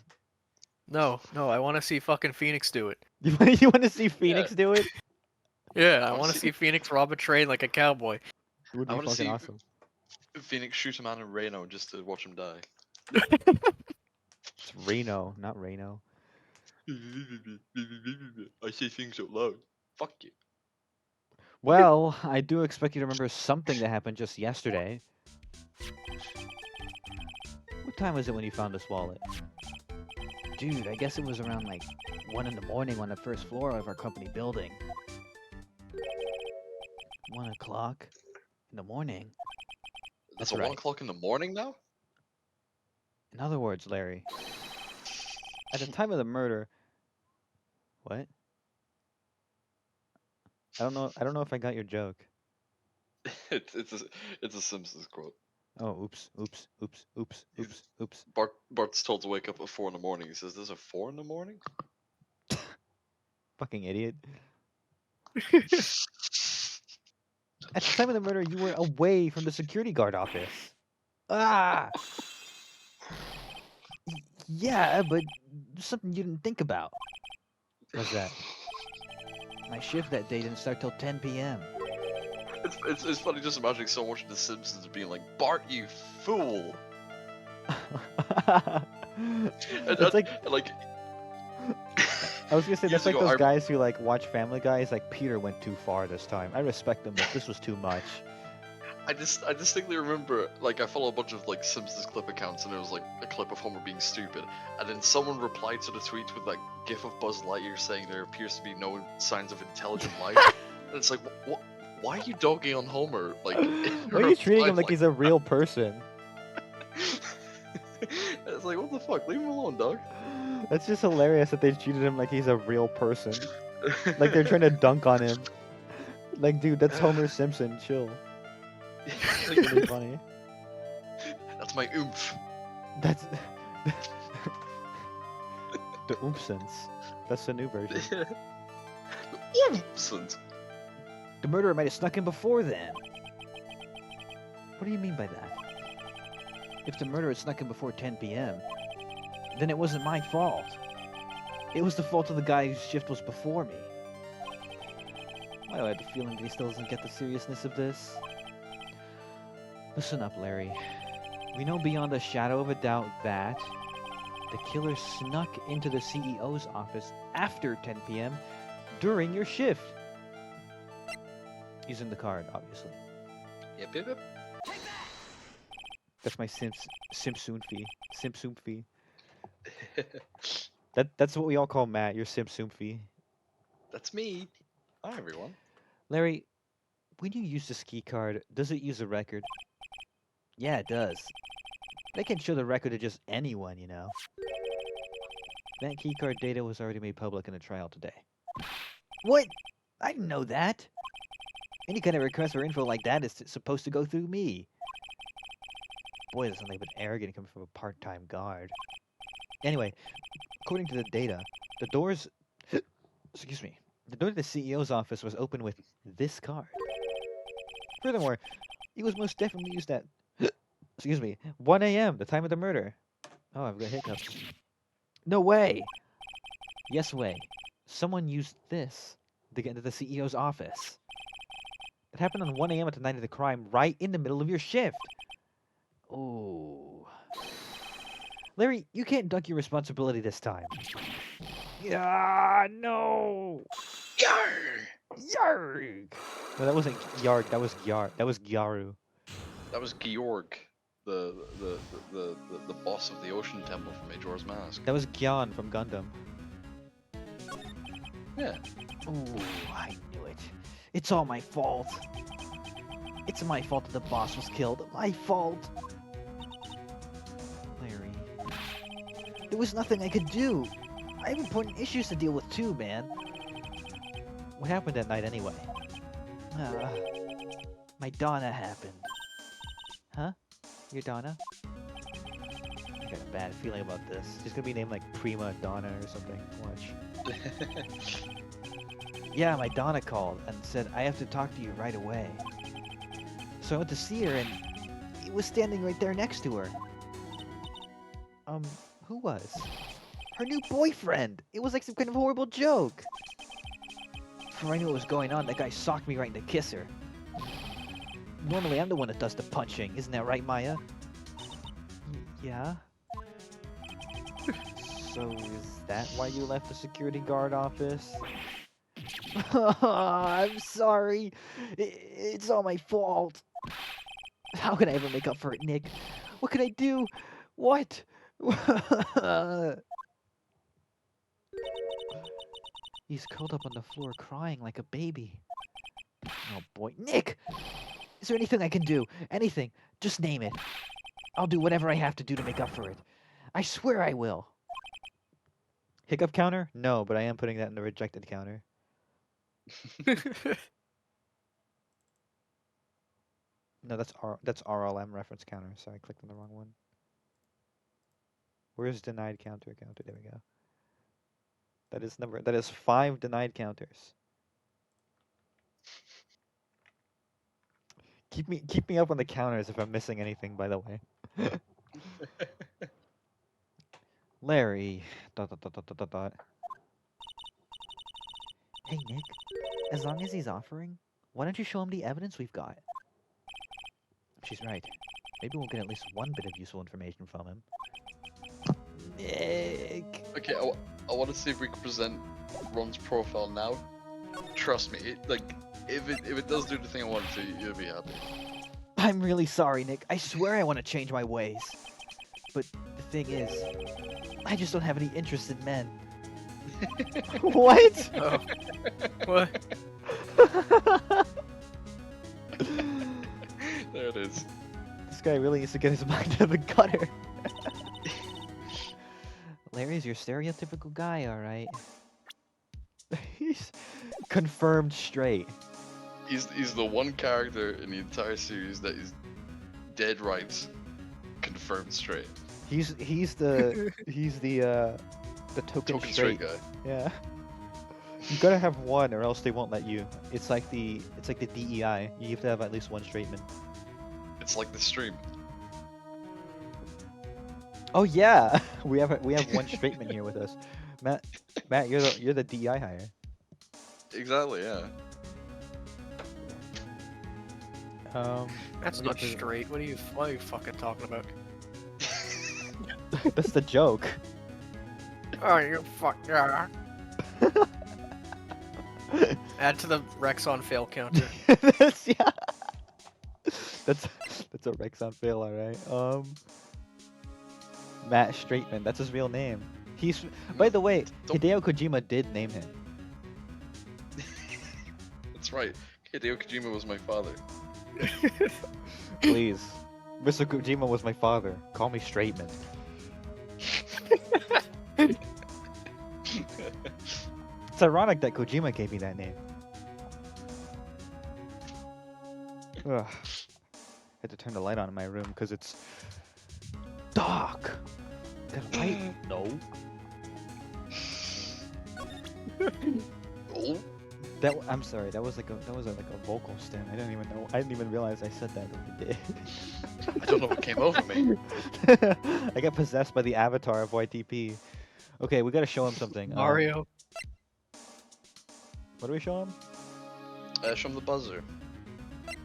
Speaker 3: No, I want to see fucking Phoenix do it.
Speaker 1: You want to see Phoenix do it?
Speaker 3: Yeah, I
Speaker 2: wanna
Speaker 3: want to
Speaker 2: see-
Speaker 3: see Phoenix rob a train like a cowboy.
Speaker 1: It would
Speaker 2: I
Speaker 1: be
Speaker 2: wanna
Speaker 1: fucking
Speaker 2: see-
Speaker 1: awesome.
Speaker 2: Phoenix shoot a man in Reno just to watch him die.
Speaker 1: It's Reno, not Reno.
Speaker 2: I say things out loud. Fuck you.
Speaker 1: Well, I do expect you to remember something that happened just yesterday. What time was it when you found this wallet? Dude, I guess it was around like 1 in the morning on the first floor of our company building. 1 o'clock in the morning.
Speaker 2: That's
Speaker 1: That's
Speaker 2: at
Speaker 1: right.
Speaker 2: 1 o'clock in the morning now?
Speaker 1: In other words, Larry, at the time of the murder, what? I don't know if I got your joke.
Speaker 2: it's a Simpsons quote.
Speaker 1: Oh, oops.
Speaker 2: Bart's told to wake up at 4 in the morning. He says, "There's a 4 in the morning."
Speaker 1: Fucking idiot. At the time of the murder, you were away from the security guard office. Ah! Yeah, but something you didn't think about. What's that? My shift that day didn't start till 10 p.m.
Speaker 2: It's funny just imagining so much of The Simpsons being like, "Bart, you fool!"
Speaker 1: It's like
Speaker 2: like
Speaker 1: I was gonna say that's
Speaker 2: years
Speaker 1: like
Speaker 2: ago,
Speaker 1: those
Speaker 2: I-
Speaker 1: guys who like watch Family Guy. It's like Peter went too far this time. I respect him, but this was too much.
Speaker 2: I distinctly remember, like, I follow a bunch of like Simpsons clip accounts, and there was like a clip of Homer being stupid, and then someone replied to the tweet with like gif of Buzz Lightyear saying there appears to be no signs of intelligent life, and it's like, what? Why are you dogging on Homer? Like,
Speaker 1: Why are you treating him like he's a real person?
Speaker 2: It's like, what the fuck? Leave him alone, dog.
Speaker 1: That's just hilarious that they treated him like he's a real person. Like they're trying to dunk on him. Like, dude, that's Homer Simpson. Chill. It's really funny.
Speaker 2: That's my oomph.
Speaker 1: That's the Oompsons. That's the new version.
Speaker 2: Oomph.
Speaker 1: The murderer might have snuck in before then. What do you mean by that? If the murderer snuck in before 10 p.m., then it wasn't my fault. It was the fault of the guy whose shift was before me. Why do I have the feeling that he still doesn't get the seriousness of this? Listen up, Larry. We know beyond a shadow of a doubt that the killer snuck into the CEO's office after 10 p.m. during your shift. Using the card, obviously.
Speaker 2: Yep.
Speaker 1: That's my Simpsoon fee. Simpsoon fee. That's what we all call Matt. Your Simpsoon fee.
Speaker 2: That's me. Hi, everyone.
Speaker 1: Larry, when you use the ski card, does it use a record? Yeah, it does. They can show the record to just anyone, you know. That keycard data was already made public in the trial today. What? I didn't know that. Any kind of request for info like that is supposed to go through me. Boy, that's something but arrogant coming from a part-time guard. Anyway, according to the data, the doors... excuse me. The door to the CEO's office was open with this card. Furthermore, it was most definitely used at... excuse me, 1 a.m., the time of the murder. Oh, I've got hiccups. No way! Yes way. Someone used this to get into the CEO's office. It happened on 1 a.m. at the night of the crime, right in the middle of your shift. Oh. Larry, you can't duck your responsibility this time.
Speaker 8: Yeah, no. Yarg. No, that wasn't Yarg. That was Gyar. That was Gyaru.
Speaker 2: That was Georg, the boss of the Ocean Temple from Majora's Mask.
Speaker 8: That was Gyan from Gundam.
Speaker 2: Yeah.
Speaker 8: Ooh, I knew it. It's all my fault. It's my fault that the boss was killed. My fault. Larry. There was nothing I could do. I have important issues to deal with too, man. What happened that night anyway? My Donna happened. Huh? Your Donna? I got a bad feeling about this. She's gonna be named like Prima Donna or something. Watch. Yeah, my Donna called and said, I have to talk to you right away. So I went to see her and he was standing right there next to her. Who was? Her new boyfriend! It was like some kind of horrible joke! Before I knew what was going on, that guy socked me right in the kisser. Normally I'm the one that does the punching, isn't that right, Maya? Yeah? So is that why you left the security guard office? I'm sorry. It's all my fault. How can I ever make up for it, Nick? What can I do? What? He's curled up on the floor crying like a baby. Oh boy. Nick! Is there anything I can do? Anything. Just name it. I'll do whatever I have to do to make up for it. I swear I will. Hiccup counter? No, but I am putting that in the rejected counter. No, that's RLM reference counter. Sorry, I clicked on the wrong one. Where's denied counter? There we go. That is 5 denied counters. Keep me up on the counters if I'm missing anything, by the way. Larry. ... Hey Nick, as long as he's offering, why don't you show him the evidence we've got? She's right. Maybe we'll get at least one bit of useful information from him. Nick!
Speaker 2: Okay, I want to see if we can present Ron's profile now. Trust me, if it does do the thing I want it to, you'll be happy.
Speaker 8: I'm really sorry, Nick. I swear I want to change my ways. But the thing is, I just don't have any interest in men. What?
Speaker 3: Oh. What?
Speaker 2: There it is.
Speaker 8: This guy really needs to get his mind out of the gutter. Larry's your stereotypical guy, alright. He's confirmed straight.
Speaker 2: He's the one character in the entire series that is dead right, confirmed straight.
Speaker 8: He's the token straight
Speaker 2: guy.
Speaker 8: Yeah. You gotta have one, or else they won't let you. It's like the DEI. You have to have at least one straight man.
Speaker 2: It's like the stream.
Speaker 8: Oh yeah, we have one straight man here with us. Matt, you're the DEI hire.
Speaker 2: Exactly, yeah.
Speaker 3: That's not straight. What are you fucking talking about?
Speaker 8: That's the joke.
Speaker 3: Oh, you fuck yeah. Add to the Rexon fail counter.
Speaker 8: That's a Rexon fail, alright. Matt Straightman, that's his real name. He's by the way, Hideo Kojima did name him.
Speaker 2: That's right. Hideo Kojima was my father.
Speaker 8: Please. Mr. Kojima was my father. Call me Straightman. It's ironic that Kojima gave me that name. Ugh. Had to turn the light on in my room because it's dark. The light? No.
Speaker 2: Oh.
Speaker 8: I'm sorry. That was like a vocal stem. I didn't even realize I said that. But I did.
Speaker 2: I don't know what came over me.
Speaker 8: I got possessed by the avatar of YTP. Okay, we gotta show him something.
Speaker 3: Mario.
Speaker 8: What do we show him?
Speaker 2: Show him the buzzer.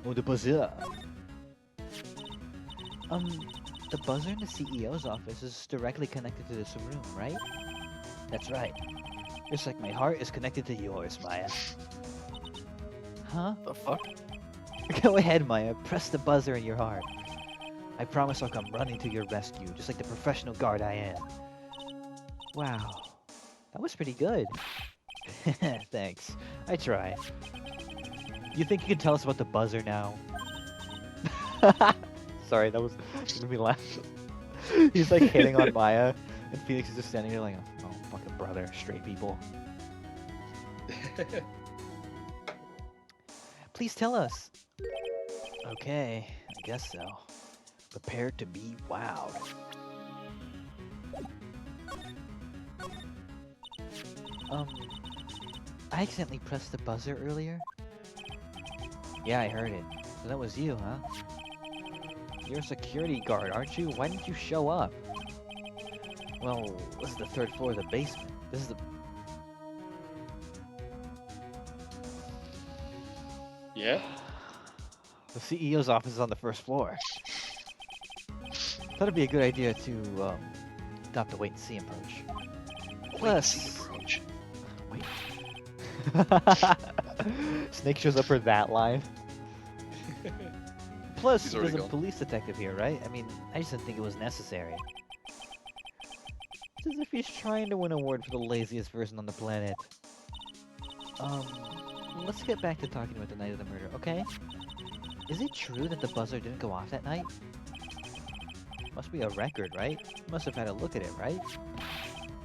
Speaker 8: Oh, the buzzer. The buzzer in the CEO's office is directly connected to this room, right? That's right. Just like my heart is connected to yours, Maya. Huh?
Speaker 3: The fuck?
Speaker 8: Go ahead, Maya. Press the buzzer in your heart. I promise I'll come running to your rescue, just like the professional guard I am. Wow. That was pretty good. Thanks. I try. You think you can tell us about the buzzer now? Sorry, that made me laugh. He's like hitting on Maya, and Felix is just standing there like, oh, fucking brother, straight people. Please tell us. Okay, I guess so. Prepare to be wowed. I accidentally pressed the buzzer earlier. Yeah, I heard it. So that was you, huh? You're a security guard, aren't you? Why didn't you show up? Well, this is the 3rd floor of the basement. This is the...
Speaker 6: Yeah?
Speaker 8: The CEO's office is on the 1st floor. Thought it'd be a good idea to adopt a wait-and-see approach. Plus... Wait. Snake shows up for that line. Plus,
Speaker 2: He's
Speaker 8: there's
Speaker 2: already
Speaker 8: a
Speaker 2: gone.
Speaker 8: police detective here, right? I mean, I just didn't think it was necessary. It's as if he's trying to win an award for the laziest person on the planet. Let's get back to talking about the night of the murder, okay? Is it true that the buzzer didn't go off that night? Must be a record, right? You must have had a look at it, right?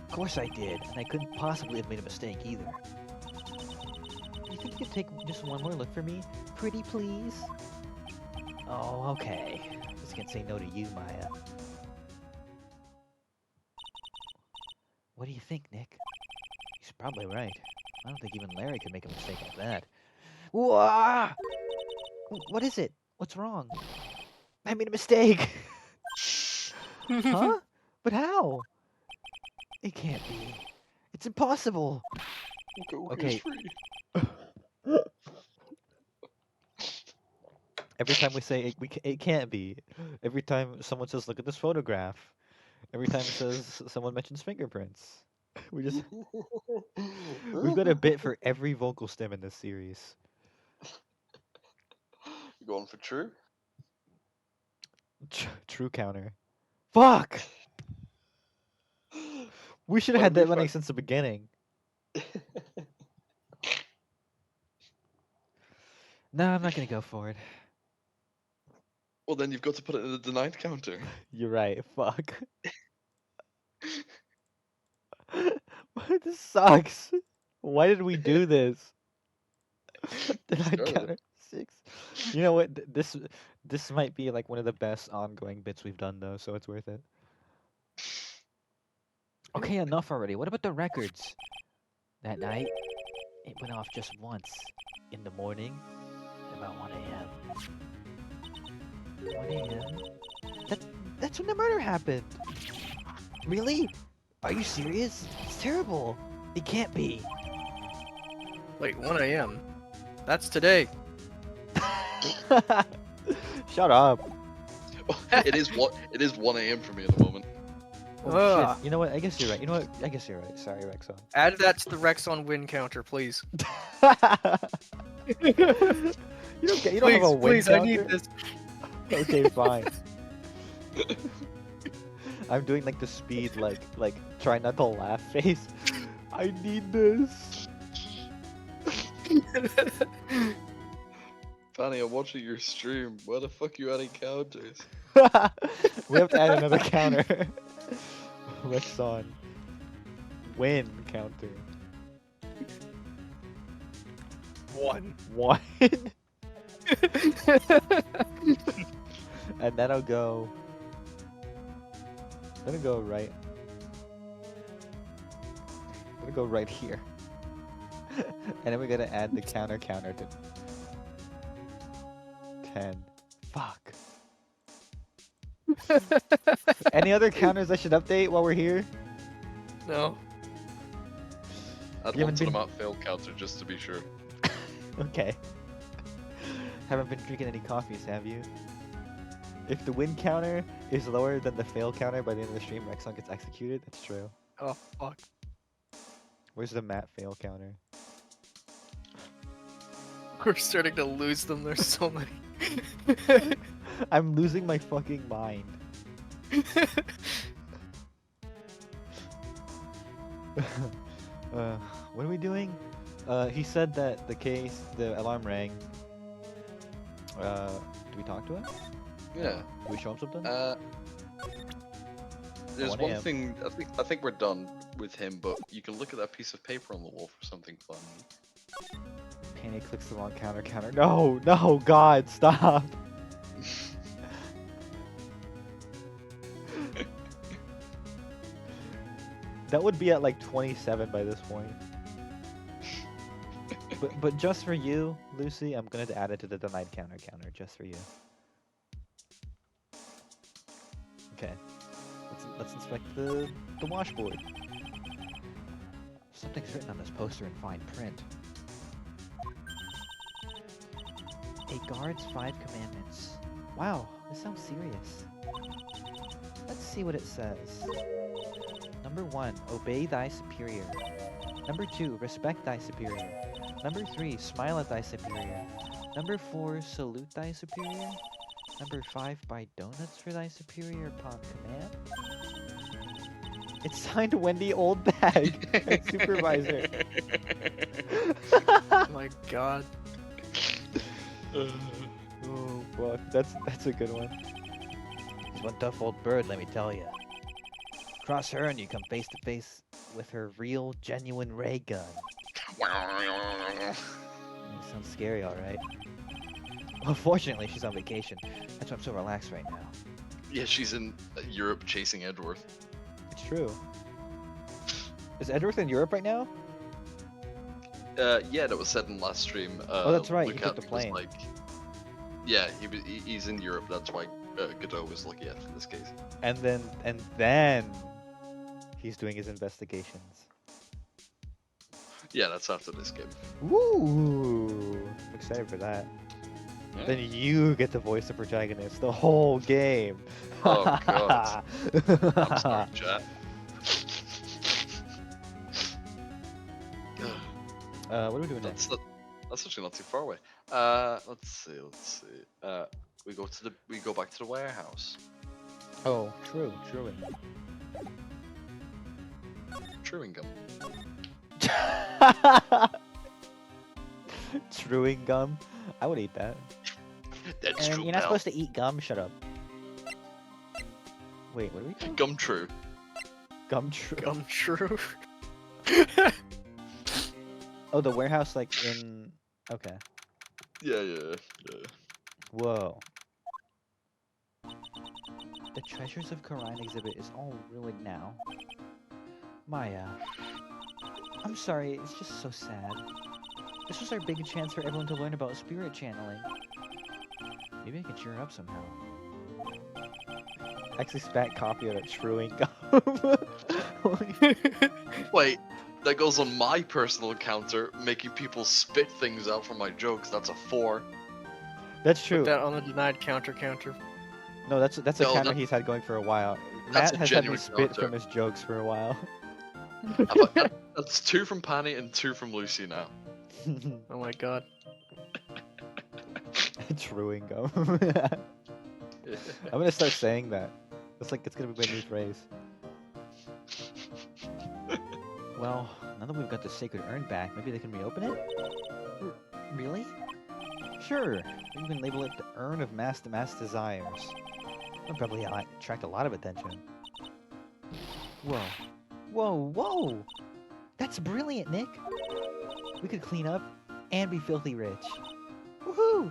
Speaker 8: Of course I did, and I couldn't possibly have made a mistake either. You think you could take just one more look for me? Pretty please? Oh, okay. Just can't say no to you, Maya. What do you think, Nick? He's probably right. I don't think even Larry could make a mistake like that. Whoa! What is it? What's wrong? I made a mistake! Huh? But how? It can't be. It's impossible! Okay.
Speaker 6: It's free.
Speaker 8: Every time we say it can't be. Every time someone says, look at this photograph. Every time it says someone mentions fingerprints. We've got a bit for every vocal stem in this series.
Speaker 6: You going for true?
Speaker 8: True counter. Fuck! We should have
Speaker 6: Why
Speaker 8: had
Speaker 6: did we
Speaker 8: that running
Speaker 6: find-
Speaker 8: since the beginning. No, I'm not gonna go for it.
Speaker 2: Well, then you've got to put it in the denied counter.
Speaker 8: You're right. Fuck. This sucks. Why did we do this? Did I
Speaker 2: Started it.
Speaker 8: counter 6? You know what? This might be like one of the best ongoing bits we've done though, so it's worth it. Okay, enough already. What about the records? That night, it went off just once. In the morning, at about 1 a.m. 1 a.m.? That's when the murder happened! Really? Are you serious? It's terrible! It can't be!
Speaker 3: Wait, 1 a.m. That's today.
Speaker 8: Shut up!
Speaker 2: It is 1 a.m. for me at the moment.
Speaker 8: Oh,
Speaker 3: Ugh.
Speaker 8: shit. You know what? I guess you're right. You know what? I guess you're right. Sorry, Rexon.
Speaker 3: Add that to the Rexon win counter, please.
Speaker 8: You don't have a win
Speaker 3: please,
Speaker 8: counter?
Speaker 3: I need this.
Speaker 8: Okay, fine. I'm doing like the speed, like try not to laugh face. I need this.
Speaker 2: Fanny, I'm watching your stream. Why the fuck you adding counters?
Speaker 8: We have to add another counter. Rexon. Win counter.
Speaker 3: 1.
Speaker 8: 1. And that'll go. That'll go right. That'll go right here. And then we gotta add the counter to 10. Fuck. Any other counters I should update while we're here?
Speaker 3: No.
Speaker 2: Add
Speaker 8: You
Speaker 2: one
Speaker 8: haven't
Speaker 2: to the
Speaker 8: been-
Speaker 2: map failed counter just to be sure.
Speaker 8: Okay. Haven't been drinking any coffees, have you? If the win counter is lower than the fail counter by the end of the stream, Rexon gets executed. That's true.
Speaker 3: Oh, fuck.
Speaker 1: Where's the Matt fail counter?
Speaker 3: We're starting to lose them. There's so many.
Speaker 1: I'm losing my fucking mind. What are we doing? He said that the alarm rang. Do we talk to him?
Speaker 2: Yeah.
Speaker 1: Do we show him something?
Speaker 2: There's
Speaker 1: 1
Speaker 2: one
Speaker 1: a.m.
Speaker 2: thing. I think we're done with him, but you can look at that piece of paper on the wall for something fun.
Speaker 1: Penny clicks the wrong counter. No, no, God, stop. That would be at like 27 by this point. But just for you, Lucy, I'm gonna add it to the denied counter just for you. Okay. Let's inspect the washboard. Something's written on this poster in fine print. A guard's 5 commandments. Wow, this sounds serious. Let's see what it says. Number 1, obey thy superior. Number 2, respect thy superior. Number 3, smile at thy superior. Number 4, salute thy superior. Number 5, buy donuts for thy superior upon command. It's signed Wendy Oldbag, head supervisor.
Speaker 3: Oh my god.
Speaker 1: Oh fuck, that's a good one. She's one tough old bird, let me tell you. Cross her and you come face to face with her real, genuine ray gun. Sounds scary, alright. Well, fortunately, she's on vacation. That's why I'm so relaxed right now.
Speaker 2: Yeah, she's in Europe chasing Edworth.
Speaker 1: It's true. Is Edworth in Europe right now?
Speaker 2: Yeah, that was said in last stream.
Speaker 1: Oh, that's right, he
Speaker 2: Luke
Speaker 1: took the
Speaker 2: Hatton was
Speaker 1: plane.
Speaker 2: like, yeah, he's in Europe. That's why Godot was lucky for this case.
Speaker 1: And then he's doing his investigations.
Speaker 2: Yeah, that's after this game.
Speaker 1: Woo! I'm excited for that.
Speaker 6: Yeah.
Speaker 1: Then you get to voice the protagonist the whole game.
Speaker 2: Oh god. I'm sorry, chat.
Speaker 1: What are we doing next?
Speaker 2: That's actually not too far away. Let's see. We go back to the warehouse.
Speaker 1: Oh, true.
Speaker 2: Chewing gum.
Speaker 1: Chewing gum? I would eat that.
Speaker 4: That's
Speaker 1: And
Speaker 4: true,
Speaker 1: you're not
Speaker 4: pal.
Speaker 1: supposed to eat gum? Shut up. Wait, what are we doing?
Speaker 2: Gum true.
Speaker 1: Gum true.
Speaker 3: Come true.
Speaker 1: Oh, the warehouse like in... Okay.
Speaker 2: Yeah.
Speaker 1: Whoa. The Treasures of Korine exhibit is all ruined now. Maya. I'm sorry, it's just so sad. This was our big chance for everyone to learn about spirit channeling. Maybe I can cheer her up somehow. Actually spat coffee out of chewing gum.
Speaker 2: Wait, that goes on my personal counter, making people spit things out from my jokes. That's a 4.
Speaker 1: That's true.
Speaker 3: Put that on the denied counter.
Speaker 1: No, that's a
Speaker 2: No,
Speaker 1: counter
Speaker 2: that-
Speaker 1: he's had going for a while.
Speaker 2: That's
Speaker 1: Matt
Speaker 2: a
Speaker 1: has had me
Speaker 2: genuine
Speaker 1: spit
Speaker 2: counter.
Speaker 1: from his jokes for a while.
Speaker 2: That's 2 from Panny and 2 from Lucy now.
Speaker 3: Oh my god.
Speaker 1: Chewing gum. I'm gonna start saying that. It's gonna be my new phrase. Well, now that we've got the sacred urn back, maybe they can reopen it? Really? Sure. You can label it the Urn of Mass Desires. That'll probably attract a lot of attention. Whoa! That's brilliant, Nick! We could clean up and be filthy rich. Woohoo!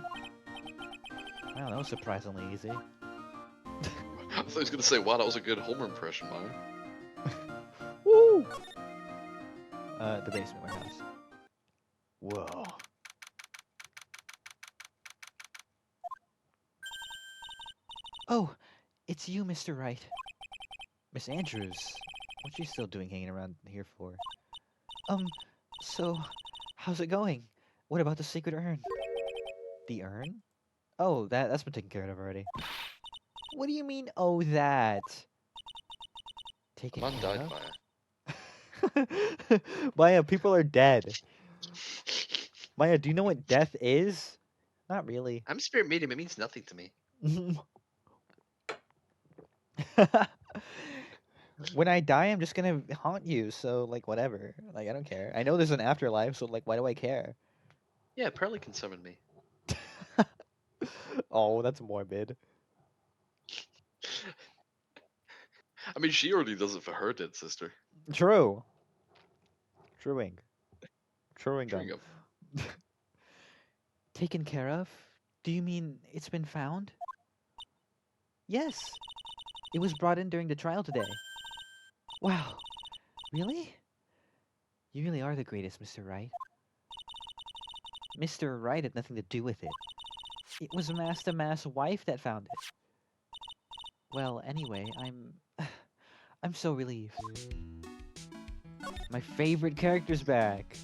Speaker 1: Wow, that was surprisingly easy.
Speaker 2: I thought he was gonna say, wow, that was a good Homer impression, man.
Speaker 1: Woo! The basement warehouse. Whoa. Oh, it's you, Mr. Wright. Miss Andrews. What's she still doing hanging around here for? So, how's it going? What about the sacred urn? The urn? Oh, that's been taken care of already. What do you mean, oh, that? Taken
Speaker 2: A man
Speaker 1: care
Speaker 2: died
Speaker 1: of?
Speaker 2: by
Speaker 8: Maya, people are dead. Maya, do you know what death is? Not really.
Speaker 2: I'm spirit medium. It means nothing to me.
Speaker 8: When I die, I'm just gonna haunt you, so like whatever. Like I don't care. I know there's an afterlife, so like why do I care?
Speaker 2: Yeah, Pearly can summon me.
Speaker 8: Oh, that's morbid.
Speaker 2: I mean, she already does it for her dead sister.
Speaker 8: True. Truing. Chewing
Speaker 2: Chewing
Speaker 8: gum.
Speaker 2: gum.
Speaker 8: Taken care of? Do you mean it's been found? Yes. It was brought in during the trial today. Wow. Really? You really are the greatest, Mr. Wright. Mr. Wright had nothing to do with it. It was Master Ma's wife that found it. Well, anyway, I'm so relieved. My favorite character's back.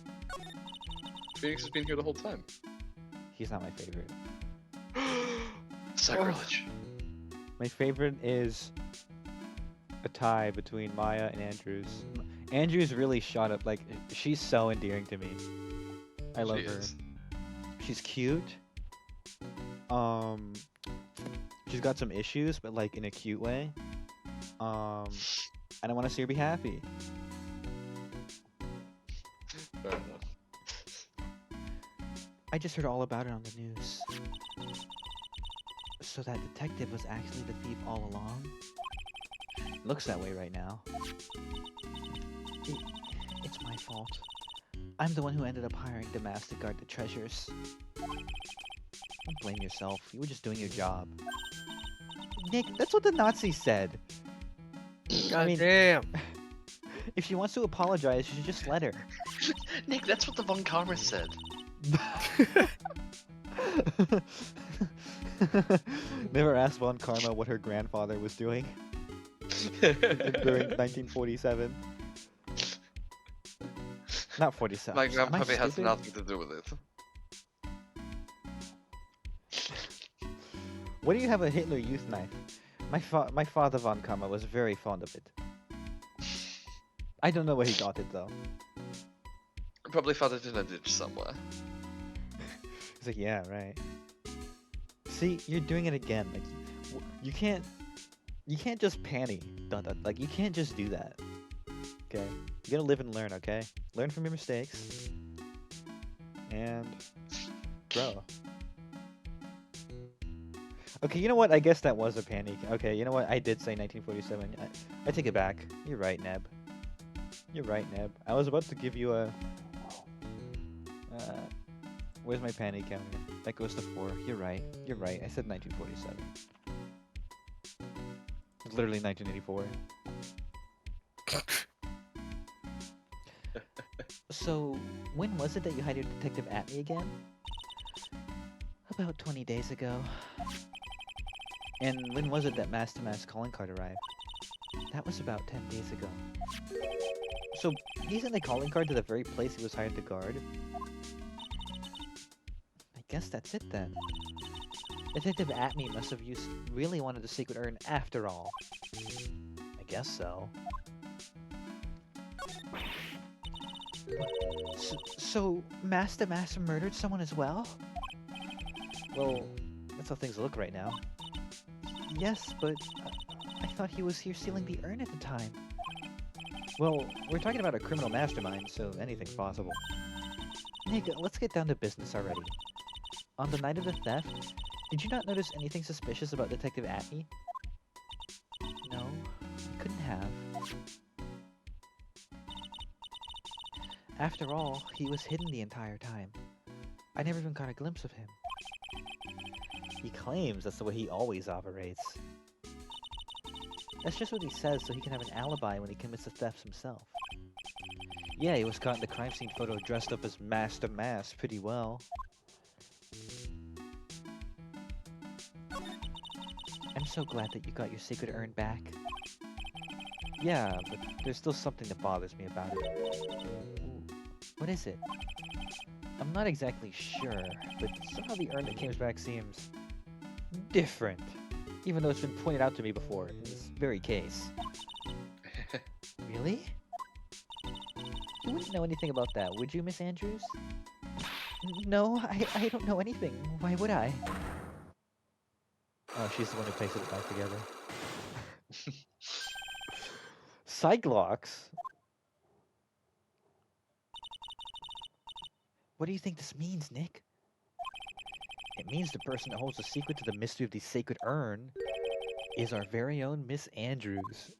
Speaker 2: Phoenix has been here the whole time.
Speaker 8: He's not my favorite.
Speaker 2: Sacrilege.
Speaker 8: My favorite is a tie between Maya and Andrews. Andrews really shot up. Like, she's so endearing to me. I love her.
Speaker 2: Is.
Speaker 8: She's cute. She's got some issues, but like in a cute way. And I want to see her be happy.
Speaker 2: Fair enough.
Speaker 8: I just heard all about it on the news. So that detective was actually the thief all along? Looks that way right now. It's my fault. I'm the one who ended up hiring Damas to guard the treasures. Don't blame yourself. You were just doing your job. Nick, that's what the Nazis said.
Speaker 3: God
Speaker 8: I mean,
Speaker 3: damn.
Speaker 8: if she wants to apologize, you should just let her.
Speaker 2: Nick, that's what the Von Karma said.
Speaker 8: Never asked Von Karma what her grandfather was doing during 1947. Not 47.
Speaker 2: My
Speaker 8: Am I
Speaker 2: grandpappy has
Speaker 8: stupid?
Speaker 2: nothing to do with it.
Speaker 8: What do you have a Hitler Youth knife? My father Von Karma was very fond of it. I don't know where he got it though.
Speaker 2: Probably found it in a ditch somewhere.
Speaker 8: He's like, yeah, right. See, you're doing it again. Like, you can't just panty. Like, you can't just do that. Okay, you gotta live and learn. Okay, learn from your mistakes and grow. Okay, you know what? I guess that was a panty. Okay, you know what? I did say 1947. I take it back. You're right, Neb. You're right, Neb. I was about to give you a. Where's my panty counter? That goes to 4. You're right. You're right. I said 1947. It's literally 1984. So, when was it that you hired Detective Atme again? About 20 days ago. And when was it that Master Mass calling card arrived? That was about 10 days ago. So, he sent the calling card to the very place he was hired to guard? I guess that's it then. Detective Atme must have really wanted the secret urn after all. I guess so. So Master murdered someone as well? Well, that's how things look right now. Yes, but I thought he was here stealing the urn at the time. Well, we're talking about a criminal mastermind, so anything's possible. Nick, let's get down to business already. On the night of the theft, did you not notice anything suspicious about Detective Atme? No, I couldn't have. After all, he was hidden the entire time. I never even caught a glimpse of him. He claims that's the way he always operates. That's just what he says so he can have an alibi when he commits the thefts himself. Yeah, he was caught in the crime scene photo dressed up as Master Mass pretty well. I'm so glad that you got your secret urn back. Yeah, but there's still something that bothers me about it. What is it? I'm not exactly sure, but somehow the urn that came back seems different. Even though it's been pointed out to me before in this very case. Really? know anything about that, would you, Miss Andrews? No, I don't know anything. Why would I? Oh, she's the one who places it back together. Cyclox? What do you think this means, Nick? It means the person that holds the secret to the mystery of the sacred urn is our very own Miss Andrews.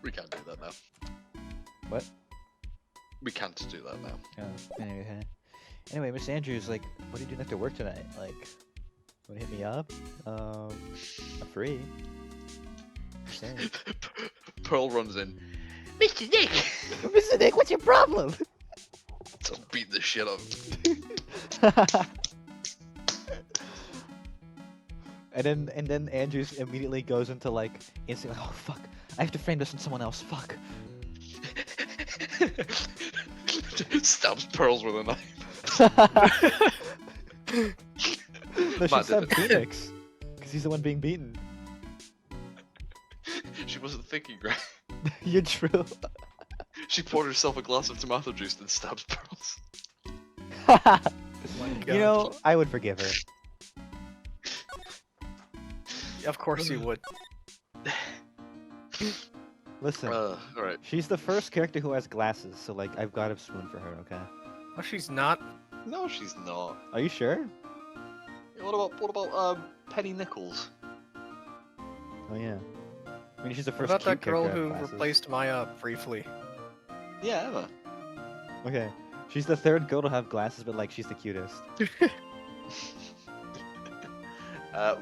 Speaker 2: We can't do that now.
Speaker 8: What?
Speaker 2: We can't do that now.
Speaker 8: Oh, anyway, Miss Andrews, like, what are you doing after work tonight? Like, wanna hit me up? I'm free. Just saying.
Speaker 2: Pearl runs in.
Speaker 7: Mr. Nick!
Speaker 8: Mr. Nick, what's your problem?
Speaker 2: Just beat the shit up.
Speaker 8: And then Andrews immediately goes into like instantly, oh fuck, I have to frame this on someone else. Fuck.
Speaker 2: Stabs Pearls with a knife.
Speaker 8: No, she
Speaker 2: Matt did
Speaker 8: stabbed
Speaker 2: it.
Speaker 8: Phoenix because he's the one being beaten.
Speaker 2: She wasn't thinking, right?
Speaker 8: You're true.
Speaker 2: She poured herself a glass of tomato juice and stabs Pearls.
Speaker 8: You know, I would forgive her.
Speaker 3: Of course you would.
Speaker 8: Listen,
Speaker 2: Alright.
Speaker 8: she's the first character who has glasses, so like I've got a spoon for her. Okay.
Speaker 3: Oh, she's not.
Speaker 2: No, she's not.
Speaker 8: Are you sure?
Speaker 2: What about Penny Nichols?
Speaker 8: Oh yeah. I mean, she's the
Speaker 3: What
Speaker 8: first.
Speaker 3: about that
Speaker 8: cute
Speaker 3: girl
Speaker 8: character to
Speaker 3: who
Speaker 8: have glasses.
Speaker 3: replaced Maya briefly?
Speaker 2: Yeah, Emma.
Speaker 8: Okay. She's the third girl to have glasses, but like she's the cutest.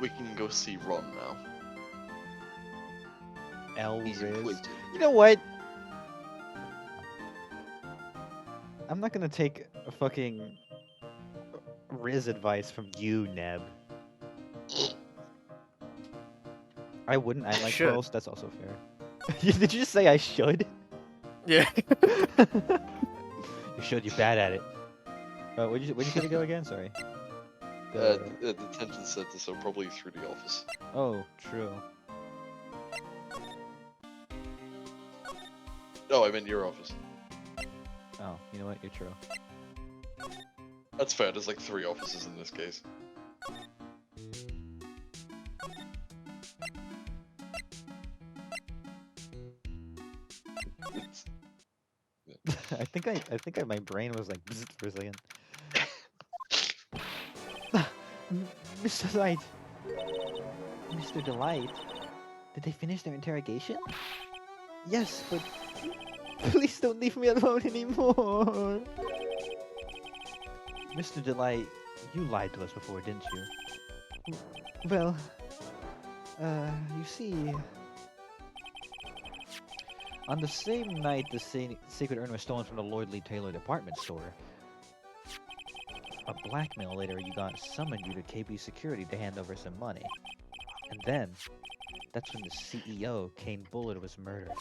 Speaker 2: We can go see Ron now. He's
Speaker 8: Riz.
Speaker 2: inquisitive.
Speaker 8: You know what? I'm not gonna take a fucking Riz advice from you, Neb. I wouldn't. I like
Speaker 3: Should.
Speaker 8: girls. That's also fair. Did you just say I should?
Speaker 3: Yeah.
Speaker 8: You should. You're bad at it. Where'd you say to go again? Sorry.
Speaker 2: The detention center, so probably through the office.
Speaker 8: Oh, true.
Speaker 2: Oh, I meant your office.
Speaker 8: Oh, you know what? You're true.
Speaker 2: That's fair, there's like 3 offices in this case. It's...
Speaker 8: I think my brain was like bzzzt for a second. Mr. Delight. Mr. Delight? Did they finish their interrogation? Yes, but please don't leave me alone anymore. Mr. Delight, you lied to us before, didn't you? Well, you see, on the same night the sacred urn was stolen from the Lloyd Lee Taylor department store, a blackmailer you got summoned you to KB Security to hand over some money. And then, that's when the CEO, Kane Bullard, was murdered.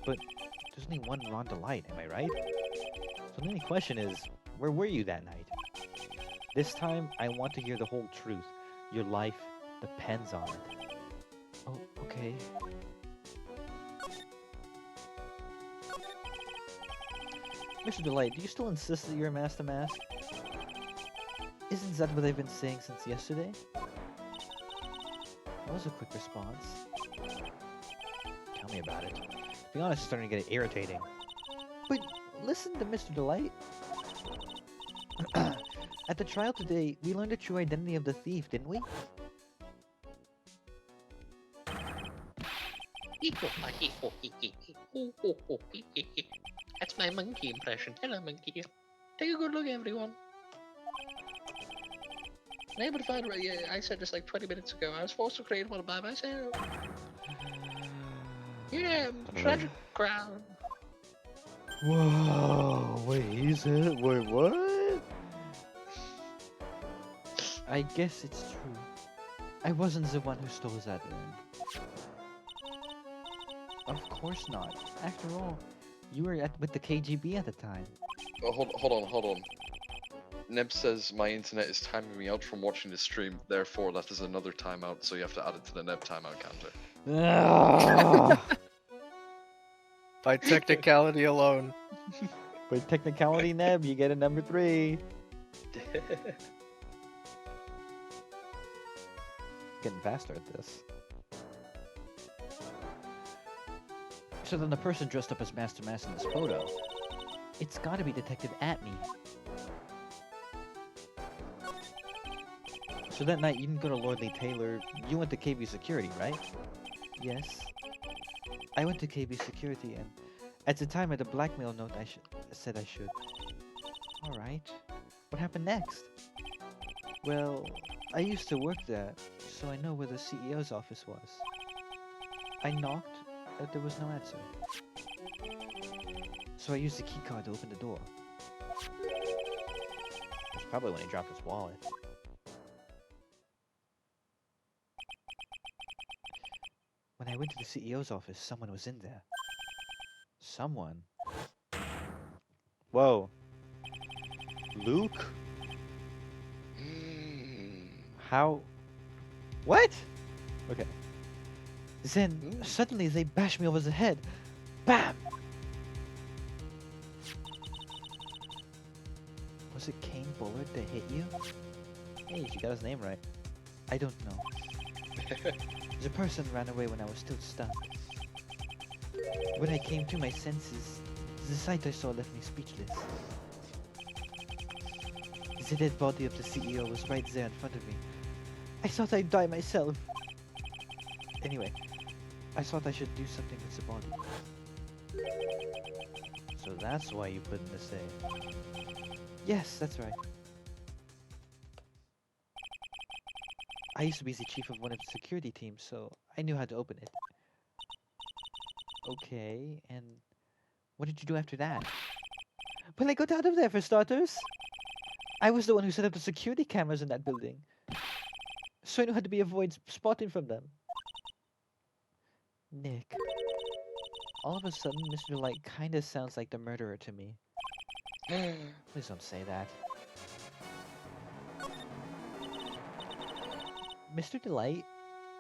Speaker 8: But there's only one Ron Delight, am I right? So the only question is, where were you that night? This time, I want to hear the whole truth. Your life depends on it. Oh, okay. Mr. Delight, do you still insist that you're a Master Mask? Isn't that what I've been saying since yesterday? That was a quick response. Tell me about it. To be honest, it's starting to get irritating. But listen to Mr. Delight. At the trial today, we learned the true identity of the thief, didn't we?
Speaker 7: That's my monkey impression. Hello, monkey. Take a good look, everyone. I'm able to find it. Yeah, I said this like 20 minutes ago. I was forced to create one by myself. Yeah, tragic crown.
Speaker 8: Whoa, wait, he's it? Wait, what? I guess it's true. I wasn't the one who stole that urn. Of course not. After all, you were with the KGB at the time.
Speaker 2: Oh, hold on. Neb says my internet is timing me out from watching the stream, therefore that is another timeout, so you have to add it to the Neb timeout counter.
Speaker 3: By technicality alone.
Speaker 1: By technicality, Neb, you get a number 3. Getting faster at this. So then the person dressed up as Master Mass in this photo, it's gotta be Detective Atme. So that night you didn't go to Lord Lee Taylor, you went to KB Security, right? Yes. I went to KB Security and at the time I had a blackmail note said I should. Alright. What happened next? Well, I used to work there, so I know where the CEO's office was. I knocked, but there was no answer. So I used the keycard to open the door. That's probably when he dropped his wallet. When I went to the CEO's office, someone was in there. Someone? Whoa. Luke? How? What? Okay. Then, suddenly they bashed me over the head. BAM! Was it Kane Bullard that hit you? Hey, she got his name right. I don't know. The person ran away when I was still stunned. When I came to my senses, the sight I saw left me speechless. The dead body of the CEO was right there in front of me. I thought I'd die myself. Anyway, I thought I should do something with the body. So that's why you put in the safe. Yes, that's right. I used to be the chief of one of the security teams, so I knew how to open it. Okay, and what did you do after that? Well, I got out of there for starters. I was the one who set up the security cameras in that building. So I knew how to avoid spotting from them. Nick. All of a sudden, Mr. Light kinda sounds like the murderer to me. Please don't say that. Mr. Delight,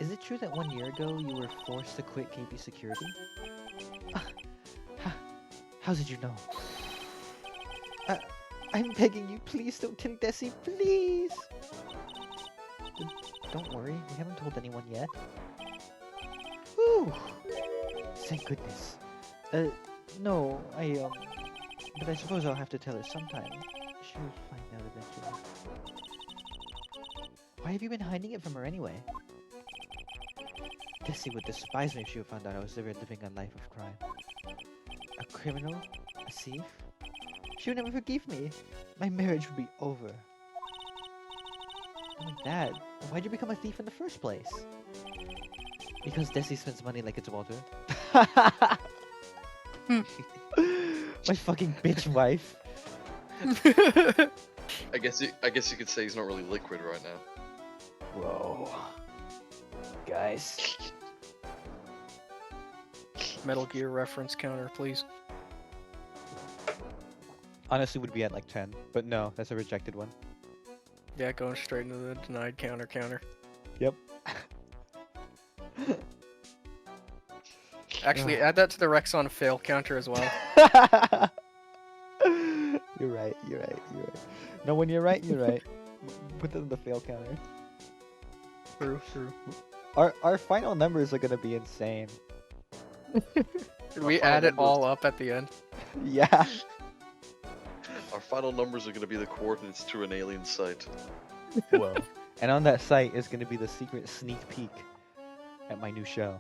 Speaker 1: is it true that 1 year ago you were forced to quit KB Security? How did you know? I'm begging you, please don't tell Desi, please! Don't worry, we haven't told anyone yet. Whew! Thank goodness. No, but I suppose I'll have to tell her sometime. She'll find out eventually. Why have you been hiding it from her anyway? Desi would despise me if she found out I was ever living a life of crime. A criminal? A thief? She would never forgive me. My marriage would be over. Oh my dad, why'd you become a thief in the first place? Because Desi spends money like it's water. My fucking bitch wife.
Speaker 2: I guess you could say he's not really liquid right now.
Speaker 1: Whoa. Guys.
Speaker 3: Metal Gear reference counter, please.
Speaker 1: Honestly would be at like 10, but no, that's a rejected one.
Speaker 3: Yeah, going straight into the denied counter.
Speaker 1: Yep.
Speaker 3: Actually, add that to the Rexon fail counter as well.
Speaker 1: You're right. No, when you're right, you're right. Put that in the fail counter.
Speaker 3: True.
Speaker 1: Our final numbers are gonna be insane.
Speaker 3: Did we add it all up at the end?
Speaker 1: Yeah.
Speaker 2: Our final numbers are going to be the coordinates to an alien site.
Speaker 1: Whoa. And on that site is gonna be the secret sneak peek at my new show.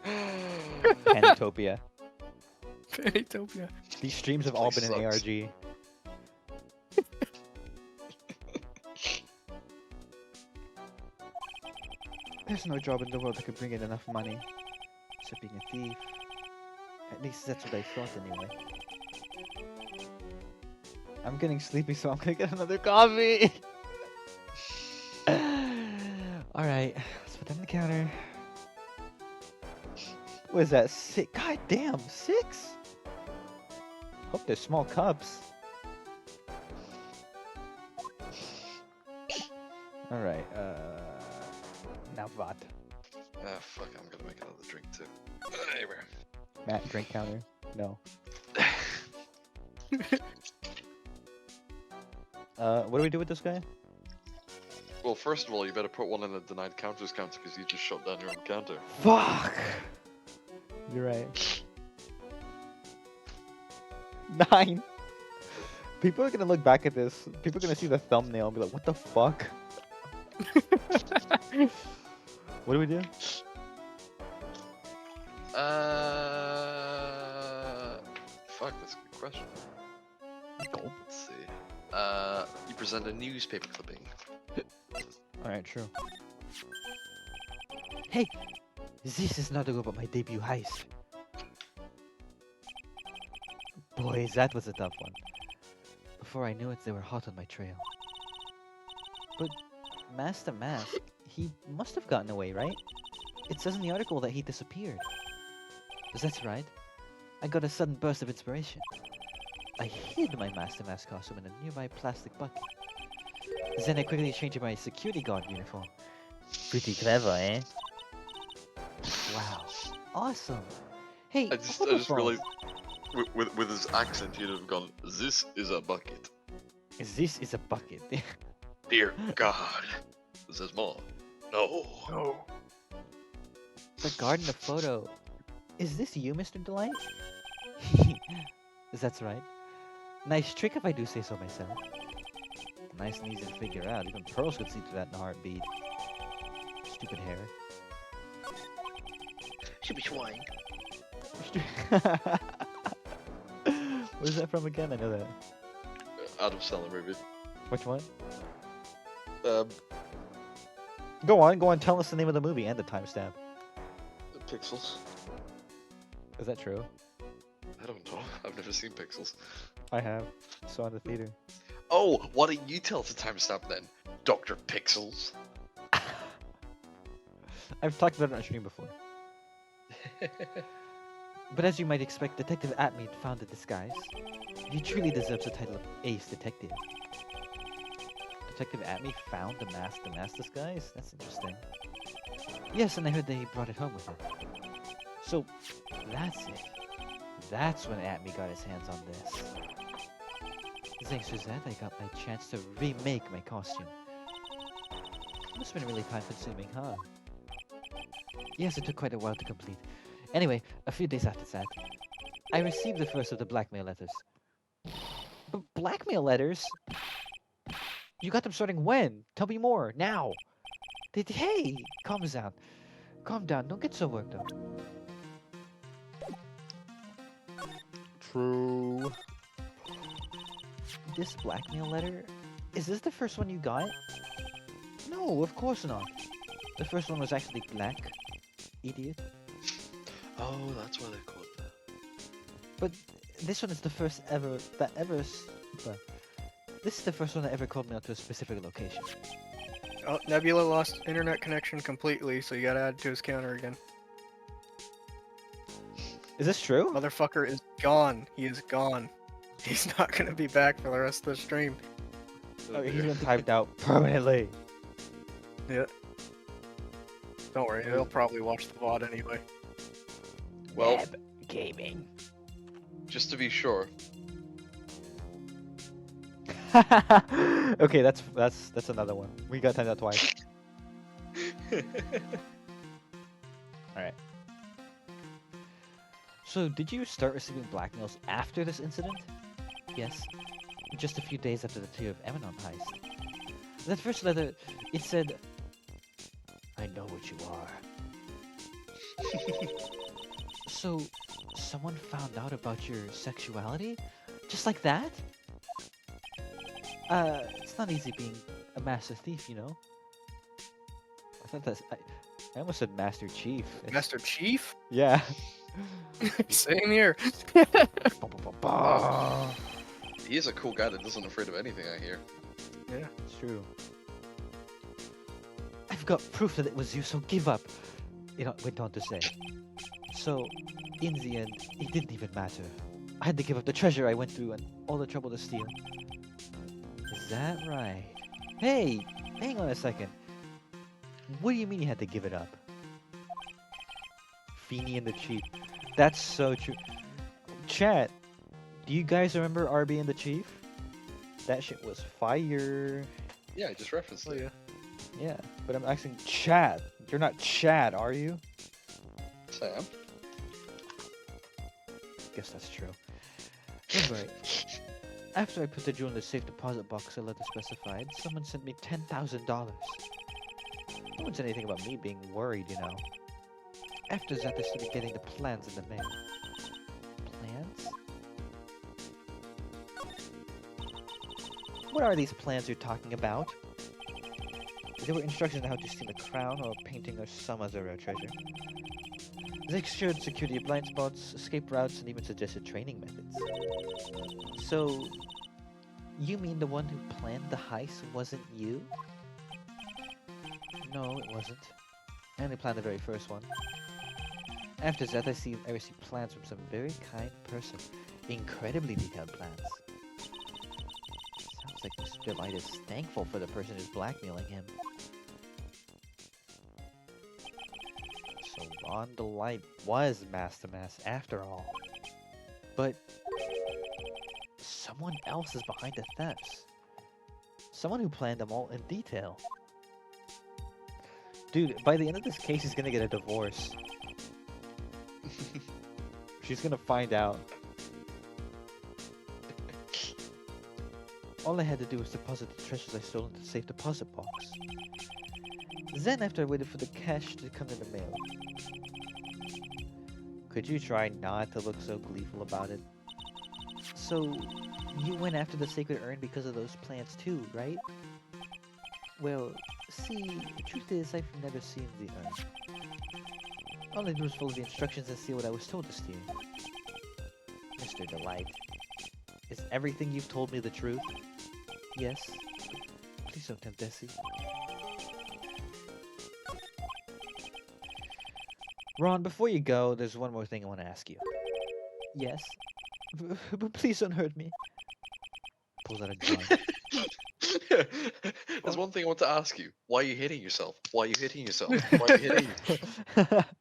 Speaker 1: Panitopia.
Speaker 3: Panitopia.
Speaker 1: These streams have all been in ARG. There's no job in the world that could bring in enough money. Except being a thief. At least that's what I thought anyway. I'm getting sleepy, so I'm gonna get another coffee! Alright, let's put that on the counter. What is that? 6? God damn, 6? Hope they're small cups. Alright, now what?
Speaker 2: Ah, fuck, I'm gonna make another drink too. Anyway.
Speaker 8: Matt drink counter. No. What do we do with this guy?
Speaker 2: Well, first of all, you better put one in the denied counters counter because you just shut down your own counter.
Speaker 8: Fuck! You're right. 9! People are gonna look back at this. People are gonna see the thumbnail and be like, what the fuck? What do we do?
Speaker 2: Fuck, that's a good question.
Speaker 8: Gulp.
Speaker 2: Let's see. You present a newspaper clipping.
Speaker 8: Alright, true. Hey! This is not about my debut heist. Boys, that was a tough one. Before I knew it, they were hot on my trail. But Master Mask, he must have gotten away, right? It says in the article that he disappeared. That's right. I got a sudden burst of inspiration. I hid my Master Mask costume in a nearby plastic bucket. Then I quickly changed my security guard uniform. Pretty clever, eh? Wow. Awesome. Hey,
Speaker 2: I just
Speaker 8: Waterfall.
Speaker 2: realized with his accent, he'd have gone, "This is a bucket."
Speaker 8: This is a bucket.
Speaker 2: Dear God. There's more. No.
Speaker 3: No.
Speaker 8: The guard in the photo. Is this you, Mr. Delight? That's right. Nice trick if I do say so myself. Nice and easy to figure out. Even pearls could see through that in a heartbeat. Stupid hair.
Speaker 7: Should be swine.
Speaker 8: Where's that from again? I know that.
Speaker 2: Adam Sandler movie.
Speaker 8: Which one?
Speaker 2: Um,
Speaker 8: Go on, tell us the name of the movie and the timestamp.
Speaker 2: Pixels.
Speaker 8: Is that true?
Speaker 2: I don't know. I've never seen Pixels.
Speaker 8: I have. Saw in the theater.
Speaker 2: Oh, why don't you tell us the timestamp then, Dr. Pixels?
Speaker 8: I've talked about it on stream before. But as you might expect, Detective Atmead found a disguise. He truly deserves the title of Ace Detective. Detective Atmead found the mask disguise? That's interesting. Yes, and I heard they brought it home with him. So, that's it. That's when Atmead got his hands on this. Thanks to that, I got my chance to remake my costume. Must have been really time-consuming, huh? Yes, it took quite a while to complete. Anyway, a few days after that, I received the first of the blackmail letters. But blackmail letters? You got them starting when? Tell me more, now! Hey! Calm down. Calm down, don't get so worked up. True. This blackmail letter? Is this the first one you got? No, of course not. The first one was actually black. Idiot.
Speaker 2: Oh, that's why they call it that.
Speaker 8: But this one is the first ever that ever. This is the first one that ever called me out to a specific location.
Speaker 3: Oh, Nebula lost internet connection completely, so you gotta add to his counter again.
Speaker 8: Is this true?
Speaker 3: Motherfucker is gone. He is gone. He's not gonna be back for the rest of the stream.
Speaker 8: Oh, he's been typed out permanently.
Speaker 3: Yeah. Don't worry, he'll probably watch the VOD anyway.
Speaker 2: Well,
Speaker 8: Web gaming.
Speaker 2: just to be sure,
Speaker 8: Okay, that's another one. We got timed out twice. Alright. So, did you start receiving blackmails after this incident? Yes. Just a few days after the Tear of Emanon heist. That first letter, it said, I know what you are. So, someone found out about your sexuality? Just like that? It's not easy being a master thief, you know? I thought that's... I almost said Master Chief.
Speaker 3: Master Chief?
Speaker 8: Yeah.
Speaker 3: Same here.
Speaker 2: he is a cool guy that isn't afraid of anything, I hear.
Speaker 3: Yeah.
Speaker 8: It's true. I've got proof that it was you, so give up. It went on to say. So, in the end, it didn't even matter. I had to give up the treasure I went through and all the trouble to steal. Is that right? Hey, hang on a second. What do you mean you had to give it up? Feeny and the Cheap.
Speaker 1: That's so true. Chat, do you guys remember RB and the Chief? That shit was fire.
Speaker 2: Yeah, I just referenced
Speaker 3: Oh
Speaker 2: it.
Speaker 3: yeah.
Speaker 1: Yeah, but I'm asking Chad. You're not Chad, are you?
Speaker 2: Sam?
Speaker 1: Guess that's true. Anyway, after I put the jewel in the safe deposit box I later specified, someone sent me $10,000. No one said anything about me being worried, you know. After that, I started getting the plans in the mail. Plans? What are these plans you're talking about? There were instructions on how to steal a crown or a painting or some other rare treasure. They showed security blind spots, escape routes, and even suggested training methods. So, you mean the one who planned the heist wasn't you? No, it wasn't. I only planned the very first one. After that, I received plans from some very kind person. Incredibly detailed plans. Sounds like Mr. Delight is thankful for the person who's blackmailing him. So Ron Delight was Master Mass after all. But someone else is behind the thefts. Someone who planned them all in detail. Dude, by the end of this case, he's gonna get a divorce. She's gonna find out. All I had to do was deposit the treasures I stole into the safe deposit box. Then, after I waited for the cash to come in the mail. Could you try not to look so gleeful about it? So, you went after the sacred urn because of those plans too, right? Well, see, the truth is I've never seen the urn. All I did was follow the instructions and see what I was told to steal. Mr. Delight, is everything you've told me the truth? Yes. Please don't tempt Desi. Ron, before you go, there's one more thing I want to ask you. Yes? But please don't hurt me. Pulls out a gun.
Speaker 2: There's one thing I want to ask you. Why are you hitting yourself? Why are you hitting yourself? Why are you hitting yourself?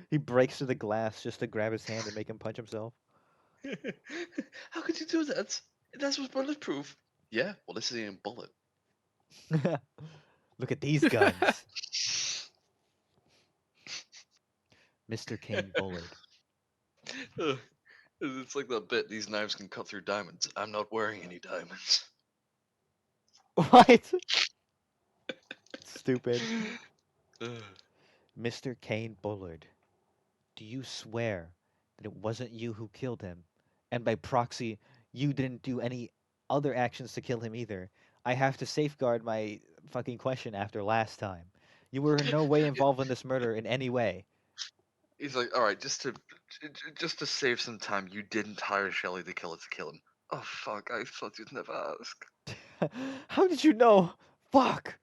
Speaker 1: He breaks through the glass just to grab his hand and make him punch himself.
Speaker 2: How could you do that? That was bulletproof. Yeah, well, this isn't a bullet.
Speaker 1: Look at these guns. Mr. Kane Bullard.
Speaker 2: It's like that bit, these knives can cut through diamonds. I'm not wearing any diamonds.
Speaker 1: What? Stupid. Mr. Kane Bullard, do you swear that it wasn't you who killed him? And by proxy, you didn't do any other actions to kill him either. I have to safeguard my fucking question after last time. You were in no way involved in this murder in any way.
Speaker 2: He's like, all right, just to save some time, you didn't hire Shelly the killer to kill him. Oh fuck! I thought you'd never ask.
Speaker 1: How did you know? Fuck.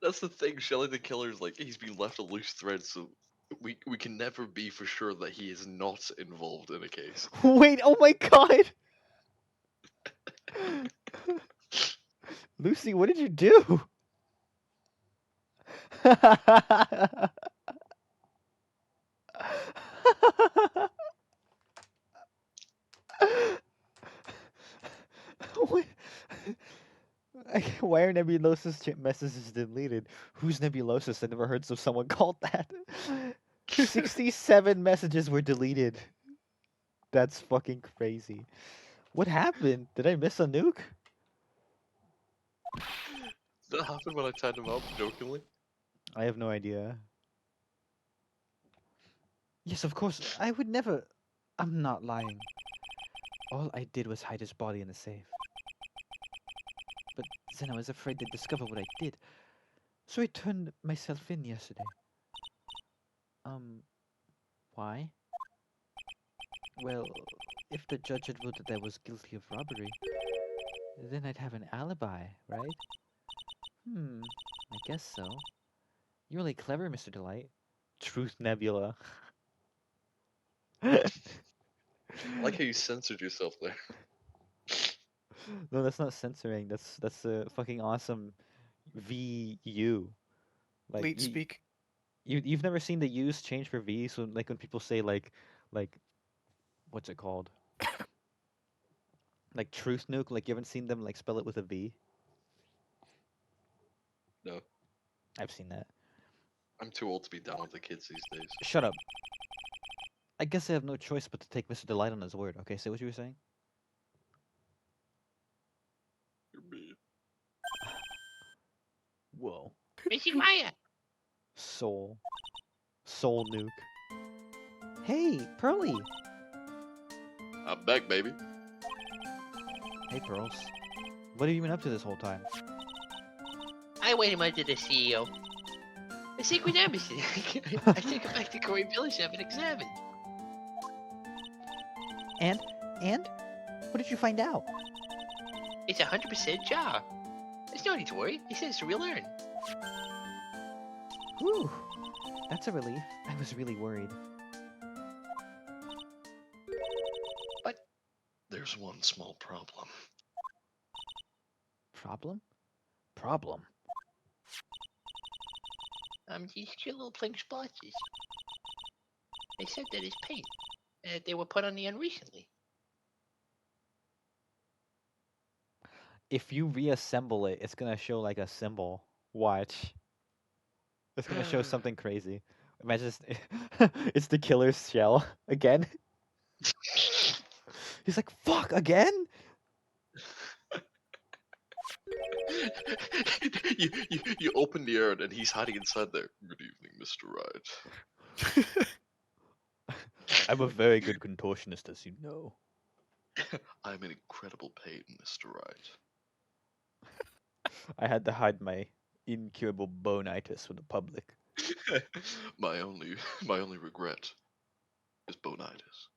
Speaker 2: That's the thing. Shelly the killer is like he's been left a loose thread, so we can never be for sure that he is not involved in a case.
Speaker 1: Wait, oh my god! Lucy, what did you do? What? Why are Nebulosa's messages deleted? Who's Nebulosis? I never heard of someone called that. 67 messages were deleted. That's fucking crazy. What happened? Did I miss a nuke?
Speaker 2: That happened when I tied him up jokingly.
Speaker 1: I have no idea. Yes, of course. I would never. I'm not lying. All I did was hide his body in the safe. But then I was afraid they'd discover what I did. So I turned myself in yesterday. Why? Well, if the judge had ruled that I was guilty of robbery, then I'd have an alibi, right? I guess so. You're really clever, Mr. Delight. Truth Nebula.
Speaker 2: I like how you censored yourself there.
Speaker 1: No, that's not censoring. That's a fucking awesome VU. Like
Speaker 3: Leet speak.
Speaker 1: You've never seen the U's change for V's, so like when people say like what's it called? Like truth nuke, like you haven't seen them like spell it with a V?
Speaker 2: No,
Speaker 1: I've seen that.
Speaker 2: I'm too old to be down with the kids these days.
Speaker 1: Shut up. I guess I have no choice but to take Mr. Delight on his word. Okay, say what you were saying.
Speaker 2: You're mean.
Speaker 1: Whoa.
Speaker 7: Missing Maya.
Speaker 1: Soul nuke. Hey, Pearly.
Speaker 2: I'm back, baby.
Speaker 1: Hey, Pearls. What have you been up to this whole time?
Speaker 7: I went him under the CEO. A secret embassy. I took him back to Corey Village to have it examined.
Speaker 8: And? What did you find out?
Speaker 7: It's 100% jar. There's no need to worry. He says to relearn.
Speaker 8: Whew. That's a relief. I was really worried.
Speaker 2: There's one small problem.
Speaker 8: Problem?
Speaker 7: These cute little pink splotches. They said that is paint. They were put on the end recently.
Speaker 1: If you reassemble it, it's gonna show like a symbol. Watch. It's gonna show something crazy. Imagine it's the killer's shell again. He's like, fuck, again?
Speaker 2: you open the urn and he's hiding inside there. Good evening, Mr. Wright.
Speaker 1: I'm a very good contortionist, as you know.
Speaker 2: I'm in incredible pain, Mr. Wright.
Speaker 1: I had to hide my incurable bonitis from the public.
Speaker 2: my only regret is bonitis.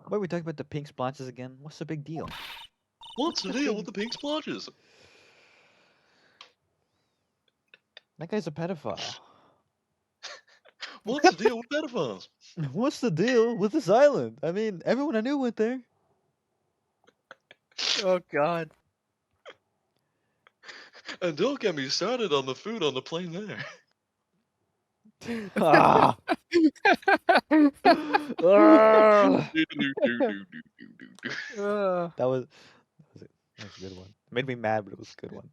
Speaker 1: Why are we talking about the pink splotches again? What's the big deal?
Speaker 2: What's the deal with the pink splotches?
Speaker 1: That guy's a pedophile.
Speaker 2: What's the deal with pedophiles?
Speaker 1: What's the deal with this island? I mean, everyone I knew went there.
Speaker 3: Oh God.
Speaker 2: And don't get me started on the food on the plane there.
Speaker 1: Ah. Ah. That was a good one. It made me mad, but it was a good one.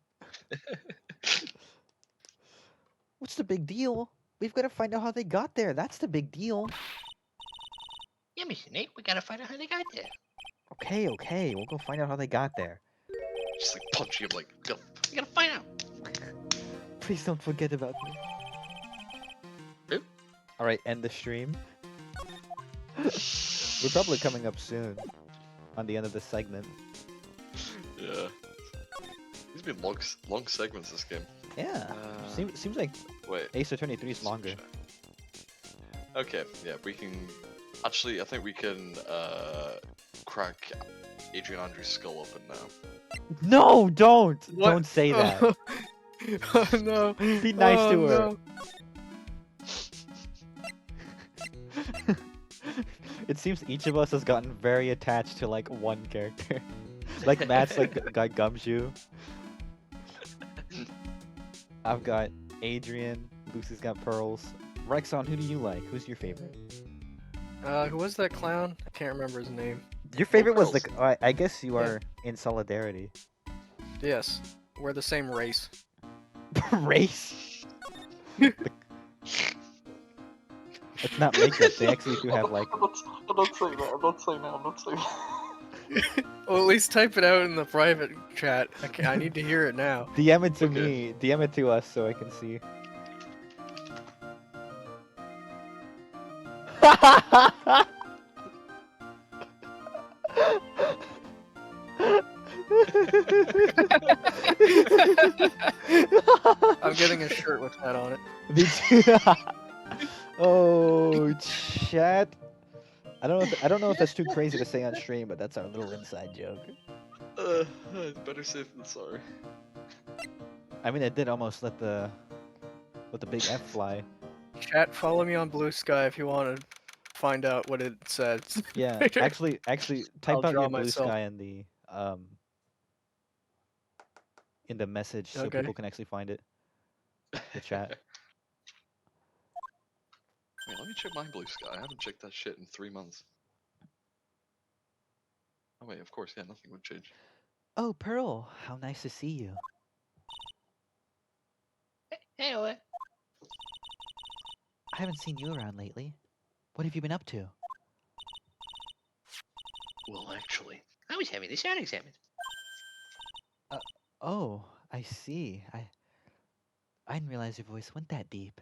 Speaker 8: What's the big deal? We've got to find out how they got there. That's the big deal.
Speaker 7: Yeah, Mr. Nate, we gotta find out how they got there.
Speaker 8: Okay. We'll go find out how they got there.
Speaker 2: Just like punching him like, go.
Speaker 7: We gotta find out.
Speaker 8: Please don't forget about me.
Speaker 1: Alright, end the stream. We're probably coming up soon. On the end of this segment.
Speaker 2: Yeah. These have been long segments, this game.
Speaker 1: Yeah. Seems like
Speaker 2: Wait.
Speaker 1: Ace Attorney 3 is longer.
Speaker 2: Okay, yeah, we can... Actually, I think we can crack Adrian Andrews' skull open now.
Speaker 1: No, don't!
Speaker 3: What?
Speaker 1: Don't say that.
Speaker 3: Oh no.
Speaker 1: Be nice
Speaker 3: Oh,
Speaker 1: to her.
Speaker 3: no.
Speaker 1: It seems each of us has gotten very attached to like one character. Like Matt's like got Gumshoe. I've got Adrian. Lucy's got Pearls. Rexon, who do you like? Who's your favorite?
Speaker 3: Who was that clown? I can't remember his name.
Speaker 1: Your favorite was
Speaker 2: Pearls.
Speaker 1: the. I guess you are in solidarity.
Speaker 3: Yes, we're the same race.
Speaker 1: Race. It's not makeup. They actually do have like.
Speaker 2: I'm not saying that.
Speaker 3: Well, at least type it out in the private chat. Okay, I need to hear it now.
Speaker 1: DM it to
Speaker 2: Okay.
Speaker 1: me. DM it to us so I can see.
Speaker 3: I'm getting a shirt with that on it.
Speaker 1: Me too. Oh, chat. I don't know if that's too crazy to say on stream, but that's our little inside joke.
Speaker 2: Better safe than sorry.
Speaker 1: I mean, it did almost let the big F fly.
Speaker 3: Chat, follow me on Blue Sky if you want to find out what it says.
Speaker 1: Yeah, actually, type
Speaker 3: I'll
Speaker 1: out
Speaker 3: draw
Speaker 1: your blue
Speaker 3: myself.
Speaker 1: sky in the message so
Speaker 3: Okay.
Speaker 1: people can actually find it. The chat.
Speaker 2: me check my blue sky. I haven't checked that shit in 3 months. Oh wait, of course, yeah, nothing would change.
Speaker 8: Oh, Pearl, how nice to see you.
Speaker 7: Hey, Owen.
Speaker 8: I haven't seen you around lately. What have you been up to?
Speaker 4: Well, actually,
Speaker 7: I was having the sound examined.
Speaker 8: Oh, I see. I didn't realize your voice went that deep.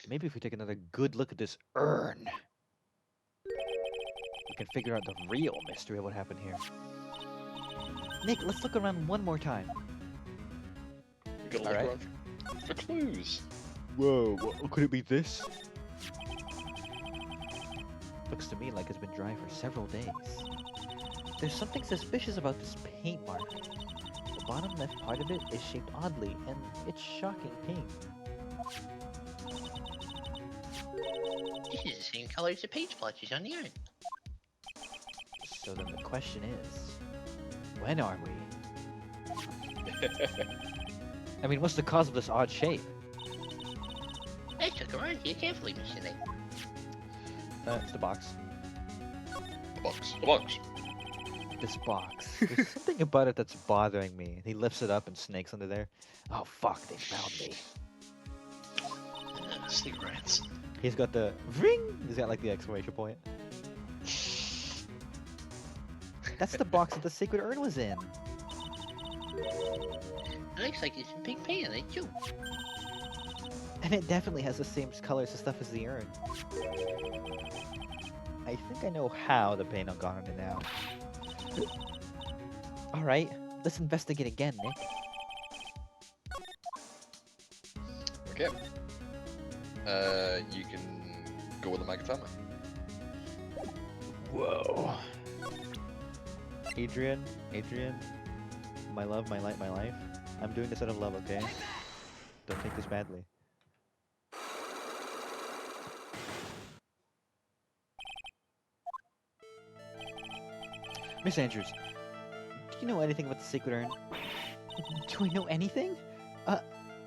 Speaker 8: Maybe if we take another good look at this urn, we can figure out the real mystery of what happened here. Nick, let's look around one more time.
Speaker 6: We gotta look
Speaker 8: Alright.
Speaker 6: around for clues.
Speaker 8: Whoa, could it be this? Looks to me like it's been dry for several days. There's something suspicious about this paint mark. The bottom left part of it is shaped oddly, and it's shocking pink.
Speaker 7: This is the same color as the paint splotches on the urn.
Speaker 8: So then the question is, when are we? I mean, what's the cause of this odd shape?
Speaker 7: I took around here carefully, Mr. Nick.
Speaker 8: It's the box.
Speaker 6: A box. A box.
Speaker 8: This box. There's something about it that's bothering me. He lifts it up and snakes under there. Oh fuck, they found me.
Speaker 4: cigarettes.
Speaker 8: He's got the ring. He's got like the exclamation point. That's the box that the sacred urn was in.
Speaker 7: It looks like there's some pink paint on it too.
Speaker 8: And it definitely has the same colors and stuff as the urn. I think I know how the paint got on it now. Alright, let's investigate again, Nick.
Speaker 2: Okay. You can go with the Magatama.
Speaker 8: Whoa. Adrian, my love, my light, my life. I'm doing this out of love, okay? Don't take this badly. Miss Andrews, do you know anything about the sacred urn? Do I know anything?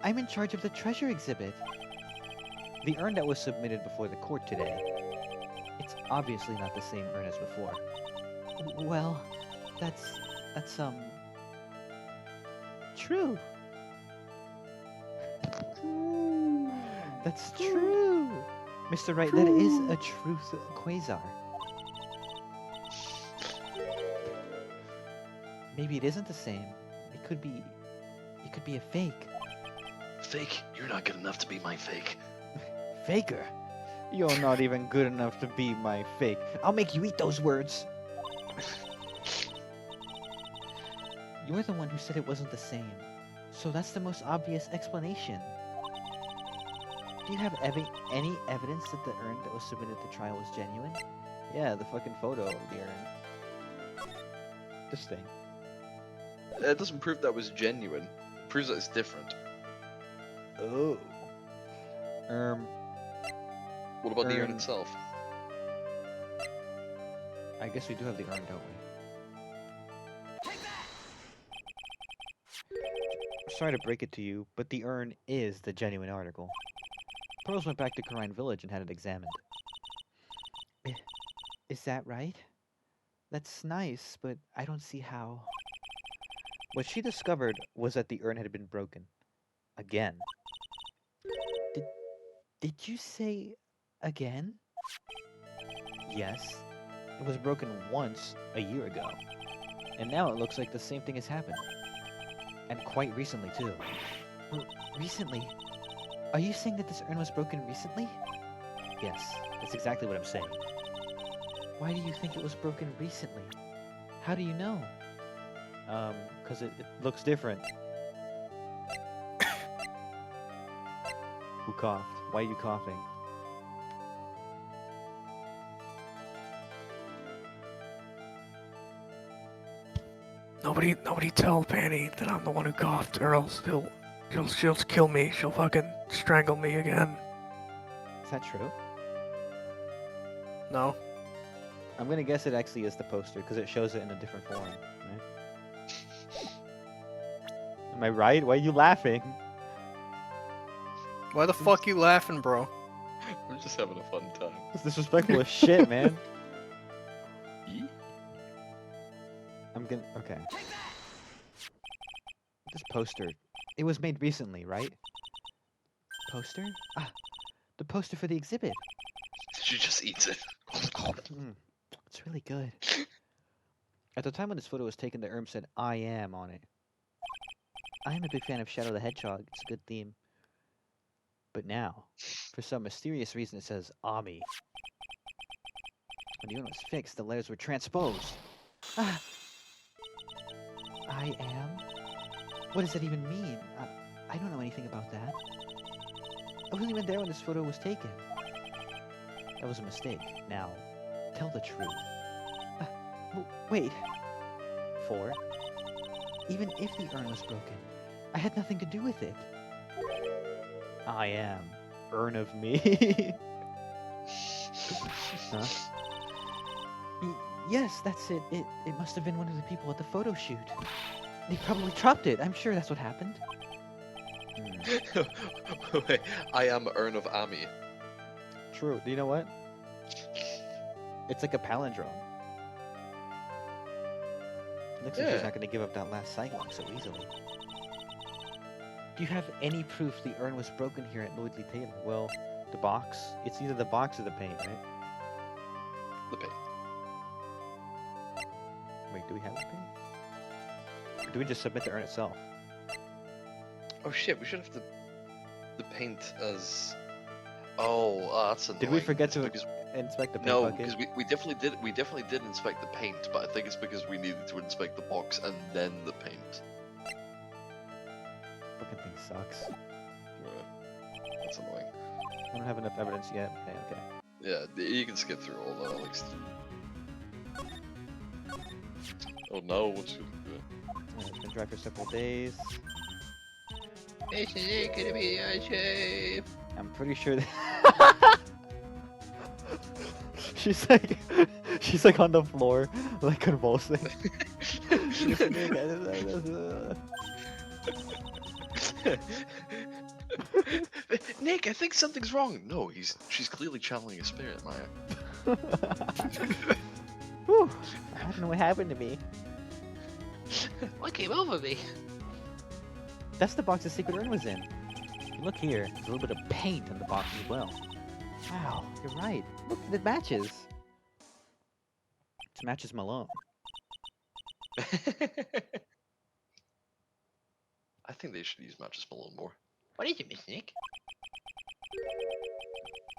Speaker 8: I'm in charge of the treasure exhibit. The urn that was submitted before the court today. It's obviously not the same urn as before. Well, that's true. That's true. Mr. Wright, that is a truth quasar. Maybe it isn't the same. It could be a fake.
Speaker 4: Fake? You're not good enough to be my fake.
Speaker 8: Faker? You're not even good enough to be my fake. I'll make you eat those words. You're the one who said it wasn't the same. So that's the most obvious explanation. Do you have any evidence that the urn that was submitted to trial was genuine? Yeah, the fucking photo of the urn. This thing.
Speaker 2: It doesn't prove that was genuine. It proves that it's different.
Speaker 8: Oh.
Speaker 2: What about the urn itself?
Speaker 8: I guess we do have the urn, don't we? Sorry to break it to you, but the urn is the genuine article. Pearls went back to Karine Village and had it examined. Is that right? That's nice, but I don't see how. What she discovered was that the urn had been broken. Again. Did you say again? Yes. It was broken once a year ago. And now it looks like the same thing has happened. And quite recently, too. Recently? Are you saying that this urn was broken recently? Yes, that's exactly what I'm saying. Why do you think it was broken recently? How do you know? Because it looks different. Who coughed? Why are you coughing?
Speaker 3: Nobody tell Panny that I'm the one who coughed, or else she'll kill me. She'll fucking strangle me again.
Speaker 8: Is that true?
Speaker 3: No.
Speaker 8: I'm gonna guess it actually is the poster because it shows it in a different form. Right? Am I right? Why are you laughing?
Speaker 3: Why the fuck you laughing, bro?
Speaker 6: We're just having a fun time.
Speaker 1: It's disrespectful as shit, man.
Speaker 6: Yee?
Speaker 1: I'm gonna. Okay. This poster. It was made recently, right? Poster? Ah, the poster for the exhibit.
Speaker 2: She just eats it.
Speaker 1: Mm, it's really good. At the time when this photo was taken, the Erm said "I am" on it. I am a big fan of Shadow the Hedgehog. It's a good theme. But now, for some mysterious reason, it says Ami. When the urn was fixed, the letters were transposed. Ah! I am? What does that even mean? I don't know anything about that. I wasn't even there when this photo was taken. That was a mistake. Now, tell the truth. Wait. 4. Even if the urn was broken, I had nothing to do with it. I am. Urn of me. Huh? Yes, that's it. It must have been one of the people at the photo shoot. They probably dropped it. I'm sure that's what happened.
Speaker 2: Wait, I am Urn of Ami.
Speaker 1: True. Do you know what? It's like a palindrome. Looks like she's
Speaker 2: Yeah.
Speaker 1: not going to give up that last sidewalk so easily. Do you have any proof the urn was broken here at Lloyd Lee Taylor? Well, the box. It's either the box or the paint, right?
Speaker 2: The paint.
Speaker 1: Wait, do we have the paint? Or do we just submit the urn itself?
Speaker 2: Oh shit, we should have the paint as. Oh, that's annoying.
Speaker 1: Did we forget
Speaker 2: It's
Speaker 1: to
Speaker 2: because...
Speaker 1: inspect the paint
Speaker 2: No,
Speaker 1: bucket?
Speaker 2: because we definitely did inspect the paint, but I think it's because we needed to inspect the box and then the paint.
Speaker 1: Fucking thing sucks.
Speaker 2: That's annoying.
Speaker 1: I don't have enough evidence yet. Okay.
Speaker 2: Yeah, you can skip through all that at least.
Speaker 6: Oh no, what's it?
Speaker 1: It's been dry for several days.
Speaker 7: Isn't it gonna be a shame?
Speaker 1: I'm pretty sure that she's like on the floor, like convulsing.
Speaker 2: Nick, I think something's wrong. No, she's clearly channeling a spirit, Maya.
Speaker 1: Whew, I don't know what happened to me.
Speaker 7: What came over me?
Speaker 1: That's the box the secret urn was in. Look here, there's a little bit of paint in the box as well. Wow, you're right. Look, it matches. It matches Malone.
Speaker 2: I think they should use Matches Malone more.
Speaker 7: What is it, Miss Nick?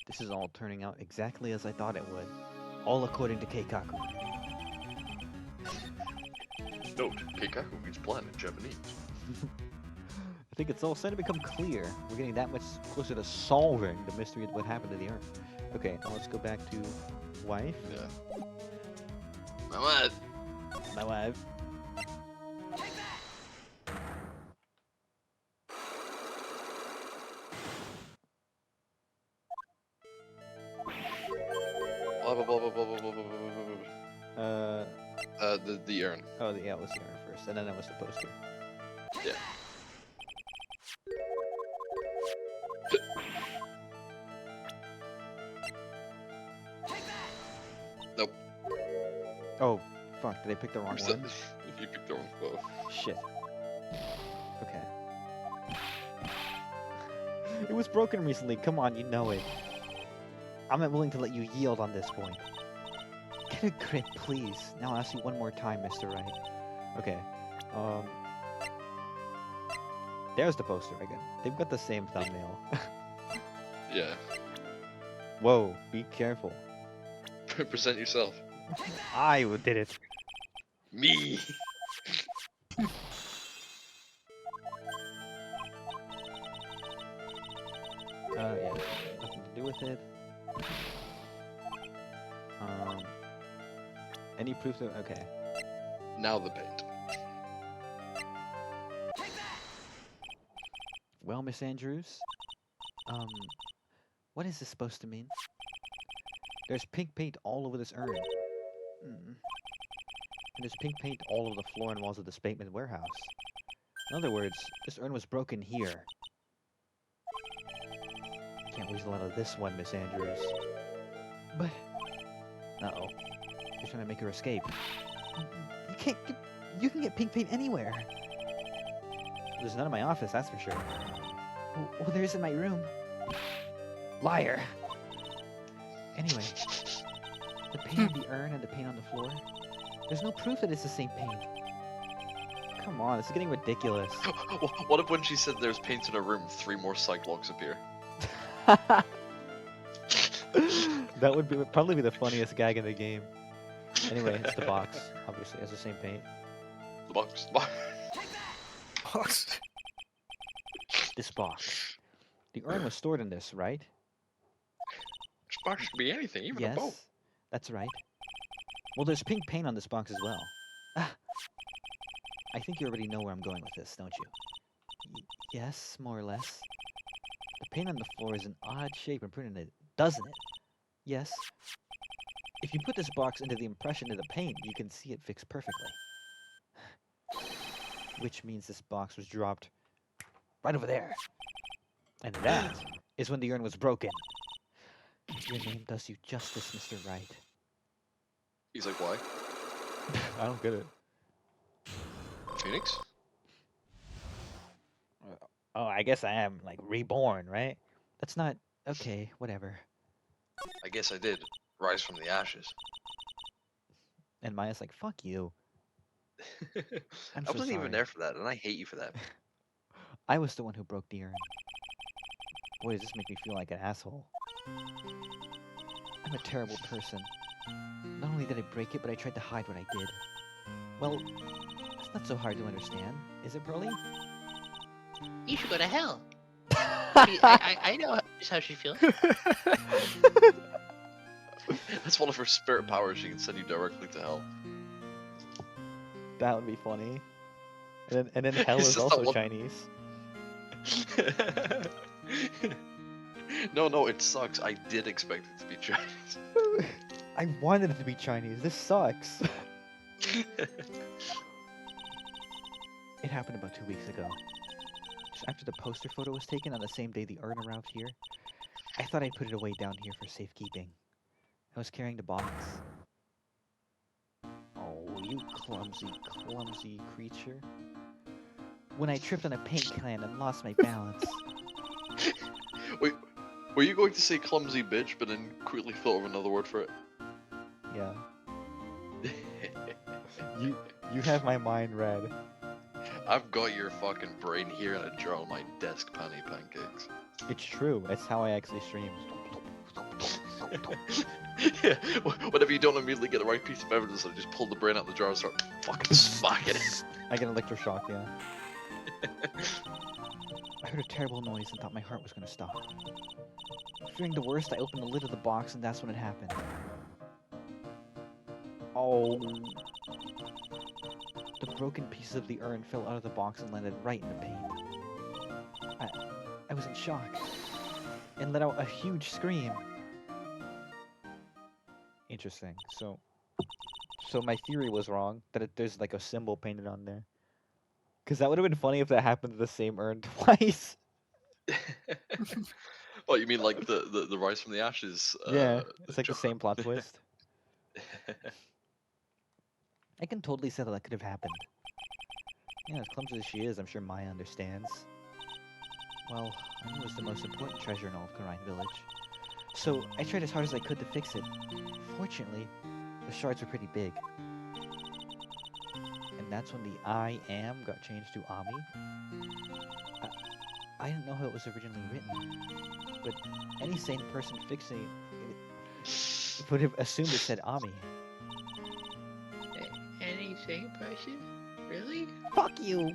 Speaker 1: This is all turning out exactly as I thought it would. All according to Keikaku.
Speaker 6: Note, Keikaku means plan in Japanese.
Speaker 1: I think it's all starting to become clear. We're getting that much closer to solving the mystery of what happened to the urn. Okay, now let's go back to wife.
Speaker 2: Yeah.
Speaker 7: Mama,
Speaker 1: My wife.
Speaker 2: Blah blah blah blah blah blah blah blah blah blah. The urn.
Speaker 1: Oh, yeah, it was the urn first, and then it was the poster.
Speaker 2: Yeah. Nope.
Speaker 1: Oh, fuck, did I pick the wrong one?
Speaker 6: You picked the wrong photo.
Speaker 1: Shit. Okay. It was broken recently, come on, you know it. I'm not willing to let you yield on this point. Get a grip, please. Now I'll ask you one more time, Mr. Wright. Okay, there's the poster again. They've got the same thumbnail.
Speaker 2: Yeah.
Speaker 1: Whoa, be careful.
Speaker 2: Present yourself.
Speaker 1: I did it.
Speaker 2: Me.
Speaker 1: Yeah, nothing to do with it. Any proof that, okay.
Speaker 2: Now the paint.
Speaker 1: Well, Miss Andrews, what is this supposed to mean? There's pink paint all over this urn. And there's pink paint all over the floor and walls of the Spateman warehouse. In other words, this urn was broken here.
Speaker 8: Can't weasel out of this one, Miss Andrews. But... Uh-oh. She's trying to make her escape. You can't... You can get pink paint anywhere. There's none in my office, that's for sure. Well, there's in my room. Liar! Anyway, the paint on the urn and the paint on the floor, there's no proof that it's the same paint. Come on, this is getting ridiculous.
Speaker 2: What if when she said there's paint in her room, 3 more Cyclops appear?
Speaker 8: That would probably be the funniest gag in the game. Anyway, it's the box. Obviously, it has the same paint.
Speaker 2: The box.
Speaker 3: Box.
Speaker 8: This box. The urn was stored in this, right?
Speaker 2: This box could be anything, even a boat.
Speaker 8: Yes, that's right. Well, there's pink paint on this box as well. Ah, I think you already know where I'm going with this, don't you? Yes, more or less. The paint on the floor is an odd shape and printed in it, doesn't it? Yes. If you put this box into the impression of the paint, you can see it fixed perfectly. Which means this box was dropped right over there. And that is when the urn was broken. Your name does you justice, Mr. Wright.
Speaker 2: He's like, why?
Speaker 8: I don't get it.
Speaker 2: Phoenix?
Speaker 8: Oh, I guess I am, like, reborn, right? That's not... Okay, whatever.
Speaker 2: I guess I did. Rise from the ashes.
Speaker 8: And Maya's like, fuck you. I'm
Speaker 2: I
Speaker 8: so
Speaker 2: wasn't even
Speaker 8: sorry.
Speaker 2: there for that, and I hate you for that.
Speaker 8: I was the one who broke the urn. Boy, does this make me feel like an asshole. I'm a terrible person. Not only did I break it, but I tried to hide what I did. Well, it's not so hard to understand, is it, Broly?
Speaker 7: You should go to hell. I know just how she feels.
Speaker 2: That's one of her spirit powers. She can send you directly to hell.
Speaker 8: That would be funny. And then hell
Speaker 2: It's
Speaker 8: is
Speaker 2: just that
Speaker 8: also
Speaker 2: one-
Speaker 8: Chinese.
Speaker 2: No, it sucks. I did expect it to be Chinese.
Speaker 8: I wanted it to be Chinese. This sucks. It happened about 2 weeks ago. Just after the poster photo was taken on the same day the urn arrived here, I thought I'd put it away down here for safekeeping. I was carrying the box. Oh, you clumsy, clumsy creature. When I tripped on a paint can and lost my balance.
Speaker 2: Wait, were you going to say clumsy bitch, but then quickly thought of another word for it?
Speaker 8: Yeah. You have my mind read.
Speaker 2: I've got your fucking brain here in a jar on my desk, Panny Pancakes.
Speaker 8: It's true. It's how I actually stream.
Speaker 2: Yeah, whenever you don't immediately get the right piece of evidence, I just pull the brain out of the jar and start fucking smacking it.
Speaker 8: I get electroshock, yeah. I heard a terrible noise and thought my heart was gonna stop. Fearing the worst, I opened the lid of the box and that's when it happened. Oh. The broken pieces of the urn fell out of the box and landed right in the paint. I was in shock and let out a huge scream. Interesting. So my theory was wrong, that there's like a symbol painted on there. Because that would have been funny if that happened to the same urn twice.
Speaker 2: Oh, you mean like the rise from the ashes?
Speaker 8: Yeah, it's like the
Speaker 2: jar?
Speaker 8: same plot twist. I can totally see that could have happened. Yeah, as clumsy as she is, I'm sure Maya understands. Well, I knew it was the most important treasure in all of Karine Village. So, I tried as hard as I could to fix it. Fortunately, the shards were pretty big. And that's when the I am got changed to Ami. I didn't know how it was originally written, but any sane person fixing it would have assumed it said Ami.
Speaker 7: Any sane person? Really?
Speaker 8: Fuck you!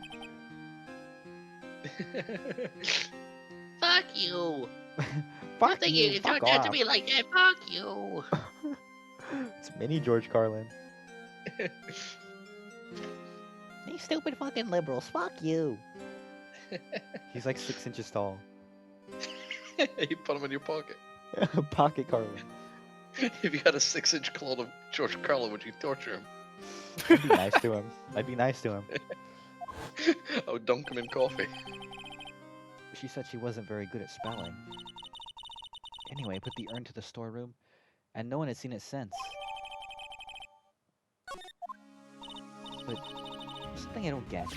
Speaker 7: Fuck you!
Speaker 8: Fuck
Speaker 7: Don't
Speaker 8: you!
Speaker 7: you
Speaker 8: Fuck
Speaker 7: don't have to
Speaker 8: off.
Speaker 7: be like that. Fuck you!
Speaker 8: It's mini George Carlin. You stupid fucking liberals, fuck you! He's like 6 inches tall.
Speaker 2: You put him in your pocket.
Speaker 8: Pocket Carlin.
Speaker 2: If you had a 6-inch clone of George Carlin, would you torture him?
Speaker 8: I'd be nice to him. I'd be nice to him.
Speaker 2: I would dunk him in coffee.
Speaker 8: She said she wasn't very good at spelling. Anyway, I put the urn to the storeroom, and no one had seen it since. But something I don't get.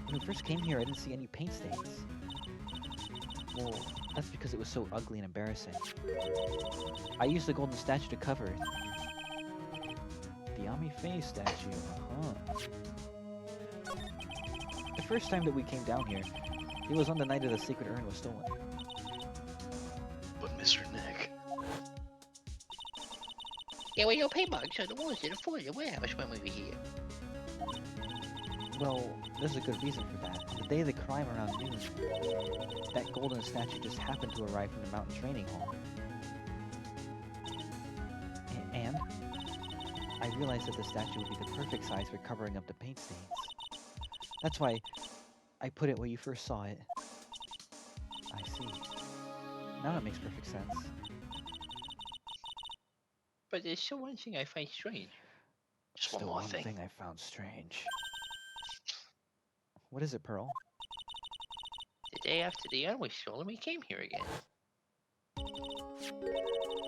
Speaker 8: When we first came here, I didn't see any paint stains. Well, that's because it was so ugly and embarrassing. I used the golden statue to cover it. The Ami Faye statue, huh? The first time that we came down here, it was on the night of the sacred urn was stolen.
Speaker 4: But Mr. Nick,
Speaker 7: There were no paint marks on the walls of the floor of the warehouse when we were here.
Speaker 8: Well, there's a good reason for that. The day of the crime around noon, that golden statue just happened to arrive from the mountain training hall. And I realized that the statue would be the perfect size for covering up the paint stains. That's why I put it where you first saw it. I see. Now it makes perfect sense.
Speaker 7: But there's still one thing I find strange.
Speaker 4: just one
Speaker 8: Still
Speaker 4: more
Speaker 8: one
Speaker 4: thing.
Speaker 8: thing I found strange. What is it, Pearl?
Speaker 7: The day after the urn was stolen, we came here again.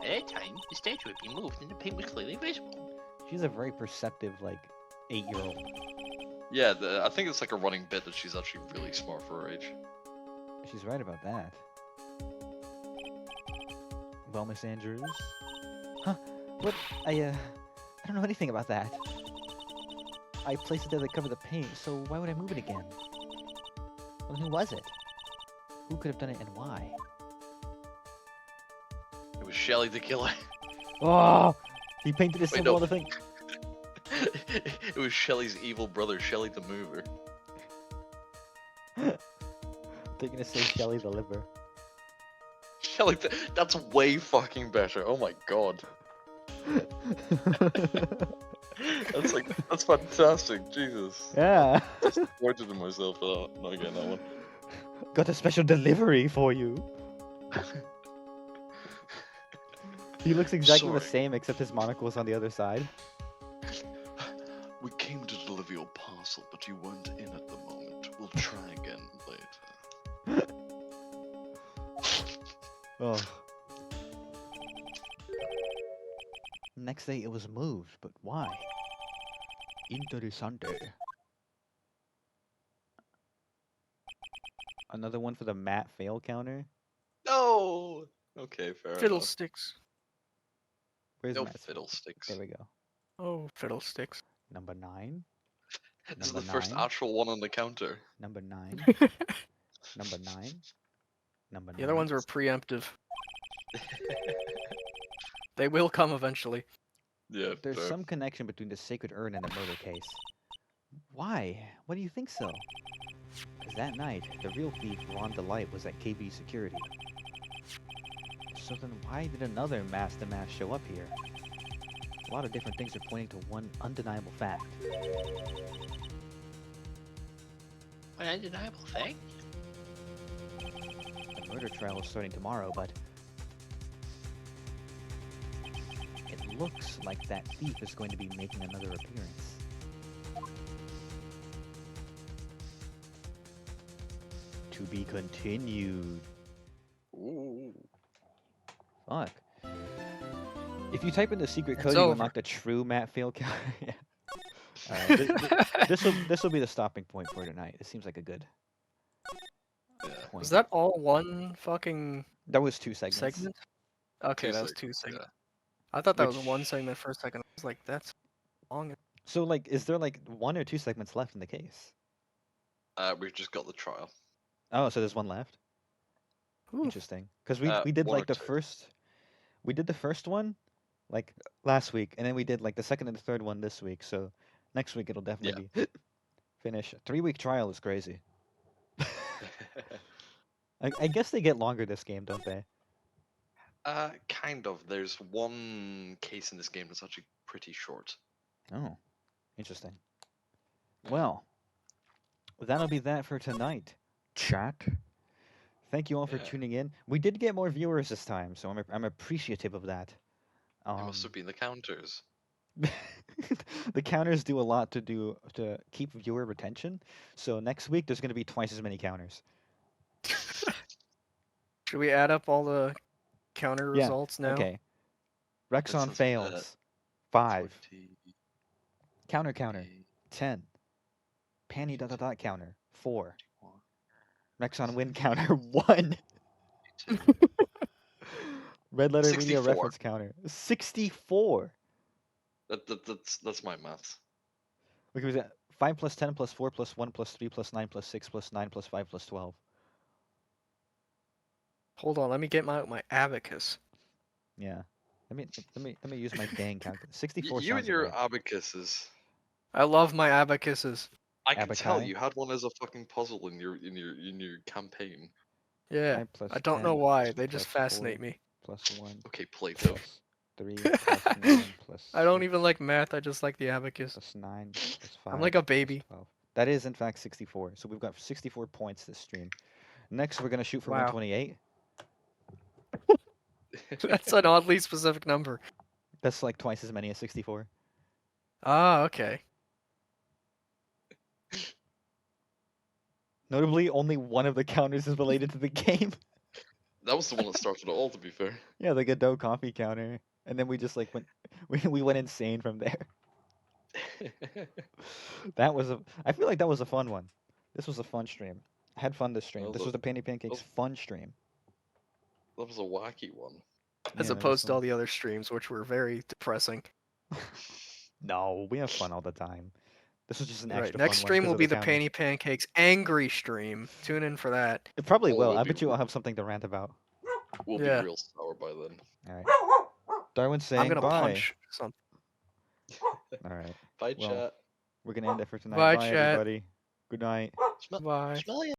Speaker 7: At that time, the statue had been moved and the paint was clearly visible.
Speaker 8: She's a very perceptive, like, 8-year-old.
Speaker 2: Yeah, I think it's like a running bit that she's actually really smart for her age.
Speaker 8: She's right about that. Well, Miss Andrews? Huh? What? I don't know anything about that. I placed it there to cover the paint, so why would I move it again? Well, who was it? Who could have done it and why?
Speaker 2: It was Shelly the killer.
Speaker 8: Oh! He painted his
Speaker 2: Wait,
Speaker 8: symbol
Speaker 2: no.
Speaker 8: on the thing.
Speaker 2: It was Shelly's evil brother, Shelly the mover.
Speaker 8: They're gonna say Shelly the liver.
Speaker 2: Shelly, that's way fucking better. Oh my god. That's fantastic. Jesus.
Speaker 8: Yeah.
Speaker 2: Disappointed in myself for not getting that one.
Speaker 8: Got a special delivery for you. He looks exactly the
Speaker 2: Sorry.
Speaker 8: same, except his monocle's on the other side.
Speaker 6: We came to deliver your parcel, but you weren't in at the moment. We'll try again later.
Speaker 8: Oh. Next day it was moved, but why? Interessante. Another one for the Matt fail counter?
Speaker 2: No. Okay, fair enough.
Speaker 3: Fiddlesticks.
Speaker 8: Where's
Speaker 2: No
Speaker 8: Matt's?
Speaker 2: fiddlesticks.
Speaker 8: There we go.
Speaker 3: Oh, fiddlesticks.
Speaker 8: Number 9.
Speaker 2: This is
Speaker 8: Number
Speaker 2: the first
Speaker 8: 9.
Speaker 2: actual one on the counter.
Speaker 8: Number 9. Number 9. Number 9.
Speaker 3: The other ones were preemptive. They will come eventually.
Speaker 2: Yeah,
Speaker 8: There's
Speaker 2: fair.
Speaker 8: some connection between the sacred urn and the murder case. Why? What do you think so? Because that night, the real thief, Ron Delight, was at KB Security. So then why did another mass-to-mass show up here? A lot of different things are pointing to one undeniable fact.
Speaker 7: An undeniable fact?
Speaker 8: The murder trial is starting tomorrow, but it looks like that thief is going to be making another appearance. To be continued.
Speaker 2: Ooh.
Speaker 8: Fuck. If you type in the secret
Speaker 3: It's
Speaker 8: code, you
Speaker 3: over.
Speaker 8: unlock the true Matt fail count. Yeah. This will be the stopping point for tonight. It seems like a good
Speaker 2: Yeah.
Speaker 8: point.
Speaker 3: Was that all one fucking
Speaker 8: That was 2 segments.
Speaker 3: segment? Okay,
Speaker 2: Two
Speaker 3: that was two
Speaker 2: segments,
Speaker 3: segments. I thought that was
Speaker 8: Which-
Speaker 3: one segment for a second. I was like, that's long.
Speaker 8: So like, is there like 1 or 2 segments left in the case?
Speaker 2: We've just got the trial.
Speaker 8: Oh, so there's 1 left.
Speaker 3: Ooh.
Speaker 8: Interesting. Because we
Speaker 2: Uh,
Speaker 8: did
Speaker 2: 1
Speaker 8: like
Speaker 2: or
Speaker 8: the
Speaker 2: 2.
Speaker 8: first. We did the first one, like last week, and then we did like the second and the third one this week. So next week it'll definitely be finish. 3-week trial is crazy. I guess they get longer this game, don't they?
Speaker 2: Kind of. There's one case in this game that's actually pretty short.
Speaker 8: Oh, interesting. Well, that'll be that for tonight. Chat. Thank you all for
Speaker 2: Yeah.
Speaker 8: tuning in. We did get more viewers this time, so I'm appreciative of that.
Speaker 2: It must have been the counters.
Speaker 8: The counters do a lot to keep viewer retention. So next week there's going to be twice as many counters.
Speaker 3: Should we add up all the counter
Speaker 1: Yeah,
Speaker 3: results now?
Speaker 1: Okay.
Speaker 2: It
Speaker 1: Rexon
Speaker 2: says,
Speaker 1: fails. 5.
Speaker 2: 20,
Speaker 1: Counter counter. 10. Panty ... counter. 4.
Speaker 2: 21,
Speaker 1: Rexon win counter. 1.
Speaker 2: 22.
Speaker 1: Red letter media
Speaker 2: 64.
Speaker 1: reference counter. 64.
Speaker 2: That's my maths.
Speaker 1: Okay, was that 5 plus 10 plus 4 plus 1 plus 3 plus 9 plus 6 plus 9 plus 5 plus 12.
Speaker 3: Hold on, let me get my abacus.
Speaker 1: Yeah. Let me use my dang calculator. 64
Speaker 2: You and
Speaker 1: sounds
Speaker 2: your
Speaker 1: right.
Speaker 2: abacuses.
Speaker 3: I love my abacuses.
Speaker 2: I can tell
Speaker 1: Abaci?
Speaker 2: you had one as a fucking puzzle in your campaign.
Speaker 3: Yeah,
Speaker 1: 5 plus
Speaker 3: I don't
Speaker 1: 10
Speaker 3: know why. They just
Speaker 1: plus 4
Speaker 3: fascinate me.
Speaker 1: plus 1
Speaker 2: Okay, Plato.
Speaker 1: plus 3 plus 9 plus
Speaker 3: I don't
Speaker 1: 6
Speaker 3: even like math. I just like the abacus.
Speaker 1: plus 9 plus 5
Speaker 3: I'm like a
Speaker 1: plus
Speaker 3: baby.
Speaker 1: 12. That is, in fact, 64. So we've got 64 points this stream. Next, we're going to shoot for
Speaker 3: Wow.
Speaker 1: 128.
Speaker 3: That's an oddly specific number.
Speaker 1: That's like twice as many as 64.
Speaker 3: Ah, okay.
Speaker 1: Notably, only one of the counters is related to the game.
Speaker 2: That was the one that started it all, to be fair.
Speaker 1: Yeah, the Godot coffee counter. And then we just like went, we went insane from there. That was I feel like that was a fun one. This was a fun stream. I had fun this stream.
Speaker 2: That was
Speaker 1: This
Speaker 2: a-
Speaker 1: was the Panty Pancakes
Speaker 2: was-
Speaker 1: fun stream.
Speaker 2: That was a wacky one.
Speaker 3: As
Speaker 1: Yeah,
Speaker 3: opposed
Speaker 1: this
Speaker 3: to all
Speaker 1: one-
Speaker 3: the other streams, which were very depressing.
Speaker 1: No, we have fun all the time. This was just an
Speaker 3: Right.
Speaker 1: extra
Speaker 3: Next
Speaker 1: fun one
Speaker 3: stream
Speaker 1: 'cause
Speaker 3: will
Speaker 1: of
Speaker 3: be
Speaker 1: the
Speaker 3: the
Speaker 1: counters.
Speaker 3: Panty Pancakes angry stream. Tune in for that.
Speaker 1: It probably
Speaker 2: Oh,
Speaker 1: will.
Speaker 2: it'll
Speaker 1: I
Speaker 2: be
Speaker 1: bet you
Speaker 2: real-
Speaker 1: I'll have something to rant about.
Speaker 2: We'll
Speaker 3: Yeah.
Speaker 2: be real sour by then.
Speaker 1: All right. Darwin's
Speaker 3: I'm
Speaker 1: saying
Speaker 3: gonna
Speaker 1: bye.
Speaker 3: punch something.
Speaker 1: All right.
Speaker 2: Bye,
Speaker 1: Well,
Speaker 2: chat.
Speaker 1: we're gonna end it for tonight.
Speaker 3: Bye,
Speaker 1: Bye
Speaker 3: chat.
Speaker 1: everybody. Good night.
Speaker 3: Bye.
Speaker 2: Smell ya.